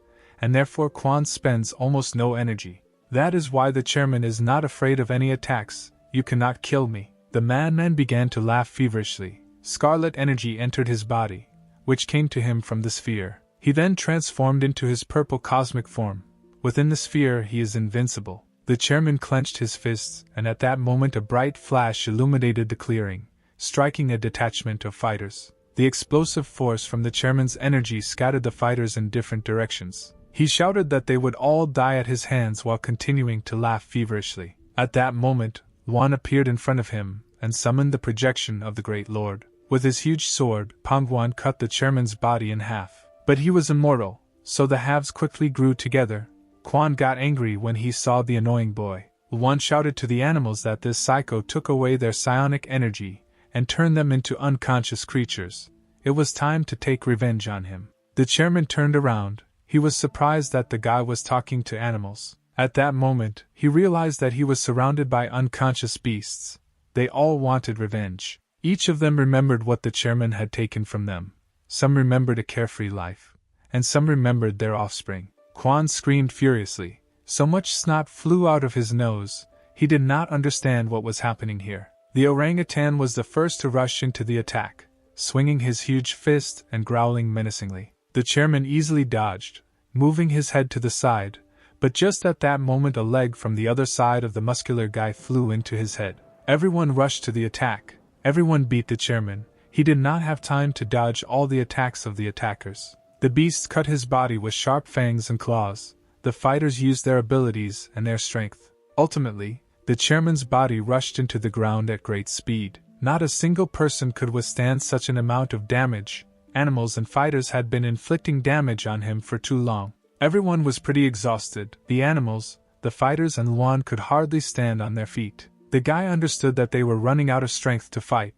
and therefore Quan spends almost no energy. That is why the chairman is not afraid of any attacks. You cannot kill me. The madman began to laugh feverishly. Scarlet energy entered his body, which came to him from the sphere. He then transformed into his purple cosmic form. Within the sphere he is invincible. The chairman clenched his fists, and at that moment a bright flash illuminated the clearing, striking a detachment of fighters. The explosive force from the chairman's energy scattered the fighters in different directions. He shouted that they would all die at his hands while continuing to laugh feverishly. At that moment, Luan appeared in front of him and summoned the projection of the Great Lord. With his huge sword, Pangguan cut the chairman's body in half. But he was immortal, so the halves quickly grew together. Quan got angry when he saw the annoying boy. Luan shouted to the animals that this psycho took away their psionic energy and turned them into unconscious creatures. It was time to take revenge on him. The chairman turned around. He was surprised that the guy was talking to animals. At that moment, he realized that he was surrounded by unconscious beasts. They all wanted revenge. Each of them remembered what the chairman had taken from them. Some remembered a carefree life, and some remembered their offspring. Quan screamed furiously. So much snot flew out of his nose, he did not understand what was happening here. The orangutan was the first to rush into the attack, swinging his huge fist and growling menacingly. The chairman easily dodged, moving his head to the side, but just at that moment a leg from the other side of the muscular guy flew into his head. Everyone rushed to the attack. Everyone beat the chairman. He did not have time to dodge all the attacks of the attackers. The beasts cut his body with sharp fangs and claws. The fighters used their abilities and their strength. Ultimately, the chairman's body rushed into the ground at great speed. Not a single person could withstand such an amount of damage. Animals and fighters had been inflicting damage on him for too long. Everyone was pretty exhausted. The animals, the fighters, and Luan could hardly stand on their feet. The guy understood that they were running out of strength to fight,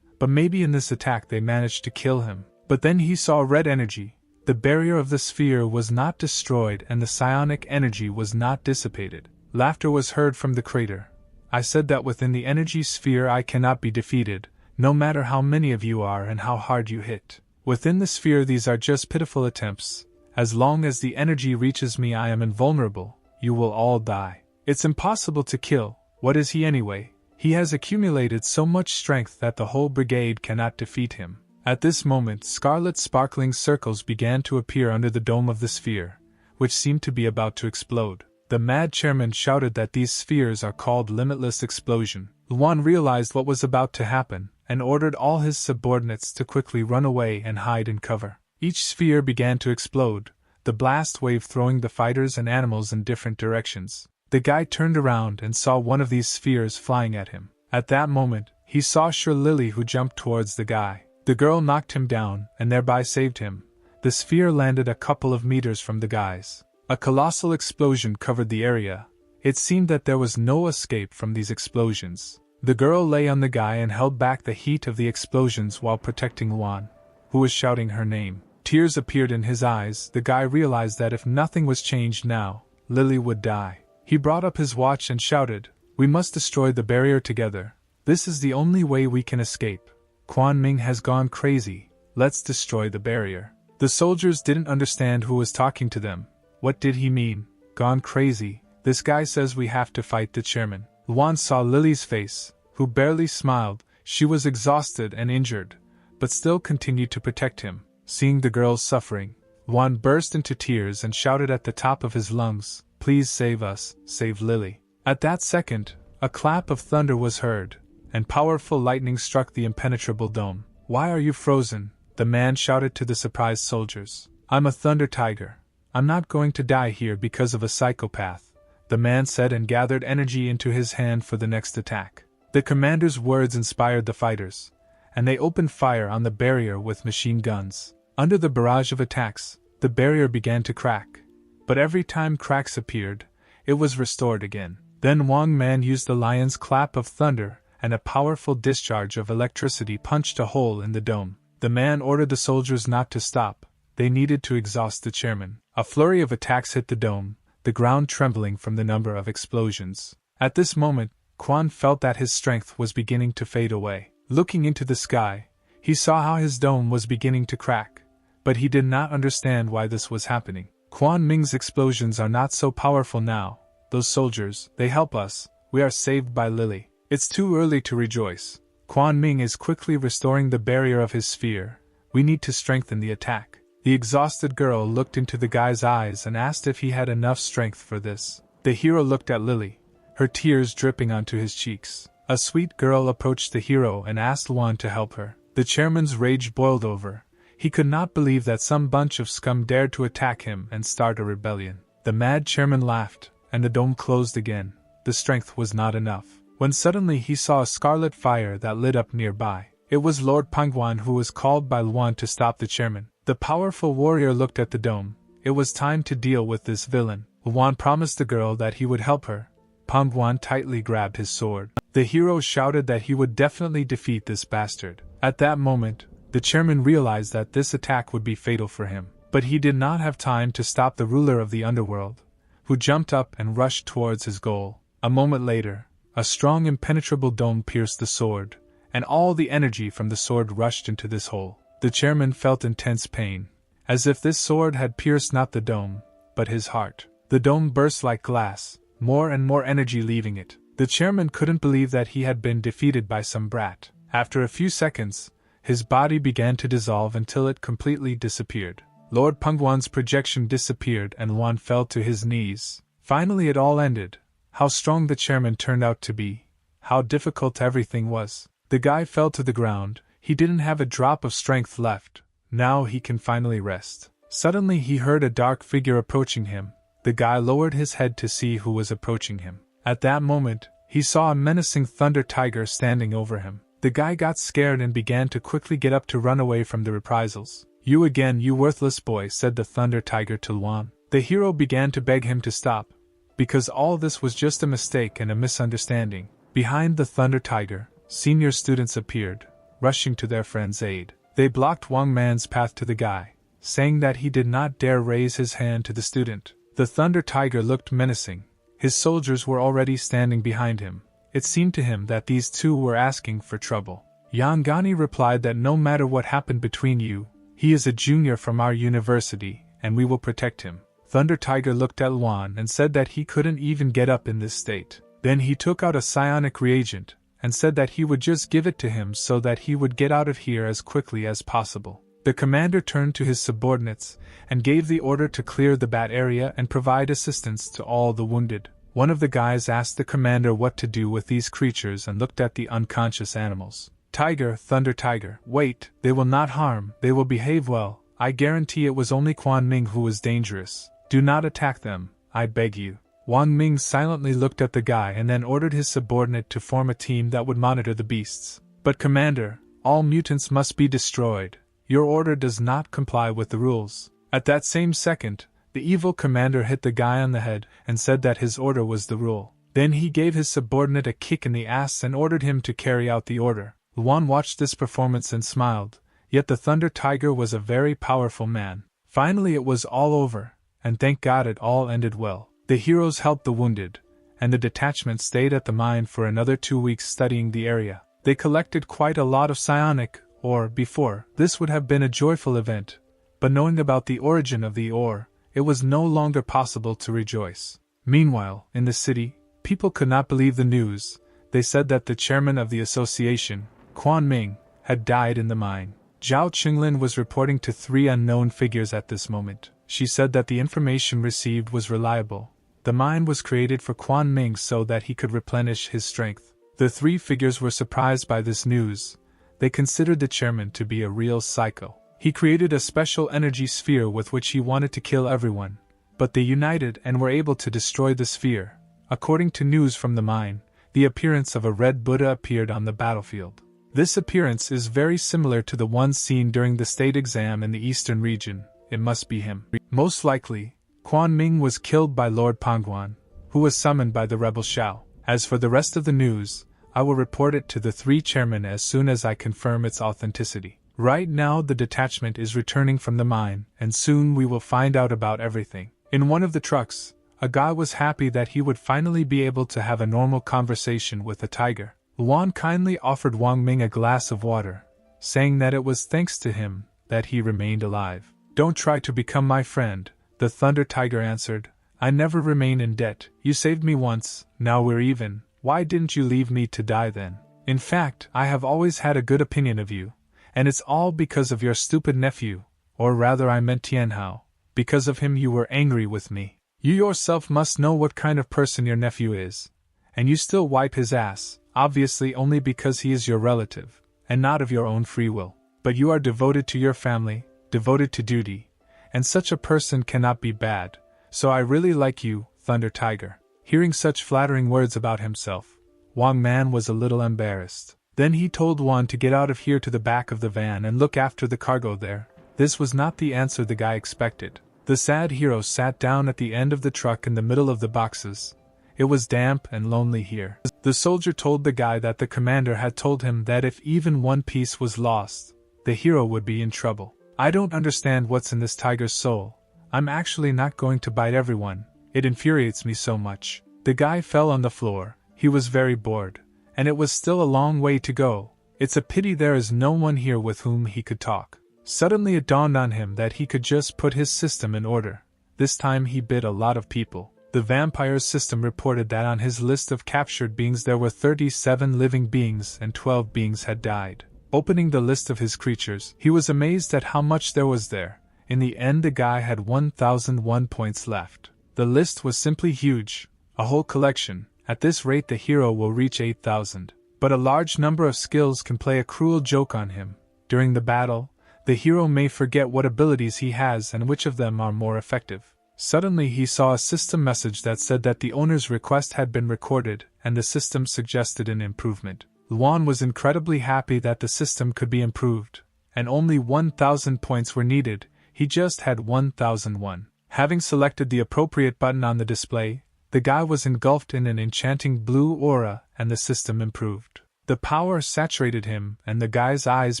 but maybe in this attack they managed to kill him. But then he saw red energy. The barrier of the sphere was not destroyed and the psionic energy was not dissipated. Laughter was heard from the crater. I said that within the energy sphere I cannot be defeated, no matter how many of you are and how hard you hit. Within the sphere these are just pitiful attempts. As long as the energy reaches me I am invulnerable. You will all die. It's impossible to kill. What is he anyway? He has accumulated so much strength that the whole brigade cannot defeat him. At this moment, scarlet sparkling circles began to appear under the dome of the sphere, which seemed to be about to explode. The mad chairman shouted that these spheres are called limitless explosion. Luan realized what was about to happen, and ordered all his subordinates to quickly run away and hide in cover. Each sphere began to explode, the blast wave throwing the fighters and animals in different directions. The guy turned around and saw one of these spheres flying at him. At that moment, he saw Sure Lily, who jumped towards the guy. The girl knocked him down and thereby saved him. The sphere landed a couple of meters from the guys. A colossal explosion covered the area. It seemed that there was no escape from these explosions. The girl lay on the guy and held back the heat of the explosions while protecting Luan, who was shouting her name. Tears appeared in his eyes. The guy realized that if nothing was changed now, Lily would die. He brought up his watch and shouted, "We must destroy the barrier together. This is the only way we can escape. Quan Ming has gone crazy. Let's destroy the barrier." The soldiers didn't understand who was talking to them. What did he mean? Gone crazy? This guy says we have to fight the chairman. Luan saw Lily's face, who barely smiled. She was exhausted and injured, but still continued to protect him. Seeing the girls suffering, Luan burst into tears and shouted at the top of his lungs, "Please save us, save Lily." At that second, a clap of thunder was heard, and powerful lightning struck the impenetrable dome. "Why are you frozen?" the man shouted to the surprised soldiers. "I'm a thunder tiger. I'm not going to die here because of a psychopath," the man said and gathered energy into his hand for the next attack. The commander's words inspired the fighters, and they opened fire on the barrier with machine guns. Under the barrage of attacks, the barrier began to crack, but every time cracks appeared, it was restored again. Then Wang Man used the lion's clap of thunder, and a powerful discharge of electricity punched a hole in the dome. The man ordered the soldiers not to stop. They needed to exhaust the chairman. A flurry of attacks hit the dome, the ground trembling from the number of explosions. At this moment, Quan felt that his strength was beginning to fade away. Looking into the sky, he saw how his dome was beginning to crack, but he did not understand why this was happening. Quan Ming's explosions are not so powerful now. Those soldiers, they help us. We are saved by Lily. It's too early to rejoice. Quan Ming is quickly restoring the barrier of his sphere. We need to strengthen the attack. The exhausted girl looked into the guy's eyes and asked if he had enough strength for this. The hero looked at Lily, her tears dripping onto his cheeks. A sweet girl approached the hero and asked Luan to help her. The chairman's rage boiled over. He could not believe that some bunch of scum dared to attack him and start a rebellion. The mad chairman laughed, and the dome closed again. The strength was not enough. When suddenly he saw a scarlet fire that lit up nearby. It was Lord Pangwan who was called by Luan to stop the chairman. The powerful warrior looked at the dome. It was time to deal with this villain. Luan promised the girl that he would help her. Pangwan tightly grabbed his sword. The hero shouted that he would definitely defeat this bastard. At that moment, the chairman realized that this attack would be fatal for him. But he did not have time to stop the ruler of the underworld, who jumped up and rushed towards his goal. A moment later, a strong impenetrable dome pierced the sword, and all the energy from the sword rushed into this hole. The chairman felt intense pain, as if this sword had pierced not the dome, but his heart. The dome burst like glass, more and more energy leaving it. The chairman couldn't believe that he had been defeated by some brat. After a few seconds, his body began to dissolve until it completely disappeared. Lord Pangwan's projection disappeared and Luan fell to his knees. Finally it all ended. How strong the chairman turned out to be. How difficult everything was. The guy fell to the ground. He didn't have a drop of strength left. Now he can finally rest. Suddenly he heard a dark figure approaching him. The guy lowered his head to see who was approaching him. At that moment, he saw a menacing thunder tiger standing over him. The guy got scared and began to quickly get up to run away from the reprisals. "You again, you worthless boy," said the thunder tiger to Luan. The hero began to beg him to stop, because all this was just a mistake and a misunderstanding. Behind the thunder tiger, senior students appeared, rushing to their friend's aid. They blocked Wang Man's path to the guy, saying that he did not dare raise his hand to the student. The thunder tiger looked menacing. His soldiers were already standing behind him. It seemed to him that these two were asking for trouble. Yangani replied that no matter what happened between you, he is a junior from our university, and we will protect him. Thunder Tiger looked at Luan and said that he couldn't even get up in this state. Then he took out a psionic reagent, and said that he would just give it to him so that he would get out of here as quickly as possible. The commander turned to his subordinates, and gave the order to clear the bat area and provide assistance to all the wounded. One of the guys asked the commander what to do with these creatures and looked at the unconscious animals. "Tiger, Thunder Tiger, wait, they will not harm, they will behave well. I guarantee it was only Quan Ming who was dangerous. Do not attack them, I beg you." Wang Ming silently looked at the guy and then ordered his subordinate to form a team that would monitor the beasts. "But Commander, all mutants must be destroyed. Your order does not comply with the rules." At that same second, the evil commander hit the guy on the head and said that his order was the rule. Then he gave his subordinate a kick in the ass and ordered him to carry out the order. Luan watched this performance and smiled, yet the Thunder Tiger was a very powerful man. Finally it was all over, and thank God it all ended well. The heroes helped the wounded, and the detachment stayed at the mine for another 2 weeks studying the area. They collected quite a lot of psionic ore before. This would have been a joyful event, but knowing about the origin of the ore, it was no longer possible to rejoice. Meanwhile, in the city, people could not believe the news. They said that the chairman of the association, Quan Ming, had died in the mine. Zhao Qinglin was reporting to 3 unknown figures at this moment. She said that the information received was reliable. The mine was created for Quan Ming so that he could replenish his strength. The 3 figures were surprised by this news. They considered the chairman to be a real psycho. He created a special energy sphere with which he wanted to kill everyone, but they united and were able to destroy the sphere. According to news from the mine, the appearance of a red Buddha appeared on the battlefield. This appearance is very similar to the one seen during the state exam in the eastern region. It must be him. Most likely, Quan Ming was killed by Lord Pangguan, who was summoned by the rebel Xiao. As for the rest of the news, I will report it to the 3 chairmen as soon as I confirm its authenticity. Right now the detachment is returning from the mine, and soon we will find out about everything. In one of the trucks, a guy was happy that he would finally be able to have a normal conversation with a tiger. Luan kindly offered Wang Ming a glass of water, saying that it was thanks to him that he remained alive. "Don't try to become my friend," the Thunder Tiger answered. "I never remain in debt. You saved me once, now we're even. Why didn't you leave me to die then? In fact, I have always had a good opinion of you, and it's all because of your stupid nephew, or rather I meant Tianhao. Because of him you were angry with me. You yourself must know what kind of person your nephew is, and you still wipe his ass, obviously only because he is your relative, and not of your own free will. But you are devoted to your family, devoted to duty, and such a person cannot be bad, so I really like you, Thunder Tiger." Hearing such flattering words about himself, Wang Man was a little embarrassed. Then he told Wan to get out of here to the back of the van and look after the cargo there. This was not the answer the guy expected. The sad hero sat down at the end of the truck in the middle of the boxes. It was damp and lonely here. The soldier told the guy that the commander had told him that if even one piece was lost, the hero would be in trouble. "I don't understand what's in this tiger's soul. I'm actually not going to bite everyone. It infuriates me so much." The guy fell on the floor. He was very bored, and it was still a long way to go. It's a pity there is no one here with whom he could talk. Suddenly it dawned on him that he could just put his system in order. This time he bit a lot of people. The vampire's system reported that on his list of captured beings there were 37 living beings and 12 beings had died. Opening the list of his creatures, he was amazed at how much there was there. In the end the guy had 1001 points left. The list was simply huge, a whole collection. At this rate the hero will reach 8,000. But a large number of skills can play a cruel joke on him. During the battle, the hero may forget what abilities he has and which of them are more effective. Suddenly he saw a system message that said that the owner's request had been recorded, and the system suggested an improvement. Luan was incredibly happy that the system could be improved, and only 1,000 points were needed. He just had 1,001. Having selected the appropriate button on the display, the guy was engulfed in an enchanting blue aura, and the system improved. The power saturated him, and the guy's eyes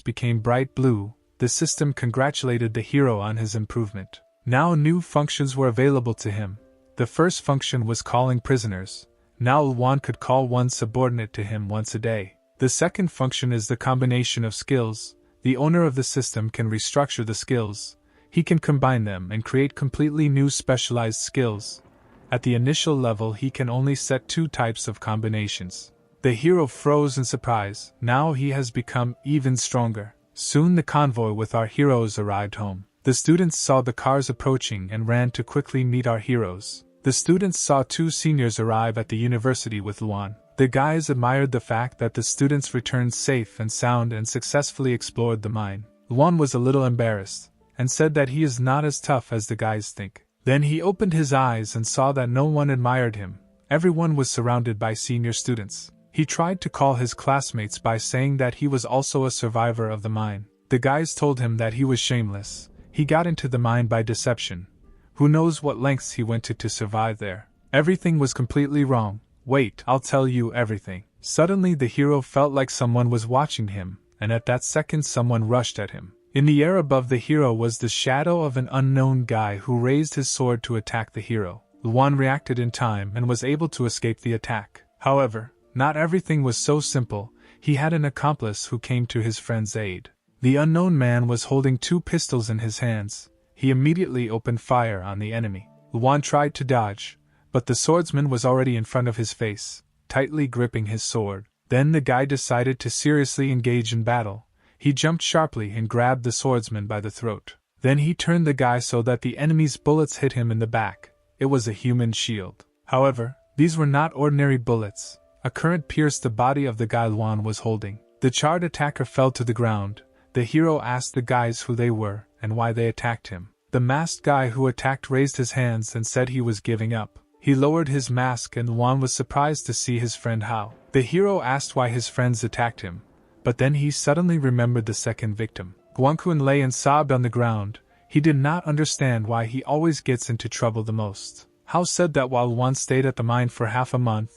became bright blue. The system congratulated the hero on his improvement. Now new functions were available to him. The first function was calling prisoners. Now Luan could call one subordinate to him once a day. The second function is the combination of skills. The owner of the system can restructure the skills. He can combine them and create completely new specialized skills. At the initial level he can only set 2 types of combinations. The hero froze in surprise. Now he has become even stronger. Soon the convoy with our heroes arrived home. The students saw the cars approaching and ran to quickly meet our heroes. The students saw 2 seniors arrive at the university with Luan. The guys admired the fact that the students returned safe and sound and successfully explored the mine. Luan was a little embarrassed, and said that he is not as tough as the guys think. Then he opened his eyes and saw that no one admired him. Everyone was surrounded by senior students. He tried to call his classmates by saying that he was also a survivor of the mine. The guys told him that he was shameless. He got into the mine by deception. Who knows what lengths he went to survive there. Everything was completely wrong. Wait, I'll tell you everything. Suddenly the hero felt like someone was watching him, and at that second someone rushed at him. In the air above the hero was the shadow of an unknown guy who raised his sword to attack the hero. Luan reacted in time and was able to escape the attack. However, not everything was so simple. He had an accomplice who came to his friend's aid. The unknown man was holding 2 pistols in his hands. He immediately opened fire on the enemy. Luan tried to dodge, but the swordsman was already in front of his face, tightly gripping his sword. Then the guy decided to seriously engage in battle. He jumped sharply and grabbed the swordsman by the throat. Then he turned the guy so that the enemy's bullets hit him in the back. It was a human shield. However, these were not ordinary bullets. A current pierced the body of the guy Luan was holding. The charred attacker fell to the ground. The hero asked the guys who they were and why they attacked him. The masked guy who attacked raised his hands and said he was giving up. He lowered his mask and Luan was surprised to see his friend Hao. The hero asked why his friends attacked him, but then he suddenly remembered the second victim. Guangkun lay and sobbed on the ground. He did not understand why he always gets into trouble the most. Hao said that while Luan stayed at the mine for half a month,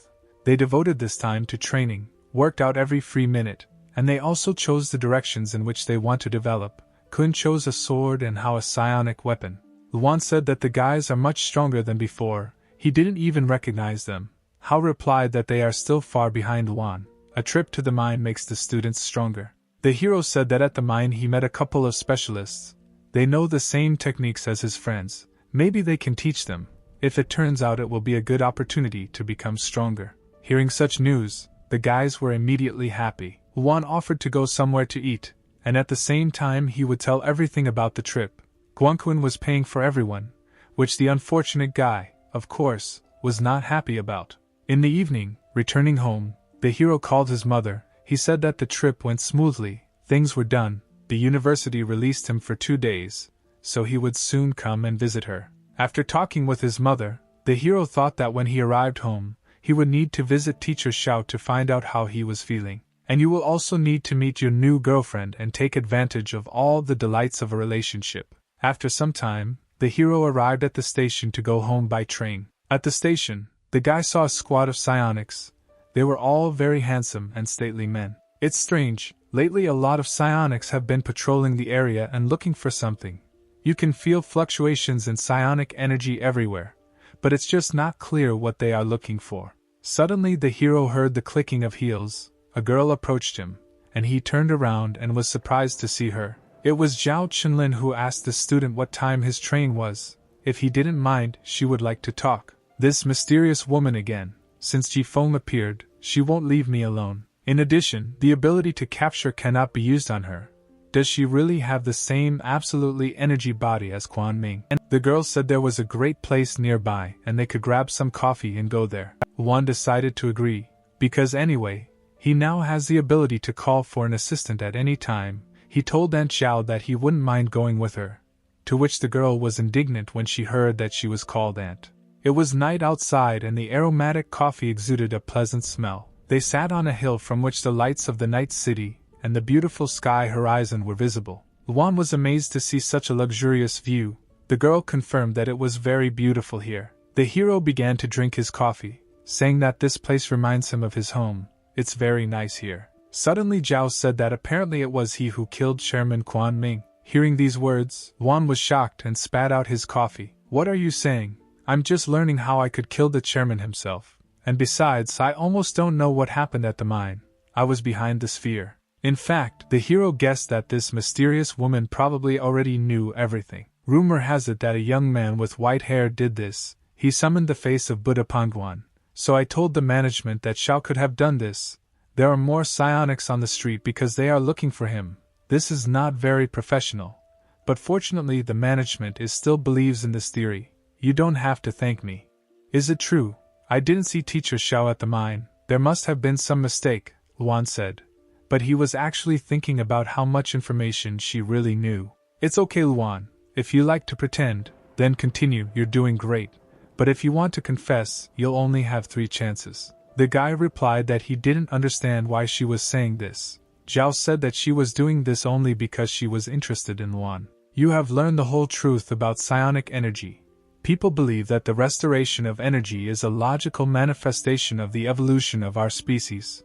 they devoted this time to training, worked out every free minute, and they also chose the directions in which they want to develop. Kun chose a sword and Hao a psionic weapon. Luan said that the guys are much stronger than before. He didn't even recognize them. Hao replied that they are still far behind Luan. A trip to the mine makes the students stronger. The hero said that at the mine he met a couple of specialists. They know the same techniques as his friends. Maybe they can teach them. If it turns out, it will be a good opportunity to become stronger. Hearing such news, the guys were immediately happy. Luan offered to go somewhere to eat, and at the same time he would tell everything about the trip. Guangkun was paying for everyone, which the unfortunate guy, of course, was not happy about. In the evening, returning home, the hero called his mother. He said that the trip went smoothly, things were done, the university released him for 2 days, so he would soon come and visit her. After talking with his mother, the hero thought that when he arrived home, he would need to visit teacher Xiao to find out how he was feeling. And you will also need to meet your new girlfriend and take advantage of all the delights of a relationship. After some time, the hero arrived at the station to go home by train. At the station, the guy saw a squad of psionics. They were all very handsome and stately men. It's strange, lately a lot of psionics have been patrolling the area and looking for something. You can feel fluctuations in psionic energy everywhere, but it's just not clear what they are looking for. Suddenly the hero heard the clicking of heels. A girl approached him, and he turned around and was surprised to see her. It was Zhao Chenlin who asked the student what time his train was. If he didn't mind, she would like to talk. This mysterious woman again. Since Jifeng appeared, she won't leave me alone. In addition, the ability to capture cannot be used on her. Does she really have the same absolutely energy body as Quan Ming? And the girl said there was a great place nearby and they could grab some coffee and go there. Luan decided to agree, because anyway, he now has the ability to call for an assistant at any time. He told Aunt Xiao that he wouldn't mind going with her, to which the girl was indignant when she heard that she was called Aunt. It was night outside and the aromatic coffee exuded a pleasant smell. They sat on a hill from which the lights of the night city and the beautiful sky horizon were visible. Luan was amazed to see such a luxurious view. The girl confirmed that it was very beautiful here. The hero began to drink his coffee, saying that this place reminds him of his home. It's very nice here. Suddenly Zhao said that apparently it was he who killed Chairman Quan Ming. Hearing these words, Luan was shocked and spat out his coffee. What are you saying? I'm just learning how I could kill the chairman himself. And besides, I almost don't know what happened at the mine. I was behind the sphere. In fact, the hero guessed that this mysterious woman probably already knew everything. Rumor has it that a young man with white hair did this. He summoned the face of Buddha Pangwan. So I told the management that Xiao could have done this. There are more psionics on the street because they are looking for him. This is not very professional. But fortunately the management still believes in this theory. You don't have to thank me. Is it true? I didn't see teacher Xiao at the mine. There must have been some mistake, Luan said. But he was actually thinking about how much information she really knew. It's okay, Luan. If you like to pretend, then continue, you're doing great. But if you want to confess, you'll only have 3 chances. The guy replied that he didn't understand why she was saying this. Zhao said that she was doing this only because she was interested in Luan. You have learned the whole truth about psionic energy. People believe that the restoration of energy is a logical manifestation of the evolution of our species.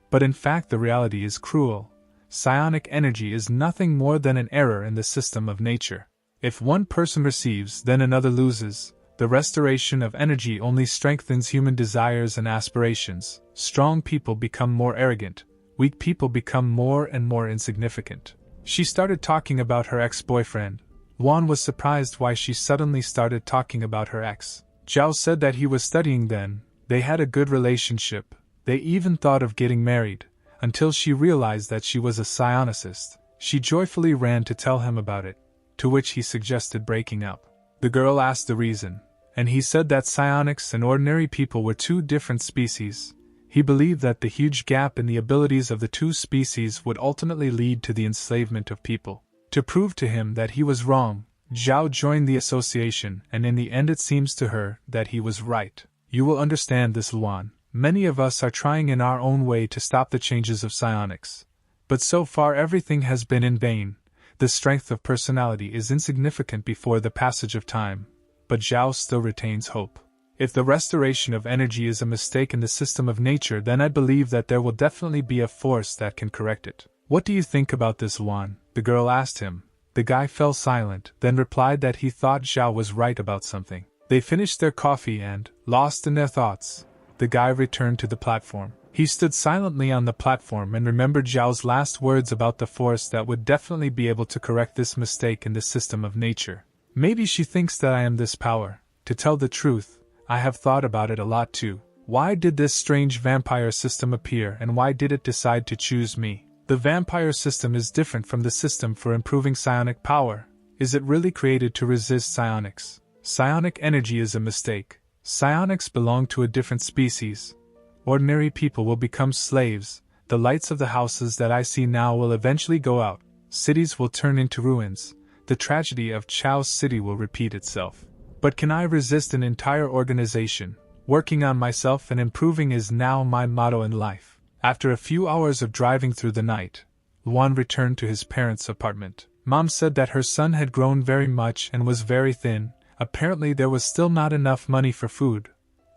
But in fact the reality is cruel. Psionic energy is nothing more than an error in the system of nature. If one person receives, then another loses. The restoration of energy only strengthens human desires and aspirations. Strong people become more arrogant, weak people become more and more insignificant. She started talking about her ex-boyfriend. Juan was surprised why she suddenly started talking about her ex. Zhao said that he was studying then, they had a good relationship, they even thought of getting married, until she realized that she was a psionicist. She joyfully ran to tell him about it, to which he suggested breaking up. The girl asked the reason, and he said that psionics and ordinary people were two different species. He believed that the huge gap in the abilities of the two species would ultimately lead to the enslavement of people. To prove to him that he was wrong, Zhao joined the association, and in the end it seems to her that he was right. You will understand this, Luan. Many of us are trying in our own way to stop the changes of psionics. But so far everything has been in vain. The strength of personality is insignificant before the passage of time. But Zhao still retains hope. If the restoration of energy is a mistake in the system of nature, then I believe that there will definitely be a force that can correct it. What do you think about this, Luan? The girl asked him. The guy fell silent, then replied that he thought Zhao was right about something. They finished their coffee and, lost in their thoughts, the guy returned to the platform. He stood silently on the platform and remembered Zhao's last words about the force that would definitely be able to correct this mistake in the system of nature. Maybe she thinks that I am this power. To tell the truth, I have thought about it a lot too. Why did this strange vampire system appear, and why did it decide to choose me? The vampire system is different from the system for improving psionic power. Is it really created to resist psionics? Psionic energy is a mistake. Psionics belong to a different species. Ordinary people will become slaves. The lights of the houses that I see now will eventually go out. Cities will turn into ruins. The tragedy of Chao's city will repeat itself. But can I resist an entire organization? Working on myself and improving is now my motto in life. After a few hours of driving through the night, Luan returned to his parents' apartment. Mom said that her son had grown very much and was very thin. Apparently there was still not enough money for food.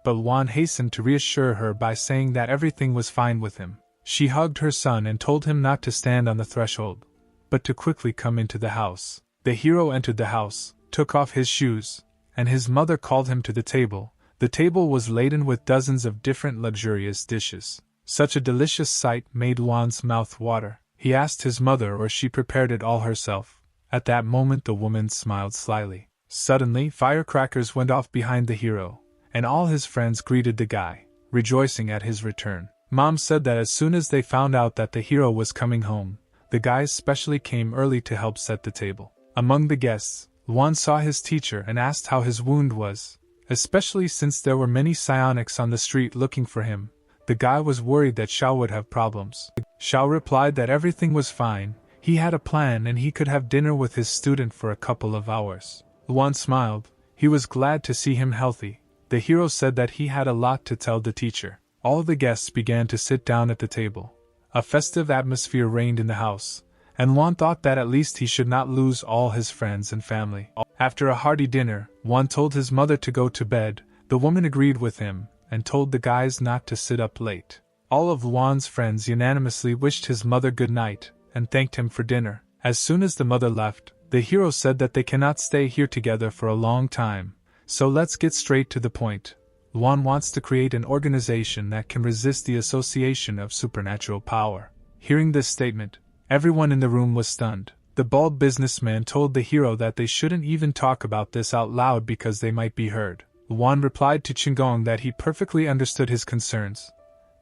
But Luan hastened to reassure her by saying that everything was fine with him. She hugged her son and told him not to stand on the threshold, but to quickly come into the house. The hero entered the house, took off his shoes, and his mother called him to the table. The table was laden with dozens of different luxurious dishes. Such a delicious sight made Luan's mouth water. He asked his mother or she prepared it all herself. At that moment the woman smiled slyly. Suddenly firecrackers went off behind the hero, and all his friends greeted the guy, rejoicing at his return. Mom said that as soon as they found out that the hero was coming home, the guys specially came early to help set the table. Among the guests, Luan saw his teacher and asked how his wound was, especially since there were many psionics on the street looking for him. The guy was worried that Xiao would have problems. Xiao replied that everything was fine, he had a plan and he could have dinner with his student for a couple of hours. Luan smiled. He was glad to see him healthy. The hero said that he had a lot to tell the teacher. All the guests began to sit down at the table. A festive atmosphere reigned in the house, and Luan thought that at least he should not lose all his friends and family. After a hearty dinner, Luan told his mother to go to bed. The woman agreed with him, and told the guys not to sit up late. All of Luan's friends unanimously wished his mother good night, and thanked him for dinner. As soon as the mother left, the hero said that they cannot stay here together for a long time, so let's get straight to the point. Luan wants to create an organization that can resist the association of supernatural power. Hearing this statement, everyone in the room was stunned. The bald businessman told the hero that they shouldn't even talk about this out loud because they might be heard. Luan replied to Qinggong that he perfectly understood his concerns,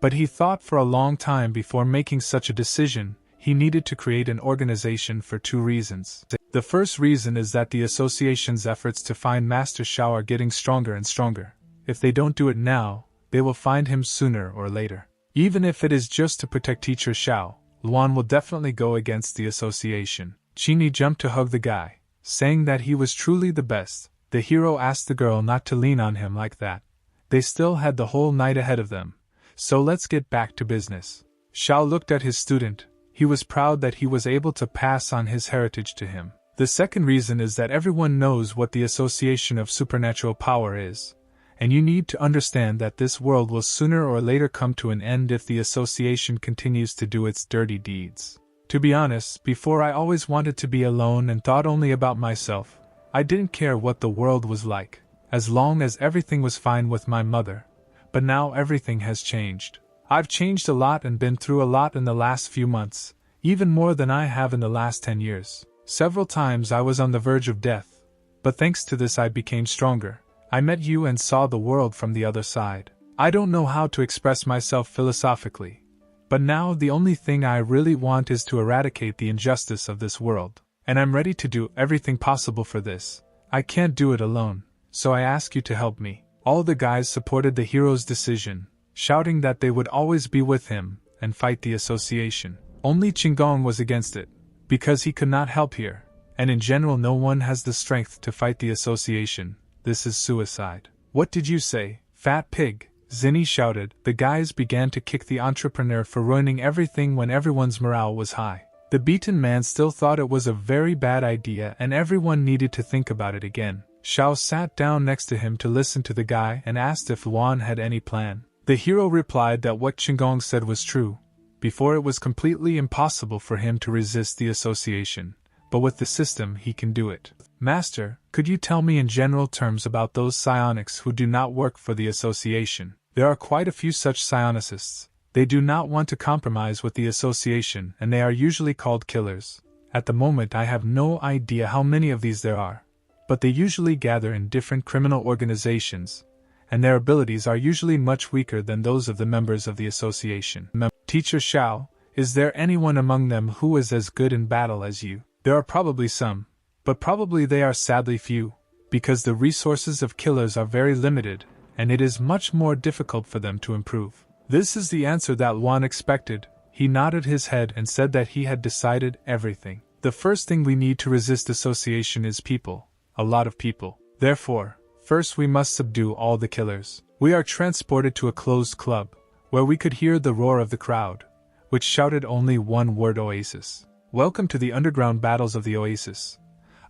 but he thought for a long time before making such a decision. He needed to create an organization for two reasons. The first reason is that the association's efforts to find Master Xiao are getting stronger and stronger. If they don't do it now, they will find him sooner or later. Even if it is just to protect Teacher Xiao, Luan will definitely go against the association. Qini jumped to hug the guy, saying that he was truly the best. The hero asked the girl not to lean on him like that. They still had the whole night ahead of them, so let's get back to business. Xiao looked at his student. He was proud that he was able to pass on his heritage to him. The second reason is that everyone knows what the association of supernatural power is, and you need to understand that this world will sooner or later come to an end if the association continues to do its dirty deeds. To be honest, before I always wanted to be alone and thought only about myself. I didn't care what the world was like. as long as everything was fine with my mother. But now everything has changed. I've changed a lot and been through a lot in the last few months, even more than I have in the last 10 years. Several times I was on the verge of death, but thanks to this I became stronger. I met you and saw the world from the other side. I don't know how to express myself philosophically, but now the only thing I really want is to eradicate the injustice of this world, and I'm ready to do everything possible for this. I can't do it alone, so I ask you to help me. All the guys supported the hero's decision, shouting that they would always be with him and fight the association. Only Qinggong was against it, because he could not help here, and in general no one has the strength to fight the association. This is suicide. What did you say, fat pig? Zinni shouted. The guys began to kick the entrepreneur for ruining everything when everyone's morale was high. The beaten man still thought it was a very bad idea and everyone needed to think about it again. Xiao sat down next to him to listen to the guy and asked if Luan had any plan. The hero replied that what Qinggong said was true. Before, it was completely impossible for him to resist the association, but with the system he can do it. Master, could you tell me in general terms about those psionics who do not work for the association? There are quite a few such psionicists. They do not want to compromise with the association and they are usually called killers. At the moment I have no idea how many of these there are, but they usually gather in different criminal organizations, and their abilities are usually much weaker than those of the members of the association. Teacher Xiao, is there anyone among them who is as good in battle as you? There are probably some, but probably they are sadly few, because the resources of killers are very limited, and it is much more difficult for them to improve. This is the answer that Luan expected. He nodded his head and said that he had decided everything. The first thing we need to resist association is people, a lot of people. Therefore, first we must subdue all the killers. We are transported to a closed club, where we could hear the roar of the crowd, which shouted only one word: Oasis. Welcome to the underground battles of the Oasis.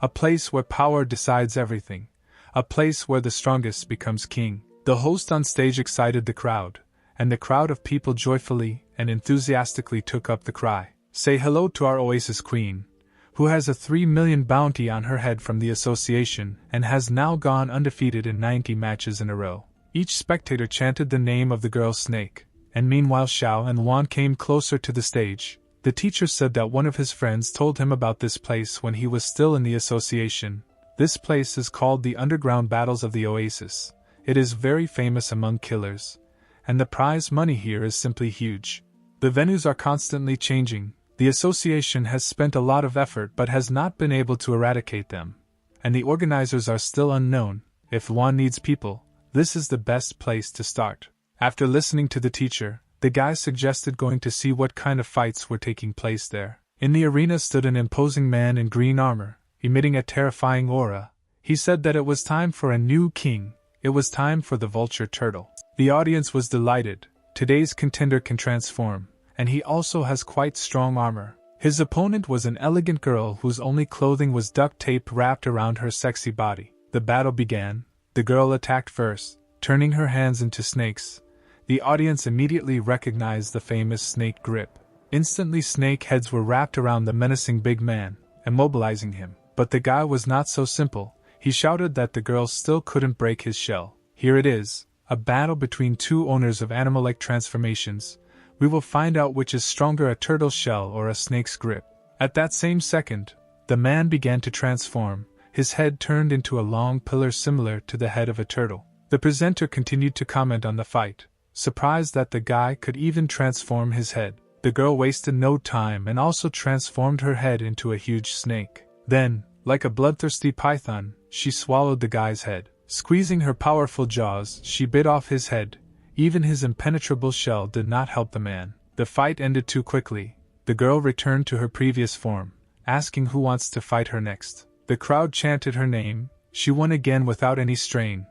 A place where power decides everything. A place where the strongest becomes king. The host on stage excited the crowd, and the crowd of people joyfully and enthusiastically took up the cry. Say hello to our Oasis Queen, who has a 3 million bounty on her head from the association and has now gone undefeated in 90 matches in a row. Each spectator chanted the name of the girl snake, and meanwhile Xiao and Luan came closer to the stage. The teacher said that one of his friends told him about this place when he was still in the association. This place is called the Underground Battles of the Oasis. It is very famous among killers, and the prize money here is simply huge. The venues are constantly changing. The association has spent a lot of effort but has not been able to eradicate them, and the organizers are still unknown. If Luan needs people, this is the best place to start. After listening to the teacher, the guy suggested going to see what kind of fights were taking place there. In the arena stood an imposing man in green armor, emitting a terrifying aura. He said that it was time for a new king. It was time for the vulture turtle. The audience was delighted. Today's contender can transform, and he also has quite strong armor. His opponent was an elegant girl whose only clothing was duct tape wrapped around her sexy body. The battle began. The girl attacked first, turning her hands into snakes. The audience immediately recognized the famous snake grip. Instantly snake heads were wrapped around the menacing big man, immobilizing him. But the guy was not so simple. He shouted that the girl still couldn't break his shell. Here it is, a battle between two owners of animal-like transformations. We will find out which is stronger, a turtle's shell or a snake's grip. At that same second, the man began to transform. His head turned into a long pillar similar to the head of a turtle. The presenter continued to comment on the fight, surprised that the guy could even transform his head. The girl wasted no time and also transformed her head into a huge snake. Then, like a bloodthirsty python, she swallowed the guy's head. Squeezing her powerful jaws, she bit off his head. Even his impenetrable shell did not help the man. The fight ended too quickly. The girl returned to her previous form, asking who wants to fight her next. The crowd chanted her name. She won again without any strain,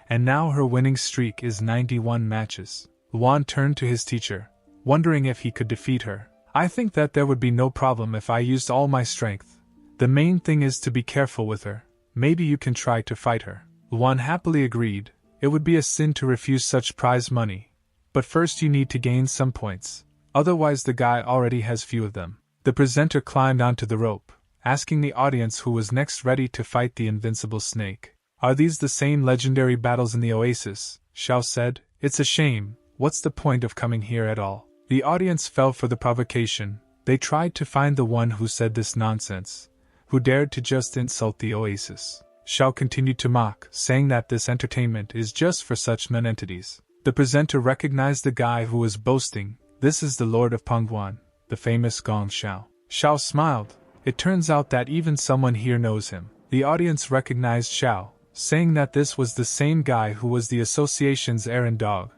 and now her winning streak is 91 matches. Luan turned to his teacher, wondering if he could defeat her. I think that there would be no problem if I used all my strength. The main thing is to be careful with her. Maybe you can try to fight her. Luan happily agreed. It would be a sin to refuse such prize money. But first you need to gain some points. Otherwise the guy already has few of them. The presenter climbed onto the rope, asking the audience who was next ready to fight the invincible snake. Are these the same legendary battles in the oasis? Xiao said. It's a shame, what's the point of coming here at all? The audience fell for the provocation. They tried to find the one who said this nonsense, who dared to just insult the oasis. Xiao continued to mock, saying that this entertainment is just for such nonentities. The presenter recognized the guy who was boasting. This is the Lord of Pengguan, the famous Gong Xiao. Xiao smiled. It turns out that even someone here knows him. The audience recognized Xiao, saying that this was the same guy who was the association's errand dog.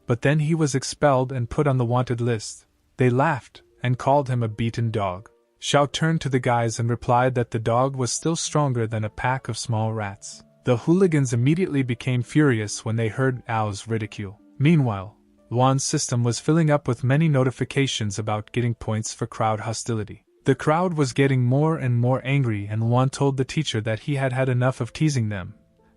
But then he was expelled and put on the wanted list. They laughed and called him a beaten dog. Xiao turned to the guys and replied that the dog was still stronger than a pack of small rats. The hooligans immediately became furious when they heard Ao's ridicule. Meanwhile, Luan's system was filling up with many notifications about getting points for crowd hostility. The crowd was getting more and more angry, and Luan told the teacher that he had had enough of teasing them.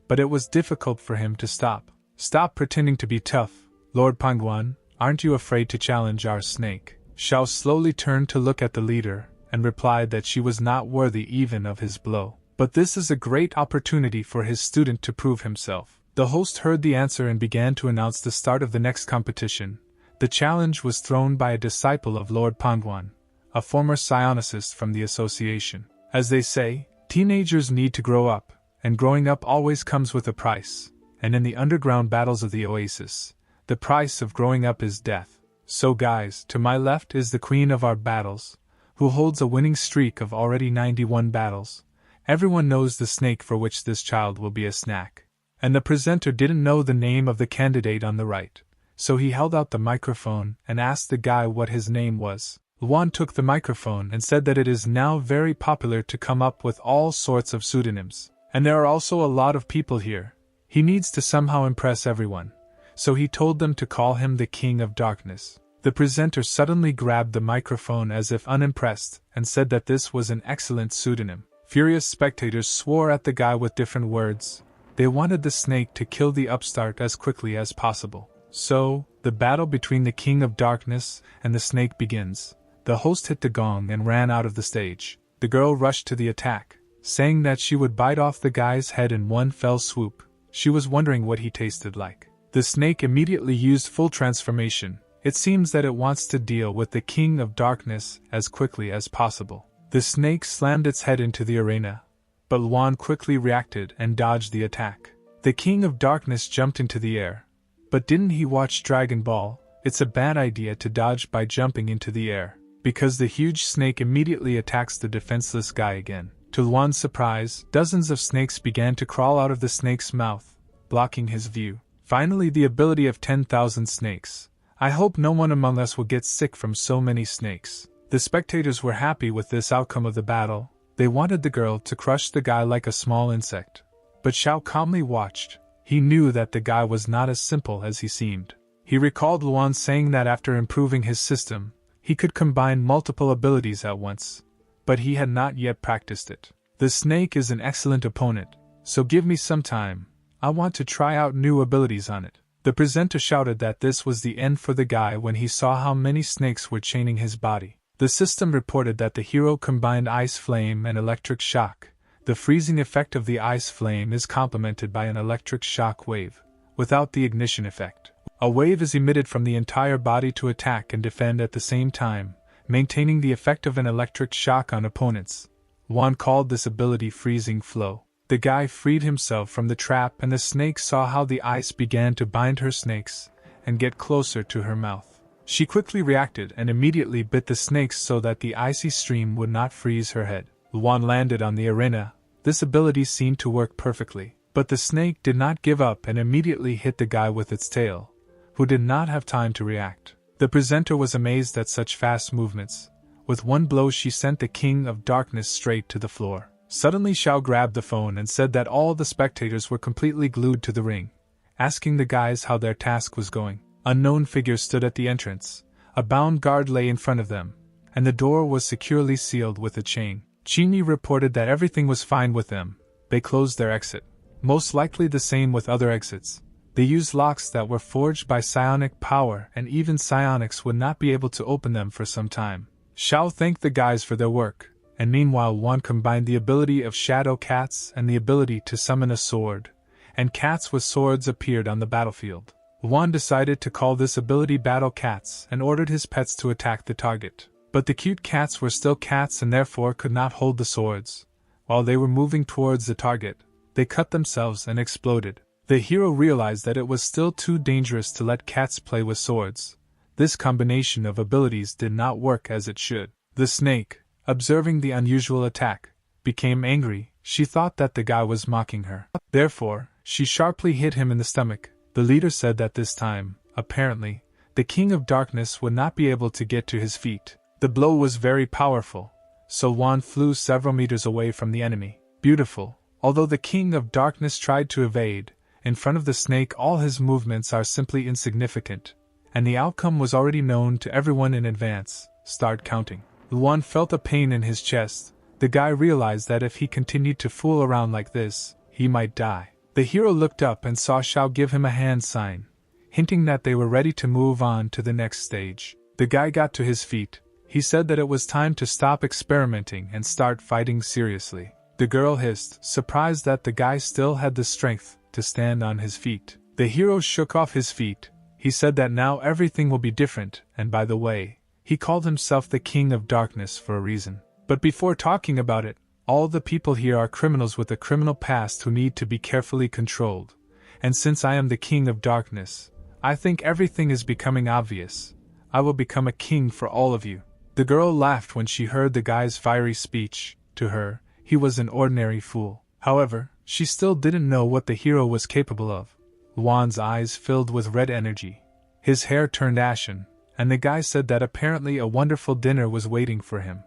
But it was difficult for him to stop. Stop pretending to be tough, Lord Pengguan. Aren't you afraid to challenge our snake? Xiao slowly turned to look at the leader, and replied that she was not worthy even of his blow. But this is a great opportunity for his student to prove himself. The host heard the answer and began to announce the start of the next competition. The challenge was thrown by a disciple of Lord Pengguan, a former psionicist from the association. As they say, teenagers need to grow up, and growing up always comes with a price, and in the underground battles of the oasis, the price of growing up is death. So guys, to my left is the queen of our battles, who holds a winning streak of already 91 battles. Everyone knows the snake for which this child will be a snack. And the presenter didn't know the name of the candidate on the right, so he held out the microphone and asked the guy what his name was. Luan took the microphone and said that it is now very popular to come up with all sorts of pseudonyms. And there are also a lot of people here. He needs to somehow impress everyone. So he told them to call him the King of Darkness. The presenter suddenly grabbed the microphone as if unimpressed and said that this was an excellent pseudonym. Furious spectators swore at the guy with different words. They wanted the snake to kill the upstart as quickly as possible. So, the battle between the King of Darkness and the snake begins. The host hit the gong and ran out of the stage. The girl rushed to the attack, saying that she would bite off the guy's head in one fell swoop. She was wondering what he tasted like. The snake immediately used full transformation. It seems that it wants to deal with the King of Darkness as quickly as possible. The snake slammed its head into the arena, but Luan quickly reacted and dodged the attack. The King of Darkness jumped into the air. But didn't he watch Dragon Ball? It's a bad idea to dodge by jumping into the air, because the huge snake immediately attacks the defenseless guy again. To Luan's surprise, dozens of snakes began to crawl out of the snake's mouth, blocking his view. Finally, the ability of 10,000 snakes. I hope no one among us will get sick from so many snakes. The spectators were happy with this outcome of the battle. They wanted the girl to crush the guy like a small insect. But Xiao calmly watched. He knew that the guy was not as simple as he seemed. He recalled Luan saying that after improving his system, he could combine multiple abilities at once. But he had not yet practiced it. The snake is an excellent opponent, so give me some time. I want to try out new abilities on it. The presenter shouted that this was the end for the guy when he saw how many snakes were chaining his body. The system reported that the hero combined ice flame and electric shock. The freezing effect of the ice flame is complemented by an electric shock wave, without the ignition effect. A wave is emitted from the entire body to attack and defend at the same time, maintaining the effect of an electric shock on opponents. Luan called this ability freezing flow. The guy freed himself from the trap, and the snake saw how the ice began to bind her snakes and get closer to her mouth. She quickly reacted and immediately bit the snakes so that the icy stream would not freeze her head. Luan landed on the arena. This ability seemed to work perfectly, but the snake did not give up and immediately hit the guy with its tail, who did not have time to react. The presenter was amazed at such fast movements. With one blow she sent the King of Darkness straight to the floor. Suddenly Xiao grabbed the phone and said that all the spectators were completely glued to the ring, asking the guys how their task was going. Unknown figures stood at the entrance. A bound guard lay in front of them, and the door was securely sealed with a chain. Chini reported that everything was fine with them. They closed their exit. Most likely the same with other exits. They used locks that were forged by psionic power, and even psionics would not be able to open them for some time. Xiao thanked the guys for their work, and meanwhile Luan combined the ability of shadow cats and the ability to summon a sword, and cats with swords appeared on the battlefield. Luan decided to call this ability Battle Cats and ordered his pets to attack the target. But the cute cats were still cats and therefore could not hold the swords. While they were moving towards the target, they cut themselves and exploded. The hero realized that it was still too dangerous to let cats play with swords. This combination of abilities did not work as it should. The snake, observing the unusual attack, became angry. She thought that the guy was mocking her. Therefore, she sharply hit him in the stomach. The leader said that this time, apparently, the King of Darkness would not be able to get to his feet. The blow was very powerful, so Juan flew several meters away from the enemy. Beautiful. Although the King of Darkness tried to evade, in front of the snake all his movements are simply insignificant, and the outcome was already known to everyone in advance. Start counting. Luan felt a pain in his chest. The guy realized that if he continued to fool around like this, he might die. The hero looked up and saw Shao give him a hand sign, hinting that they were ready to move on to the next stage. The guy got to his feet. He said that it was time to stop experimenting and start fighting seriously. The girl hissed, surprised that the guy still had the strength to stand on his feet. The hero shook off his feet. He said that now everything will be different, and by the way, he called himself the King of Darkness for a reason. But before talking about it, all the people here are criminals with a criminal past who need to be carefully controlled. And since I am the King of Darkness, I think everything is becoming obvious. I will become a king for all of you. The girl laughed when she heard the guy's fiery speech. To her, he was an ordinary fool. However, she still didn't know what the hero was capable of. Luan's eyes filled with red energy. His hair turned ashen, and the guy said that apparently a wonderful dinner was waiting for him.